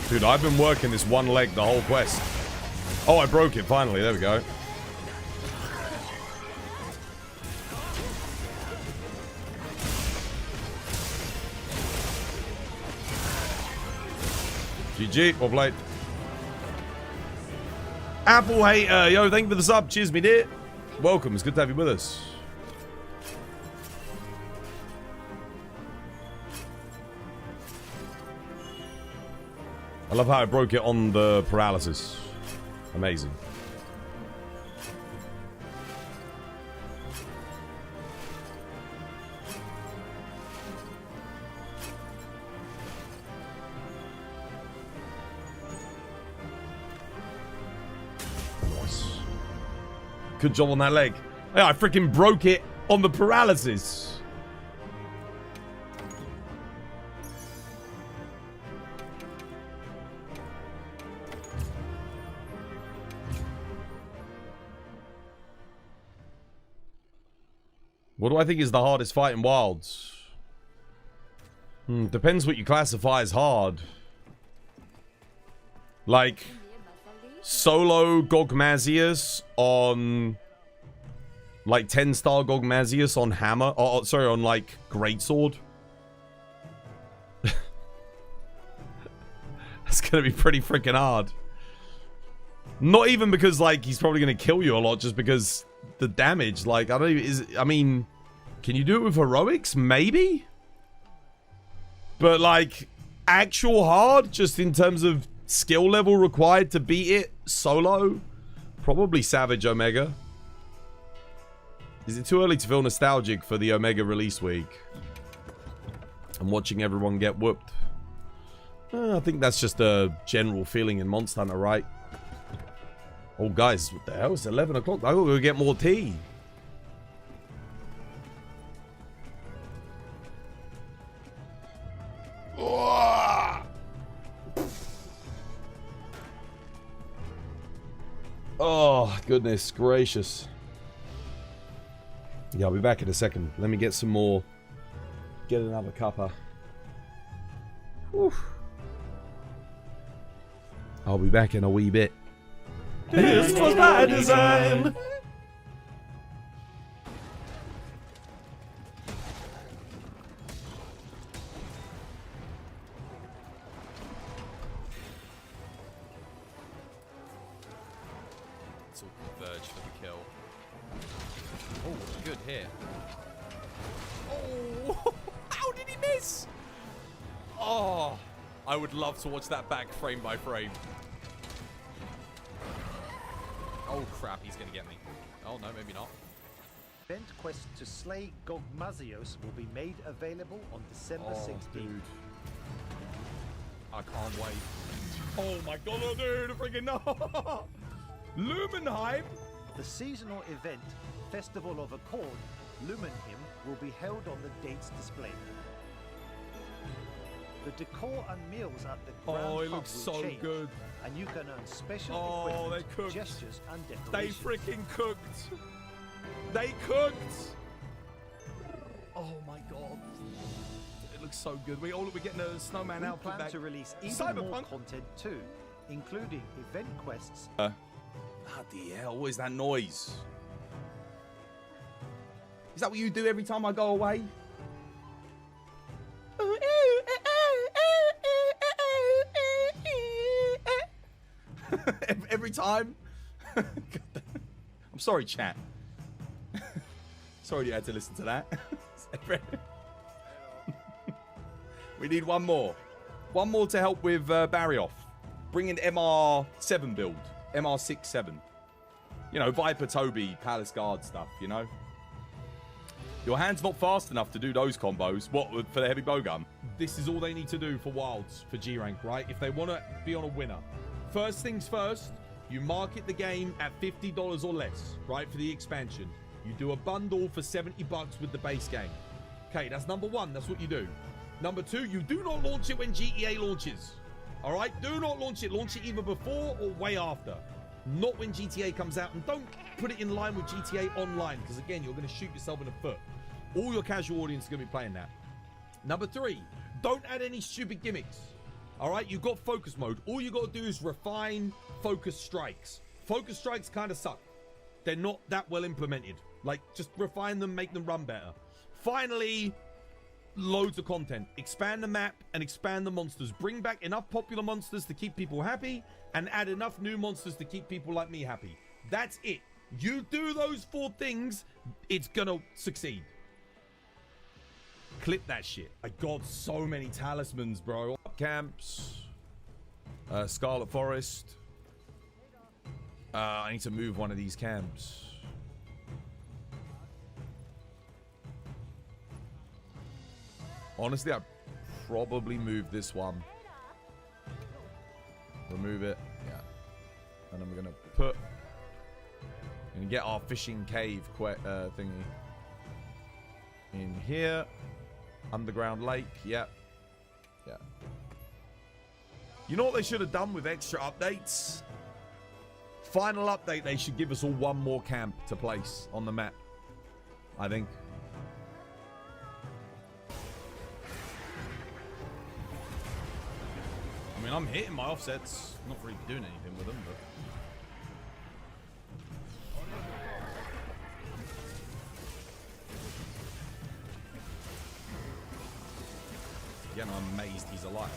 Dude, I've been working this one leg the whole quest. Oh, I broke it finally. There we go. GG, well played. Apple hater, yo, thank you for the sub. Cheers, me dear. Welcome, it's good to have you with us. I love how I broke it on the paralysis. Amazing. Nice. Good job on that leg. Yeah, I freaking broke it on the paralysis. What do I think is the hardest fight in Wilds? Depends what you classify as hard. Like, solo Gogmazios on... Like, 10-star Gogmazios on hammer. Oh, sorry, on, like, greatsword. That's gonna be pretty freaking hard. Not even because, like, he's probably gonna kill you a lot, just because... the damage, like, I don't even, I mean, can you do it with heroics? Maybe? But, like, actual hard, just in terms of skill level required to beat it solo? Probably Savage Omega. Is it too early to feel nostalgic for the Omega release week? I'm watching everyone get whooped. I think that's just a general feeling in Monster Hunter, right? Oh, guys, what the hell? It's 11 o'clock. I gotta go get more tea. Oh, goodness gracious. Yeah, I'll be back in a second. Let me get some more. Get another cuppa. Whew. I'll be back in a wee bit. This was by design. It's all converged for the kill. Oh, good hit. Oh, how did he miss? Oh, I would love to watch that back frame by frame. Oh crap, he's gonna get me. Oh no, maybe not. Event quest to slay Gogmazios will be made available on December 16th. Dude. I can't wait. Oh my god, oh dude, freaking no! Lumenheim? The seasonal event, Festival of Accord, Lumenheim, will be held on the dates displayed. The decor and meals at the Grand Oh, it Hub looks will so change, good. and you can earn special Oh, they equipment, cooked. gestures, and They decorations. freaking cooked. They cooked. Oh my god. looks so good. We're getting a snowman We outfit plan back. to release even more Cyberpunk. content too, including event quests. Bloody hell, what is that noise? Is that what you do every time I go away? every time? I'm sorry, chat. Sorry you had to listen to that. We need one more. One more to help with Barry off. Bring in MR7 build. MR67. You know, Viper, Toby, Palace Guard stuff, you know? Your hand's not fast enough to do those combos. What, for the heavy bowgun? This is all they need to do for Wilds, for G-Rank, right? If they want to be on a winner. First things first, you market the game at $50 or less, right, for the expansion. You do a bundle for $70 with the base game. Okay, that's number one. That's what you do. Number two, you do not launch it when GTA launches. All right? Do not launch it. Launch it either before or way after. Not when GTA comes out. And don't put it in line with GTA Online, because, again, you're going to shoot yourself in the foot. All your casual audience is going to be playing that. Number three, don't add any stupid gimmicks. All right? You've got focus mode. All you got to do is refine focus strikes. Focus strikes kind of suck. They're not that well implemented. Like, just refine them, make them run better. Finally, loads of content. Expand the map and expand the monsters. Bring back enough popular monsters to keep people happy and add enough new monsters to keep people like me happy. That's it. You do those 4 things, it's gonna succeed. Clip that shit. I got so many talismans, bro. Camps. Scarlet Forest. I need to move one of these camps. Honestly, I'd probably move this one. Remove it. Yeah. And then we're going to put... and get our fishing cave thingy. In here. Underground lake. Yep. Yeah. You know what they should have done with extra updates? Final update, they should give us all one more camp to place on the map. I think. I mean, I'm hitting my offsets. Not really doing anything with them, but... again, I'm amazed he's alive.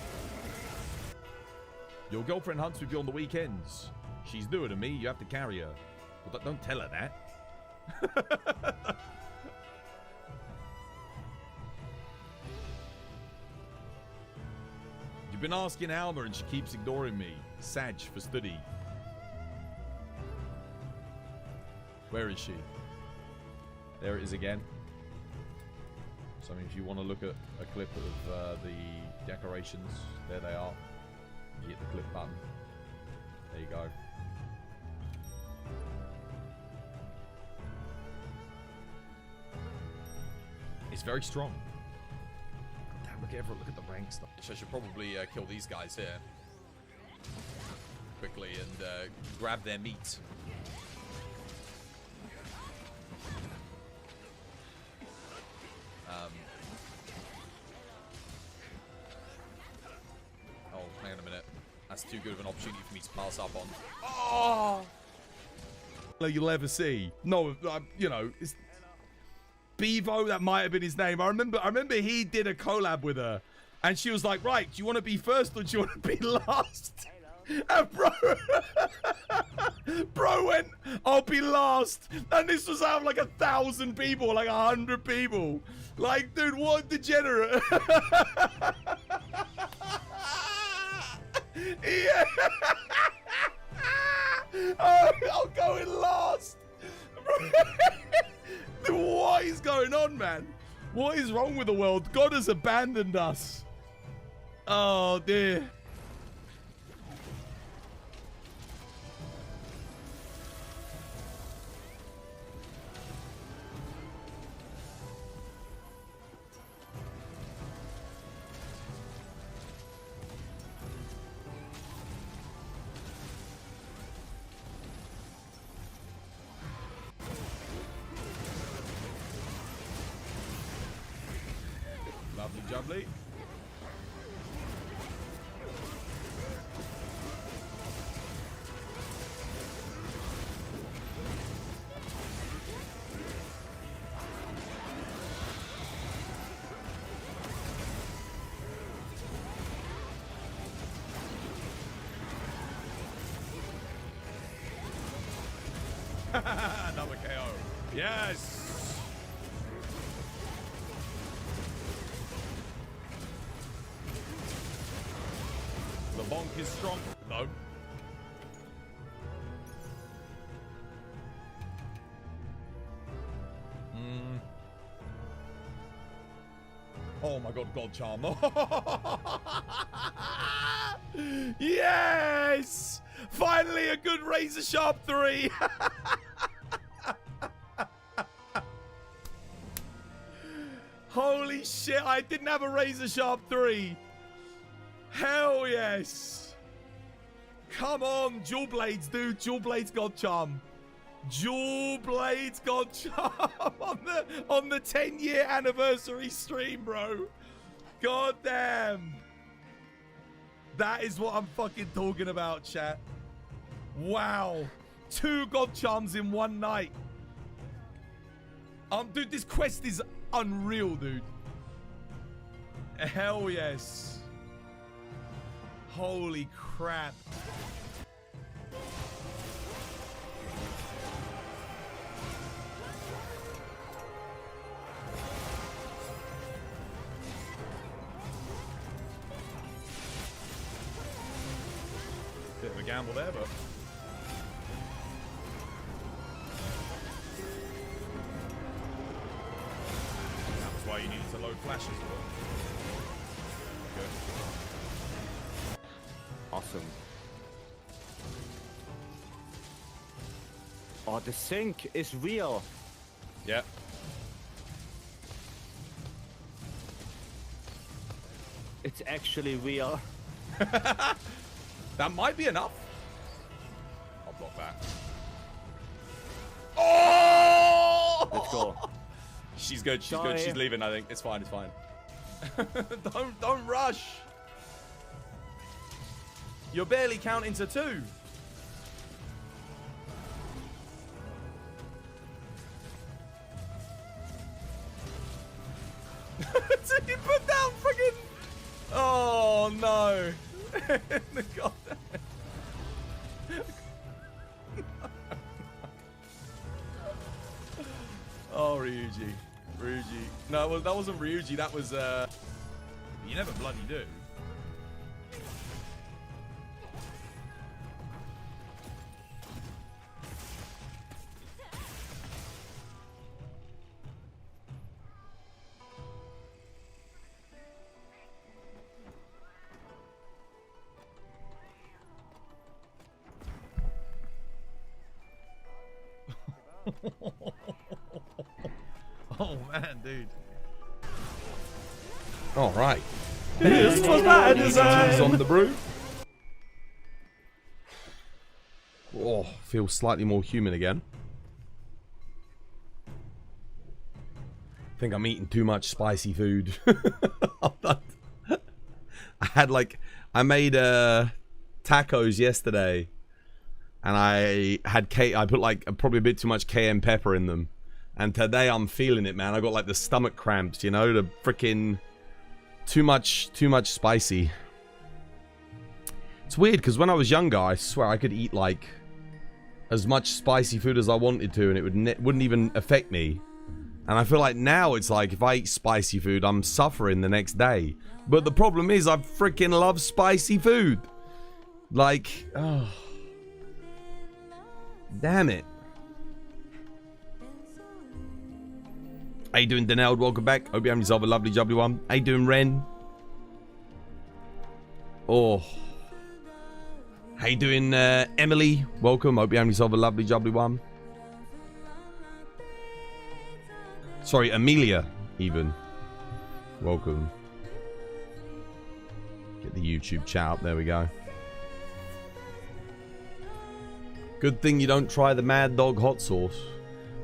Your girlfriend hunts with you on the weekends. She's newer to me, you have to carry her. Well, don't tell her that. You've been asking Alma and she keeps ignoring me. Sag for study. Where is she? There it is again. So I mean, if you want to look at a clip of the decorations, there they are. You hit the clip button. There you go. It's very strong. Damn, look at the rank stuff. I should probably kill these guys here quickly and grab their meat. Oh, hang on a minute. That's too good of an opportunity for me to pass up on. Oh! You'll ever see. No, you know, it's Bevo, that might have been his name. I remember he did a collab with her. And she was like, right, do you want to be first or do you want to be last? And bro went, I'll be last. And this was out of like 1,000 people, like 100 people. Like, dude, what a degenerate. Yeah. Oh, I'll go in last. What is going on, man? What is wrong with the world? God has abandoned us. Oh, dear. Lovely jubbly. Another KO. Yes. The bonk is strong. No. Oh my god, God Charm. Yes! Finally a good razor sharp 3. Holy shit, I didn't have a razor sharp 3. Hell yes. Come on, Dual Blades, dude. Dual Blades God Charm. Dual Blades God Charm on the 10-year anniversary stream, bro. God damn. That is what I'm fucking talking about, chat. Wow. 2 God Charms in one night. Dude, this quest is unreal, dude. Hell yes. Holy crap. Bit of a gamble there, but that was why you needed to load flashes. Good. Awesome. Oh, the sync is real. Yep. It's actually real. That might be enough. I'll block that. Oh! Let's go. She's good. She's Sorry. good. She's leaving. I think it's fine. It's fine. Don't rush. You're barely counting to 2. Did you put down friggin'? Oh no. God. Oh, Ryuji. No, well, that wasn't Ryuji. That was, you never bloody do. Oh man, dude. All right. This was my design. On the brew. Oh, feels slightly more human again. I think I'm eating too much spicy food. I made tacos yesterday, and I put like probably a bit too much cayenne pepper in them. And today I'm feeling it, man. I got like the stomach cramps, you know, the freaking too much spicy. It's weird because when I was younger, I swear I could eat like as much spicy food as I wanted to, and it wouldn't even affect me. And I feel like now it's like if I eat spicy food, I'm suffering the next day. But the problem is I freaking love spicy food. Like, oh, damn it. How you doing, Deneld? Welcome back. Hope you're having yourself a lovely, jubbly one. How you doing, Ren? Oh. How you doing, Emily? Welcome. Hope you're having yourself a lovely, jubbly one. Sorry, Amelia, even. Welcome. Get the YouTube chat up. There we go. Good thing you don't try the Mad Dog hot sauce.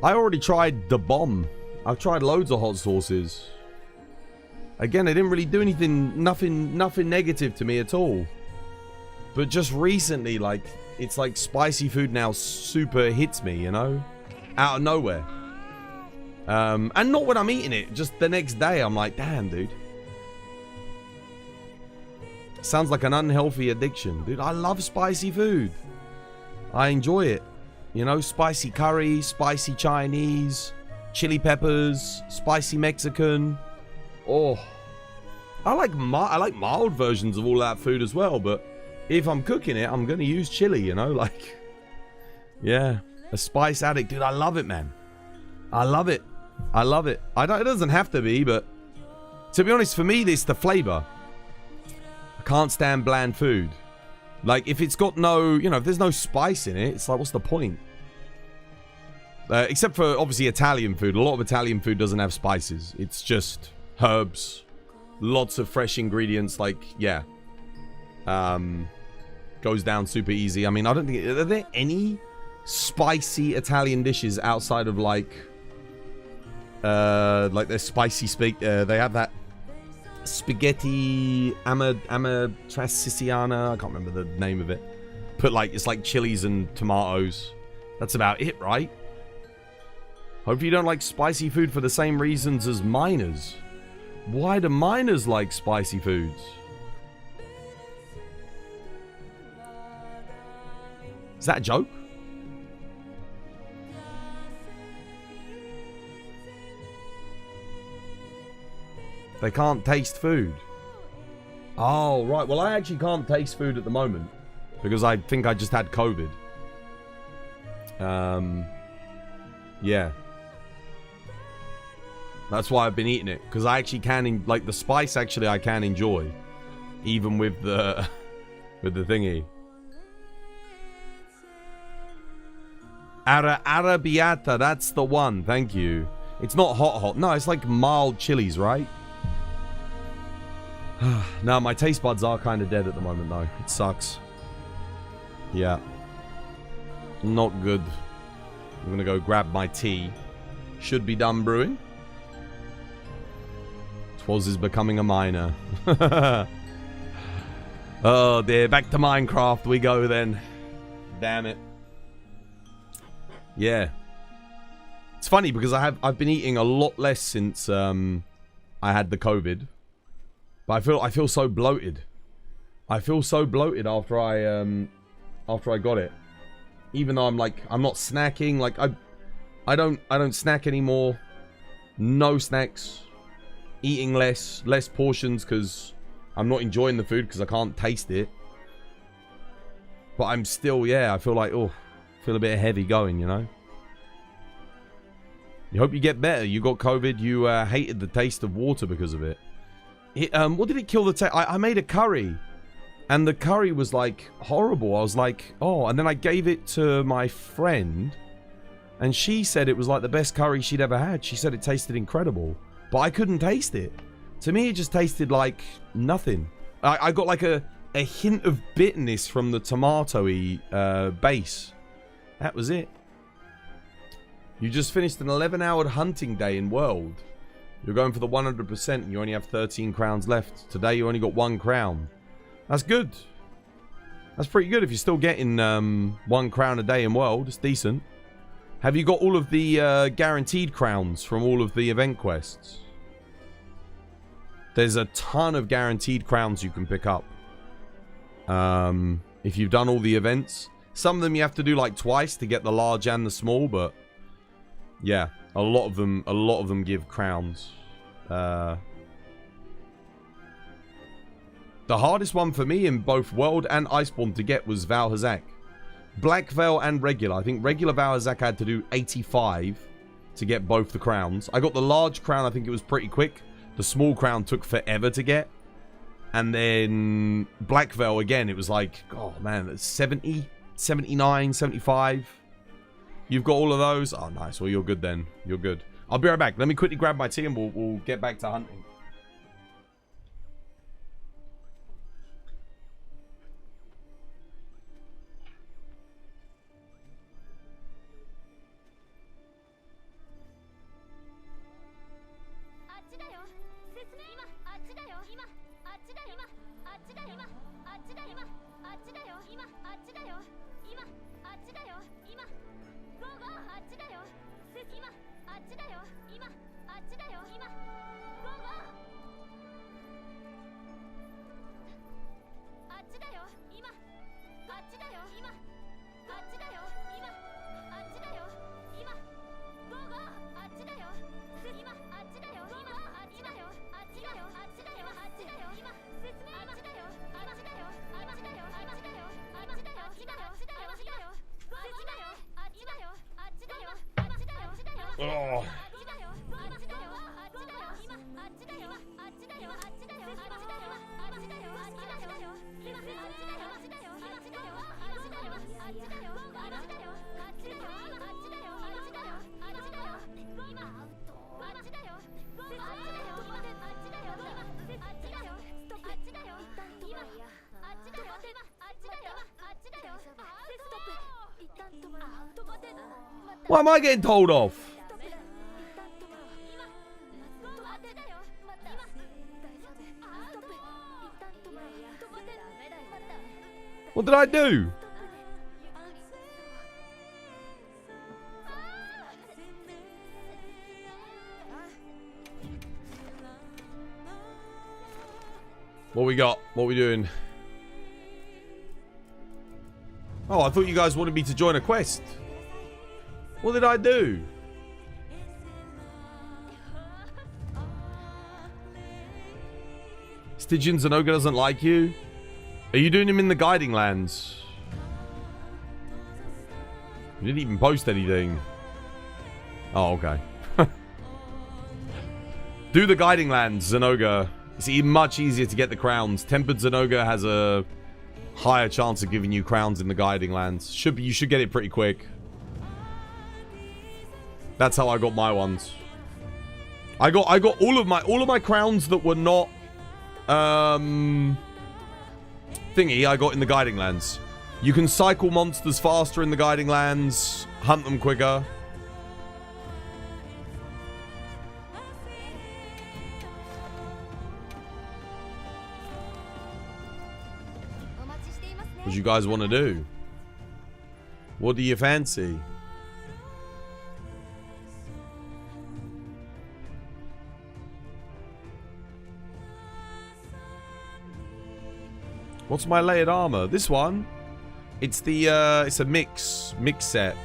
I already tried the bomb. I've tried loads of hot sauces. Again, it didn't really do anything, nothing negative to me at all. But just recently, like, it's like spicy food now super hits me, you know? Out of nowhere. And not when I'm eating it, just the next day, I'm like, damn, dude. Sounds like an unhealthy addiction. Dude, I love spicy food. I enjoy it. You know, spicy curry, spicy Chinese, chili peppers, spicy Mexican. Oh, I like mild versions of all that food as well. But if I'm cooking it, I'm gonna use chili. You know, like, yeah, a spice addict, dude. I love it, man. I love it. I love it. It doesn't have to be, but to be honest, for me, it's the flavor. I can't stand bland food. Like, if it's got no, you know, if there's no spice in it, it's like, what's the point? Except for, obviously, Italian food. A lot of Italian food doesn't have spices. It's just herbs. Lots of fresh ingredients. Like, yeah. Goes down super easy. I mean, I don't think... Are there any spicy Italian dishes outside of, like their spicy they have that spaghetti amatriciana. I can't remember the name of it. But like, it's like chilies and tomatoes. That's about it, right? Hope you don't like spicy food for the same reasons as miners. Why do miners like spicy foods? Is that a joke? They can't taste food. Oh, right. Well, I actually can't taste food at the moment because I think I just had COVID. Yeah. That's why I've been eating it, because I actually can, like, the spice actually I can enjoy, even with the with the thingy. Arrabbiata, that's the one. Thank you. It's not hot. No, it's like mild chilies, right? No, my taste buds are kind of dead at the moment, though. It sucks. Yeah. Not good. I'm gonna go grab my tea. Should be done brewing. Twas is becoming a miner. Oh dear, back to Minecraft we go then. Damn it. Yeah. It's funny because I've been eating a lot less since I had the COVID. But I feel so bloated. I feel so bloated after I got it. Even though I'm not snacking, like I don't snack anymore. No snacks. Eating less portions because I'm not enjoying the food because I can't taste it. But I'm still, yeah, I feel like, feel a bit heavy going, you know. You hope you get better. You got COVID. You hated the taste of water because of it. What did it kill the taste? I made a curry. And the curry was like horrible. I was like, oh, and then I gave it to my friend. And she said it was like the best curry she'd ever had. She said it tasted incredible. But I couldn't taste it. To me, it just tasted like nothing. I got like a hint of bitterness from the tomato-y base. That was it. You just finished an 11-hour hunting day in World. You're going for the 100% and you only have 13 crowns left. Today you only got 1 crown. That's good. That's pretty good if you're still getting 1 crown a day in World. It's decent. Have you got all of the guaranteed crowns from all of the event quests? There's a ton of guaranteed crowns you can pick up. If you've done all the events. Some of them you have to do like twice to get the large and the small, but yeah, a lot of them give crowns. The hardest one for me in both World and Iceborne to get was Val Hazak. Black Veil and regular. I think regular Val Hazak I had to do 85 to get both the crowns. I got the large crown, I think it was pretty quick. The small crown took forever to get. And then Black Veil again, it was like, oh man, 70, 79, 75. You've got all of those? Oh, nice. Well, you're good then. You're good. I'll be right back. Let me quickly grab my tea and we'll get back to hunting. Oh. Why am I getting told off? What did I do? What we got? What we doing? Oh, I thought you guys wanted me to join a quest. What did I do? Stygian Zenoga doesn't like you? Are you doing him in the Guiding Lands? You didn't even post anything. Oh, okay. Do the Guiding Lands, Zenoga. It's much easier to get the crowns. Tempered Zenoga has a higher chance of giving you crowns in the Guiding Lands. You should get it pretty quick. That's how I got my ones. I got all of my crowns that were not thingy. I got in the Guiding Lands. You can cycle monsters faster in the Guiding Lands, hunt them quicker. What do you guys want to do? What do you fancy? What's my layered armor? This one? It's the it's a mix set.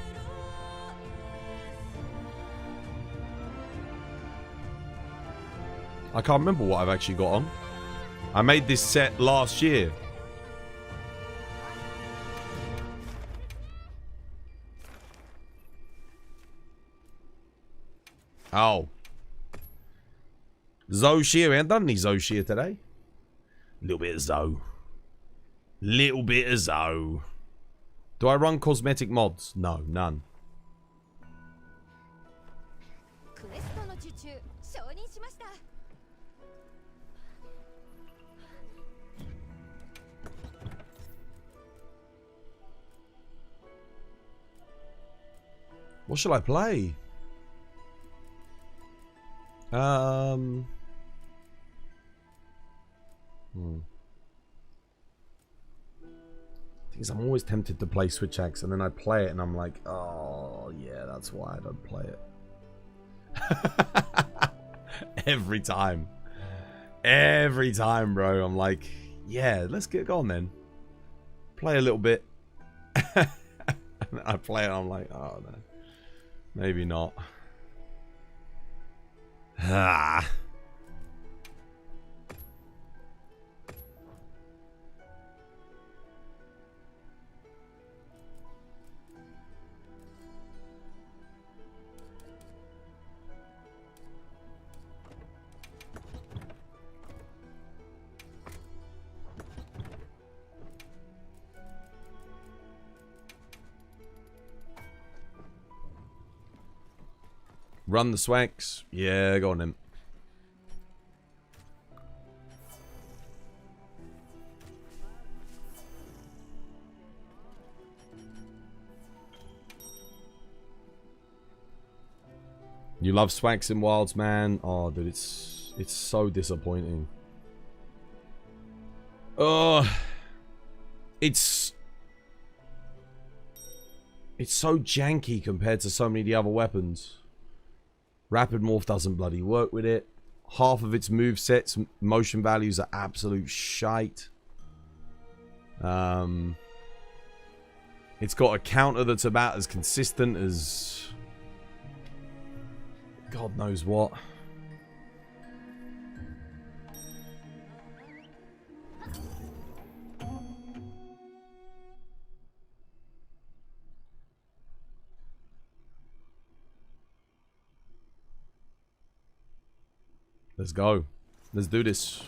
I can't remember what I've actually got on. I made this set last year. Oh. Zoe Shear. We haven't done any Zoe Shear today. A little bit of Zoe. Little bit of Zoe. Do I run cosmetic mods? No, none. What shall I play? Things I'm always tempted to play Switch Axe, and then I play it and I'm like, oh yeah, that's why I don't play it. Every time, bro. I'm like, yeah, let's get going then. Play a little bit. I play it and I'm like, oh no, maybe not. Ah. Run the swanks. Yeah, go on then. You love swanks in Wilds, man. Oh, dude, it's so disappointing. Oh, it's so janky compared to so many of the other weapons. Rapid Morph doesn't bloody work with it. Half of its movesets, motion values are absolute shite. It's got a counter that's about as consistent as God knows what. Let's go. Let's do this.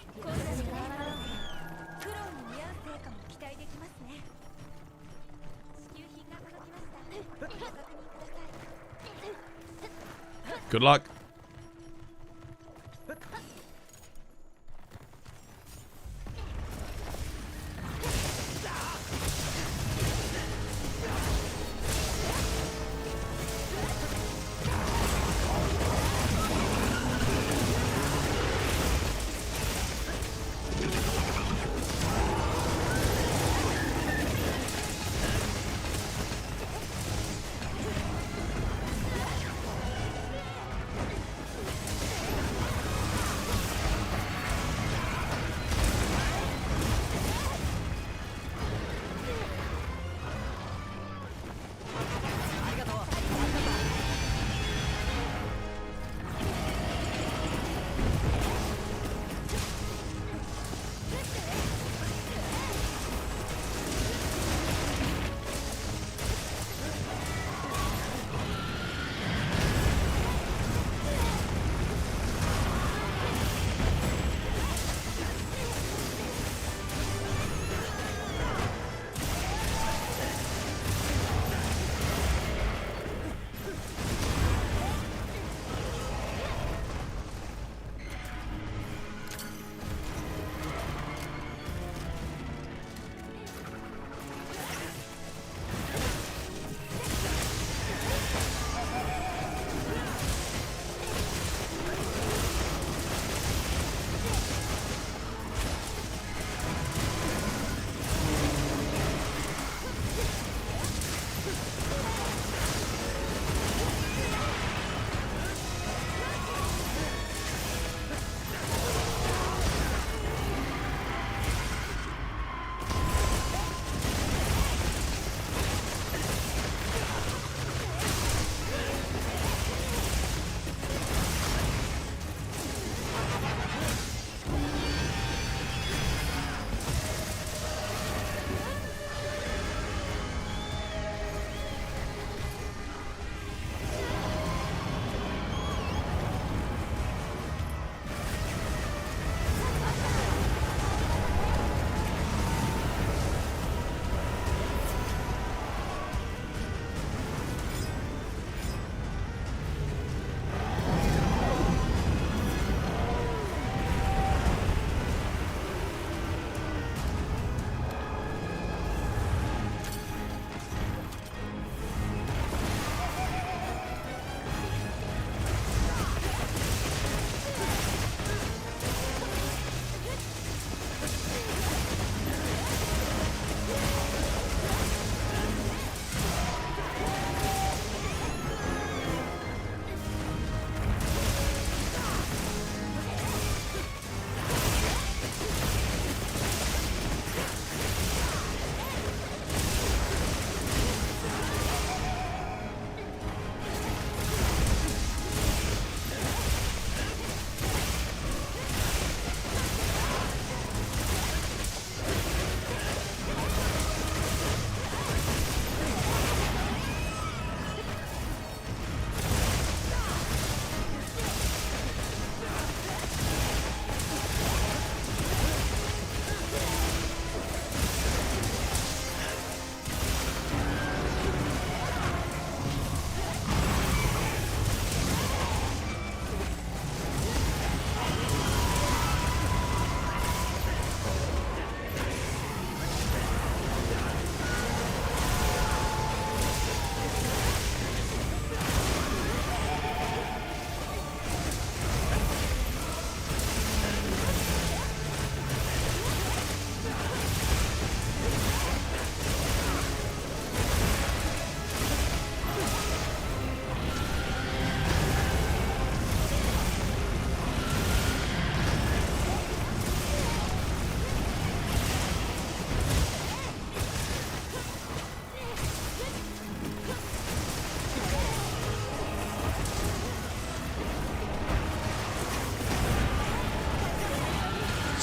Good luck.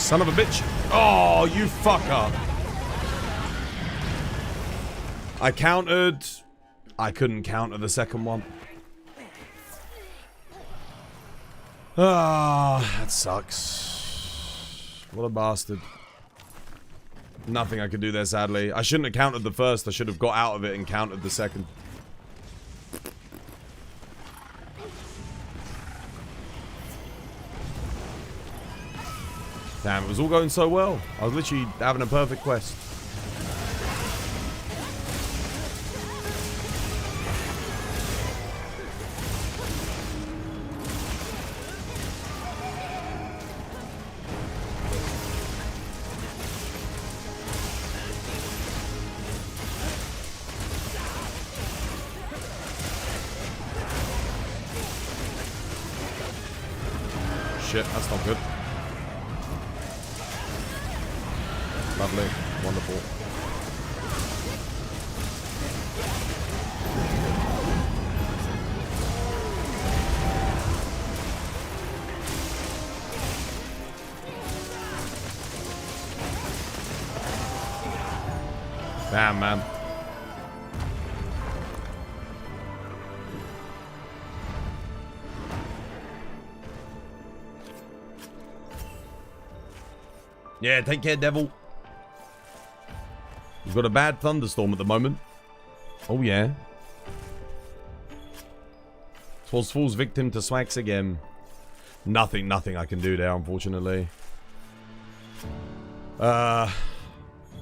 Son of a bitch. Oh, you fucker. I countered. I couldn't counter the second one. Ah, that sucks. What a bastard. Nothing I could do there, sadly. I shouldn't have countered the first. I should have got out of it and countered the second. Damn, it was all going so well. I was literally having a perfect quest. Shit, that's not good. Lovely. Wonderful. Damn, man. Yeah, take care, devil. We've got a bad thunderstorm at the moment. Oh, yeah. Falls victim to Swax again. Nothing I can do there, unfortunately. The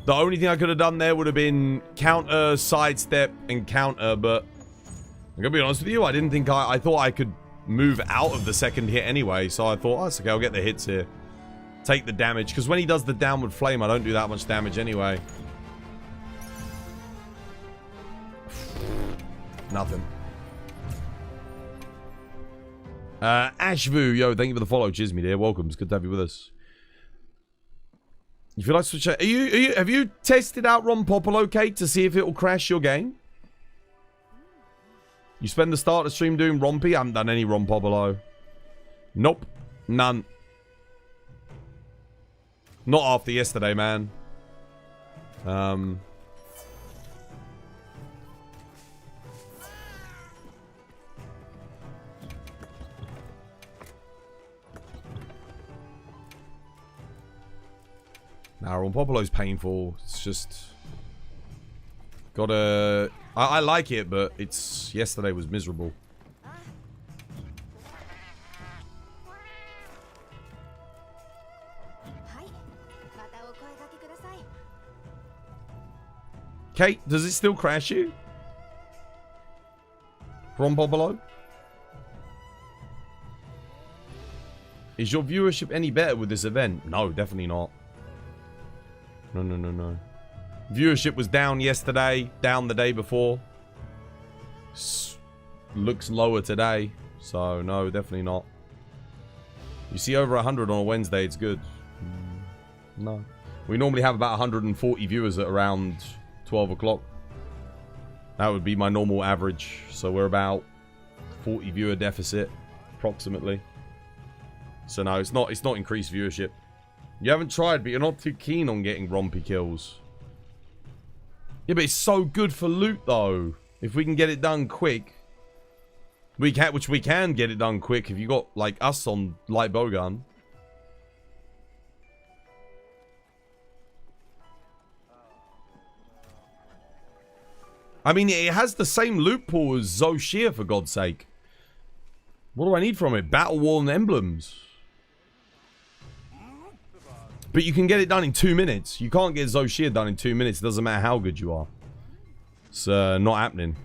only thing I could have done there would have been counter, sidestep, and counter, but I'm gonna be honest with you, I didn't think I thought I could move out of the second hit anyway, so I thought, oh, it's okay, I'll get the hits here. Take the damage, because when he does the downward flame, I don't do that much damage anyway. Nothing. Ashvu, yo, thank you for the follow. Cheers, me dear. Welcome. It's good to have you with us. You feel like switch? Have you tested out Rompopolo, Kate, to see if it will crash your game? You spend the start of the stream doing Rompy? I haven't done any Rompopolo. Nope. None. Not after yesterday, man. Nah, Rompopolo's painful. It's just... Gotta... I like it, but it's... Yesterday was miserable. Kate, does it still crash you? Rompopolo? Is your viewership any better with this event? No, definitely not. No. Viewership was down yesterday, down the day before. Looks lower today. So, no, definitely not. You see over 100 on a Wednesday, it's good. No. We normally have about 140 viewers at around 12 o'clock. That would be my normal average. So we're about 40 viewer deficit, approximately. So no, it's not increased viewership. You haven't tried, but you're not too keen on getting rompy kills. Yeah, but it's so good for loot, though. If we can get it done quick. Which we can get it done quick if you got, like, us on light bowgun. I mean, it has the same loot pool as Zoshir, for God's sake. What do I need from it? Battle Wall and emblems. But you can get it done in 2 minutes. You can't get Zoshir done in 2 minutes. It doesn't matter how good you are. It's not happening.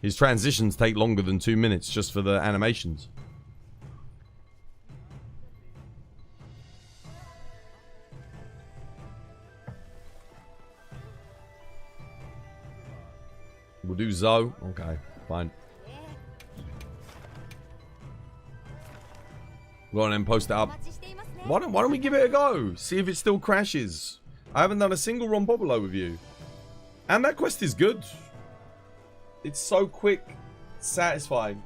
His transitions take longer than 2 minutes just for the animations. We'll do Zo. Okay, fine. Go on and post it up. Why don't we give it a go? See if it still crashes. I haven't done a single Rompopolo with you. And that quest is good. It's so quick. Satisfying.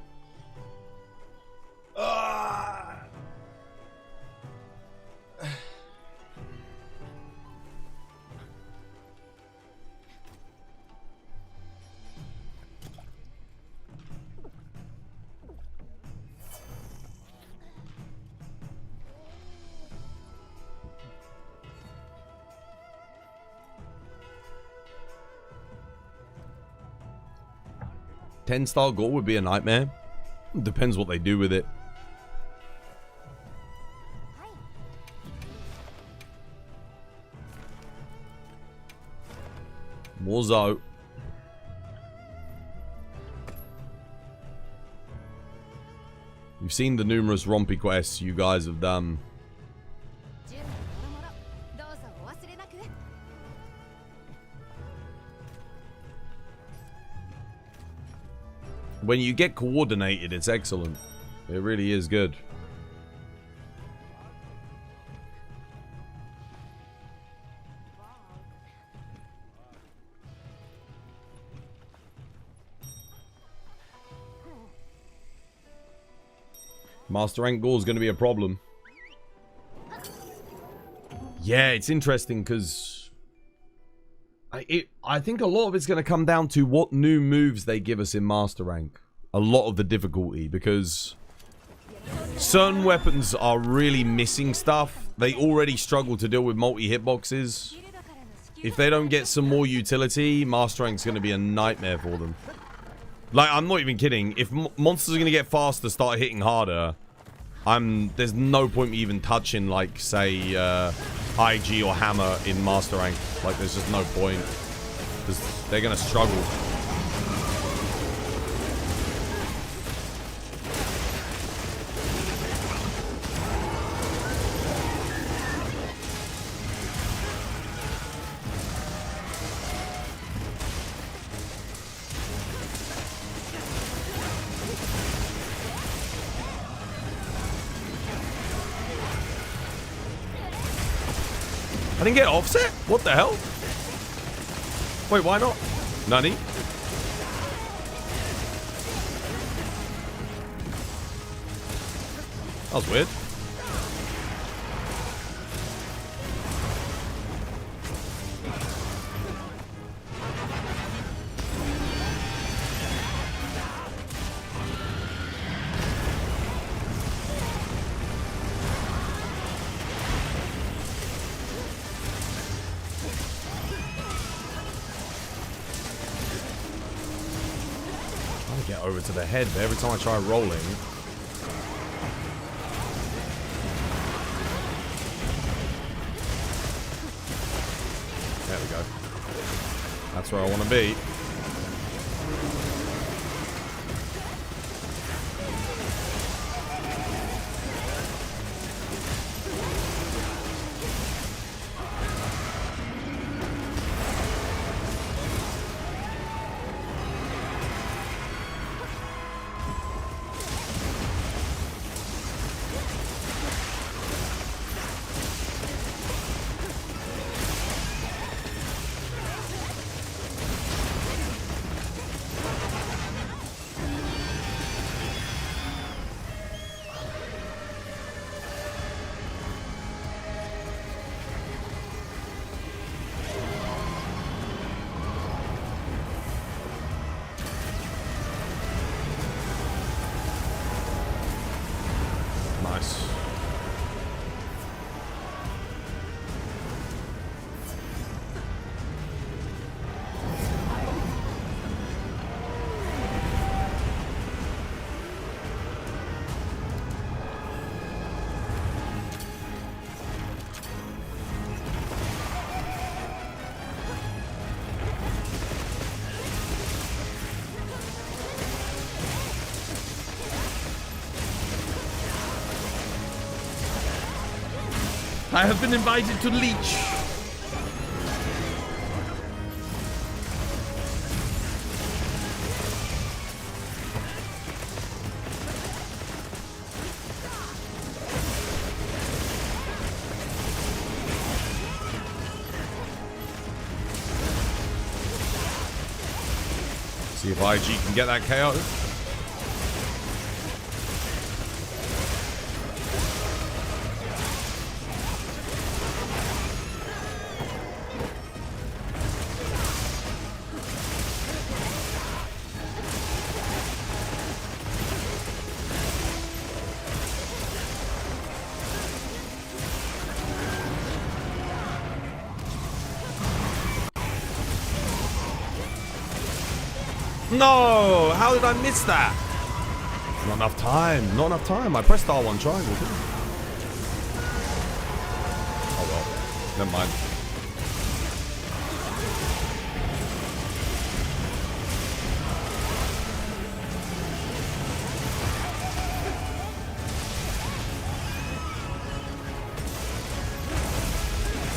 10-star gore would be a nightmare. Depends what they do with it. More Zo. You've seen the numerous rompy quests you guys have done. When you get coordinated, it's excellent. It really is good. Master rank gore is going to be a problem. Yeah, it's interesting because I think a lot of it's going to come down to what new moves they give us in Master rank. A lot of the difficulty, because certain weapons are really missing stuff. They already struggle to deal with multi-hitboxes. If they don't get some more utility, Master rank's going to be a nightmare for them. Like, I'm not even kidding. If monsters are going to get faster, start hitting harder, there's no point me even touching, like, say, IG or Hammer in Master rank. Like, there's just no point. Because they're going to struggle. I didn't get offset? What the hell? Wait, why not? Nani? That was weird. Get over to the head, but every time I try rolling, there we go. That's where I want to be. Nice. I have been invited to leech. See if IG can get that KO. No! How did I miss that? Not enough time. Not enough time. I pressed R1 triangle, didn't I? Oh well. Never mind.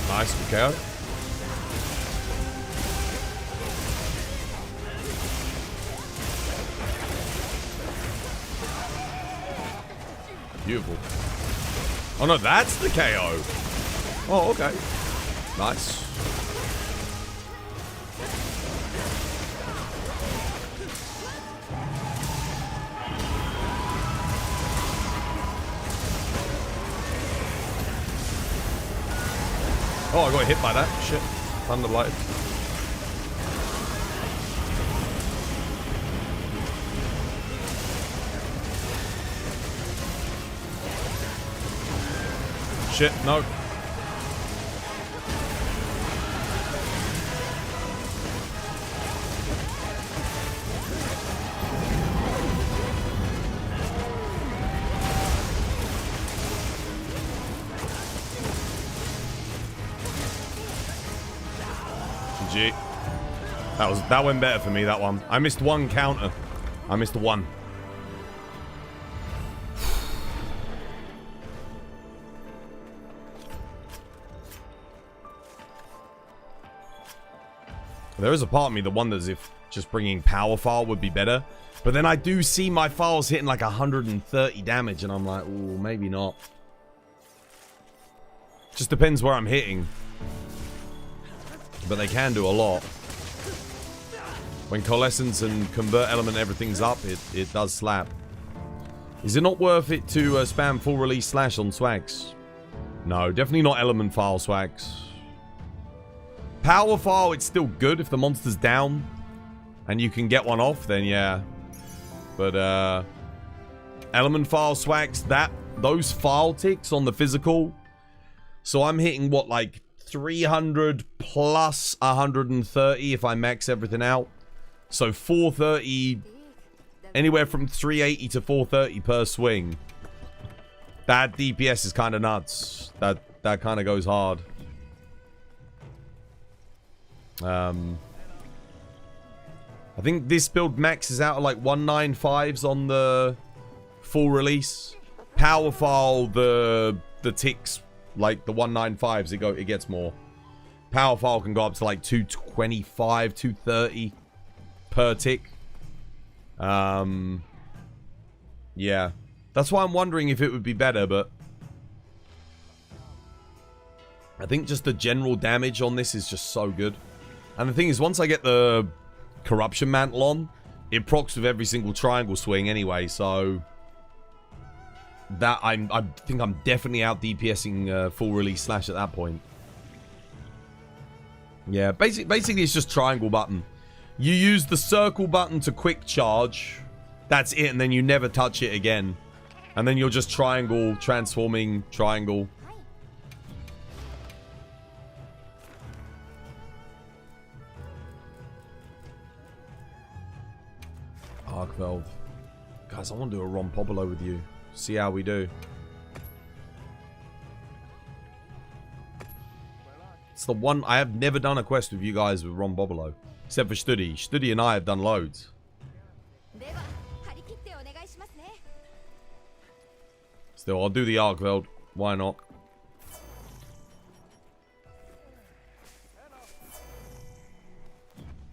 Nice, okay. Beautiful. Oh no, that's the KO. Oh, okay. Nice. Oh, I got hit by that. Shit. Thunder blighted. Shit, no. GG. That went better for me, that one. I missed one counter. I missed one. There is a part of me that wonders if just bringing power file would be better. But then I do see my files hitting like 130 damage and I'm like, ooh, maybe not. Just depends where I'm hitting. But they can do a lot. When coalescence and convert element everything's up, it does slap. Is it not worth it to spam full release slash on swags? No, definitely not element file swags. Power file, it's still good if the monster's down and you can get one off, then yeah. But element file swags, those file ticks on the physical. So I'm hitting what, like 300 plus 130 if I max everything out. So 430, anywhere from 380 to 430 per swing. That DPS is kind of nuts. That kind of goes hard. I think this build maxes out at like 195s on the full release. Power file, the ticks, like the 195s, it gets more. Power file can go up to like 225, 230 per tick. Yeah. That's why I'm wondering if it would be better, but I think just the general damage on this is just so good. And the thing is, once I get the corruption mantle on, it procs with every single triangle swing anyway, so that I think I'm definitely out DPSing full release slash at that point. Yeah, basically it's just triangle button. You use the circle button to quick charge. That's it, and then you never touch it again. And then you're just triangle, transforming, triangle. Arc Valve. Guys, I want to do a Rompopolo with you. See how we do. It's the one... I have never done a quest with you guys with Rompopolo. Except for Studi. Studi and I have done loads. Still, I'll do the Arc Veld. Why not?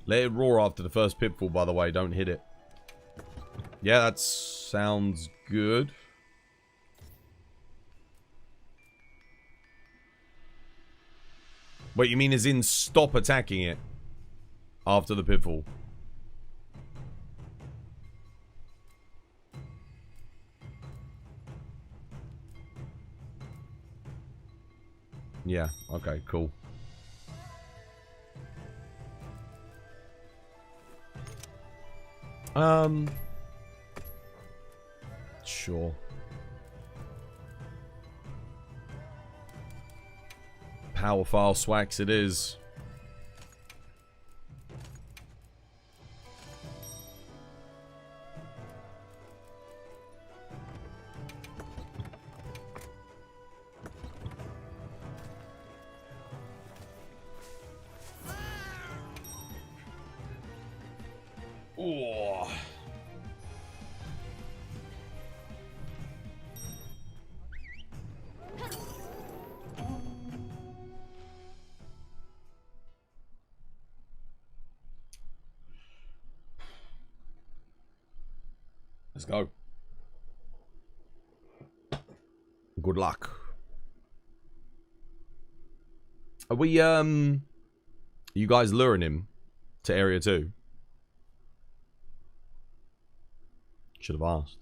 Let it roar after the first pitfall, by the way. Don't hit it. Yeah, that sounds good. Wait, you mean as in stop attacking it after the pitfall? Yeah, okay, cool. Sure. Power file swags it is. Let's go. Good luck. Are we, you guys luring him to Area 2? Should have asked.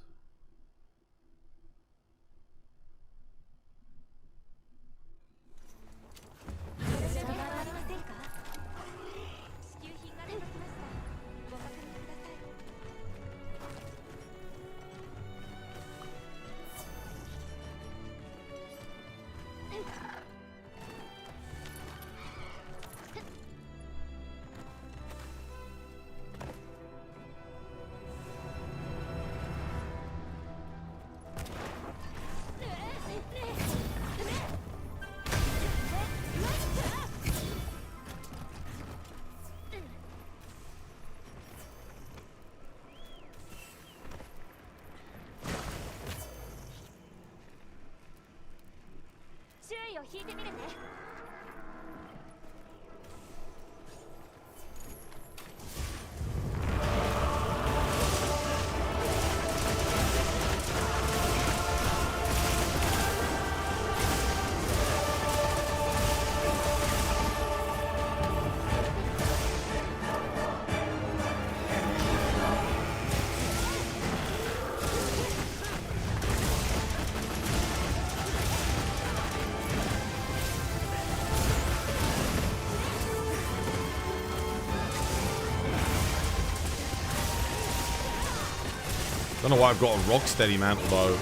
Don't know why I've got a Rocksteady mantle though,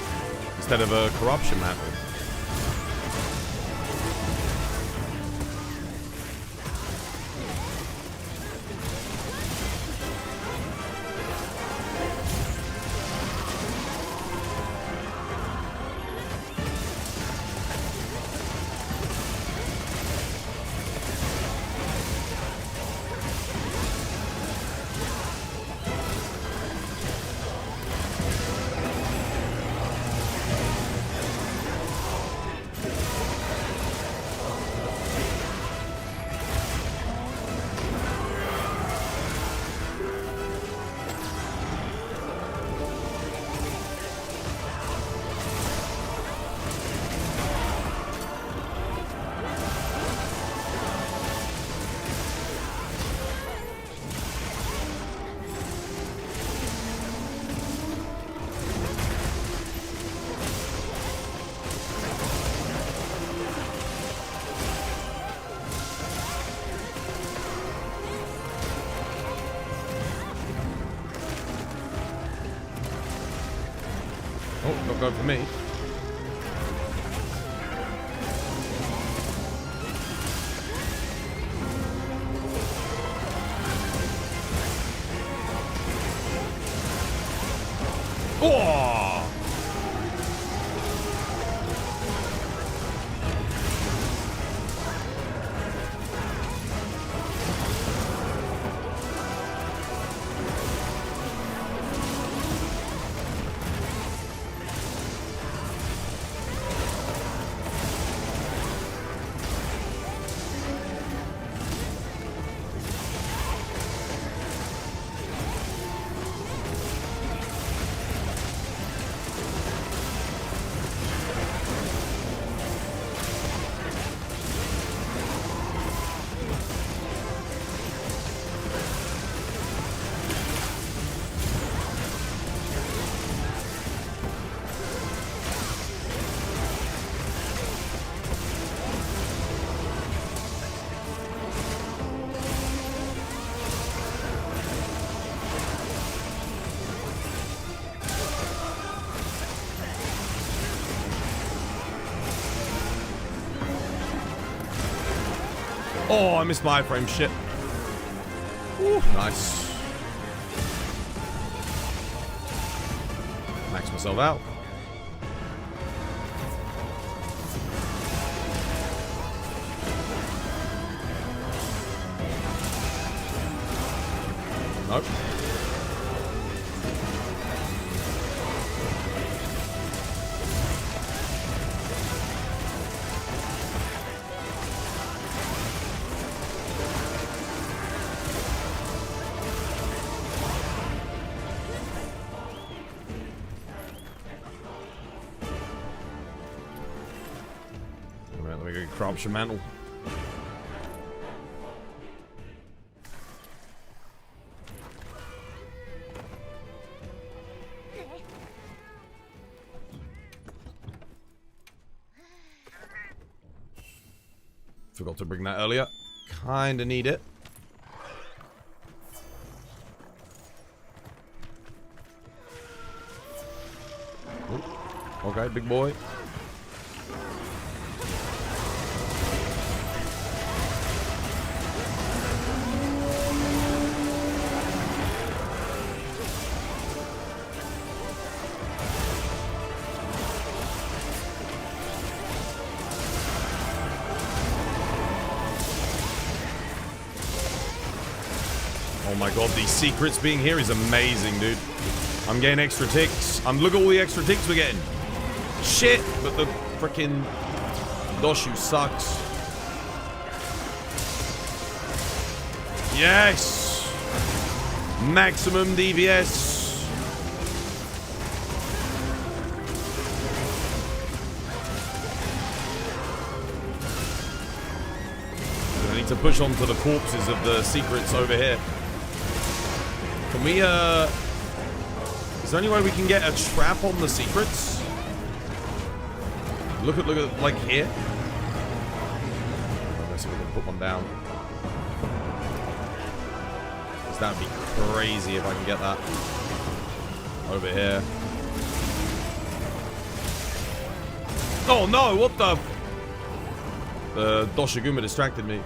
instead of a Corruption mantle. Oh, not going for me. Oh! Oh, I missed my iframe. Shit. Ooh, nice. Max myself out. Nope. Corruption mantle. Forgot to bring that earlier. Kinda need it. Ooh. Okay, big boy. Oh my god, these secrets being here is amazing, dude. I'm getting extra ticks. Look at all the extra ticks we're getting. Shit, but the freaking Doshu sucks. Yes! Maximum DPS. I need to push onto the corpses of the secrets over here. Can we, is there any way we can get a trap on the secrets? Look at, like here. Let's see if we can put one down. Because that would be crazy if I can get that. Over here. Oh no, what the? The Doshiguma distracted me.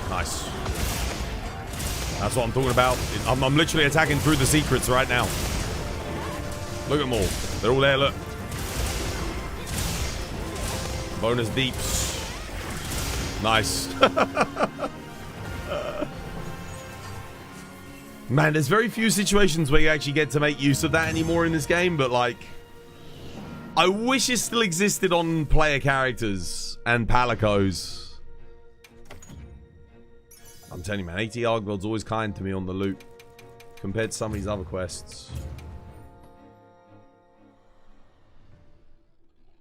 Nice. That's what I'm talking about. I'm literally attacking through the secrets right now. Look at them all. They're all there, look. Bonus deeps. Nice. Man, there's very few situations where you actually get to make use of that anymore in this game, but like... I wish it still existed on player characters and palicos. I'm telling you, man, AT Argrod's always kind to me on the loot compared to some of these other quests.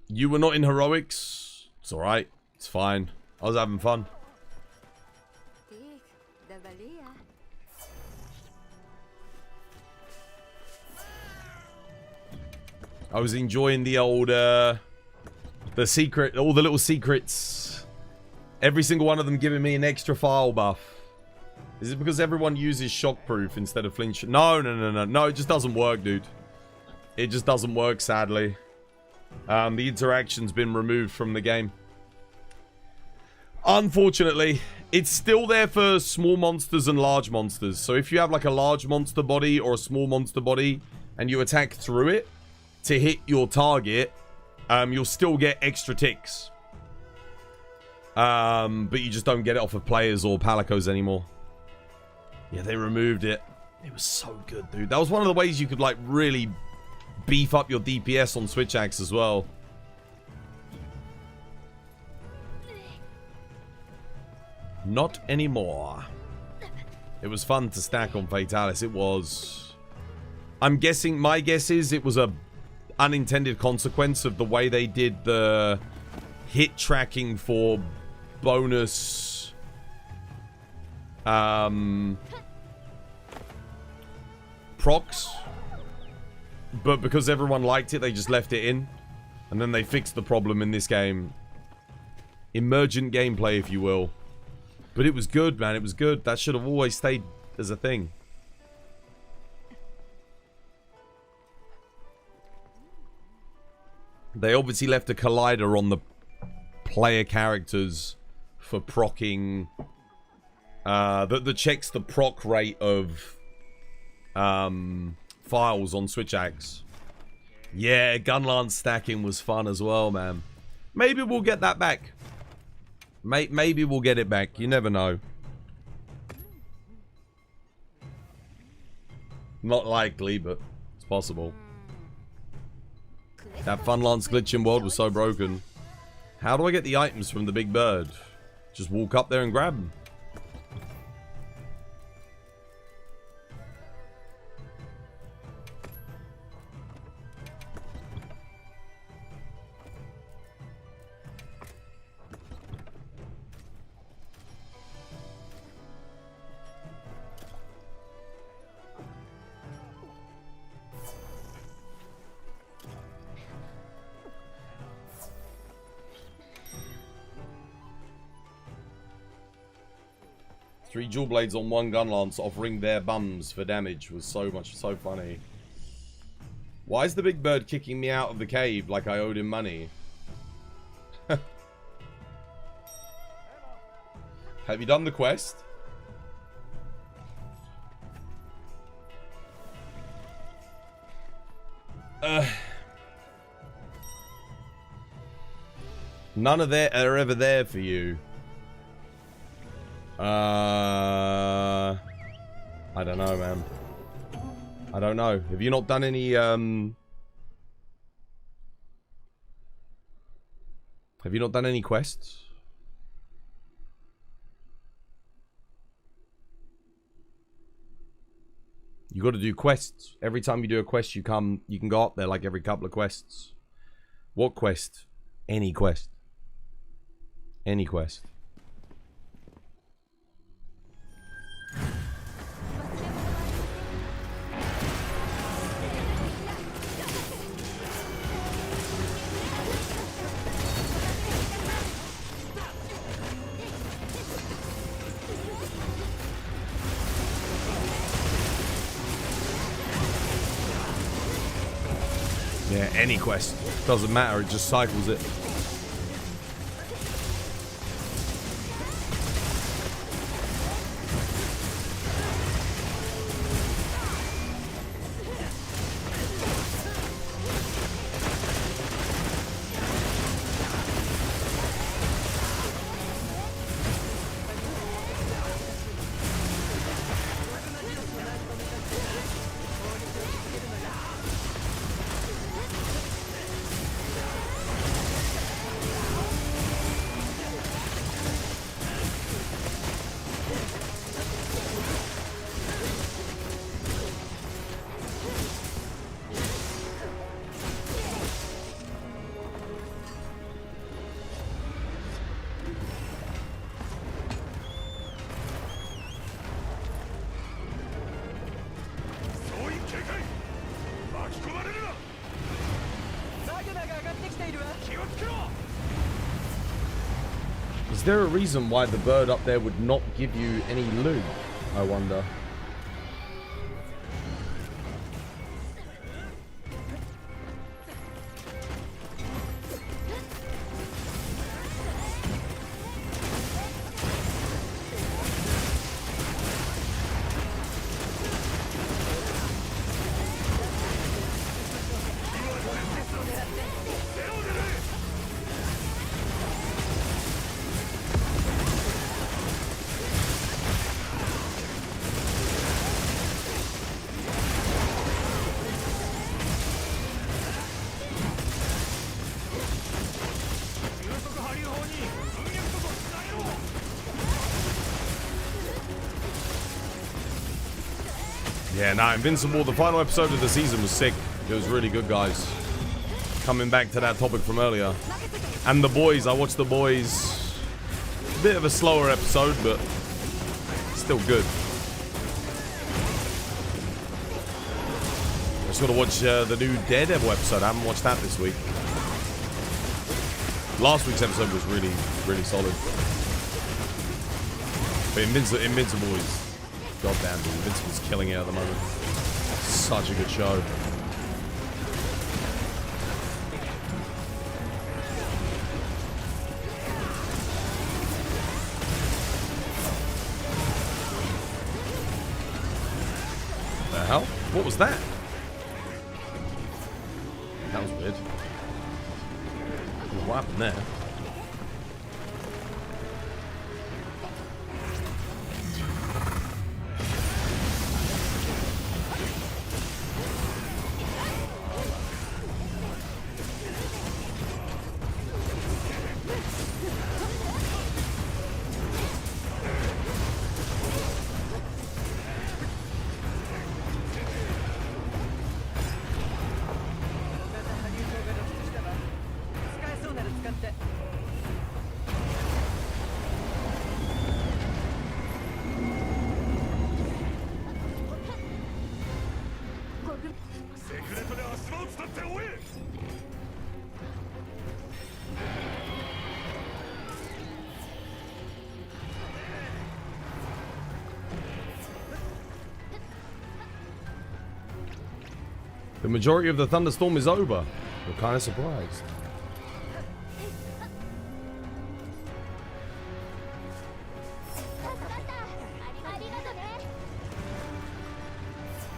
You were not in heroics. It's alright. It's fine. I was having fun. I was enjoying the old, the secret, all the little secrets. Every single one of them giving me an extra file buff. Is it because everyone uses shockproof instead of flinch? No, it just doesn't work, dude. It just doesn't work, sadly. The interaction's been removed from the game. Unfortunately, it's still there for small monsters and large monsters. So if you have like a large monster body or a small monster body and you attack through it to hit your target, you'll still get extra ticks. But you just don't get it off of players or palicos anymore. Yeah, they removed it. It was so good, dude. That was one of the ways you could like really beef up your DPS on Switch Axe as well. Not anymore. It was fun to stack on Fatalis. It was. I'm guessing, my guess is it was a unintended consequence of the way they did the hit tracking for bonus procs, but because everyone liked it, they just left it in, and then they fixed the problem in this game. Emergent gameplay, if you will. But it was good, man. It was good. That should have always stayed as a thing. They obviously left a collider on the player characters for procking, that checks the proc rate of files on Switch Axe. Yeah, Gunlance stacking was fun as well, man. Maybe we'll get that back. Maybe we'll get it back. You never know. Not likely, but it's possible. That Funlance glitching world was so broken. How do I get the items from the big bird? Just walk up there and grab them. 3 dual blades on 1 gun lance offering their bums for damage was so funny. Why is the big bird kicking me out of the cave like I owed him money? Have you done the quest? None of that are ever there for you. I don't know, man. I don't know. Have you not done any, Have you not done any quests? You got to do quests. Every time you do a quest, you can go up there like every couple of quests. What quest? Any quest. Any quest. Yeah, any quest. Doesn't matter, it just cycles it. Is there a reason why the bird up there would not give you any loot? I wonder. Yeah, nah, Invincible, the final episode of the season was sick. It was really good, guys. Coming back to that topic from earlier. And The Boys, I watched The Boys. A bit of a slower episode, but still good. I just gotta watch the new Daredevil episode. I haven't watched that this week. Last week's episode was really, really solid. But Invincible is... goddamn, dude. Invincible's killing it at the moment. Such a good show. The hell? What was that? That was weird. What happened there? The majority of the thunderstorm is over. We're kind of surprised.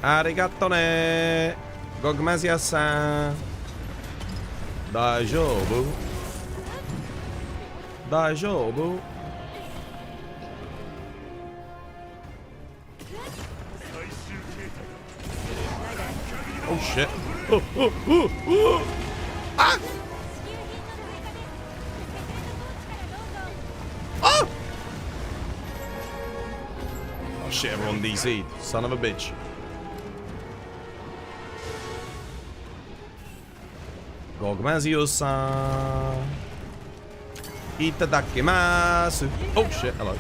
Arigato ne. Gogmazios-san. Daijoubu. Daijoubu. Oh shit. Oh, oh, oh, oh. Ah! Ah! Oh shit, everyone DC'd. Son of a bitch. Gogmazios-san. Itadakimasu. Oh shit, hello.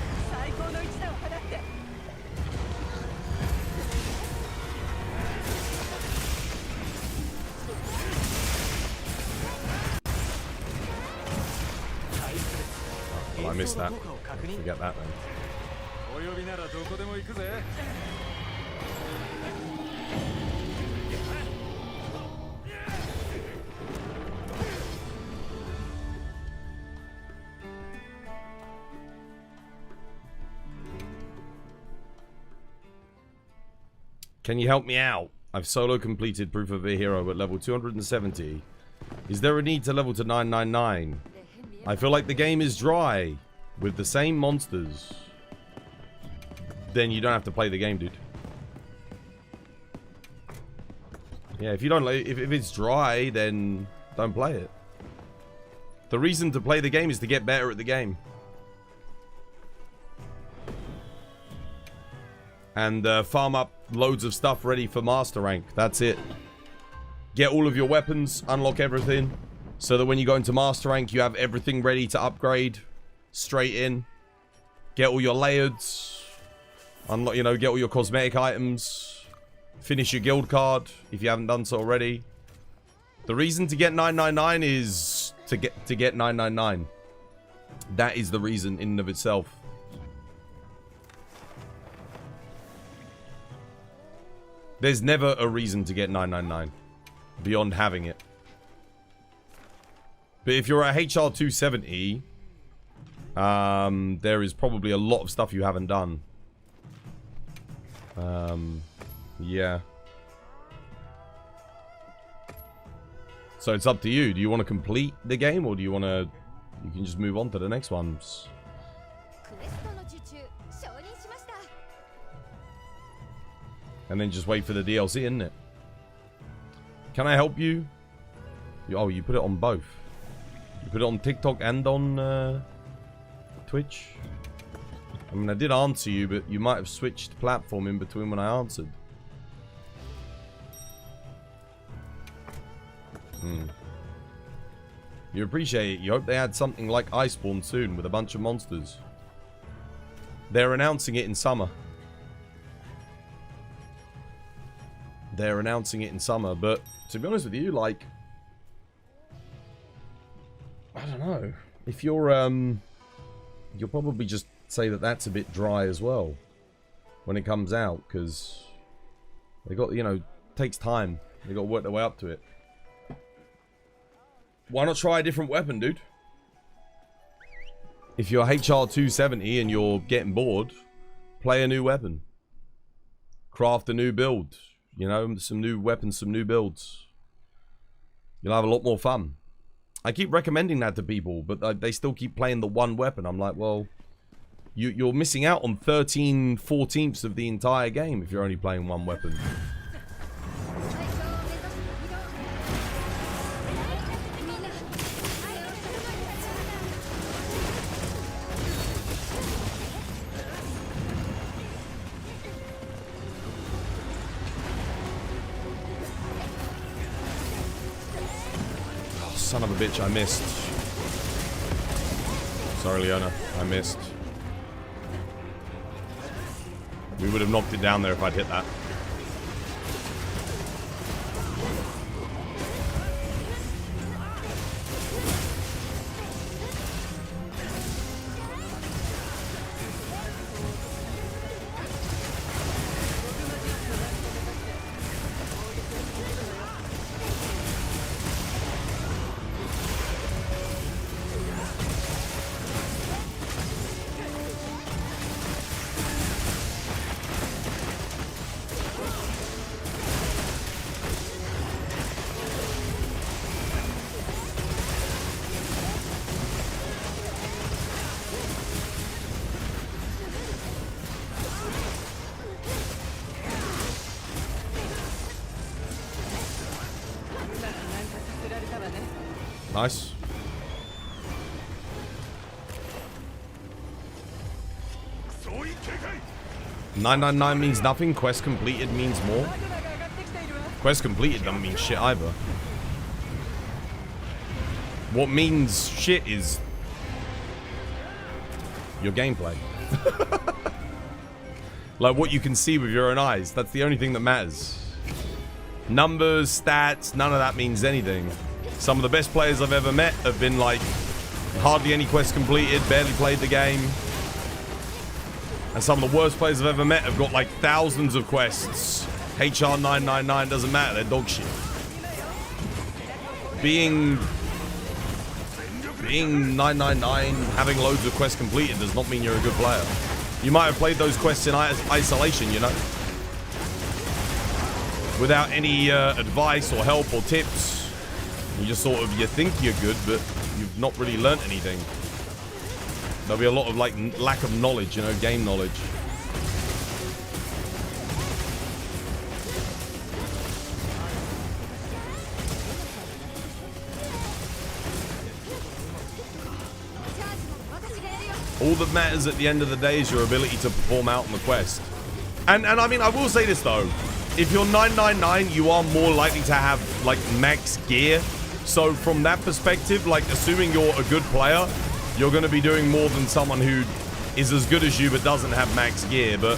Well, I missed that. Forget that then. Can you help me out? I've solo completed Proof of a Hero at level 270. Is there a need to level to 999? I feel like the game is dry with the same monsters. Then you don't have to play the game, dude. Yeah, if you don't if it's dry, then don't play it. The reason to play the game is to get better at the game. And farm up loads of stuff ready for master rank. That's it. Get all of your weapons, unlock everything, so that when you go into master rank, you have everything ready to upgrade straight in. Get all your layers, unlock, you know, get all your cosmetic items, finish your guild card if you haven't done so already. The reason to get 999 is to get 999. That is the reason in and of itself. There's never a reason to get 999 beyond having it. But if you're at HR 270, there is probably a lot of stuff you haven't done. Yeah. So it's up to you. Do you want to complete the game, or do you want to... You can just move on to the next ones. And then just wait for the DLC, isn't it? Can I help you? Oh, you put it on both. You put it on TikTok and on Twitch? I mean, I did answer you, but you might have switched platform in between when I answered. You appreciate it. You hope they add something like Iceborne soon with a bunch of monsters. They're announcing it in summer. They're announcing it in summer, but to be honest with you, like, I don't know. If you're, you'll probably just say that that's a bit dry as well when it comes out, because they got, you know, takes time. They got to work their way up to it. Why not try a different weapon, dude? If you're HR 270 and you're getting bored, play a new weapon. Craft a new build. You know, some new weapons, some new builds. You'll have a lot more fun. I keep recommending that to people, but they still keep playing the one weapon. I'm like, well, you're missing out on 13/14ths of the entire game if you're only playing one weapon. Son of a bitch, I missed. Sorry, Leona, I missed. We would have knocked it down there if I'd hit that. Nice. $9.99 means nothing. Quest completed means more. Quest completed doesn't mean shit either. What means shit is your gameplay. Like what you can see with your own eyes. That's the only thing that matters. Numbers, stats, none of that means anything. Some of the best players I've ever met have been like hardly any quests completed, barely played the game. And some of the worst players I've ever met have got like thousands of quests. HR 999 doesn't matter, they're dog shit. Being 999, having loads of quests completed does not mean you're a good player. You might have played those quests in isolation, you know, without any advice or help or tips. You just sort of, you think you're good, but you've not really learnt anything. There'll be a lot of like lack of knowledge, you know, game knowledge. All that matters at the end of the day is your ability to perform out on the quest. And I mean, I will say this though. If you're 999, you are more likely to have like max gear. So from that perspective, like assuming you're a good player, you're going to be doing more than someone who is as good as you but doesn't have max gear. But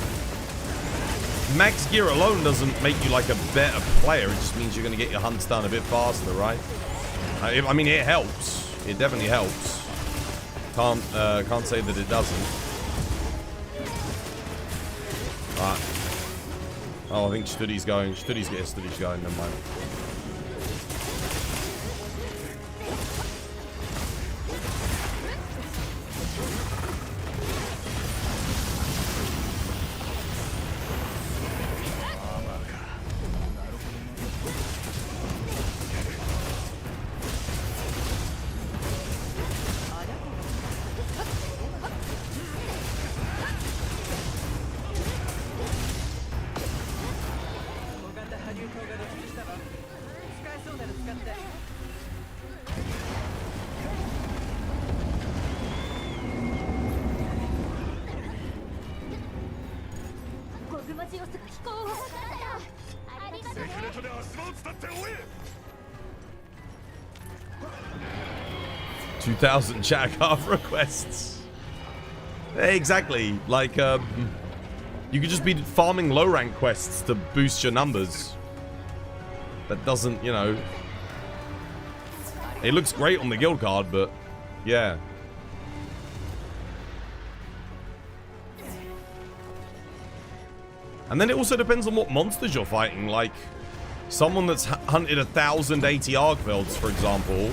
max gear alone doesn't make you like a better player. It just means you're going to get your hunts done a bit faster, right? I mean, it helps. It definitely helps. Can't say that it doesn't. Alright. Oh, I think Studi's going. Studi's going. Never mind. $2,000 chat card requests. Exactly. Like, you could just be farming low rank quests to boost your numbers. That doesn't, you know. It looks great on the guild card, but yeah. And then it also depends on what monsters you're fighting. Like, someone that's hunted 1,000 ATR Velds, for example.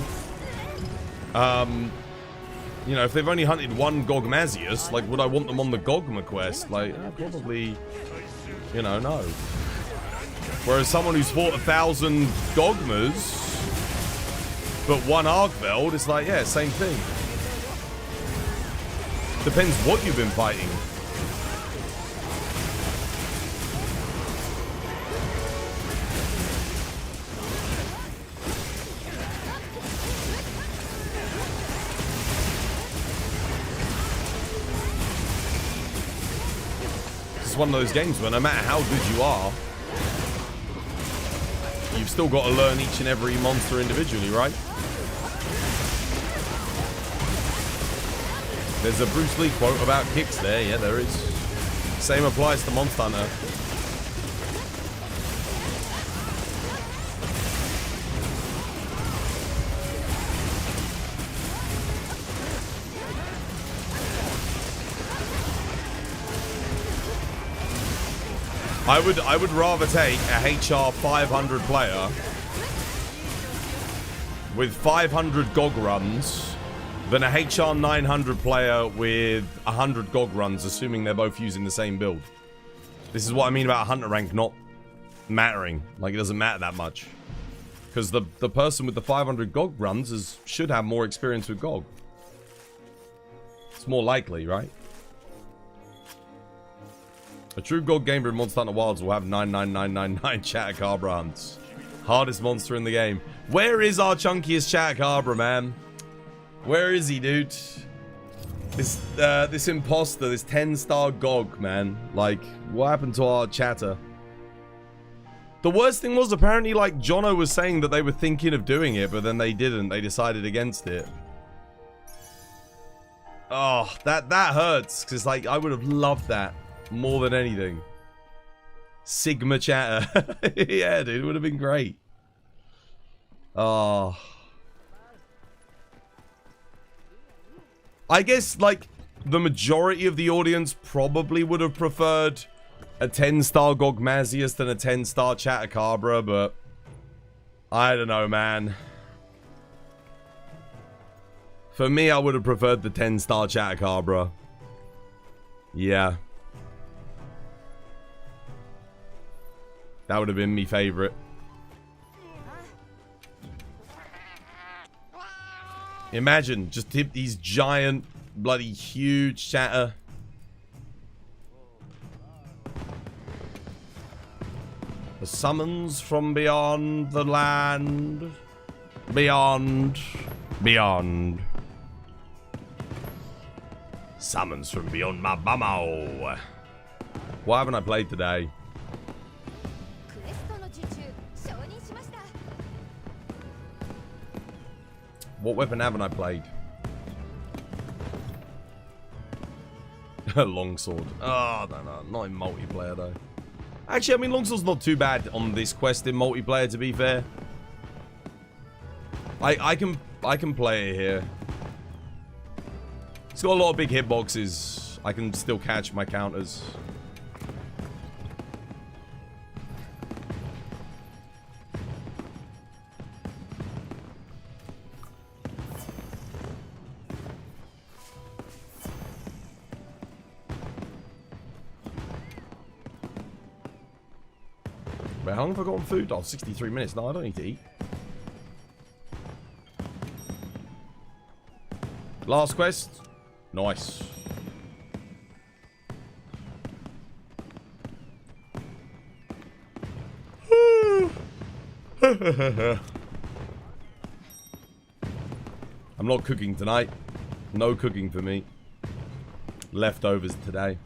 You know, if they've only hunted one Gogmazios, like, would I want them on the Gogma quest? Like, probably, you know, no. Whereas someone who's fought 1,000 Gogmas, but one Argveld, it's like, yeah, same thing. Depends what you've been fighting. It's one of those games where no matter how good you are, you've still got to learn each and every monster individually, right? There's a Bruce Lee quote about kicks there. Yeah, there is. Same applies to Monster Hunter. I would rather take a HR 500 player with 500 GOG runs than a HR 900 player with 100 GOG runs, assuming they're both using the same build. This is what I mean about hunter rank not mattering. Like, it doesn't matter that much. Because the person with the 500 GOG runs should have more experience with GOG. It's more likely, right? A true GOG gamer in Monster Hunter Wilds will have 99999 Chatacabra hunts. Hardest monster in the game. Where is our chunkiest Chatacabra, man? Where is he, dude? This imposter, this 10-star Gog, man. Like, what happened to our chatter? The worst thing was, apparently, like, Jono was saying that they were thinking of doing it, but then they didn't. They decided against it. Oh, that hurts. Because, like, I would have loved that more than anything. Sigma chatter. Yeah, dude, it would have been great. Oh. I guess, like, the majority of the audience probably would have preferred a 10-star Gogmazios than a 10-star Chatacabra, but I don't know, man. For me, I would have preferred the 10-star Chatacabra. Yeah. That would have been my favorite. Imagine, just these giant, bloody huge chatter. The summons from beyond the land. Beyond. Summons from beyond my bummo. What haven't I played today? What weapon haven't I played? Longsword. Oh, no, not in multiplayer though. Actually, I mean, Longsword's not too bad on this quest in multiplayer, to be fair. I can play it here. It's got a lot of big hitboxes. I can still catch my counters. Wait, how long have I got on food? Oh, 63 minutes. No, I don't need to eat. Last quest. Nice. I'm not cooking tonight. No cooking for me. Leftovers today.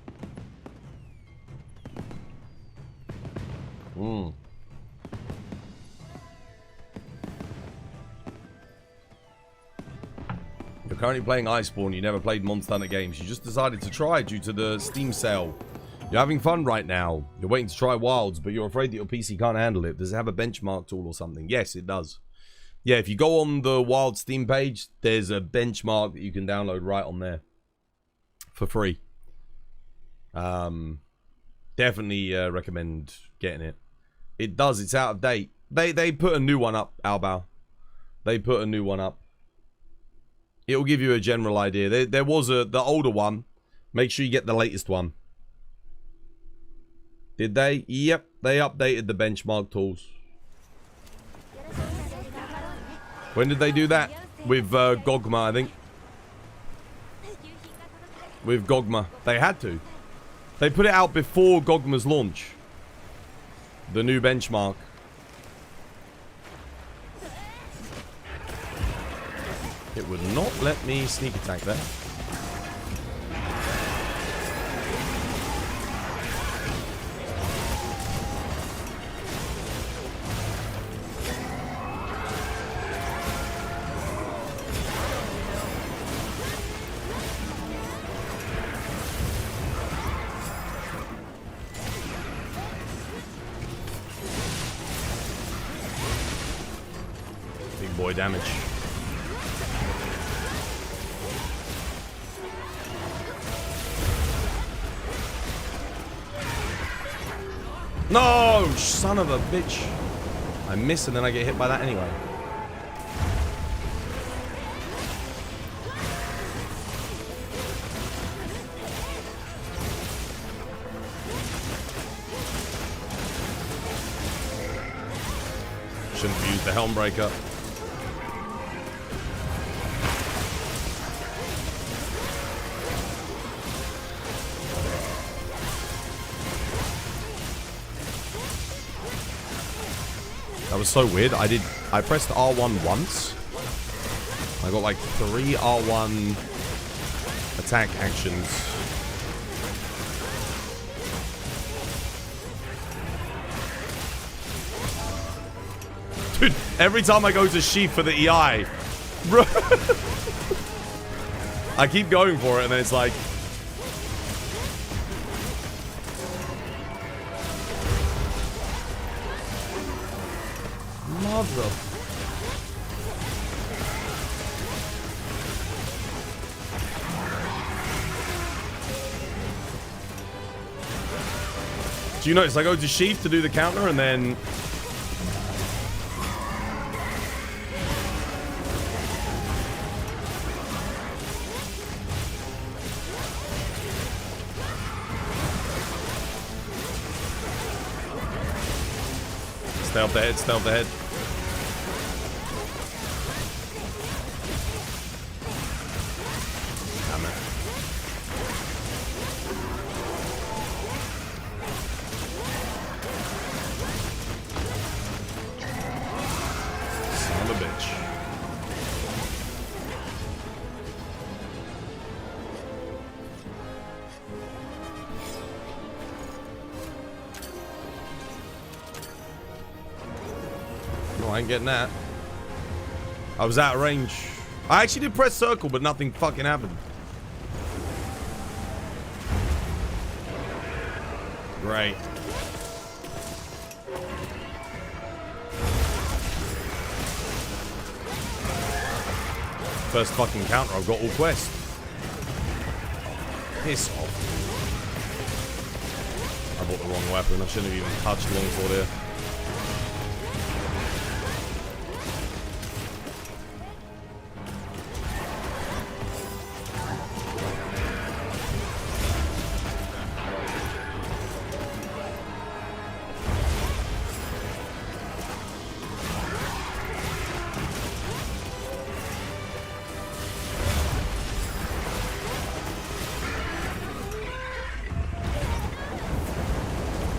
You're currently playing Iceborne. You never played Monster Hunter games. You just decided to try due to the Steam sale. You're having fun right now. You're waiting to try Wilds, but you're afraid that your PC can't handle it. Does it have a benchmark tool or something? Yes, it does. Yeah, if you go on the Wild Steam page, there's a benchmark that you can download right on there. For free. Definitely recommend getting it. It does. It's out of date. They put a new one up, Albao. They put a new one up. It'll give you a general idea. There was the older one. Make sure you get the latest one. Did they? Yep. They updated the benchmark tools. When did they do that? With Gogma, I think. With Gogma. They had to. They put it out before Gogma's launch. The new benchmark. It would not let me sneak attack there. Big boy damage. No, son of a bitch. I miss and then I get hit by that anyway. Shouldn't have used the helm breaker. That was so weird. I pressed R1 once. I got like 3 R1 attack actions. Dude, every time I go to sheath for the EI, bro, I keep going for it and then it's like, mother. Do you notice I go to sheath to do the counter and then stay off the head, stay off the head. Damn it. Son of a bitch. No, I ain't getting that. I was out of range. I actually did press circle, but nothing fucking happened. Great. First fucking counter, I've got all quest. Piss off. I bought the wrong weapon. I shouldn't have even touched longsword here.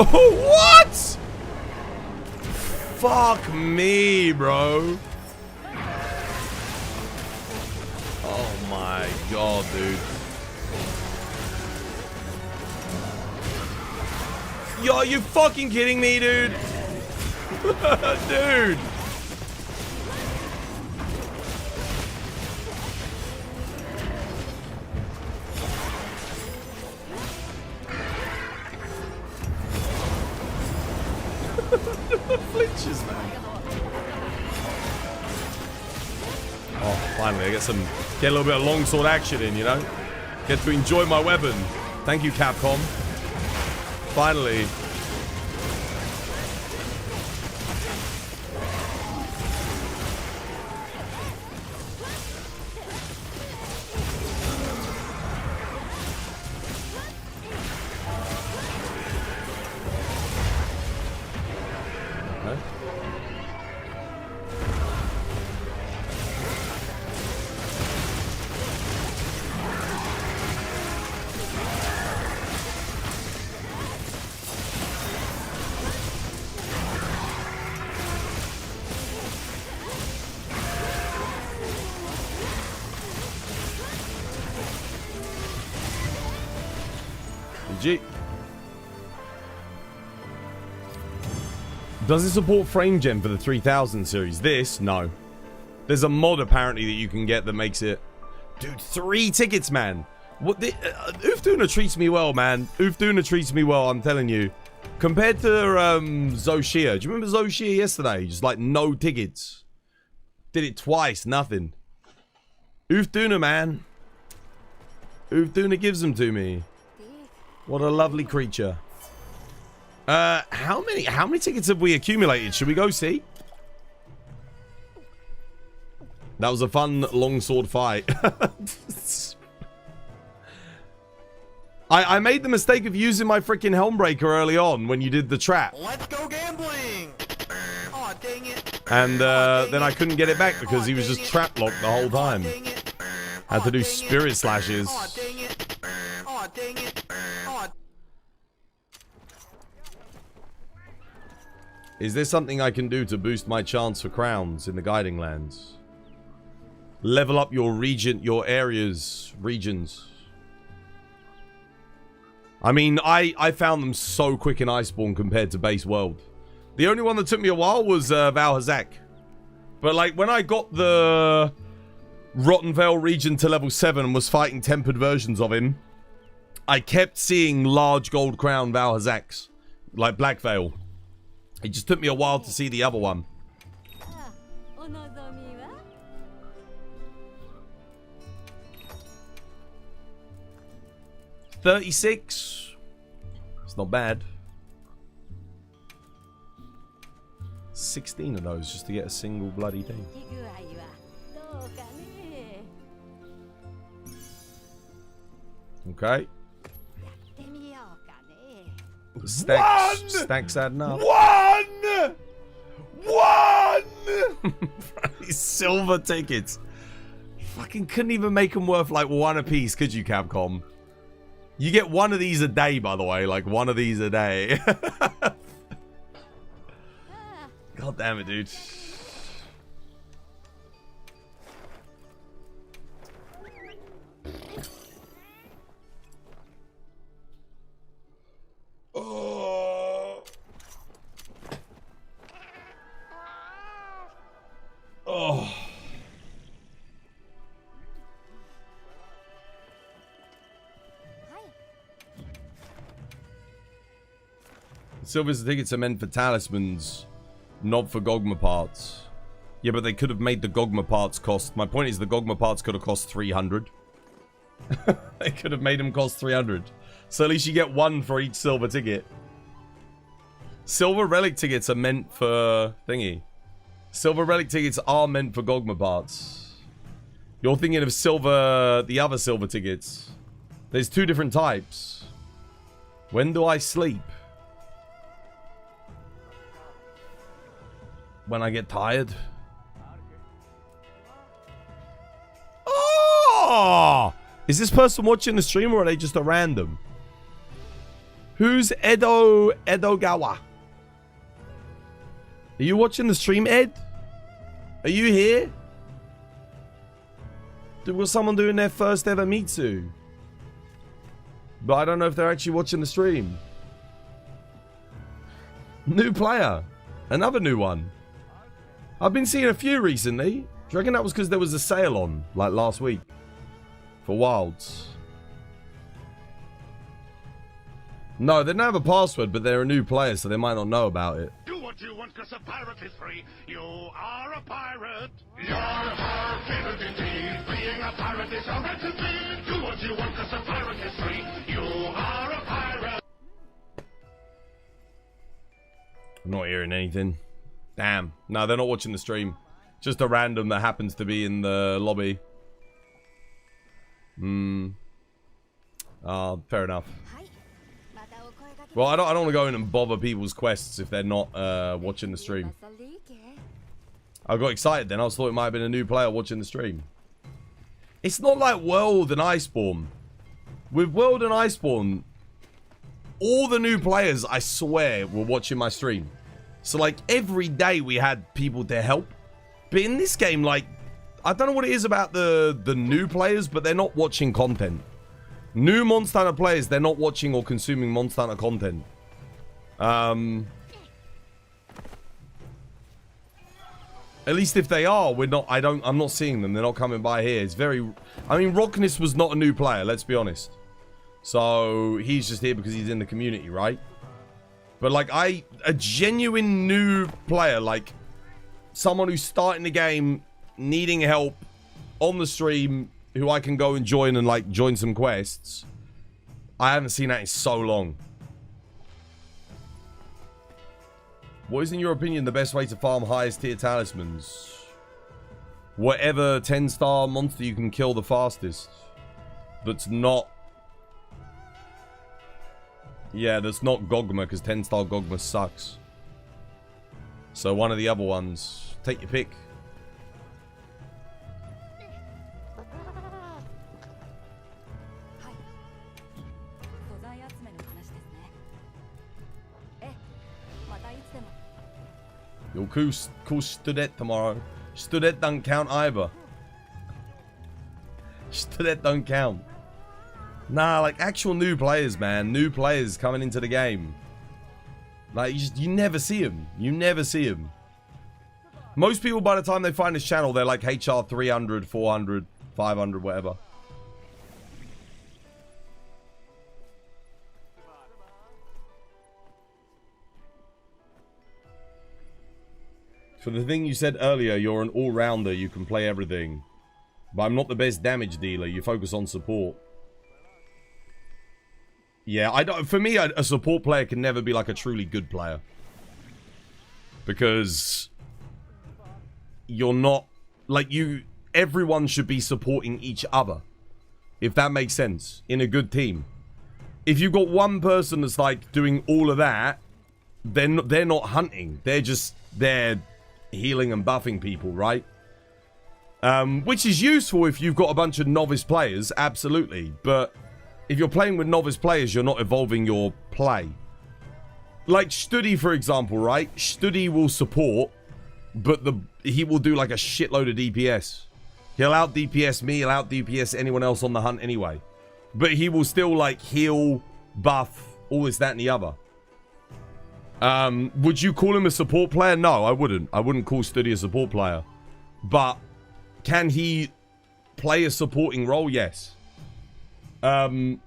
What? Fuck me, bro. Oh my god, dude. Yo, are you fucking kidding me, dude? Dude. Flinches, man. Oh, finally, I get a little bit of longsword action in, you know? Get to enjoy my weapon. Thank you, Capcom. Finally. GG. Does it support frame gen for the 3000 series? This? No. There's a mod apparently that you can get that makes it... Dude, 3 tickets, man. What the... Uftuna treats me well, man. Uftuna treats me well, I'm telling you. Compared to Zoshia. Do you remember Zoshia yesterday? Just like no tickets. Did it twice, nothing. Uftuna, man. Uftuna gives them to me. What a lovely creature. How many tickets have we accumulated? Should we go see? That was a fun longsword fight. I made the mistake of using my freaking Helmbreaker early on when you did the trap. Let's go gambling. Oh, dang it. And then I couldn't get it back because he was just trap locked the whole time. Had to do spirit slashes. Oh, dang it. Oh, dang it. Oh. Is there something I can do to boost my chance for crowns in the Guiding Lands? Level up your region, your areas, regions. I mean, I found them so quick in Iceborne compared to base world. The only one that took me a while was Valhazak. But like when I got the Rotten Vale region to level 7 and was fighting tempered versions of him, I kept seeing large gold crown Valhazaks, like Black Veil. It just took me a while to see the other one. 36. It's not bad. 16 of those just to get a single bloody thing. Okay. Stacks adding up. One! These silver tickets. Fucking couldn't even make them worth like one a piece, could you, Capcom? You get one of these a day, by the way. Like one of these a day. God damn it, dude. Oh. Oh. Silver tickets are meant for talismans, not for Gogma parts. Yeah, but they could have made the Gogma parts cost... My point is the Gogma parts could have cost 300. They could have made them cost 300. So at least you get one for each silver ticket. Silver relic tickets are meant for... thingy. Silver relic tickets are meant for Gogma parts. You're thinking of silver... the other silver tickets. There's two different types. When do I sleep? When I get tired. Oh! Is this person watching the stream or are they just a random? Who's Edogawa? Are you watching the stream, Ed? Are you here? Was someone doing their first ever Mitsu? But I don't know if they're actually watching the stream. New player. Another new one. I've been seeing a few recently. Do you reckon that was because there was a sale on, like last week? For Wilds. No, they don't have a password, but they're a new player, so they might not know about it. Do what you want, cause a pirate is free. You are a pirate. You're a pirate indeed. Being a pirate is all right to be. Do what you want, cause a pirate is free. You are a pirate. I'm not hearing anything. Damn. No, they're not watching the stream. Just a random that happens to be in the lobby. Fair enough. Well, I don't want to go in and bother people's quests if they're not watching the stream. I got excited then. I thought it might have been a new player watching the stream. It's not like World and Iceborne. With World and Iceborne, all the new players, I swear, were watching my stream. So, like, every day we had people to help. But in this game, like, I don't know what it is about the new players, but they're not watching content. New Monster Hunter players, they're not watching or consuming Monster Hunter content. At least if they are, I'm not seeing them. They're not coming by here. It's very... I mean, Rockness was not a new player, let's be honest. So, he's just here because he's in the community, right? But, like, a genuine new player, like, someone who's starting the game, needing help, on the stream, who I can go and join and, like, join some quests. I haven't seen that in so long. What is, in your opinion, the best way to farm highest tier talismans? Whatever 10-star monster you can kill the fastest. That's not... Yeah, that's not Gogma, because 10-star Gogma sucks. So one of the other ones. Take your pick. You'll call Studet tomorrow. Studet don't count either. Studet don't count. Nah, like actual new players, man. New players coming into the game. Like, you never see them. You never see them. Most people, by the time they find this channel, they're like HR 300, 400, 500, whatever. For the thing you said earlier, you're an all-rounder, you can play everything. But I'm not the best damage dealer, you focus on support. Yeah, I don't. For me, a support player can never be like a truly good player. Because you're not, like everyone should be supporting each other. If that makes sense, in a good team. If you've got one person that's like doing all of that, then they're not hunting. They're healing and buffing people, right? Which is useful if you've got a bunch of novice players, absolutely. But if you're playing with novice players, you're not evolving your play. Like Studi, for example, right? Studi will support, but he will do like a shitload of DPS. He'll out DPS me, he'll out DPS anyone else on the hunt anyway. But he will still like heal, buff, all this, that, and the other. Would you call him a support player? No, I wouldn't. I wouldn't call Studi a support player. But can he play a supporting role? Yes. A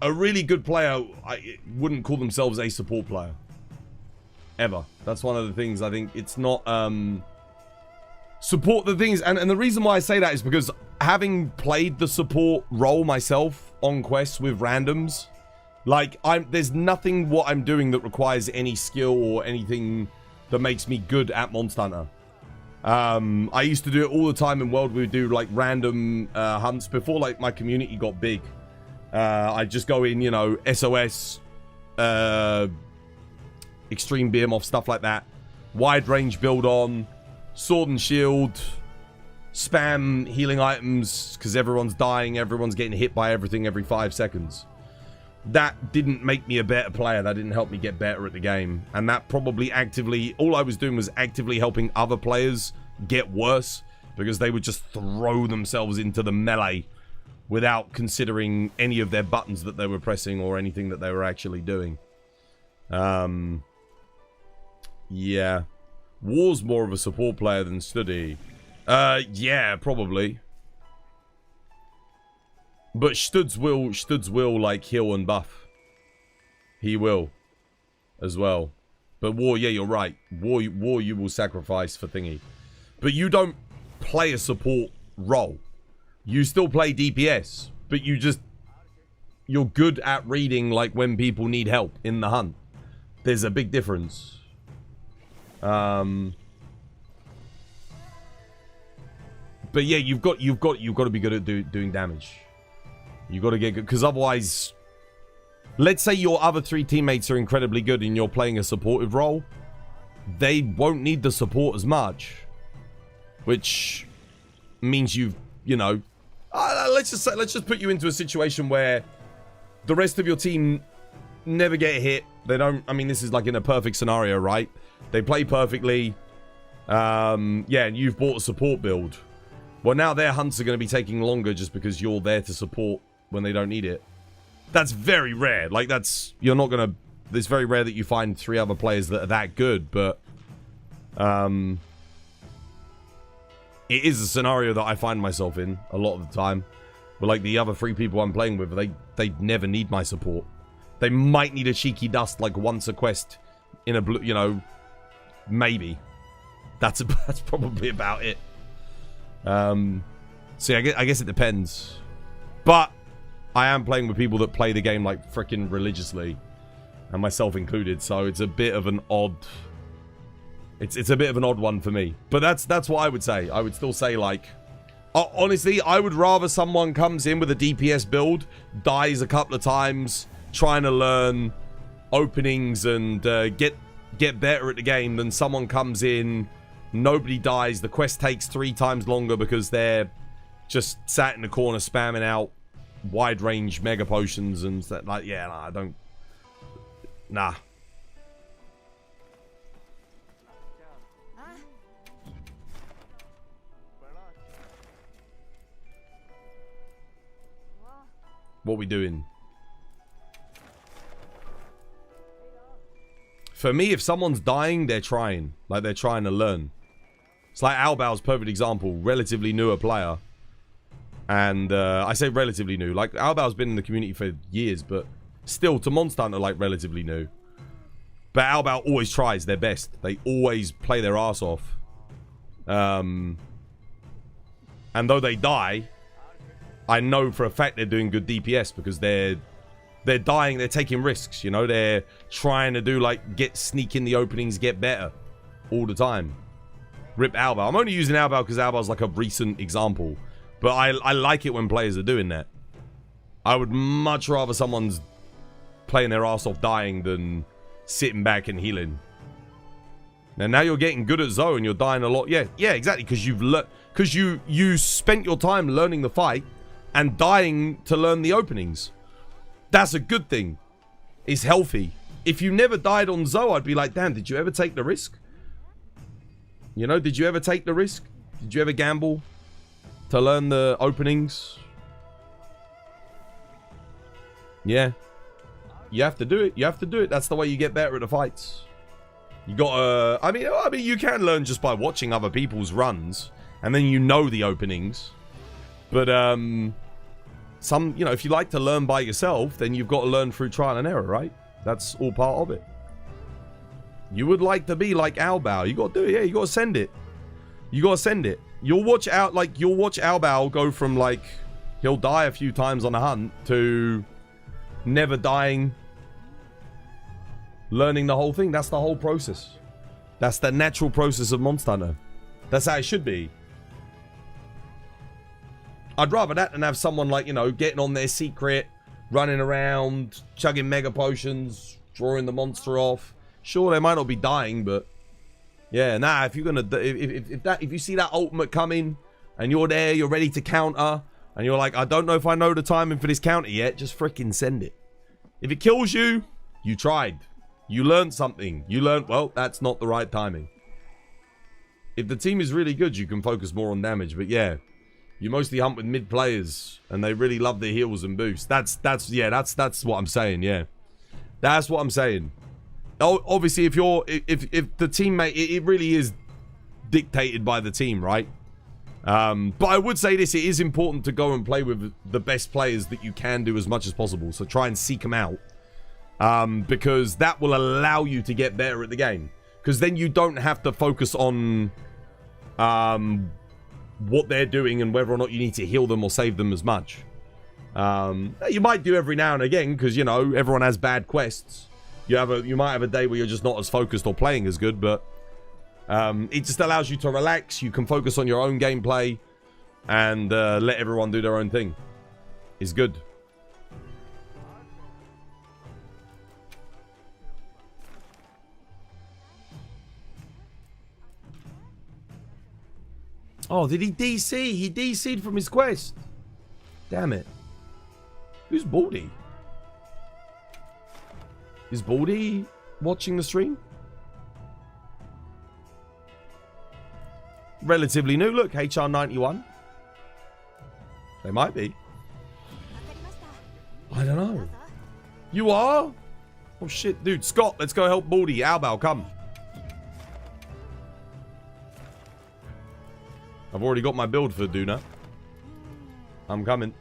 really good player, I wouldn't call themselves a support player. Ever. That's one of the things. I think it's not, support the things, and the reason why I say that is because having played the support role myself on quests with randoms, like, there's nothing what I'm doing that requires any skill or anything that makes me good at Monster Hunter. I used to do it all the time in World. We would do, like, random hunts before, like, my community got big. I'd just go in, you know, SOS, Extreme Behemoth, stuff like that. Wide range build on, sword and shield, spam healing items, because everyone's dying, everyone's getting hit by everything every 5 seconds. That didn't make me a better player. That didn't help me get better at the game. And that probably all I was doing was actively helping other players get worse, because they would just throw themselves into the melee without considering any of their buttons that they were pressing or anything that they were actually doing. Yeah. War's more of a support player than Studi. Yeah, probably. But Studs will like heal and buff. He will as well. But War, yeah, you're right. War you will sacrifice for thingy. But you don't play a support role. You still play DPS, but you're good at reading like when people need help in the hunt. There's a big difference. But yeah, you've got to be good at doing damage. You got to get good, because otherwise, let's say your other 3 teammates are incredibly good and you're playing a supportive role, they won't need the support as much, which means you know, let's just put you into a situation where the rest of your team never get hit. They don't. I mean, this is like in a perfect scenario, right? They play perfectly. Yeah, and you've bought a support build. Well, now their hunts are going to be taking longer just because you're there to support when they don't need it. That's very rare. Like, it's very rare that you find 3 other players that are that good, but it is a scenario that I find myself in a lot of the time. But like the other 3 people I'm playing with, they never need my support. They might need a cheeky dust like once a quest in a blue, you know, maybe. That's probably about it. So yeah, I guess it depends. But I am playing with people that play the game like freaking religiously, and myself included. So it's a bit of an odd. It's a bit of an odd one for me. But that's what I would say. I would still say, like, honestly, I would rather someone comes in with a DPS build, dies a couple of times, trying to learn openings and get better at the game, than someone comes in, nobody dies, the quest takes 3 times longer because they're just sat in the corner spamming out wide range mega potions and stuff. Like, yeah, nah, I don't. Nah. What we doing? For me, if someone's dying, they're trying. Like, they're trying to learn. It's like Albao's perfect example. Relatively newer player. And I say relatively new. Like, Albao's been in the community for years, but still, to Monster Hunter, like, relatively new. But Albao always tries their best. They always play their ass off. And though they die, I know for a fact they're doing good DPS because they're dying, they're taking risks, you know? They're trying to do, like, sneak in the openings, get better all the time. Rip Albao. I'm only using Albao because Albao's like a recent example. But I like it when players are doing that. I would much rather someone's playing their ass off dying than sitting back and healing. Now you're getting good at Zoe and you're dying a lot. Yeah, exactly. Because you spent your time learning the fight and dying to learn the openings. That's a good thing. It's healthy. If you never died on Zoe, I'd be like, damn, did you ever take the risk? You know, did you ever take the risk? Did you ever gamble to learn the openings? Yeah. You have to do it. You have to do it. That's the way you get better at the fights. You gotta... I mean, you can learn just by watching other people's runs. And then you know the openings. But, you know, if you like to learn by yourself, then you've got to learn through trial and error, right? That's all part of it. You would like to be like Albao. You got to do it. Yeah, you got to send it. You got to send it. You'll watch Albao go from, like, he'll die a few times on a hunt to never dying, learning the whole thing. That's the whole process. That's the natural process of Monster Hunter. That's how it should be. I'd rather that than have someone, like, you know, getting on their secret, running around, chugging mega potions, drawing the monster off. Sure, they might not be dying, but yeah, nah, if you're gonna, if you see that ultimate coming and you're there, you're ready to counter, and you're like, I don't know if I know the timing for this counter yet, just freaking send it. If it kills you, you tried. You learned something. You learned, well, that's not the right timing. If the team is really good, you can focus more on damage, but yeah, you mostly hunt with mid players and they really love their heals and boosts. That's what I'm saying, yeah. That's what I'm saying. Obviously, if the teammate, it really is dictated by the team, right? But I would say this, it is important to go and play with the best players that you can do as much as possible. So try and seek them out. Because that will allow you to get better at the game. Because then you don't have to focus on what they're doing and whether or not you need to heal them or save them as much. You might do every now and again because, you know, everyone has bad quests. You might have a day where you're just not as focused or playing as good, but it just allows you to relax. You can focus on your own gameplay and let everyone do their own thing. It's good. Oh, did he DC? He DC'd from his quest. Damn it. Who's Baldy? Is Baldy watching the stream? Relatively new. Look, HR 91. They might be. I don't know. You are? Oh shit, dude. Scott, let's go help Baldy. Albao, come. I've already got my build for Duna. I'm coming.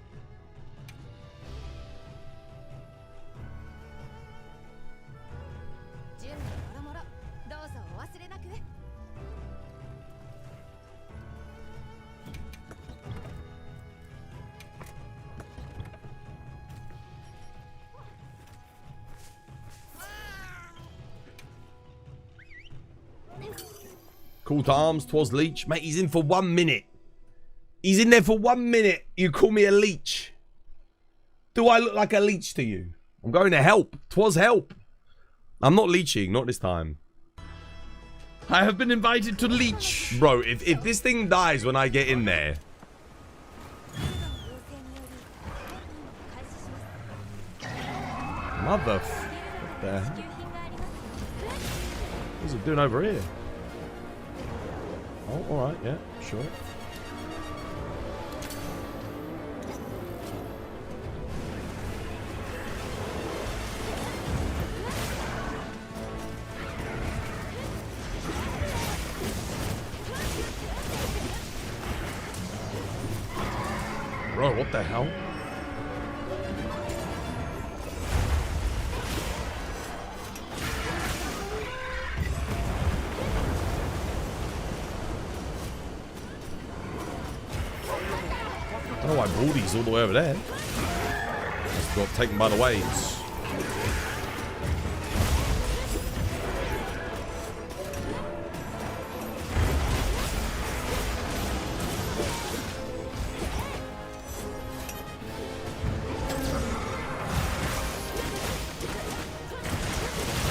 Call to arms, 'twas leech. Mate, he's in for 1 minute. He's in there for 1 minute. You call me a leech. Do I look like a leech to you? I'm going to help. 'Twas help. I'm not leeching, not this time. I have been invited to leech. Bro, if this thing dies when I get in there. Mother... What the hell? What's it doing over here? Oh, alright, yeah, sure. Bro, what the hell? I don't know why Baldy's all the way over there. Just got taken by the waves.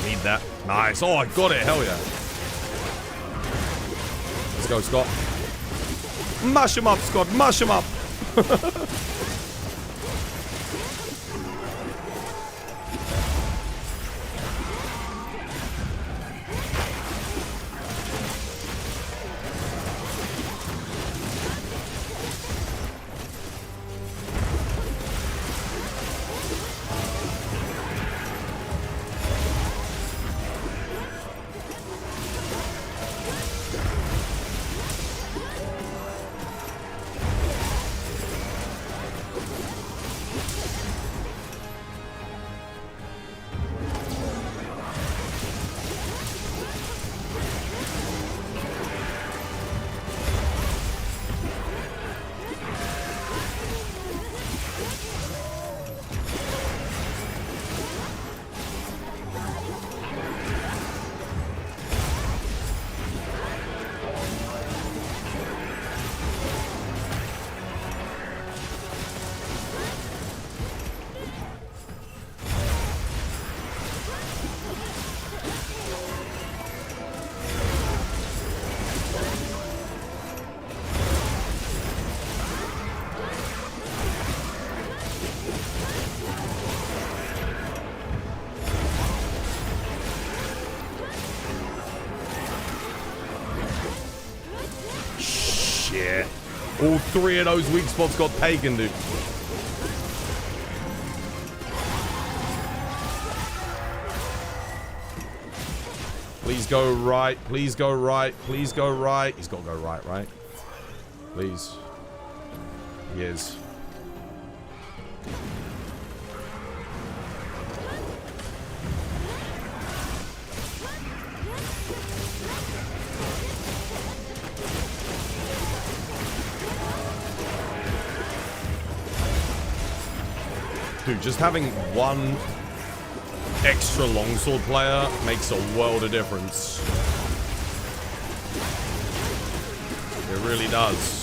Need that. Nice. Oh, I got it. Hell yeah. Let's go, Scott. Mash him up, Scott. Mash him up. Shit. All three of those weak spots got taken, dude. Please go right. Please go right. Please go right. He's got to go right, right? Please. He is. Dude, just having one extra longsword player makes a world of difference. It really does.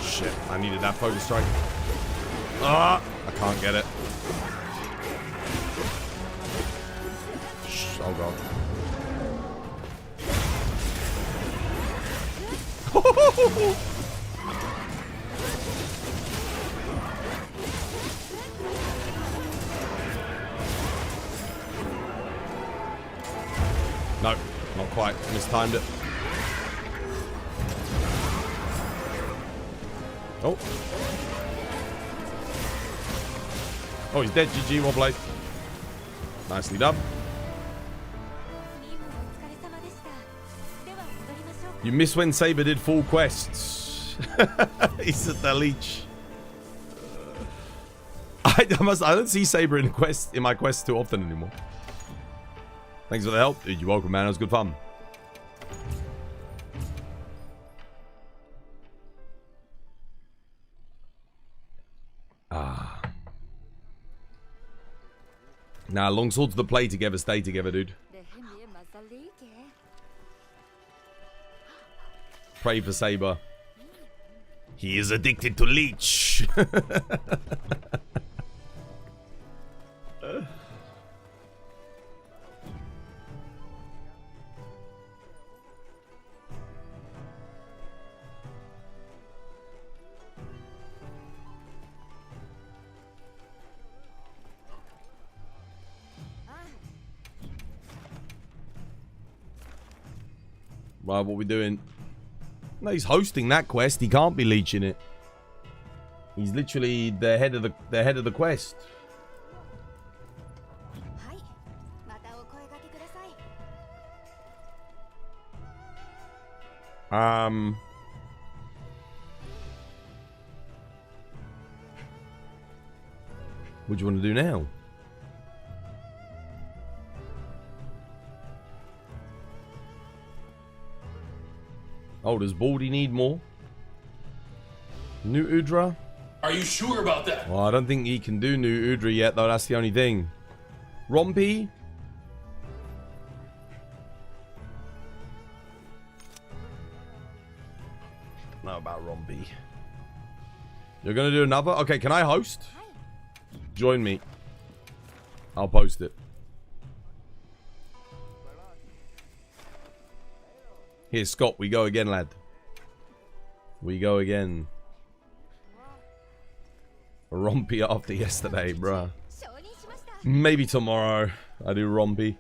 Shit, I needed that focus strike. Ah, I can't get it. Oh god. No, not quite. Mistimed it. Oh. Oh, he's dead. GG, well played. Nicely done. You missed when Saber did full quests. He's at the leech. I don't see Saber in my quests too often anymore. Thanks for the help. Dude, you're welcome, man. It was good fun. Ah. Nah, long swords that play together stay together, dude. Pray for Saber. He is addicted to leech. Right, what we doing? No, he's hosting that quest. He can't be leeching it. He's literally the head of the quest. What do you want to do now? Oh, does Baldy need more? New Udra? Are you sure about that? Well, I don't think he can do New Udra yet, though. That's the only thing. Rompy? Know about Rompy. You're gonna do another? Okay, can I host? Join me. I'll post it. Here, Scott, we go again, lad. We go again. Rompy after yesterday, bruh. Maybe tomorrow I do Rompy.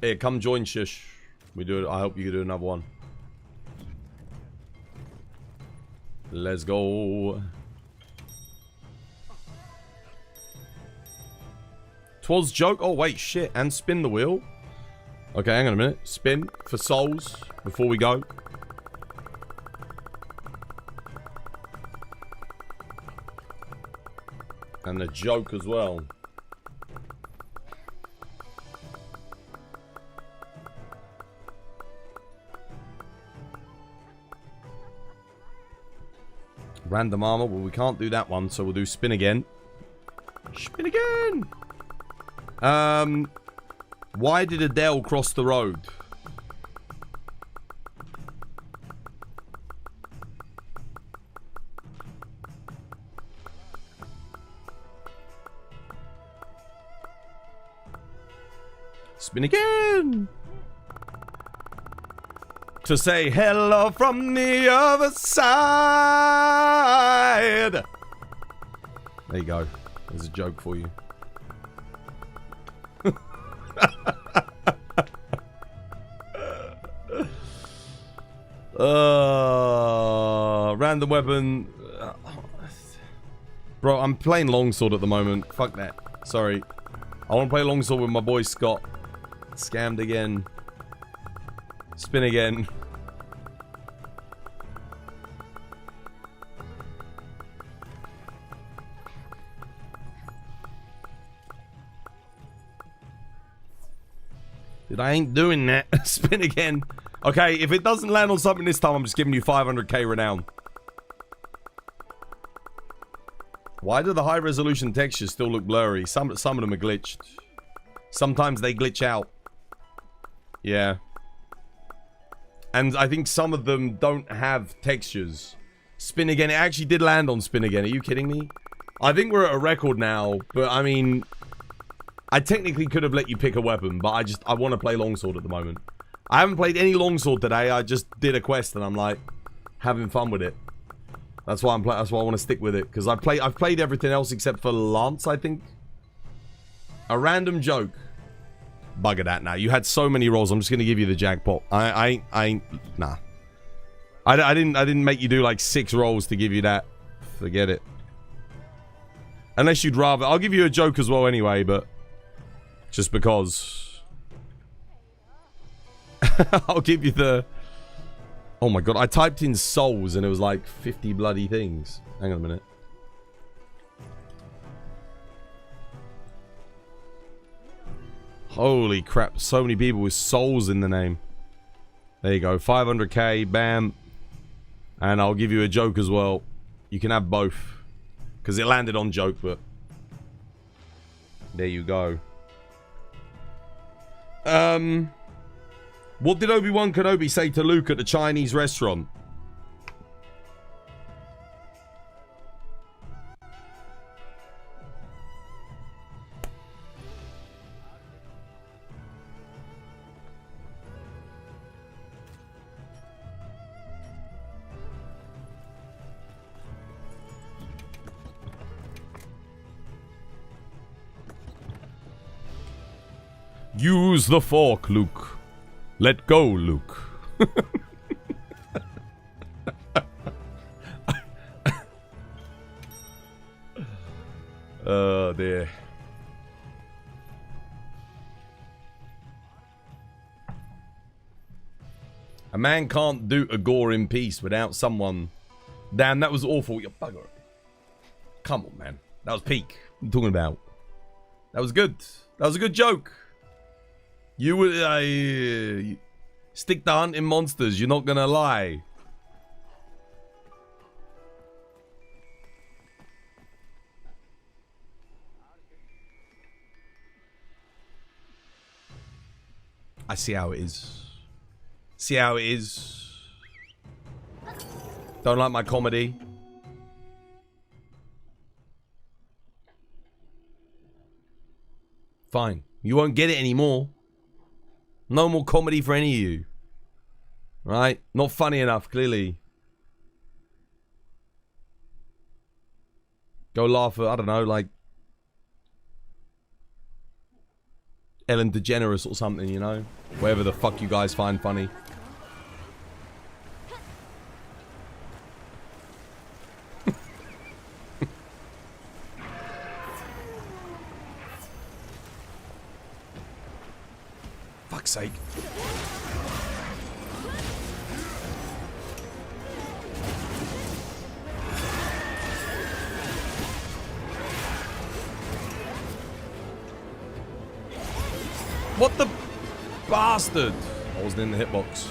Here, come join Shush. We do it. I hope you can do another one. Let's go. 'Twas joke. Oh wait, shit. And spin the wheel. Okay, hang on a minute. Spin for souls before we go. And the joke as well. Random armor. Well, we can't do that one, so we'll do spin again. Spin again! Why did Adele cross the road? Spin again! To say hello from the other side. There you go. There's a joke for you. Random weapon. Bro, I'm playing longsword at the moment. Fuck that. Sorry. I want to play longsword with my boy Scott. Scammed again. Spin again. Dude, I ain't doing that. Spin again. Okay, if it doesn't land on something this time, I'm just giving you 500k renown. Why do the high resolution textures still look blurry? Some of them are glitched. Sometimes they glitch out. Yeah. And I think some of them don't have textures. Spin again. It actually did land on spin again. Are you kidding me? I think we're at a record now, but I mean, I technically could have let you pick a weapon, but I want to play longsword at the moment. I haven't played any longsword today. I just did a quest and I'm like having fun with it. That's why that's why I want to stick with it, because I've played everything else except for Lance, I think. A random joke. Bugger that now. You had so many rolls. I'm just gonna give you the jackpot. I ain't nah. I didn't make you do like 6 rolls to give you that. Forget it. Unless you'd rather. I'll give you a joke as well anyway, but just because. I'll give you the... Oh my god, I typed in souls and it was like 50 bloody things. Hang on a minute. Holy crap, so many people with souls in the name. There you go, 500k, bam. And I'll give you a joke as well. You can have both. Because it landed on joke, but... There you go. What did Obi-Wan Kenobi say to Luke at the Chinese restaurant? Use the fork, Luke. Let go, Luke. Oh dear. A man can't do a gore in peace without someone. Damn, that was awful. You bugger. Come on, man. That was peak. What are you talking about? That was good. That was a good joke. You would stick to hunting monsters. You're not gonna lie. I see how it is. See how it is. Don't like my comedy. Fine. You won't get it anymore. No more comedy for any of you. Right? Not funny enough, clearly. Go laugh at, I don't know, like Ellen DeGeneres or something, you know? Whatever the fuck you guys find funny. Fuck's sake. What the bastard? I wasn't in the hitbox.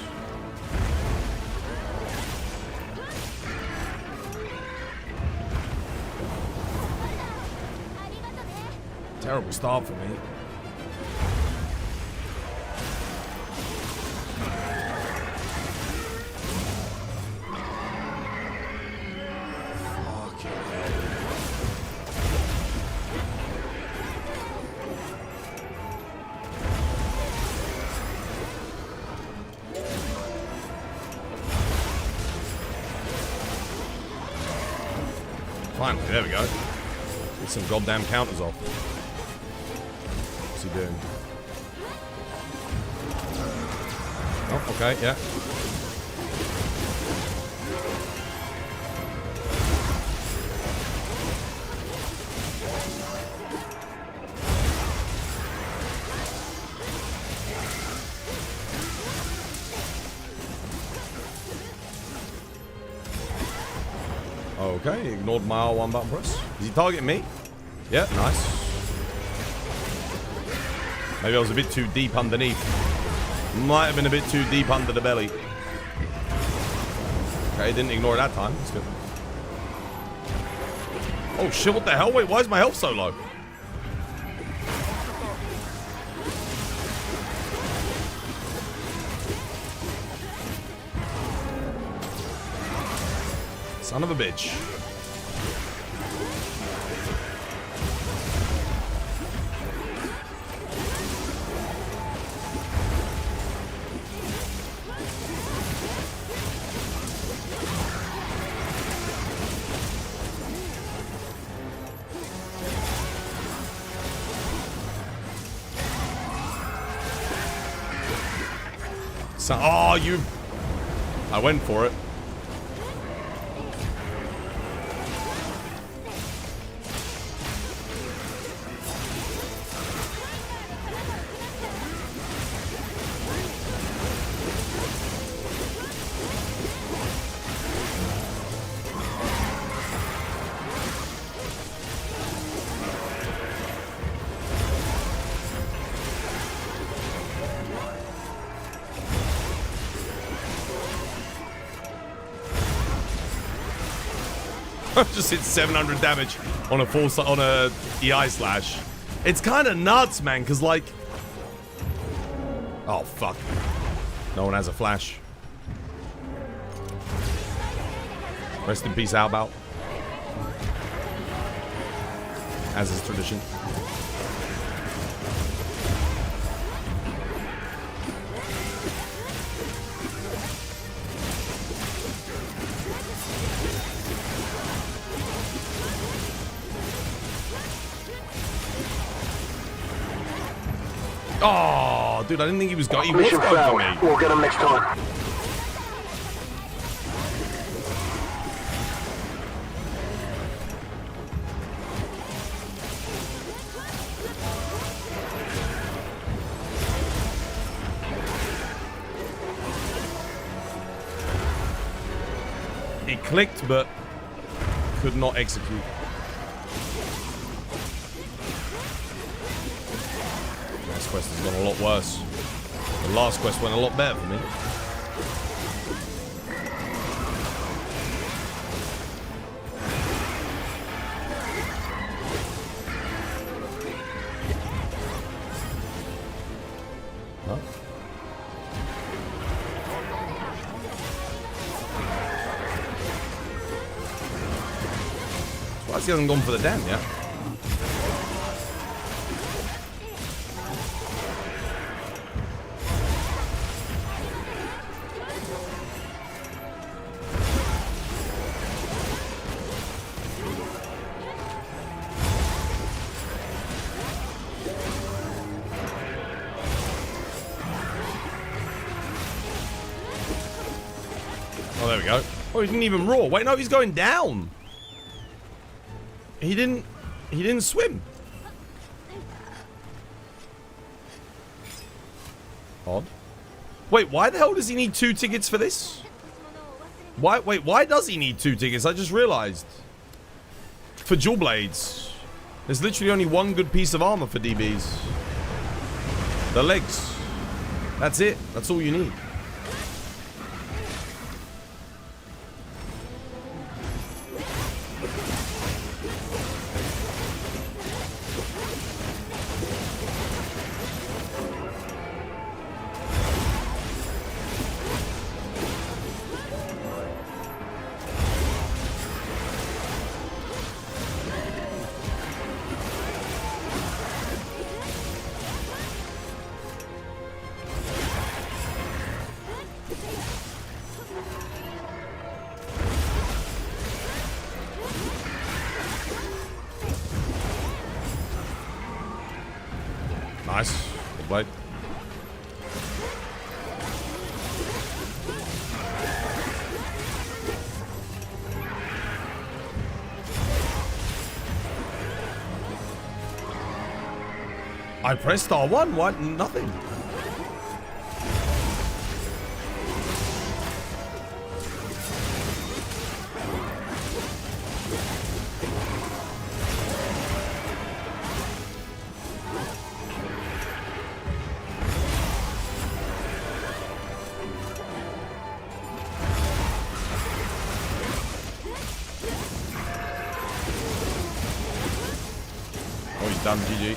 Terrible start for me. Finally, there we go. Get some goddamn counters off. What's he doing? Oh, okay, yeah. Okay, ignored my R1 button press. Is he targeting me? Yeah, nice. Maybe I was a bit too deep underneath. Might have been a bit too deep under the belly. Okay, didn't ignore it that time. That's good. Oh shit, what the hell? Wait, why is my health so low? Son of a bitch. So, oh, you... I went for it. Just hit 700 damage on a full on a EI slash. It's kind of nuts, man, because like, oh fuck, no one has a flash. Rest in peace, Albout. As is tradition. Oh, dude, I didn't think he was going. He was Mission going for failed. me. We'll get him next time. It clicked, but could not execute. This quest has gone a lot worse. The last quest went a lot better for me. Huh? Surprised he hasn't gone for the dam yet. Oh, there we go. Oh, he didn't even roar. Wait, no, he's going down. He didn't swim. Odd. Wait, why the hell does he need 2 tickets for this? Why does he need 2 tickets? I just realized. For dual blades. There's literally only one good piece of armor for DBs. The legs. That's it. That's all you need. Nice. Good blade. I pressed R1. What? Nothing. Oh, he's done, GG.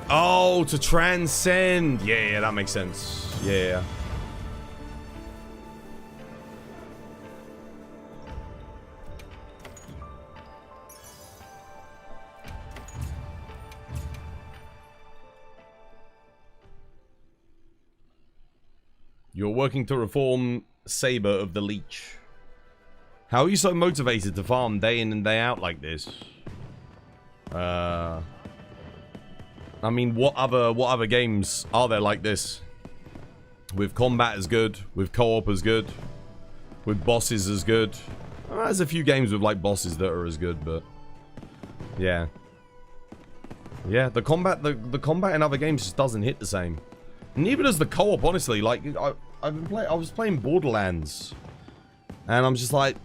Oh, to transcend. Yeah, that makes sense. Yeah. You're working to reform Saber of the Leech. How are you so motivated to farm day in and day out like this? I mean, what other games are there like this? With combat as good, with co-op as good, with bosses as good. Well, there's a few games with like bosses that are as good, but yeah, the combat in other games just doesn't hit the same. Neither does the co-op, honestly. Like I was playing Borderlands, and I'm just like,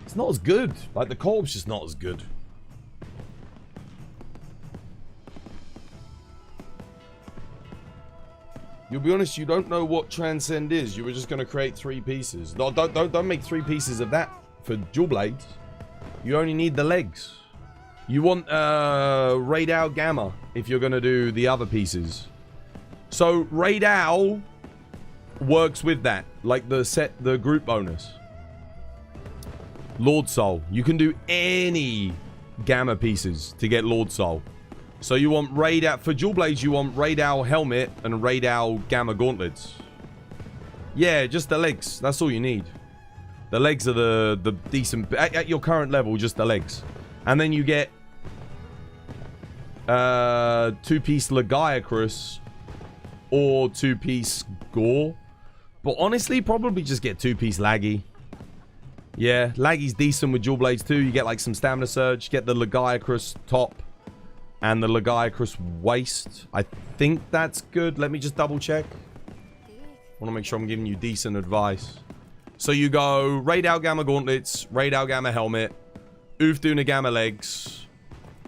it's not as good. Like the co-op's just not as good. You'll be honest, you don't know what Transcend is. You were just going to create 3 pieces. No, don't make 3 pieces of that for dual blades. You only need the legs. You want Raid Owl Gamma if you're going to do the other pieces. So Raid Owl works with that, like the group bonus. Lord Soul. You can do any Gamma pieces to get Lord Soul. So you want Raid Owl, for dual blades you want Raid Owl Helmet and Raid Owl Gamma Gauntlets. Yeah, just the legs. That's all you need. The legs are the decent... At your current level, just the legs. And then you get... 2-piece Lagiacrus or 2-piece Gore. But honestly, probably just get 2-piece Laggy. Yeah, Laggy's decent with dual blades too. You get like some stamina surge. Get the Lagiacrus top and the Lagiacrus waist. I think that's good. Let me just double check. Want to make sure I'm giving you decent advice. So you go Radar Gamma gauntlets, Radar Gamma helmet, Ufduna Gamma legs,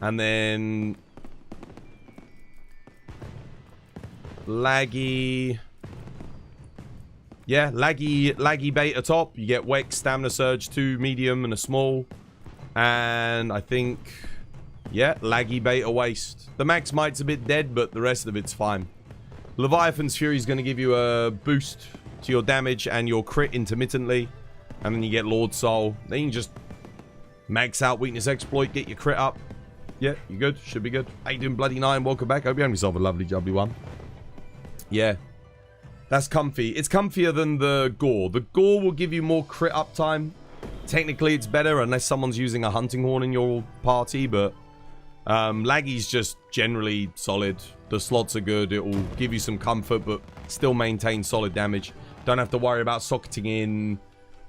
and then Laggy. Yeah, Laggy beta top. You get Wex, Stamina Surge, 2 medium and a small. And I think, yeah, Laggy beta waist. The Max Might's a bit dead, but the rest of it's fine. Leviathan's Fury is going to give you a boost to your damage and your crit intermittently. And then you get Lord Soul. Then you can just max out Weakness Exploit, get your crit up. Yeah, you good? Should be good. How you doing, Bloody Nine? Welcome back. Hope you have yourself a lovely W1. Yeah. That's comfy. It's comfier than the Gore. The Gore will give you more crit uptime. Technically, it's better unless someone's using a hunting horn in your party, but Laggy's just generally solid. The slots are good. It will give you some comfort, but still maintain solid damage. Don't have to worry about socketing in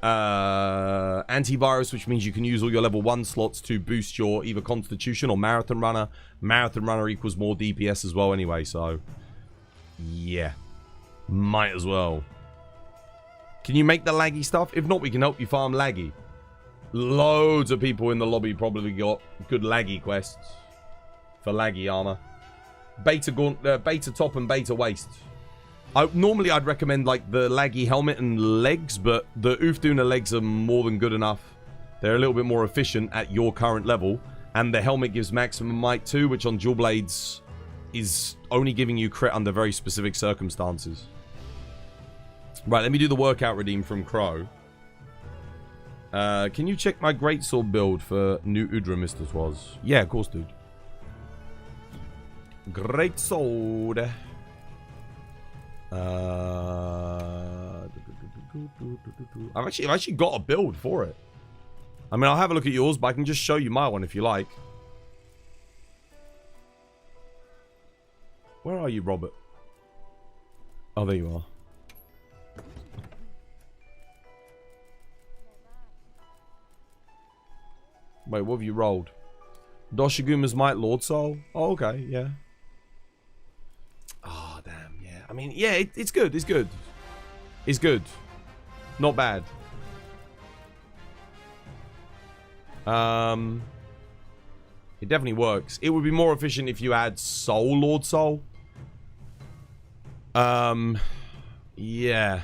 antivirus, which means you can use all your level 1 slots to boost your either Constitution or Marathon Runner. Marathon Runner equals more DPS as well anyway, so yeah. Might as well. Can you make the Laggy stuff? If not, we can help you farm Laggy. Loads of people in the lobby probably got good Laggy quests for Laggy armor. Beta top and beta waist. Normally, I'd recommend like the Laggy helmet and legs, but the Ufduna legs are more than good enough. They're a little bit more efficient at your current level. And the helmet gives maximum might too, which on dual blades is only giving you crit under very specific circumstances. Right, let me do the workout redeem from Crow. Can you check my greatsword build for new Udra, Mr. Twaz? Yeah, of course, dude. Greatsword. I've actually got a build for it. I mean, I'll have a look at yours, but I can just show you my one if you like. Where are you, Robert? Oh, there you are. Wait, what have you rolled? Doshaguma's Might, Lord Soul? Oh, okay, yeah. Oh, damn, yeah. I mean, yeah, it's good, it's good. It's good. Not bad. It definitely works. It would be more efficient if you had Soul, Lord Soul. Yeah.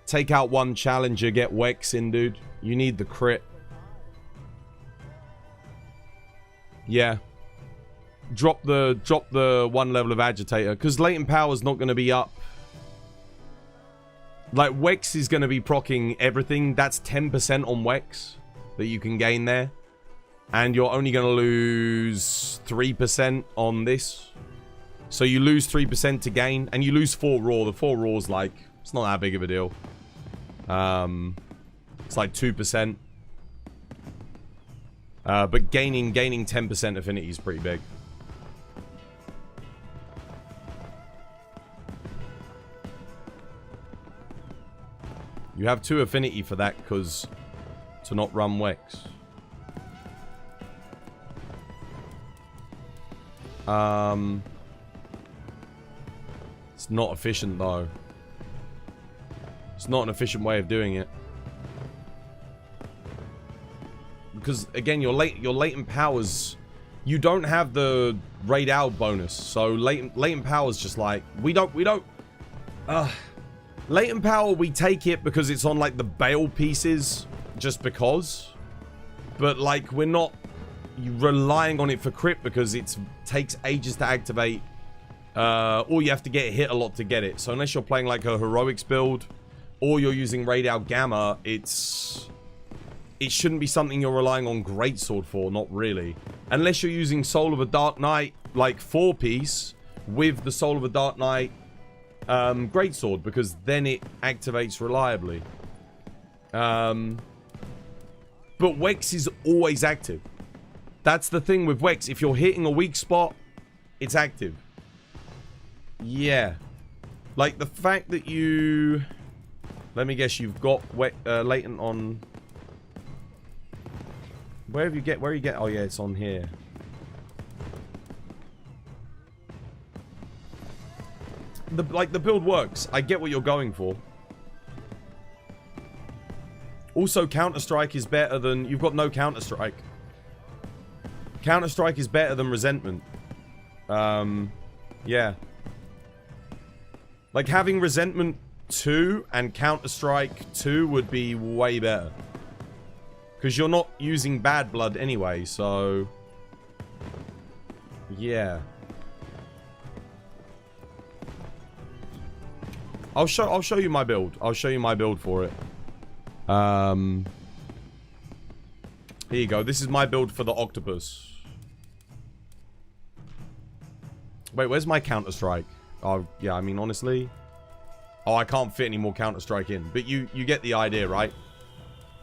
Take out one challenger, get Wex in, dude. You need the crit. Yeah. Drop the 1 level of agitator, because latent power's not going to be up. Like, Wex is going to be proccing everything. That's 10% on Wex that you can gain there. And you're only going to lose 3% on this. So you lose 3% to gain. And you lose 4 raw. The 4 raw's like, it's not that big of a deal. It's like 2%. But gaining 10% affinity is pretty big. You have 2 affinity for that because to not run Wex. It's not efficient though. It's not an efficient way of doing it. Because again, your latent powers, you don't have the raid out bonus. So latent powers just like latent power, we take it because it's on like the bail pieces, just because. But like we're not relying on it for crit because it takes ages to activate. Or you have to get hit a lot to get it. So unless you're playing like a heroics build, or you're using raid out gamma, it shouldn't be something you're relying on greatsword for. Not really, unless you're using Soul of a Dark Knight like 4-piece, with the Soul of a Dark Knight Greatsword, because then it activates reliably. But Wex is always active. That's the thing with Wex. If you're hitting a weak spot, it's active. Yeah. Like the fact that you... Let me guess, you've got latent on... Where you get? Oh yeah, it's on here. The build works. I get what you're going for. Also, Counter-Strike is better than... You've got no Counter-Strike. Counter-Strike is better than Resentment. Yeah. Like, having Resentment 2 and Counter-Strike 2 would be way better. Because you're not using bad blood anyway, so... Yeah. I'll show you my build. I'll show you my build for it. Here you go. This is my build for the octopus. Wait, where's my Counter-Strike? Oh, yeah, I mean, honestly... Oh, I can't fit any more Counter-Strike in. But you get the idea, right?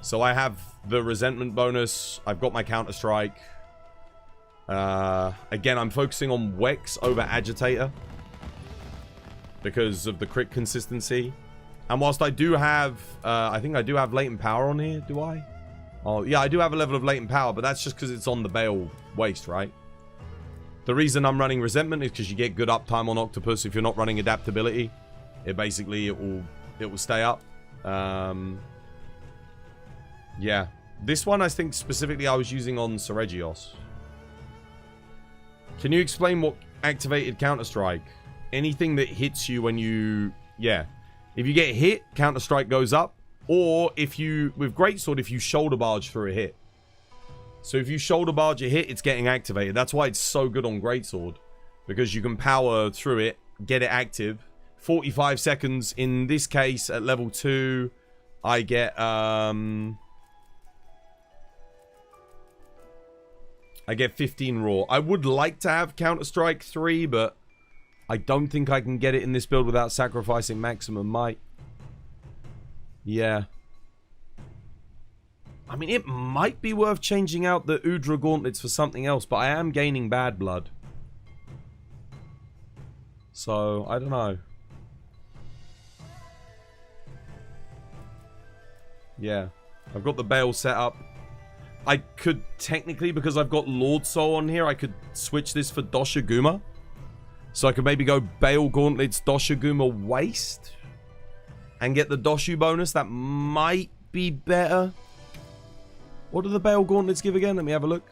So I have the Resentment bonus. I've got my Counter-Strike. Again, I'm focusing on Wex over Agitator. Because of the crit consistency. And whilst I do have... I think I do have Latent Power on here. Do I? Oh, yeah, I do have a level of Latent Power. But that's just because it's on the Bale Waste, right? The reason I'm running Resentment is because you get good uptime on Octopus. If you're not running Adaptability, it basically... It will stay up. Yeah. This one, I think, specifically I was using on Seregios. Can you explain what activated Counter-Strike? Anything that hits you when you... Yeah. If you get hit, Counter-Strike goes up. Or if you... With Greatsword, if you shoulder barge through a hit. So if you shoulder barge a hit, it's getting activated. That's why it's so good on Greatsword. Because you can power through it, get it active. 45 seconds. In this case, at level 2, I get... I get 15 raw. I would like to have Counter-Strike 3, but I don't think I can get it in this build without sacrificing maximum might. Yeah. I mean, it might be worth changing out the Udra gauntlets for something else, but I am gaining bad blood. So, I don't know. Yeah. I've got the Bale set up. I could technically, because I've got Lord Soul on here, I could switch this for Doshiguma. So I could maybe go Bale Gauntlets, Doshiguma Waste. And get the Doshu bonus. That might be better. What do the Bale Gauntlets give again? Let me have a look.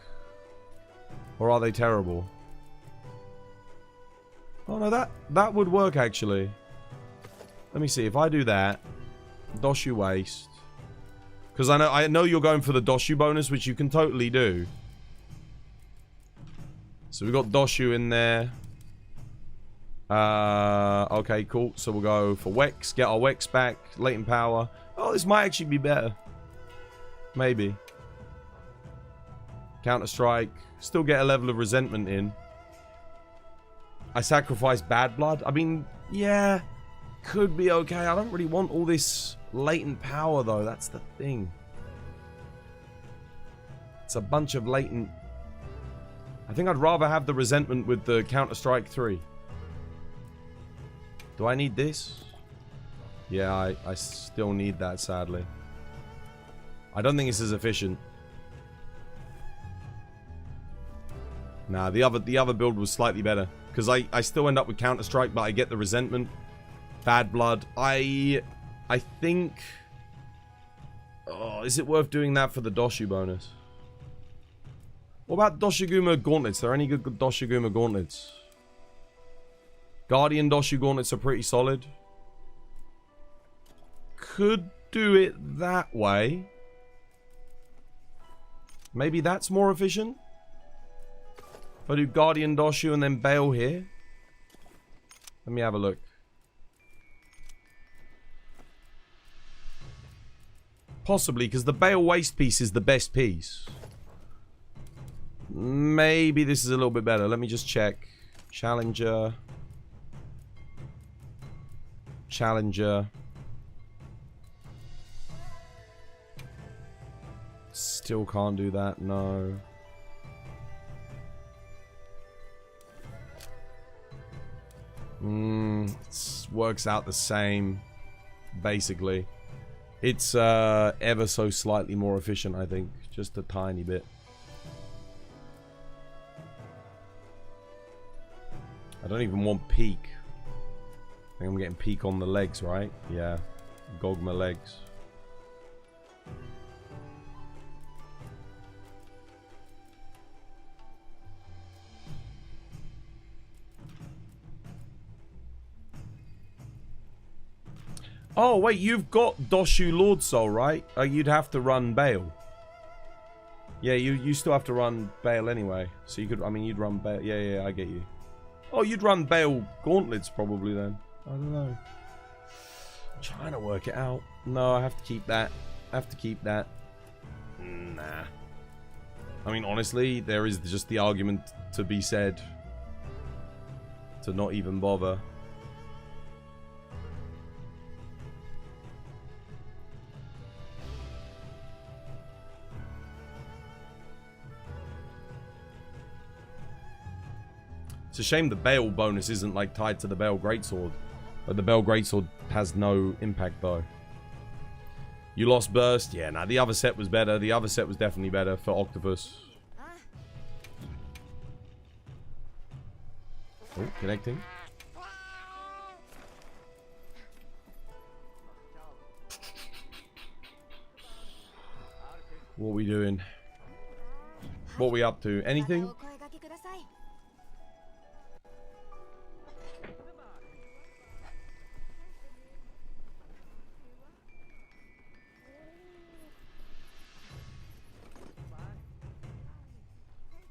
Or are they terrible? Oh no, that would work actually. Let me see. If I do that. Doshu Waste. Because I know you're going for the Doshu bonus, which you can totally do. So we've got Doshu in there. Okay, cool. So we'll go for Wex. Get our Wex back. Latent Power. Oh, this might actually be better. Maybe. Counter-Strike. Still get a level of Resentment in. I sacrifice Bad Blood. I mean, yeah. Could be okay. I don't really want all this... Latent Power, though. That's the thing. It's a bunch of latent... I think I'd rather have the Resentment with the Counter-Strike 3. Do I need this? Yeah, I still need that, sadly. I don't think it's as efficient. Nah, the other build was slightly better. Because I still end up with Counter-Strike, but I get the Resentment. Bad Blood. I think... Oh, is it worth doing that for the Doshu bonus? What about Doshiguma Gauntlets? Are there any good Doshiguma Gauntlets? Guardian Doshu Gauntlets are pretty solid. Could do it that way. Maybe that's more efficient? If I do Guardian Doshu and then Bale here. Let me have a look. Possibly, because the Bale Waste piece is the best piece. Maybe this is a little bit better. Let me just check. Challenger. Challenger. Still can't do that, no. It works out the same, basically. It's ever so slightly more efficient, I think. Just a tiny bit. I don't even want peak. I think I'm getting peak on the legs, right? Yeah. Gogma legs. Oh, wait, you've got Doshu Lord Soul, right? You'd have to run Bale. Yeah, you still have to run Bale anyway. So you could, I mean, you'd run Bale. Yeah, I get you. Oh, you'd run Bale Gauntlets probably then. I don't know. I'm trying to work it out. No, I have to keep that. I have to keep that. Nah. I mean, honestly, there is just the argument to be said to not even bother. It's a shame the Bale bonus isn't like tied to the Bale Greatsword. But the Bale Greatsword has no impact though. You lost Burst? Yeah, nah, the other set was better. The other set was definitely better for Octopus. Oh, connecting. What are we doing? What are we up to? Anything?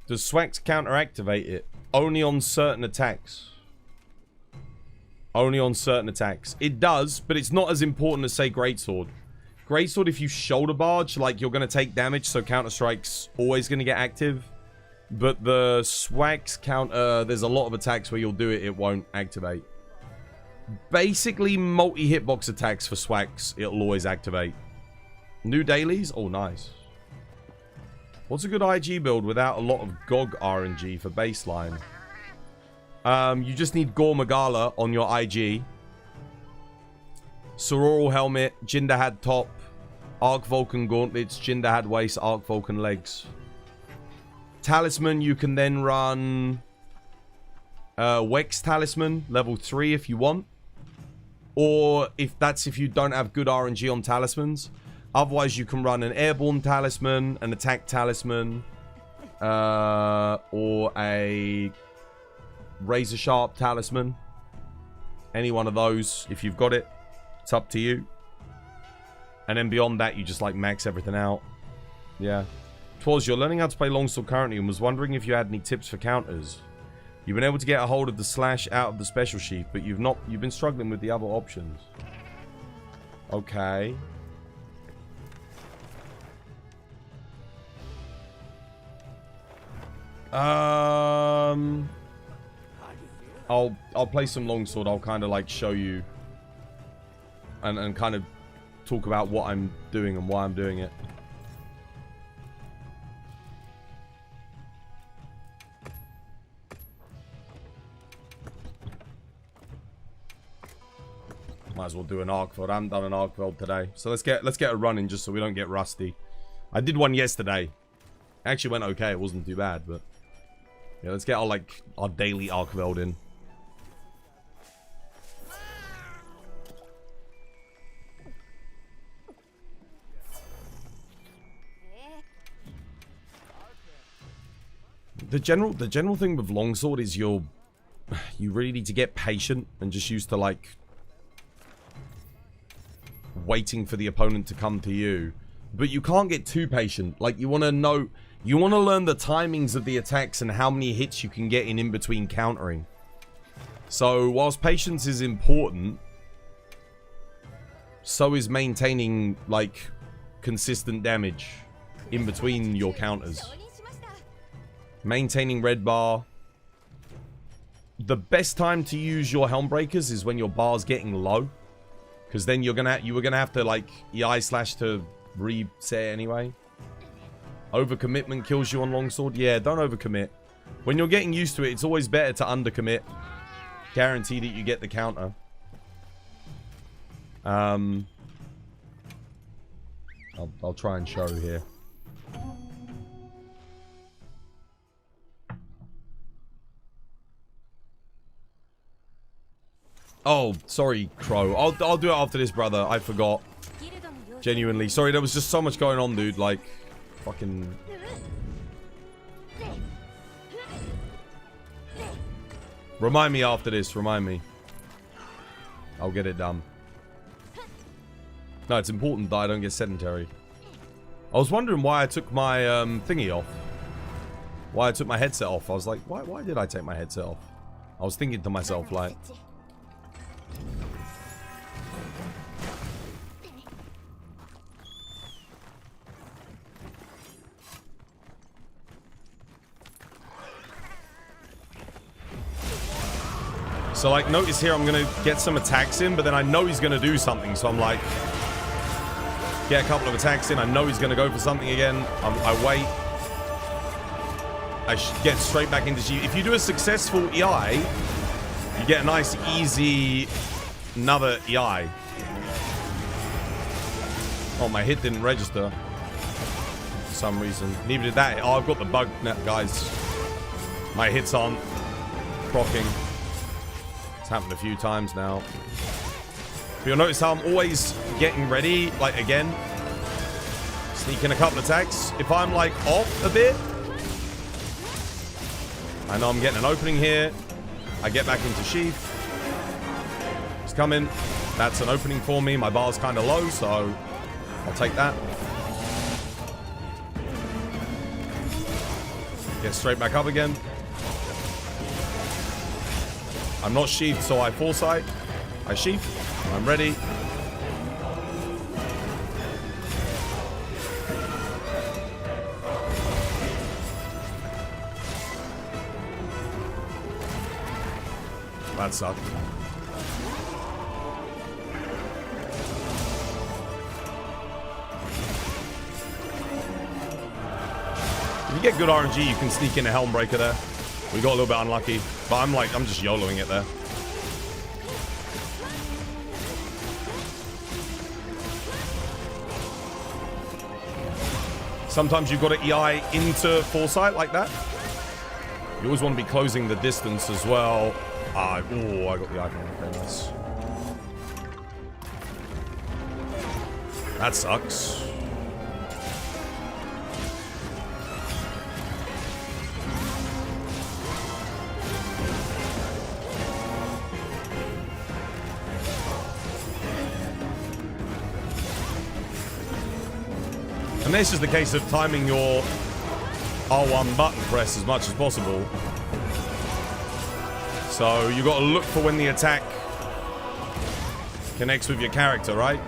Does Swax counter-activate it? Only on certain attacks. Only on certain attacks. It does, but it's not as important as, say, Greatsword. Greatsword, if you shoulder barge, like, you're going to take damage, so Counter-Strike's always going to get active. But the Swax counter, there's a lot of attacks where you'll do it, it won't activate. Basically, multi-hitbox attacks for Swax, it'll always activate. New dailies? Oh, nice. What's a good IG build without a lot of GOG RNG for baseline? You just need Gore Magala on your IG. Sororal Helmet, Jinderhad top, Arc Vulcan Gauntlets, Jinderhad waist, Arc Vulcan legs. Talisman, you can then run Wex Talisman, level 3 if you want. Or if you don't have good RNG on Talismans. Otherwise, you can run an Airborne Talisman, an Attack Talisman, or a Razor Sharp Talisman. Any one of those, if you've got it. It's up to you. And then beyond that, you just, like, max everything out. Yeah. Twas, you're learning how to play longsword currently and was wondering if you had any tips for counters. You've been able to get a hold of the slash out of the special sheath, but you've been struggling with the other options. Okay. I'll play some longsword. I'll kind of like show you and kind of talk about what I'm doing and why I'm doing it. Might as well do an arc veld. I haven't done an arc veld today, so let's get a run in just so we don't get rusty. I did one yesterday. It actually went okay. It wasn't too bad, but yeah, let's get our daily arc veld in. The general thing with longsword is you really need to get patient and just used to like waiting for the opponent to come to you. But you can't get too patient. Like, you want to learn the timings of the attacks and how many hits you can get in between countering. So, whilst patience is important, so is maintaining, like, consistent damage in between your counters. Maintaining red bar. The best time to use your Helmbreakers is when your bar's getting low. Because then you were gonna have to like EI slash to reset anyway. Overcommitment kills you on longsword. Yeah, don't overcommit. When you're getting used to it, it's always better to undercommit. Guarantee that you get the counter. I'll try and show here. Oh, sorry, Crow. I'll do it after this, brother. I forgot. Genuinely. Sorry, there was just so much going on, dude. Like, fucking... Remind me after this. Remind me. I'll get it done. No, it's important that I don't get sedentary. I was wondering why I took my thingy off. Why I took my headset off. I was like, why did I take my headset off? I was thinking to myself, like... So, like, notice here I'm going to get some attacks in, but then I know he's going to do something. So I'm like, get a couple of attacks in. I know he's going to go for something again. I wait. I get straight back into G. If you do a successful EI, you get a nice, easy, another EI. Oh, my hit didn't register. For some reason. Neither did that. Oh, I've got the bug now, guys. My hits aren't proccing. It's happened a few times now. But you'll notice how I'm always getting ready, like, again. Sneaking a couple attacks. If I'm, like, off a bit, I know I'm getting an opening here. I get back into sheath. It's coming. That's an opening for me. My bar's kind of low, so I'll take that. Get straight back up again. I'm not sheathed, so I foresight. I sheath. I'm ready. That sucked. If you get good RNG, you can sneak in a Helm Breaker there. We got a little bit unlucky, but I'm just YOLOing it there. Sometimes you've got to EI into foresight like that. You always want to be closing the distance as well. Oh, I got the icon. Okay, nice. That sucks. And this is the case of timing your R1 button press as much as possible. So you got to look for when the attack connects with your character, right?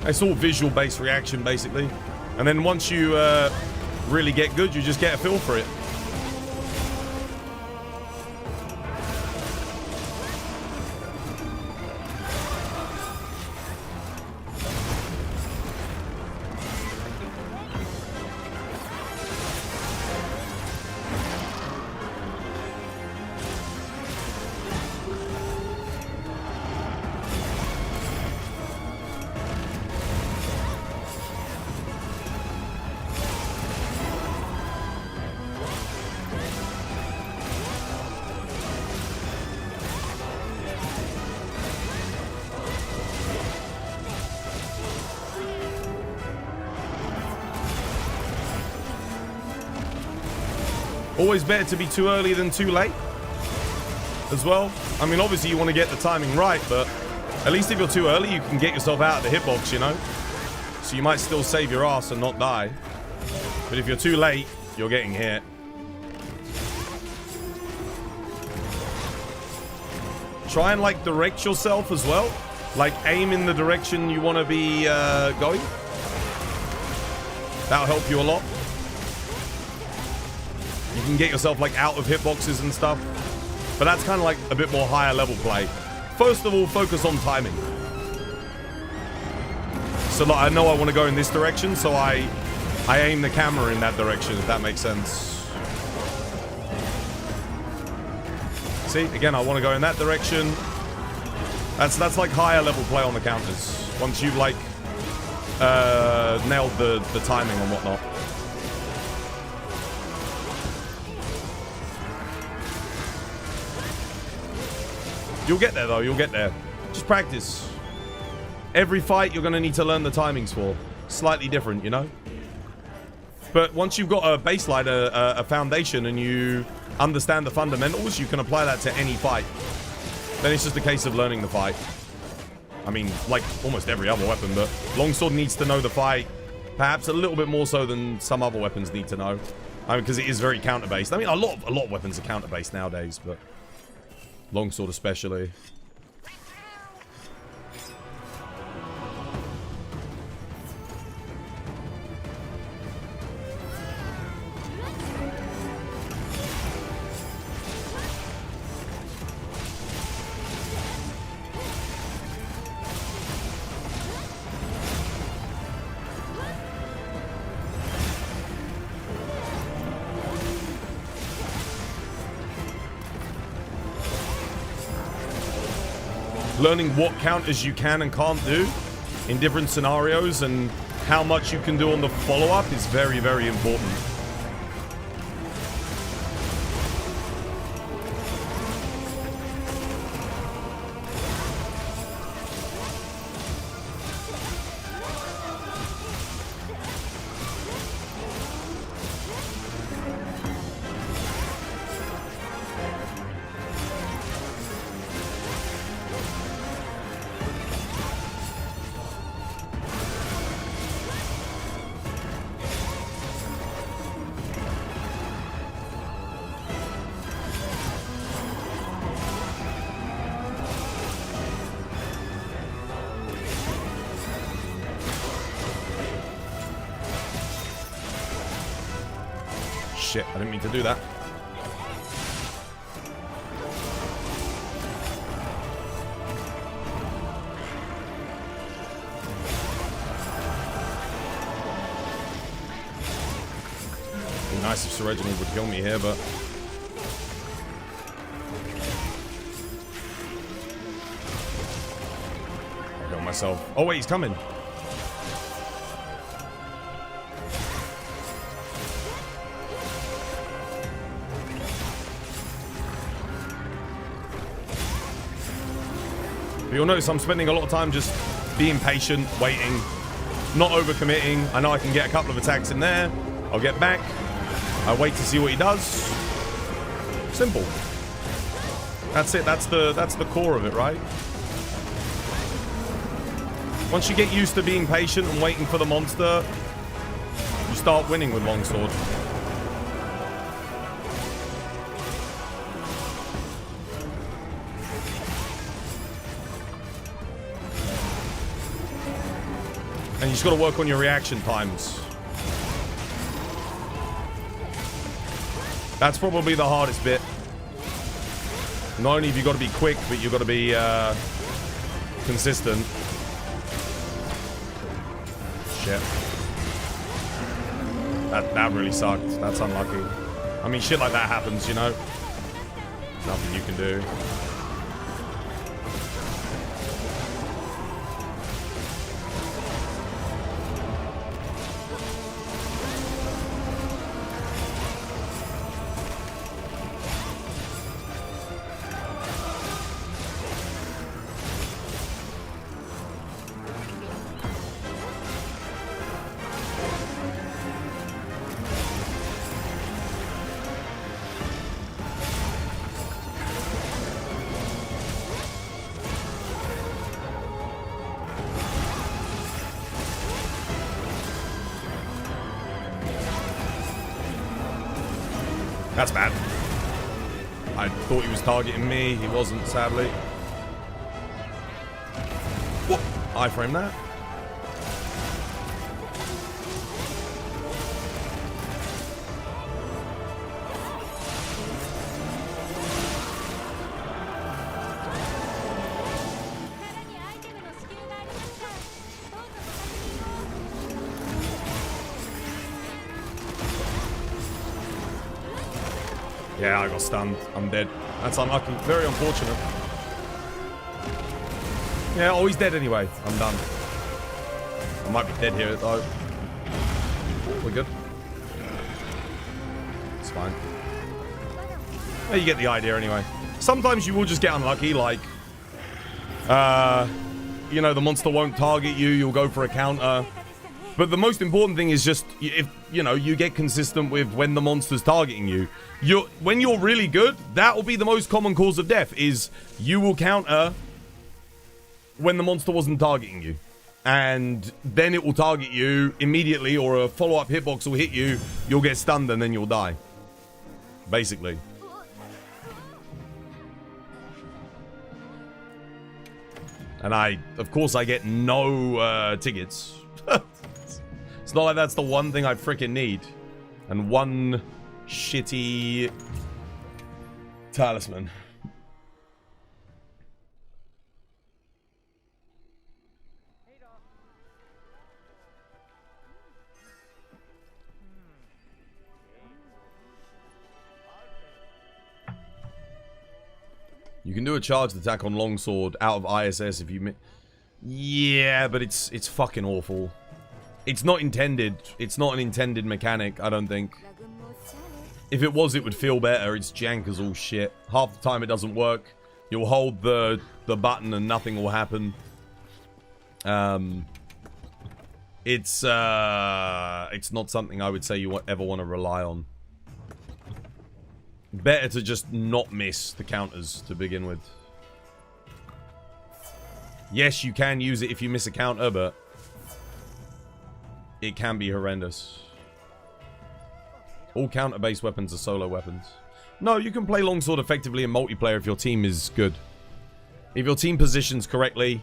It's all visual-based reaction, basically. And then once you really get good, you just get a feel for it. Always better to be too early than too late as well. I mean, obviously you want to get the timing right, but At least if you're too early, you can get yourself out of the hitbox, you know? So you might still save your ass and not die. But if you're too late, you're getting hit. Try and, like, direct yourself as well. Like, aim in the direction you want to be going. That'll help you a lot. You can get yourself, like, out of hitboxes and stuff. But that's kind of like a bit more higher level play. First of all, focus on timing. So like, I know I want to go in this direction, so I aim the camera in that direction, if that makes sense. See, again, I want to go in that direction. That's like higher level play on the counters. Once you've like nailed the timing and whatnot. You'll get there, though. You'll get there. Just practice. Every fight, you're going to need to learn the timings for. Slightly different, you know? But once you've got a baseline, a foundation, and you understand the fundamentals, you can apply that to any fight. Then it's just a case of learning the fight. I mean, like almost every other weapon, but longsword needs to know the fight. Perhaps a little bit more so than some other weapons need to know. I mean, because it is very counter-based. I mean, a lot of weapons are counter-based nowadays, but... longsword especially. Learning what counters you can and can't do in different scenarios and how much you can do on the follow-up is very, very important. Shit, I didn't mean to do that. It'd be nice if Sir Reginald would kill me here, but... I got myself... Oh wait, he's coming! But you'll notice I'm spending a lot of time just being patient, waiting, not overcommitting. I know I can get a couple of attacks in there. I'll get back. I wait to see what he does. Simple. That's it. That's the core of it, right? Once you get used to being patient and waiting for the monster, you start winning with longsword. And you just got to work on your reaction times. That's probably the hardest bit. Not only have you got to be quick, but you've got to be consistent. Shit. That really sucked. That's unlucky. I mean, shit like that happens, you know? Nothing you can do. That's bad. I thought he was targeting me. He wasn't, sadly. What? I framed that. Yeah, I got stunned. I'm dead. That's unlucky. Very unfortunate. Yeah, oh, he's dead anyway. I'm done. I might be dead here, though. We're good. It's fine. Yeah, you get the idea anyway. Sometimes you will just get unlucky, like... you know, the monster won't target you. You'll go for a counter. But the most important thing is just, if, you know, you get consistent with when the monster's targeting you. When you're really good, that will be the most common cause of death, is you will counter when the monster wasn't targeting you. And then it will target you immediately, or a follow-up hitbox will hit you, you'll get stunned, and then you'll die. Basically. And of course, I get no tickets. It's not like that's the one thing I freaking need. And one shitty talisman. You can do a charged attack on longsword out of ISS if you... Yeah, but it's fucking awful. It's not intended. It's not an intended mechanic, I don't think. If it was, it would feel better. It's jank as all shit. Half the time it doesn't work. You'll hold the button and nothing will happen. It's not something I would say you ever want to rely on. Better to just not miss the counters to begin with. Yes, you can use it if you miss a counter, but it can be horrendous. All counter-based weapons are solo weapons. No, you can play longsword effectively in multiplayer if your team is good. If your team positions correctly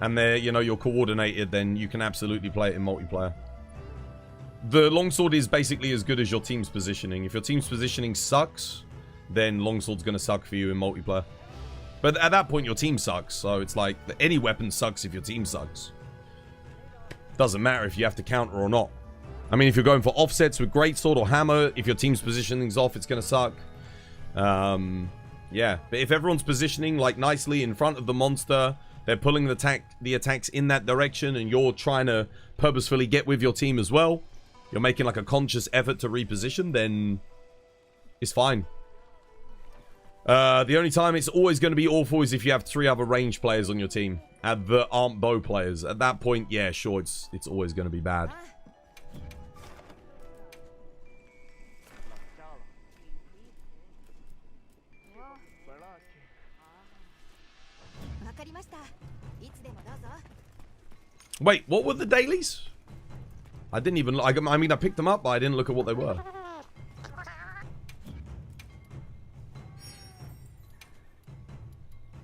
and they're, you know, you're coordinated, then you can absolutely play it in multiplayer. The longsword is basically as good as your team's positioning. If your team's positioning sucks, then longsword's gonna suck for you in multiplayer. But at that point, your team sucks. So it's like, any weapon sucks if your team sucks. Doesn't matter if you have to counter or not. I mean, if you're going for offsets with greatsword or hammer, if your team's positioning's off, it's gonna suck. Yeah, but if everyone's positioning like nicely in front of the monster, they're pulling the attacks in that direction, and you're trying to purposefully get with your team as well, you're making like a conscious effort to reposition, then it's fine. The only time it's always going to be awful is if you have 3 other range players on your team that aren't bow players. At that point, yeah, sure, it's always going to be bad. Wait, what were the dailies? I didn't even... I mean, I picked them up, but I didn't look at what they were.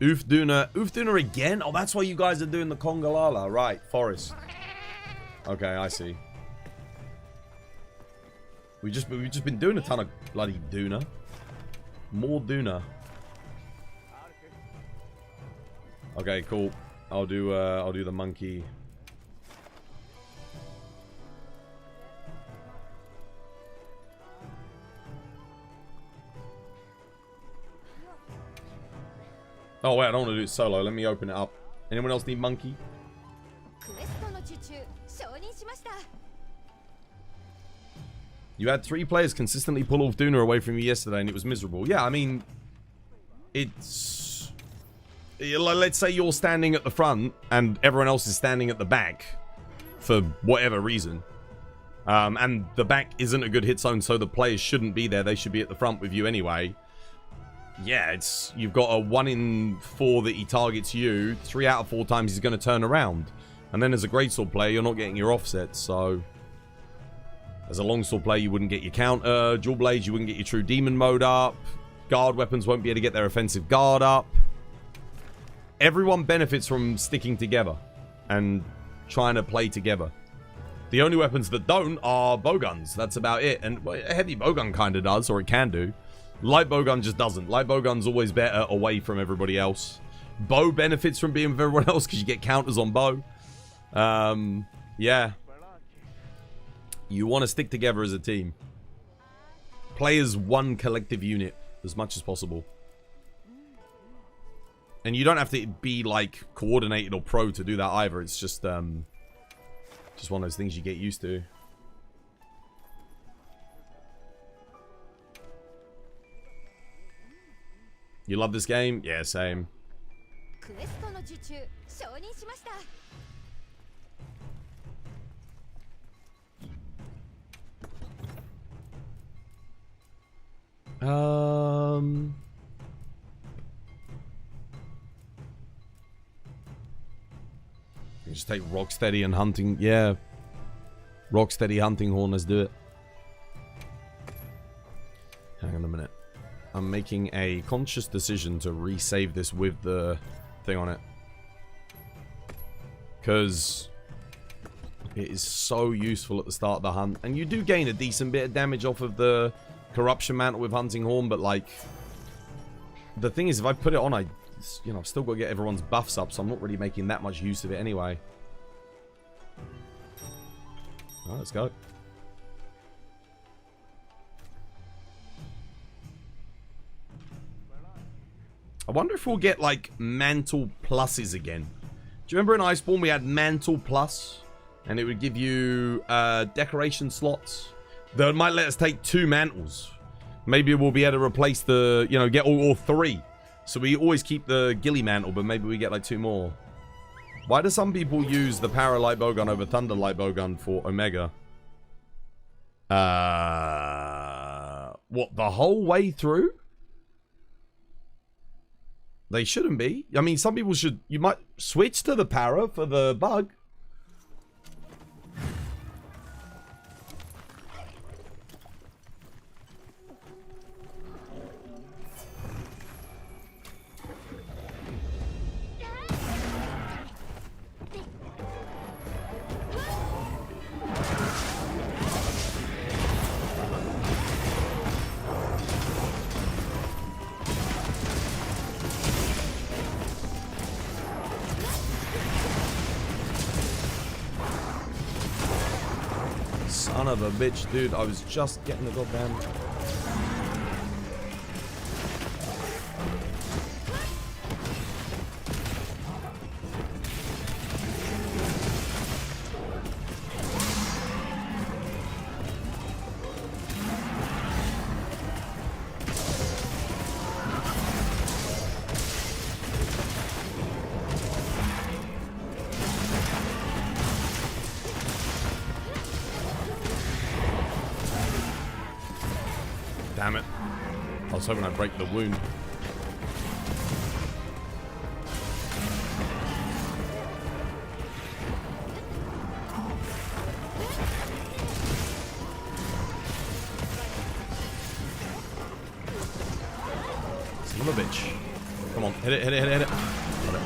Oofduna. Oofduna again? Oh, that's why you guys are doing the Kongalala. Right, forest. Okay, I see. We've just been doing a ton of bloody Duna. More Duna. Okay, cool. I'll do the monkey. Oh wait, I don't want to do it solo. Let me open it up. Anyone else need monkey? You had 3 players consistently pull off Duna away from you yesterday and it was miserable. Yeah, I mean, it's... Let's say you're standing at the front and everyone else is standing at the back for whatever reason. And the back isn't a good hit zone, so the players shouldn't be there. They should be at the front with you anyway. Yeah, you've got a 1 in 4 that he targets you. 3 out of 4 times he's going to turn around. And then as a greatsword player, you're not getting your offsets, so... As a longsword player, you wouldn't get your counter. Dual blades, you wouldn't get your true demon mode up. Guard weapons won't be able to get their offensive guard up. Everyone benefits from sticking together and trying to play together. The only weapons that don't are bowguns. That's about it. And a heavy bowgun kind of does, or it can do. Light bowgun just doesn't. Light bowgun's always better away from everybody else. Bow benefits from being with everyone else because you get counters on bow. Yeah. You want to stick together as a team. Play as one collective unit as much as possible. And you don't have to be, like, coordinated or pro to do that either. It's just one of those things you get used to. You love this game? Yeah, same. You just take Rocksteady and Hunting. Yeah. Rocksteady, Hunting Horn. Let's do it. Hang on a minute. I'm making a conscious decision to resave this with the thing on it. Because it is so useful at the start of the hunt. And you do gain a decent bit of damage off of the Corruption Mantle with Hunting Horn. But, like, the thing is, if I put it on, I've still got to get everyone's buffs up. So I'm not really making that much use of it anyway. Alright, let's go. I wonder if we'll get, like, Mantle Pluses again. Do you remember in Iceborne we had Mantle Plus? And it would give you decoration slots that might let us take 2 mantles. Maybe we'll be able to replace the, get all 3. So we always keep the Ghillie Mantle, but maybe we get, like, 2 more. Why do some people use the Power Light Bowgun over Thunder Light Bowgun for Omega? What, the whole way through? They shouldn't be. I mean, some people should... You might switch to the Para for the bug. Son of a bitch, dude. I was just getting the goddamn... Damn it. I was hoping I'd break the wound. Son of a bitch. Come on, hit it, hit it, hit it, hit it. Got it.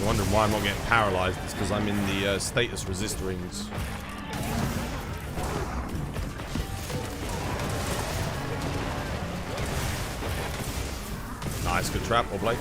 Wondering why I'm not getting paralyzed. It's because I'm in the status resist rings. Nice, good trap, or blade.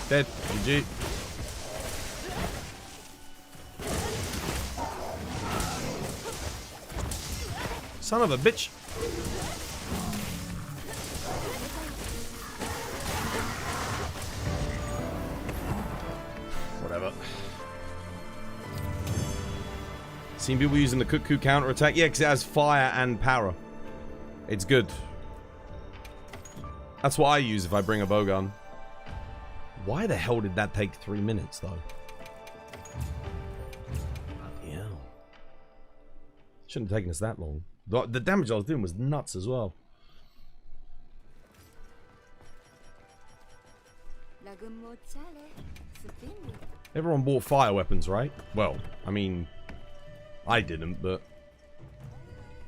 Dead. GG. Son of a bitch. Whatever. Seen people using the cuckoo counter attack? Yeah, because it has fire and para. It's good. That's what I use if I bring a bowgun. Why the hell did that take 3 minutes, though? Yeah. Shouldn't have taken us that long. The damage I was doing was nuts as well. Everyone bought fire weapons, right? Well, I mean, I didn't, but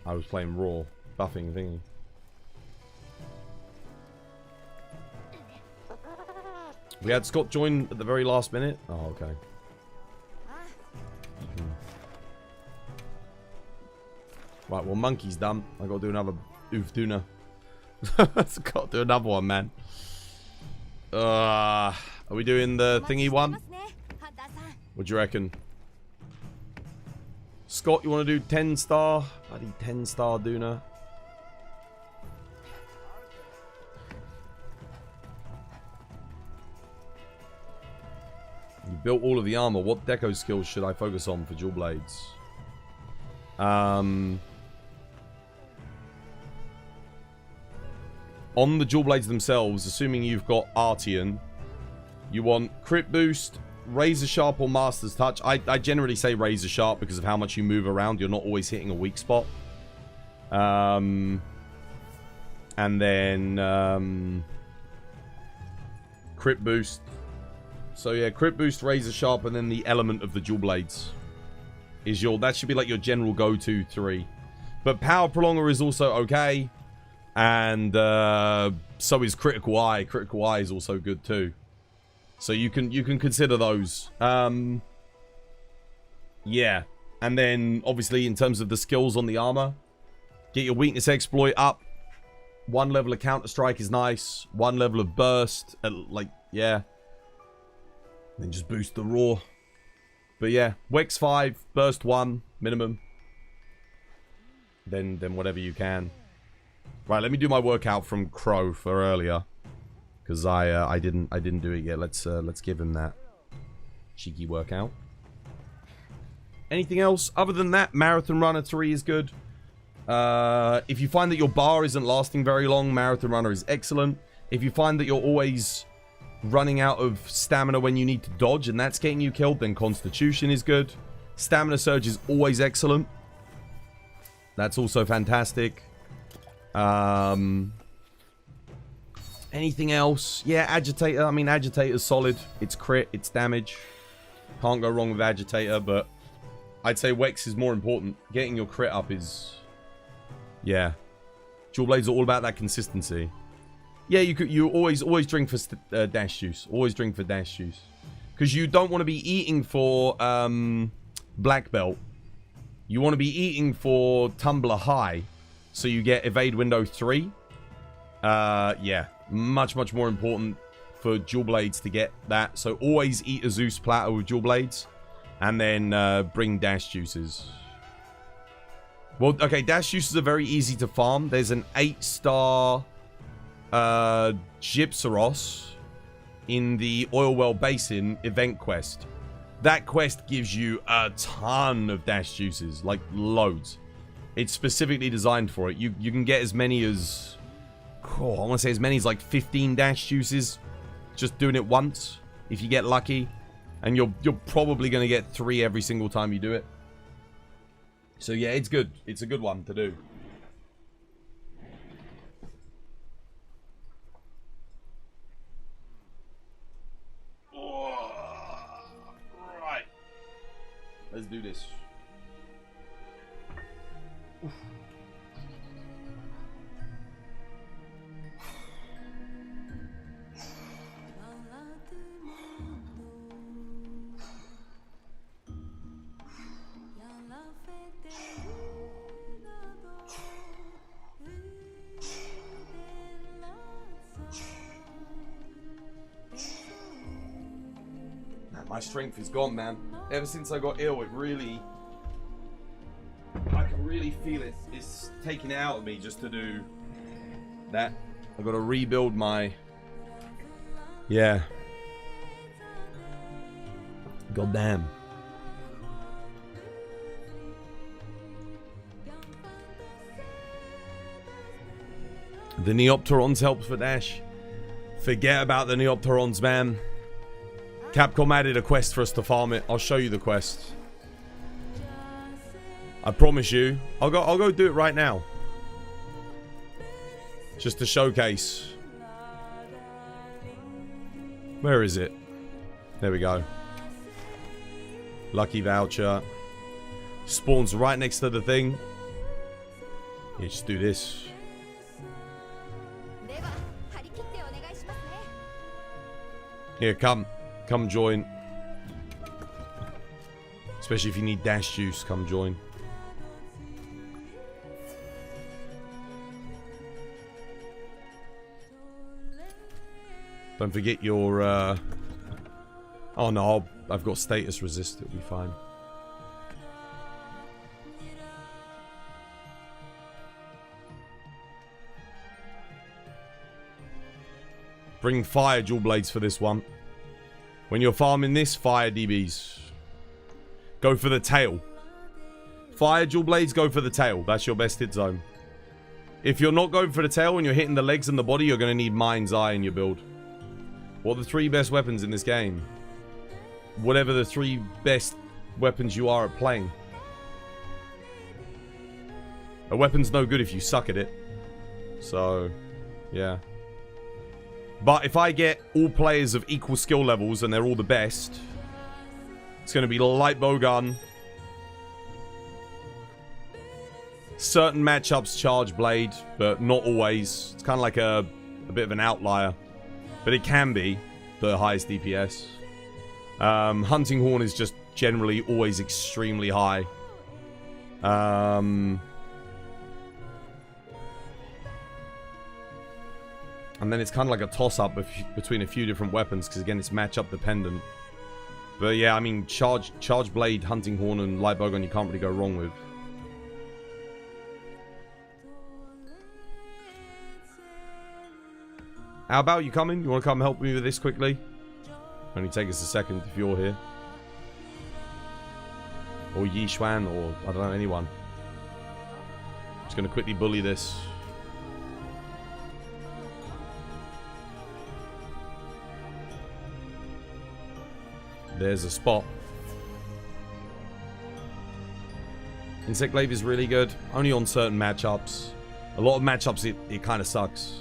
I was playing raw, buffing thingy. We had Scott join at the very last minute. Oh, okay. Right, well, monkey's done. I gotta do another Oofduna. Gotta do another one, man. Are we doing the thingy one? What do you reckon? Scott, you want to do 10 star? Bloody 10 star Duna. You built all of the armor. What deco skills should I focus on for dual blades? On the dual blades themselves, assuming you've got Artian, you want crit boost, razor sharp or master's touch. I generally say razor sharp because of how much you move around. You're not always hitting a weak spot. And then crit boost. So yeah, crit boost, razor sharp, and then the element of the dual blades is your. That should be like your general go-to 3. But power prolonger is also okay. And so is critical eye. Critical eye is also good too. So you can consider those. Yeah. And then obviously in terms of the skills on the armor, get your weakness exploit up. 1 level of counter strike is nice. 1 level of burst, like yeah. Then just boost the raw. But yeah, Wex 5, burst 1 minimum. Then whatever you can. Right, let me do my workout from Crow for earlier, because I didn't do it yet. Let's give him that cheeky workout. Anything else other than that? Marathon Runner 3 is good. If you find that your bar isn't lasting very long, Marathon Runner is excellent. If you find that you're always running out of stamina when you need to dodge and that's getting you killed, then Constitution is good. Stamina Surge is always excellent. That's also fantastic. Anything else? Yeah, Agitator. I mean, Agitator's solid. It's crit, it's damage. Can't go wrong with Agitator, but I'd say Wex is more important. Getting your crit up is... Yeah. Dual Blades are all about that consistency. Yeah, you always drink for dash juice. Always drink for dash juice. Because you don't want to be eating for black belt. You want to be eating for tumbler high. So you get evade window 3. Yeah, much more important for dual blades to get that. So always eat a Zeus platter with dual blades, and then bring dash juices. Well, okay, dash juices are very easy to farm. There's an 8-star Gypsaros in the Oil Well Basin event quest. That quest gives you a ton of dash juices, like loads. It's specifically designed for it. You can get as many as... Oh, I want to say as many as like 15 dash juices. Just doing it once, if you get lucky. And you're probably going to get 3 every single time you do it. So yeah, it's good. It's a good one to do. Right. Let's do this. My strength is gone, man. Ever since I got ill, it really... I can really feel it. It's taking it out of me just to do that. I've got to rebuild my... Yeah. God damn. The Neopterons helps for Dash. Forget about the Neopterons, man. Capcom added a quest for us to farm it. I'll show you the quest. I promise you. I'll go do it right now. Just to showcase. Where is it? There we go. Lucky voucher. Spawns right next to the thing. Yeah, just do this. Here, come join. Especially if you need dash juice, come join. Don't forget your, oh no, I've got status resist, it'll be fine. Bring fire dual blades for this one. When you're farming this, fire DBs. Go for the tail. Fire dual blades, go for the tail. That's your best hit zone. If you're not going for the tail and you're hitting the legs and the body, you're going to need Mind's Eye in your build. What are the 3 best weapons in this game? Whatever the 3 best weapons you are at playing. A weapon's no good if you suck at it. So, yeah. But if I get all players of equal skill levels and they're all the best, it's going to be light bow gun. Certain matchups charge blade, but not always. It's kind of like a bit of an outlier. But it can be the highest DPS. Hunting Horn is just generally always extremely high. And then it's kind of like a toss-up between a few different weapons, because again, it's matchup dependent. But yeah, I mean, charge blade, hunting horn, and light bowgun you can't really go wrong with. How about you coming? You want to come help me with this quickly? Only take us a second if you're here. Or Yi Xuan, or I don't know, anyone. Just going to quickly bully this. There's a spot. Insect Glaive is really good. Only on certain matchups. A lot of matchups it kind of sucks.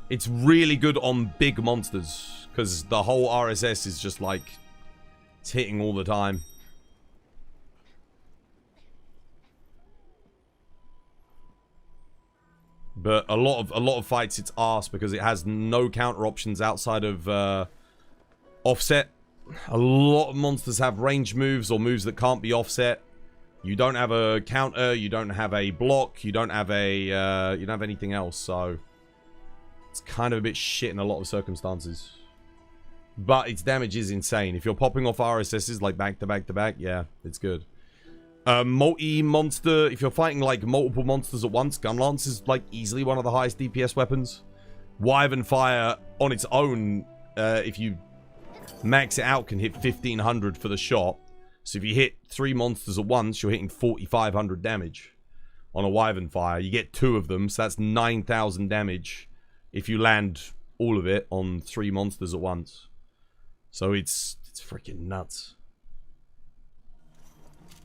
It's really good on big monsters, because the whole RSS is just like, it's hitting all the time. But a lot of fights it's arse, because it has no counter options outside of offset. A lot of monsters have range moves or moves that can't be offset. You don't have a counter, you don't have a block, you don't have a you don't have anything else, so it's kind of a bit shit in a lot of circumstances. But its damage is insane. If you're popping off RSSs like back to back to back, yeah, it's good. Multi-monster, if you're fighting like multiple monsters at once, Gunlance is like easily one of the highest DPS weapons. Wyvern Fire on its own, if you max it out, can hit 1500 for the shot. So if you hit 3 monsters at once, you're hitting 4500 damage on a Wyvern Fire. You get 2 of them, so that's 9000 damage if you land all of it on 3 monsters at once. So it's freaking nuts.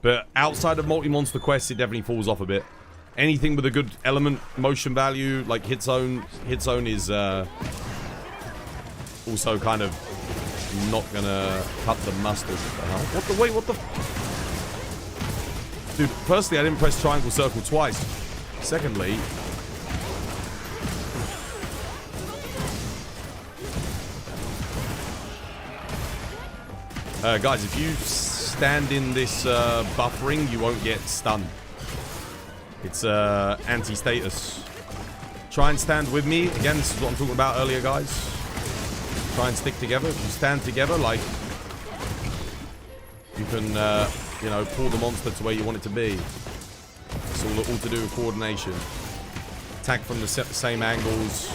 But outside of multi-monster quests, it definitely falls off a bit. Anything with a good element motion value, like hit zone is also kind of not gonna cut the mustard. What the wait? What the? Dude, firstly, I didn't press triangle circle twice. Secondly, guys, if you stand in this buffering, you won't get stunned. It's anti-status. Try and stand with me. Again, this is what I'm talking about earlier, guys. Try and stick together. If you stand together, like, you can, you know, pull the monster to where you want it to be. It's all to do with coordination. Attack from the same angles.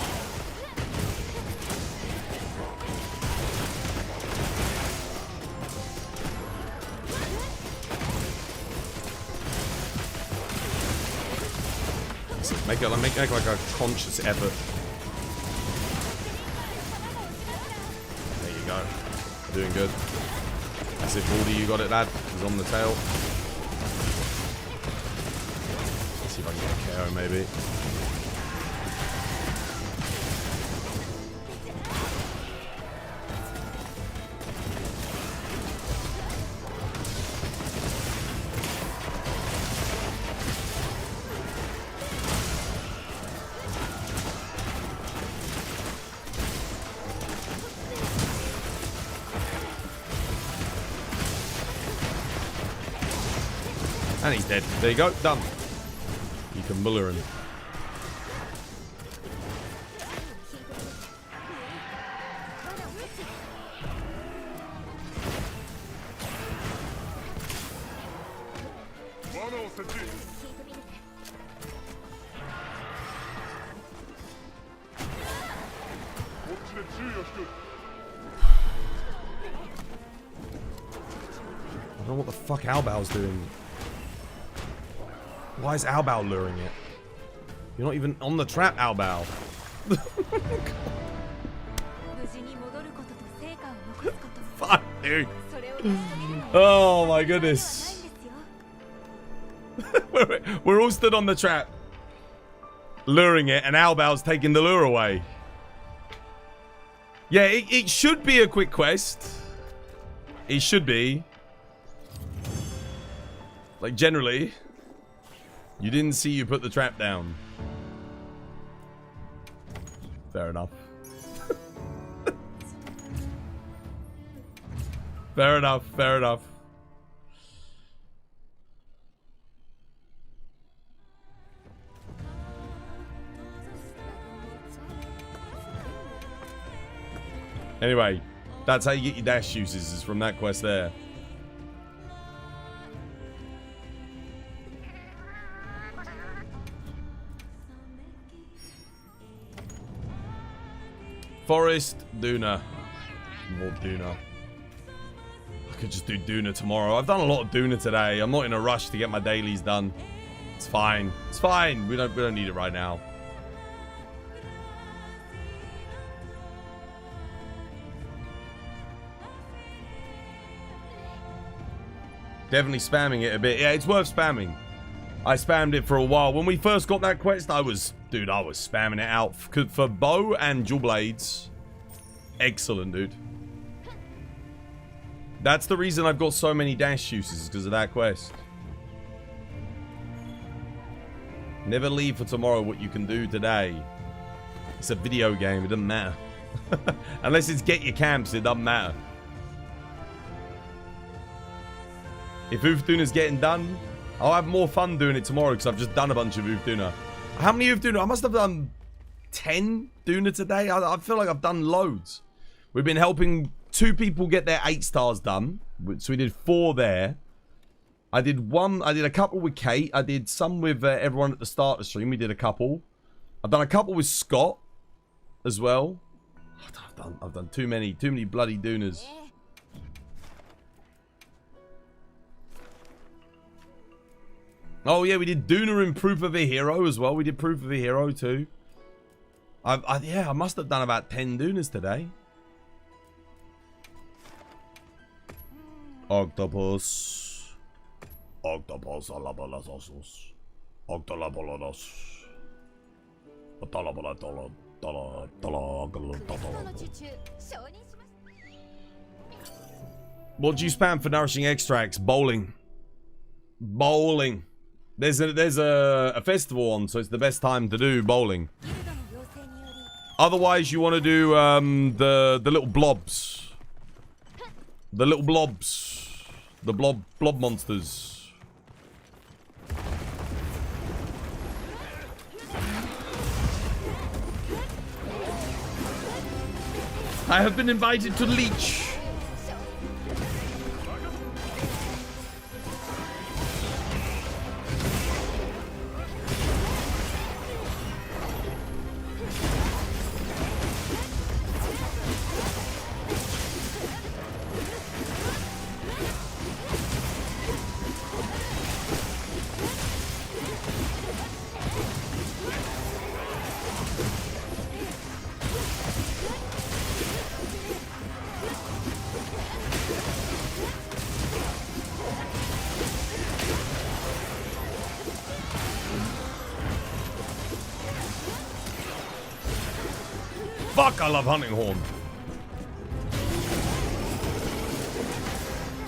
Make like a conscious effort. There you go. Doing good. That's it, Baldy. You got it, lad. He's on the tail. Let's see if I can get a KO, maybe. And he's dead. There you go. Done. You can muller him. I don't know what the fuck Albao's doing. Why is Albao luring it? You're not even on the trap, Albao. Fuck, dude. Oh my goodness. We're all stood on the trap, luring it, and Albao's taking the lure away. Yeah, it should be a quick quest. It should be. Like, generally. You didn't see you put the trap down. Fair enough. Fair enough, fair enough. Anyway, that's how you get your dash uses, is from that quest there. Forest, Duna. More Duna. I could just do Duna tomorrow. I've done a lot of Duna today. I'm not in a rush to get my dailies done. It's fine. It's fine. We don't need it right now. Definitely spamming it a bit. Yeah, it's worth spamming. I spammed it for a while. When we first got that quest, I was spamming it out. For bow and dual blades. Excellent, dude. That's the reason I've got so many dash uses, because of that quest. Never leave for tomorrow what you can do today. It's a video game, it doesn't matter. Unless it's get your camps, it doesn't matter. If Ufduna's getting done, I'll have more fun doing it tomorrow, because I've just done a bunch of Ufduna. How many Ufduna? I must have done 10 Duna today. I feel like I've done loads. We've been helping 2 people get their 8 stars done. So we did 4 there. I did a couple with Kate. I did some with everyone at the start of the stream. We did a couple. I've done a couple with Scott as well. I've done too many bloody Dunas. Oh yeah, we did Duna and Proof of a Hero as well. We did Proof of a Hero too. Yeah, I must have done about 10 Dunas today. Octopus. Octopus alabalasos. Octolabolodos. What do you spam for nourishing extracts? Bowling. Bowling. There's a festival on, so it's the best time to do bowling. Otherwise, you want to do the little blobs. The little blobs. The blob monsters. I have been invited to Leech. Fuck, I love Hunting Horn.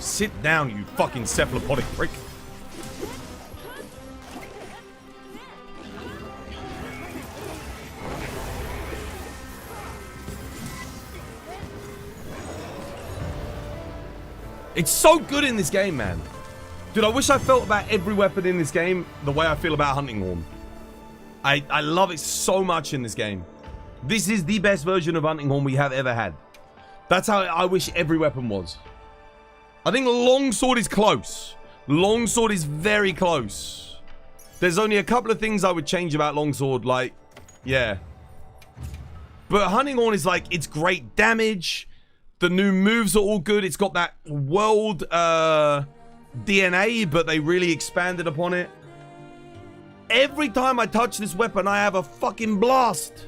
Sit down, you fucking cephalopodic prick. It's so good in this game, man. Dude, I wish I felt about every weapon in this game the way I feel about Hunting Horn. I love it so much in this game. This is the best version of Hunting Horn we have ever had. That's how I wish every weapon was. I think Longsword is close. Longsword is very close. There's only a couple of things I would change about Longsword, like, yeah. But Hunting Horn is like, it's great damage. The new moves are all good. It's got that world DNA, but they really expanded upon it. Every time I touch this weapon, I have a fucking blast.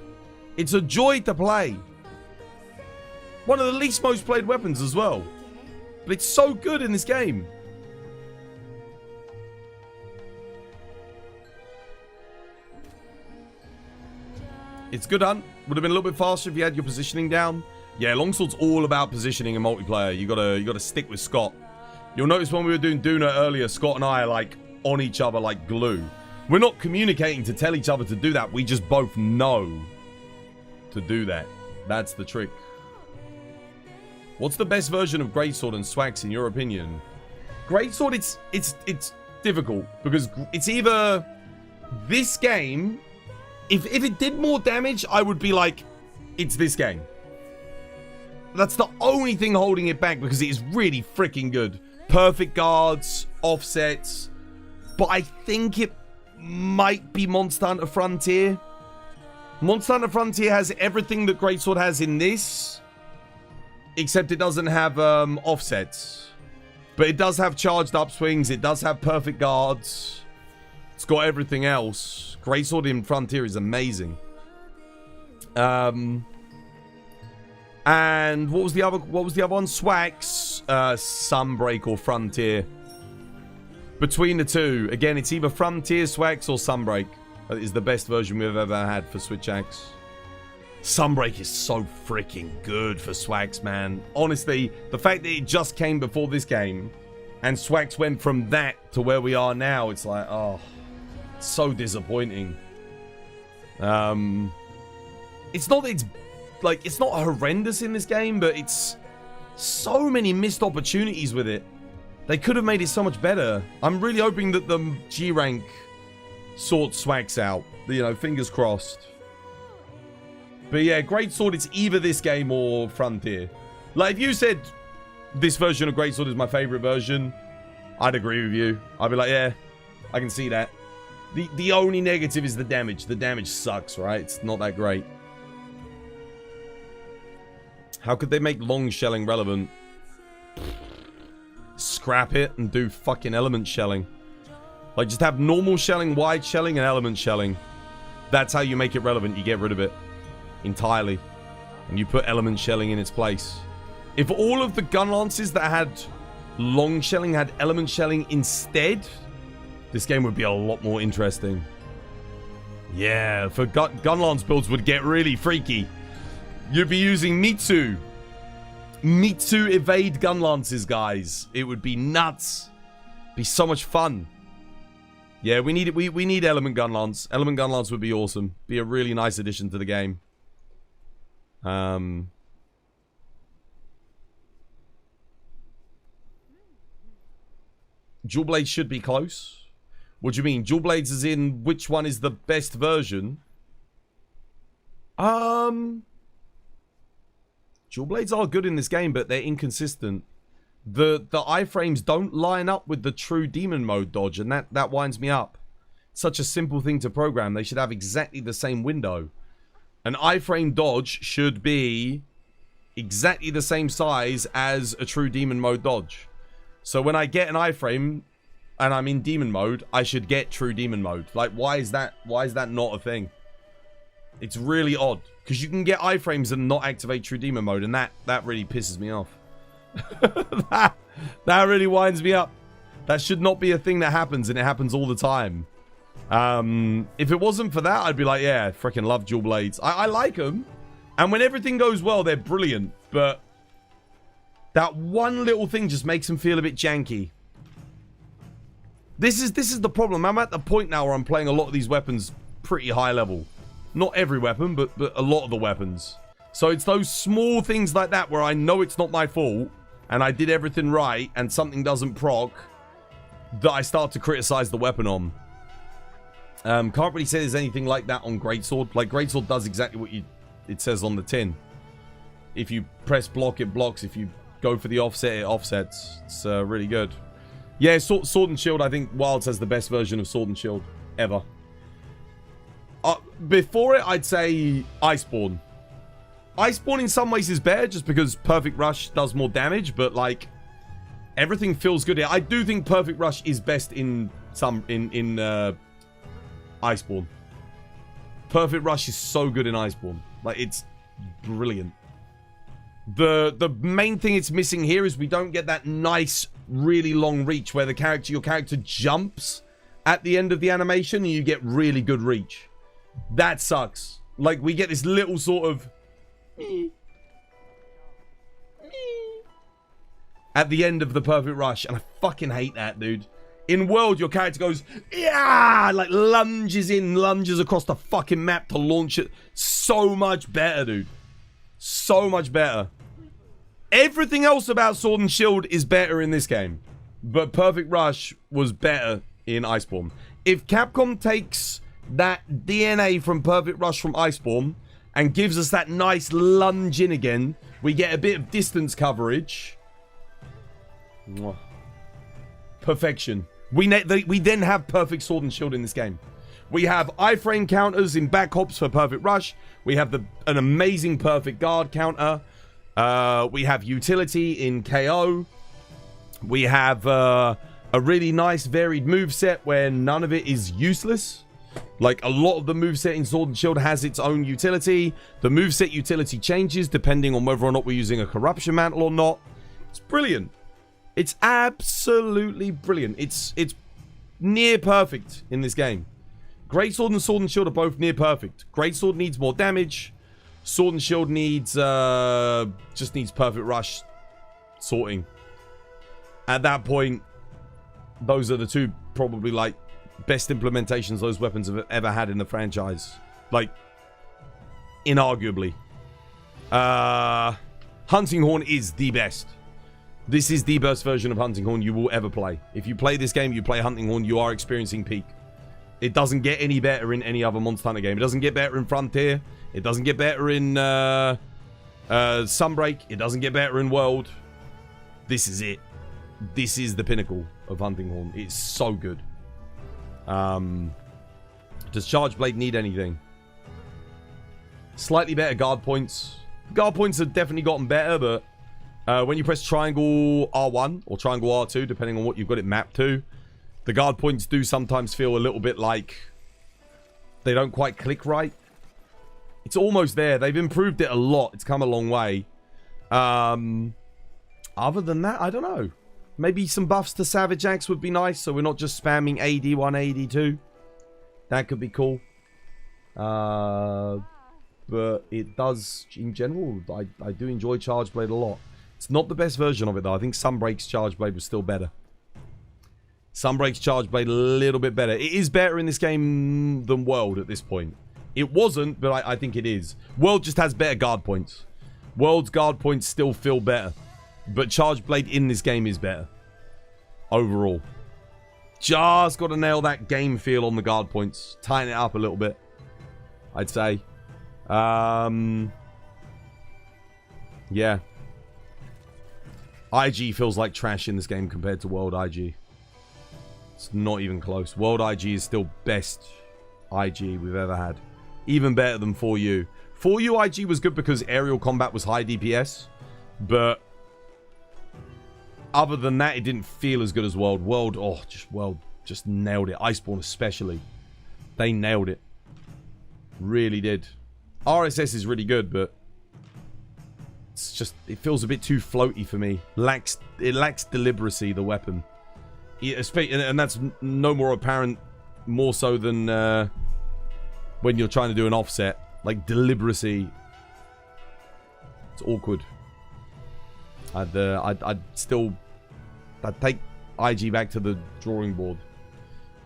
It's a joy to play. One of the least most played weapons as well. But it's so good in this game. It's good, Hunt. Would have been a little bit faster if you had your positioning down. Yeah, Longsword's all about positioning in multiplayer. You gotta stick with Scott. You'll notice when we were doing Duna earlier, Scott and I are like on each other like glue. We're not communicating to tell each other to do that. We just both know to do that. That's the trick. What's the best version of Greatsword and Swax in your opinion? Greatsword, it's difficult because it's either this game. If it did more damage, I would be like, it's this game. That's the only thing holding it back because it is really freaking good. Perfect guards, offsets. But I think it might be Monster Hunter Frontier. Monster Hunter Frontier has everything that Greatsword has in this. Except it doesn't have offsets. But it does have charged upswings. It does have perfect guards. It's got everything else. Greatsword in Frontier is amazing. And what was the other one? Swax, Sunbreak or Frontier. Between the two, again, it's either Frontier, Swax, or Sunbreak. That is the best version we've ever had for Switch Axe. Sunbreak is so freaking good for Swax, man. Honestly, the fact that it just came before this game, and Swax went from that to where we are now, it's like, oh, it's so disappointing. It's not that it's like, it's not horrendous in this game, but it's so many missed opportunities with it. They could have made it so much better. I'm really hoping that the G rank sorts Swax out. You know, fingers crossed. But yeah, Greatsword, it's either this game or Frontier. Like, if you said this version of Greatsword is my favorite version, I'd agree with you. I'd be like, yeah, I can see that. The only negative is the damage. The damage sucks, right? It's not that great. How could they make long shelling relevant? Scrap it and do fucking element shelling. Like, just have normal shelling, wide shelling, and element shelling. That's how you make it relevant. You get rid of it entirely. And you put element shelling in its place. If all of the gun lances that had long shelling had element shelling instead, this game would be a lot more interesting. Yeah, for gun lance builds would get really freaky. You'd be using Mitsu evade gun lances, guys. It would be nuts. Be so much fun. Yeah, we need it. We need element gun lance. Element gun lance would be awesome. Be a really nice addition to the game. Dual blades should be close. What do you mean? Dual blades as in which one is the best version? Dual blades are good in this game, but they're inconsistent. The iframes don't line up with the true demon mode dodge, and that winds me up. Such a simple thing to program. They should have exactly the same window. An iframe dodge should be exactly the same size as a true demon mode dodge. So when I get an iframe and I'm in demon mode, I should get true demon mode. Like, why is that not a thing? It's really odd. Because you can get iframes and not activate true demon mode, and that really pisses me off. that really winds me up. That should not be a thing that happens, and it happens all the time. If it wasn't for that, I'd be like, yeah, freaking love dual blades. I like them, And when everything goes well, they're brilliant. But that one little thing just makes them feel a bit janky. This is the problem. I'm at the point now where I'm playing a lot of these weapons pretty high level. Not every weapon, but a lot of the weapons. So it's those small things like that where I know it's not my fault and I did everything right and something doesn't proc that I start to criticize the weapon on. Can't really say there's anything like that on Greatsword. Like, Greatsword does exactly what it says on the tin. If you press block, it blocks. If you go for the offset, it offsets. It's really good. Yeah, Sword and Shield, I think Wilds has the best version of Sword and Shield ever. Before it, I'd say Iceborne. Iceborne in some ways is better just because Perfect Rush does more damage, but like everything feels good here. I do think Perfect Rush is best in Iceborne. Perfect Rush is so good in Iceborne. Like, it's brilliant. The main thing it's missing here is we don't get that nice, really long reach where your character jumps at the end of the animation and you get really good reach. That sucks. Like, we get this little sort of at the end of the Perfect Rush, and I fucking hate that, dude. In World, your character goes, yeah, like lunges across the fucking map to launch it. So much better, dude. So much better. Everything else about Sword and Shield is better in this game, but Perfect Rush was better in Iceborne. If Capcom takes that DNA from Perfect Rush from Iceborne and gives us that nice lunge in again, we get a bit of distance coverage. Perfection. We then have perfect Sword and Shield in this game. We have iframe counters in back hops for Perfect Rush. We have an amazing perfect guard counter. We have utility in KO. We have a really nice varied moveset where none of it is useless. Like, a lot of the moveset in Sword and Shield has its own utility. The moveset utility changes depending on whether or not we're using a corruption mantle or not. It's brilliant. It's absolutely brilliant. It's near perfect in this game. Greatsword and Sword and Shield are both near perfect. Greatsword needs more damage. Sword and Shield needs just needs Perfect Rush sorting. At that point, those are the two probably like best implementations those weapons have ever had in the franchise. Like, inarguably. Hunting Horn is the best. This is the best version of Hunting Horn you will ever play. If you play this game, you play Hunting Horn, you are experiencing peak. It doesn't get any better in any other Monster Hunter game. It doesn't get better in Frontier. It doesn't get better in Sunbreak. It doesn't get better in World. This is it. This is the pinnacle of Hunting Horn. It's so good. Does Charge Blade need anything? Slightly better guard points. Guard points have definitely gotten better, but when you press triangle R1 or triangle R2, depending on what you've got it mapped to, the guard points do sometimes feel a little bit like they don't quite click right. It's almost there. They've improved it a lot. It's come a long way. Other than that, I don't know. Maybe some buffs to Savage Axe would be nice, so we're not just spamming AD1, AD2. That could be cool. But it does, in general, I do enjoy Charge Blade a lot. It's not the best version of it, though. I think Sunbreak's Charge Blade was still better. Sunbreak's Charge Blade a little bit better. It is better in this game than World at this point. It wasn't, but I think it is. World just has better guard points. World's guard points still feel better. But Charge Blade in this game is better. Overall. Just got to nail that game feel on the guard points. Tighten it up a little bit, I'd say. Yeah. IG feels like trash in this game compared to World IG. It's not even close. World IG is still best IG we've ever had. Even better than 4U. 4U IG was good because aerial combat was high DPS. But other than that, it didn't feel as good as World. World just nailed it. Iceborne especially. They nailed it. Really did. RSS is really good, but it's just, it feels a bit too floaty for me. It lacks deliberacy, the weapon. And that's no more apparent, more so than when you're trying to do an offset. Like, deliberacy It's awkward. I'd take IG back to the drawing board.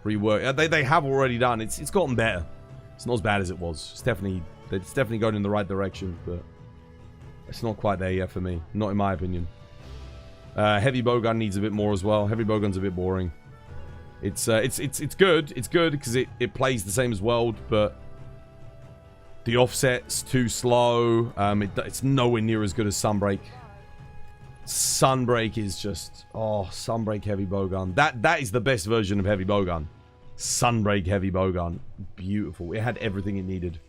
Rework. They have already done. It's gotten better. It's not as bad as it was. It's definitely going in the right direction, but it's not quite there yet for me. Not in my opinion. Heavy bowgun needs a bit more as well. Heavy bowgun's a bit boring. It's good. It's good because it plays the same as World, but the offset's too slow. It's nowhere near as good as Sunbreak. Sunbreak is just Sunbreak heavy bowgun. That is the best version of heavy bowgun. Sunbreak heavy bowgun, beautiful. It had everything it needed.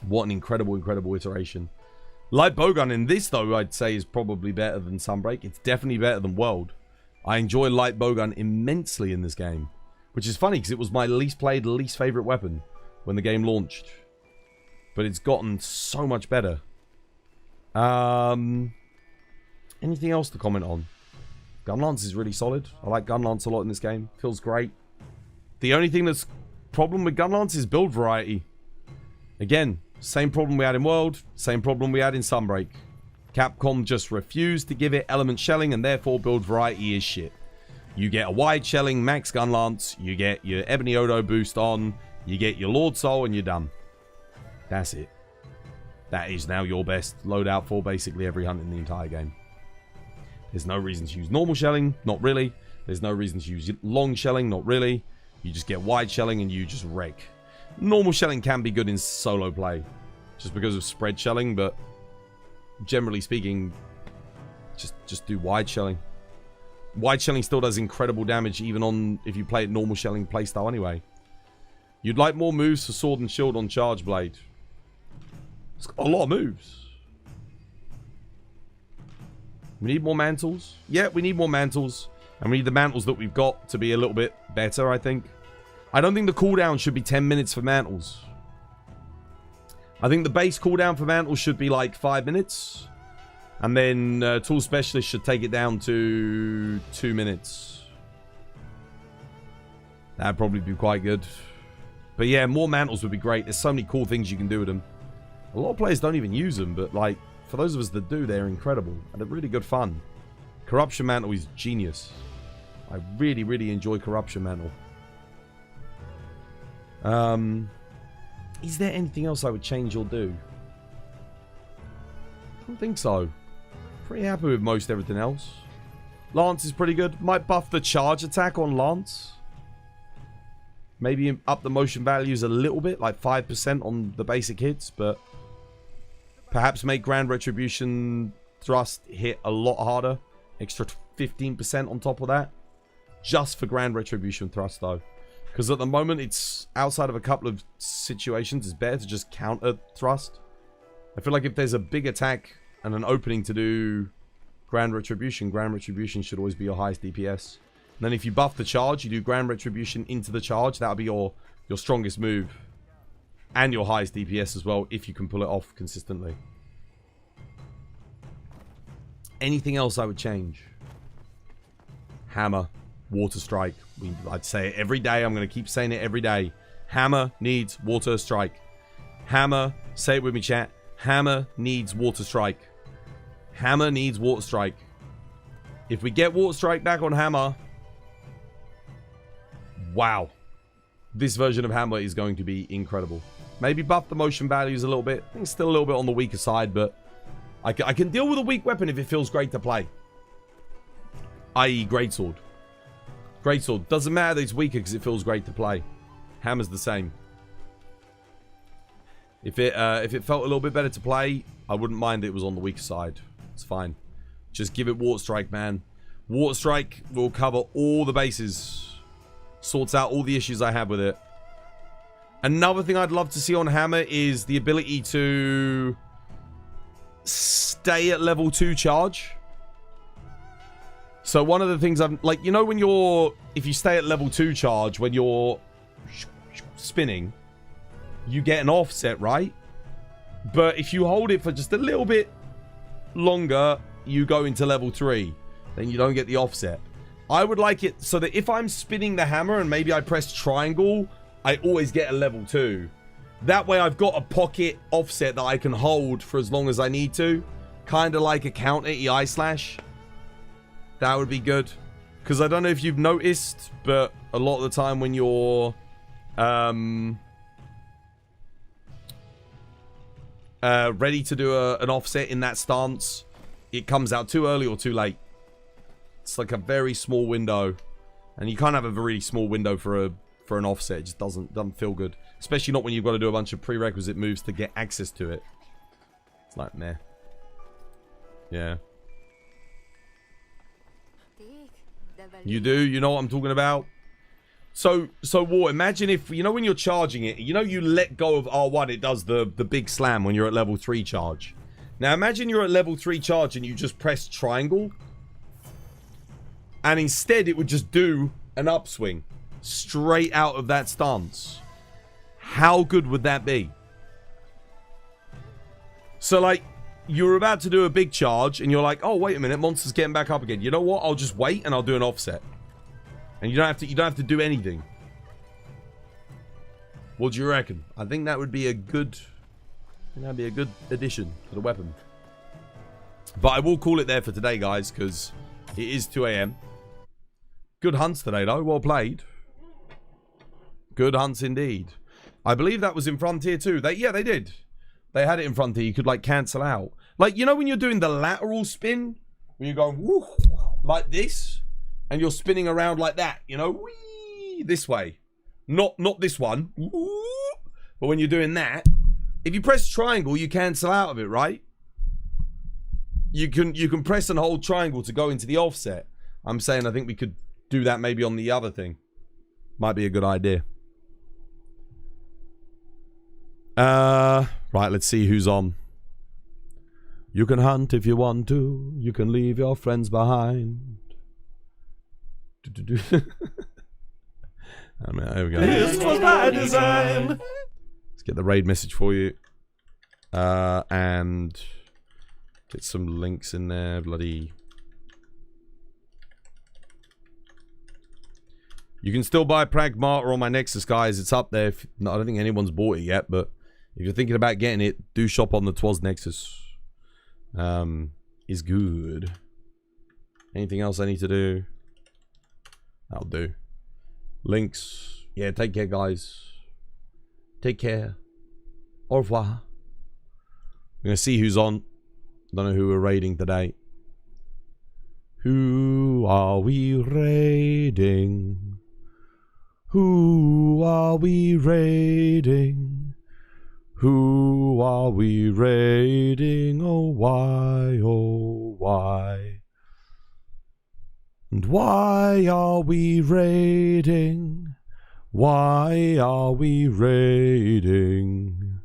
What an incredible iteration. Light bowgun in this though, I'd say is probably better than Sunbreak. It's definitely better than World. I enjoy light bowgun immensely in this game, which is funny because it was my least played, least favorite weapon when the game launched. But it's gotten so much better. Anything else to comment on? Gunlance is really solid. I like Gunlance a lot in this game. Feels great. The only thing that's problem with Gunlance is build variety. Again, same problem we had in World, same problem we had in Sunbreak. Capcom just refused to give it element shelling, and therefore build variety is shit. You get a wide shelling, max Gunlance, you get your Ebony Odo boost on, you get your Lord Soul, and you're done. That's it. That is now your best loadout for basically every hunt in the entire game. There's no reason to use normal shelling, not really. There's no reason to use long shelling, not really. You just get wide shelling and you just wreck. Normal shelling can be good in solo play, just because of spread shelling, but generally speaking, just do wide shelling. Wide shelling still does incredible damage even on if you play it normal shelling playstyle anyway. You'd like more moves for Sword and Shield on Charge Blade. It's got a lot of moves. We need more mantles. Yeah, we need more mantles. And we need the mantles that we've got to be a little bit better, I think. I don't think the cooldown should be 10 minutes for mantles. I think the base cooldown for mantles should be like 5 minutes. And then Tool Specialist should take it down to 2 minutes. That'd probably be quite good. But yeah, more mantles would be great. There's so many cool things you can do with them. A lot of players don't even use them, but like, for those of us that do, they're incredible. And they're really good fun. Corruption Mantle is genius. I really enjoy Corruption Mantle. Is there anything else I would change or do? I don't think so. Pretty happy with most everything else. Lance is pretty good. Might buff the charge attack on Lance. Maybe up the motion values a little bit, like 5% on the basic hits, but perhaps make Grand Retribution thrust hit a lot harder. Extra 15% on top of that. Just for Grand Retribution thrust though. Because at the moment it's outside of a couple of situations, it's better to just counter thrust. I feel like if there's a big attack and an opening to do Grand Retribution should always be your highest DPS. And then if you buff the charge, you do Grand Retribution into the charge. That'll be your strongest move. And your highest DPS as well, if you can pull it off consistently. Anything else I would change? Hammer. Water Strike. I'd say it every day. I'm going to keep saying it every day. Hammer needs Water Strike. Hammer. Say it with me, chat. Hammer needs Water Strike. Hammer needs Water Strike. If we get Water Strike back on Hammer... Wow. This version of Hammer is going to be incredible. Maybe buff the motion values a little bit. I think it's still a little bit on the weaker side, but... I can deal with a weak weapon if it feels great to play. I.e. Greatsword. Greatsword. Doesn't matter that it's weaker because it feels great to play. Hammer's the same. If it felt a little bit better to play, I wouldn't mind it was on the weaker side. It's fine. Just give it Water Strike, man. Water Strike will cover all the bases. Sorts out all the issues I have with it. Another thing I'd love to see on Hammer is the ability to stay at level 2 charge. So one of the things I'm like, you know, when if you stay at level 2 charge, when you're spinning, you get an offset, right? But if you hold it for just a little bit longer, you go into level 3. Then you don't get the offset. I would like it so that if I'm spinning the hammer and maybe I press triangle, I always get a level 2. That way I've got a pocket offset that I can hold for as long as I need to. Kind of like a counter EI slash. That would be good. Because I don't know if you've noticed, but a lot of the time when you're ready to do an offset in that stance, it comes out too early or too late. It's like a very small window. And you can't have a very small window for an offset. It just doesn't feel good. Especially not when you've got to do a bunch of prerequisite moves to get access to it. It's like, meh. Yeah. You do? You know what I'm talking about? So War, imagine if, you know when you're charging it, you know you let go of R1, it does the big slam when you're at level 3 charge. Now imagine you're at level 3 charge and you just press triangle. And instead it would just do an upswing. Straight out of that stance. How good would that be? So like, you're about to do a big charge and you're like, oh wait a minute, monster's getting back up again. You know what? I'll just wait and I'll do an offset. And you don't have to do anything. What do you reckon? I think that would be a good addition to the weapon. But I will call it there for today, guys, because it is 2 AM. Good hunts today, though. Well played. Good hunts indeed. I believe that was in Frontier too. Yeah, they did. They had it in Frontier. You could like cancel out. Like, you know when you're doing the lateral spin? When you're going woo, like this? And you're spinning around like that, you know? Whee, this way. Not this one. Woo, but when you're doing that, if you press triangle, you cancel out of it, right? You can press and hold triangle to go into the offset. I'm saying I think we could do that maybe on the other thing. Might be a good idea. Right, let's see who's on. You can hunt if you want to. You can leave your friends behind. I mean, there we go. This was by design. Let's get the raid message for you. And get some links in there. Bloody. You can still buy Pragmata on my Nexus, guys. It's up there. I don't think anyone's bought it yet, but if you're thinking about getting it, do shop on the Twas Nexus. Is good. Anything else I need to do? That'll do. Links. Yeah, take care, guys. Take care. Au revoir. I'm gonna see who's on. Don't know who we're raiding today. Who are we raiding? Who are we raiding? Who are we raiding? Oh why, oh why? And why are we raiding? Why are we raiding?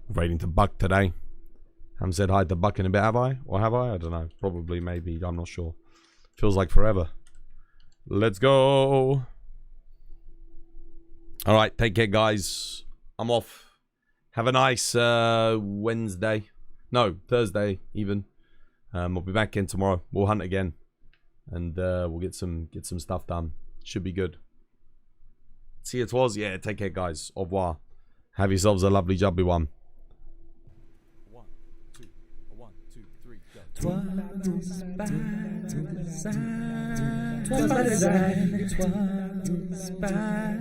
Raiding to Buck today. Haven't said hi to Buck in a bit, have I? Or have I? I don't know. Probably, maybe. I'm not sure. Feels like forever. Let's go. Alright, take care, guys. I'm off. Have a nice Wednesday. No, Thursday, even. I'll be back in tomorrow. We'll hunt again. And we'll get some stuff done. Should be good. See you, Twas. Yeah, take care, guys. Au revoir. Have yourselves a lovely jubbly one. 1, 2, 1, 2, 3, go. Twas by design. Twas by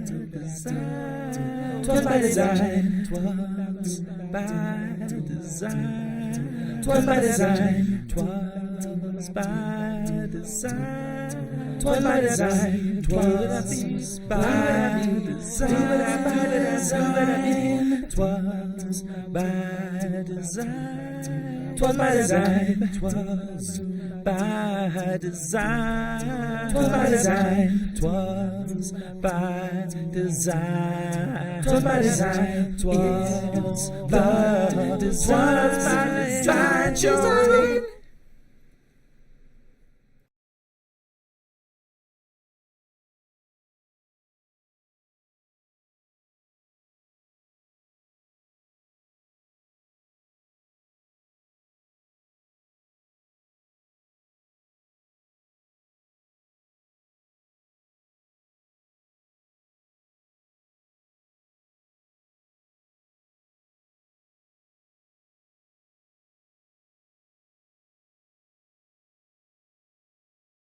design. Twas by design. Twas by design. Twas by design. Twas by design. Twas by design. Twas by design. Twas by design. Twas by design. Twas by design. Twas by design. Twas by design. Twas by design. Twas by design. Twas by design. Twas by design.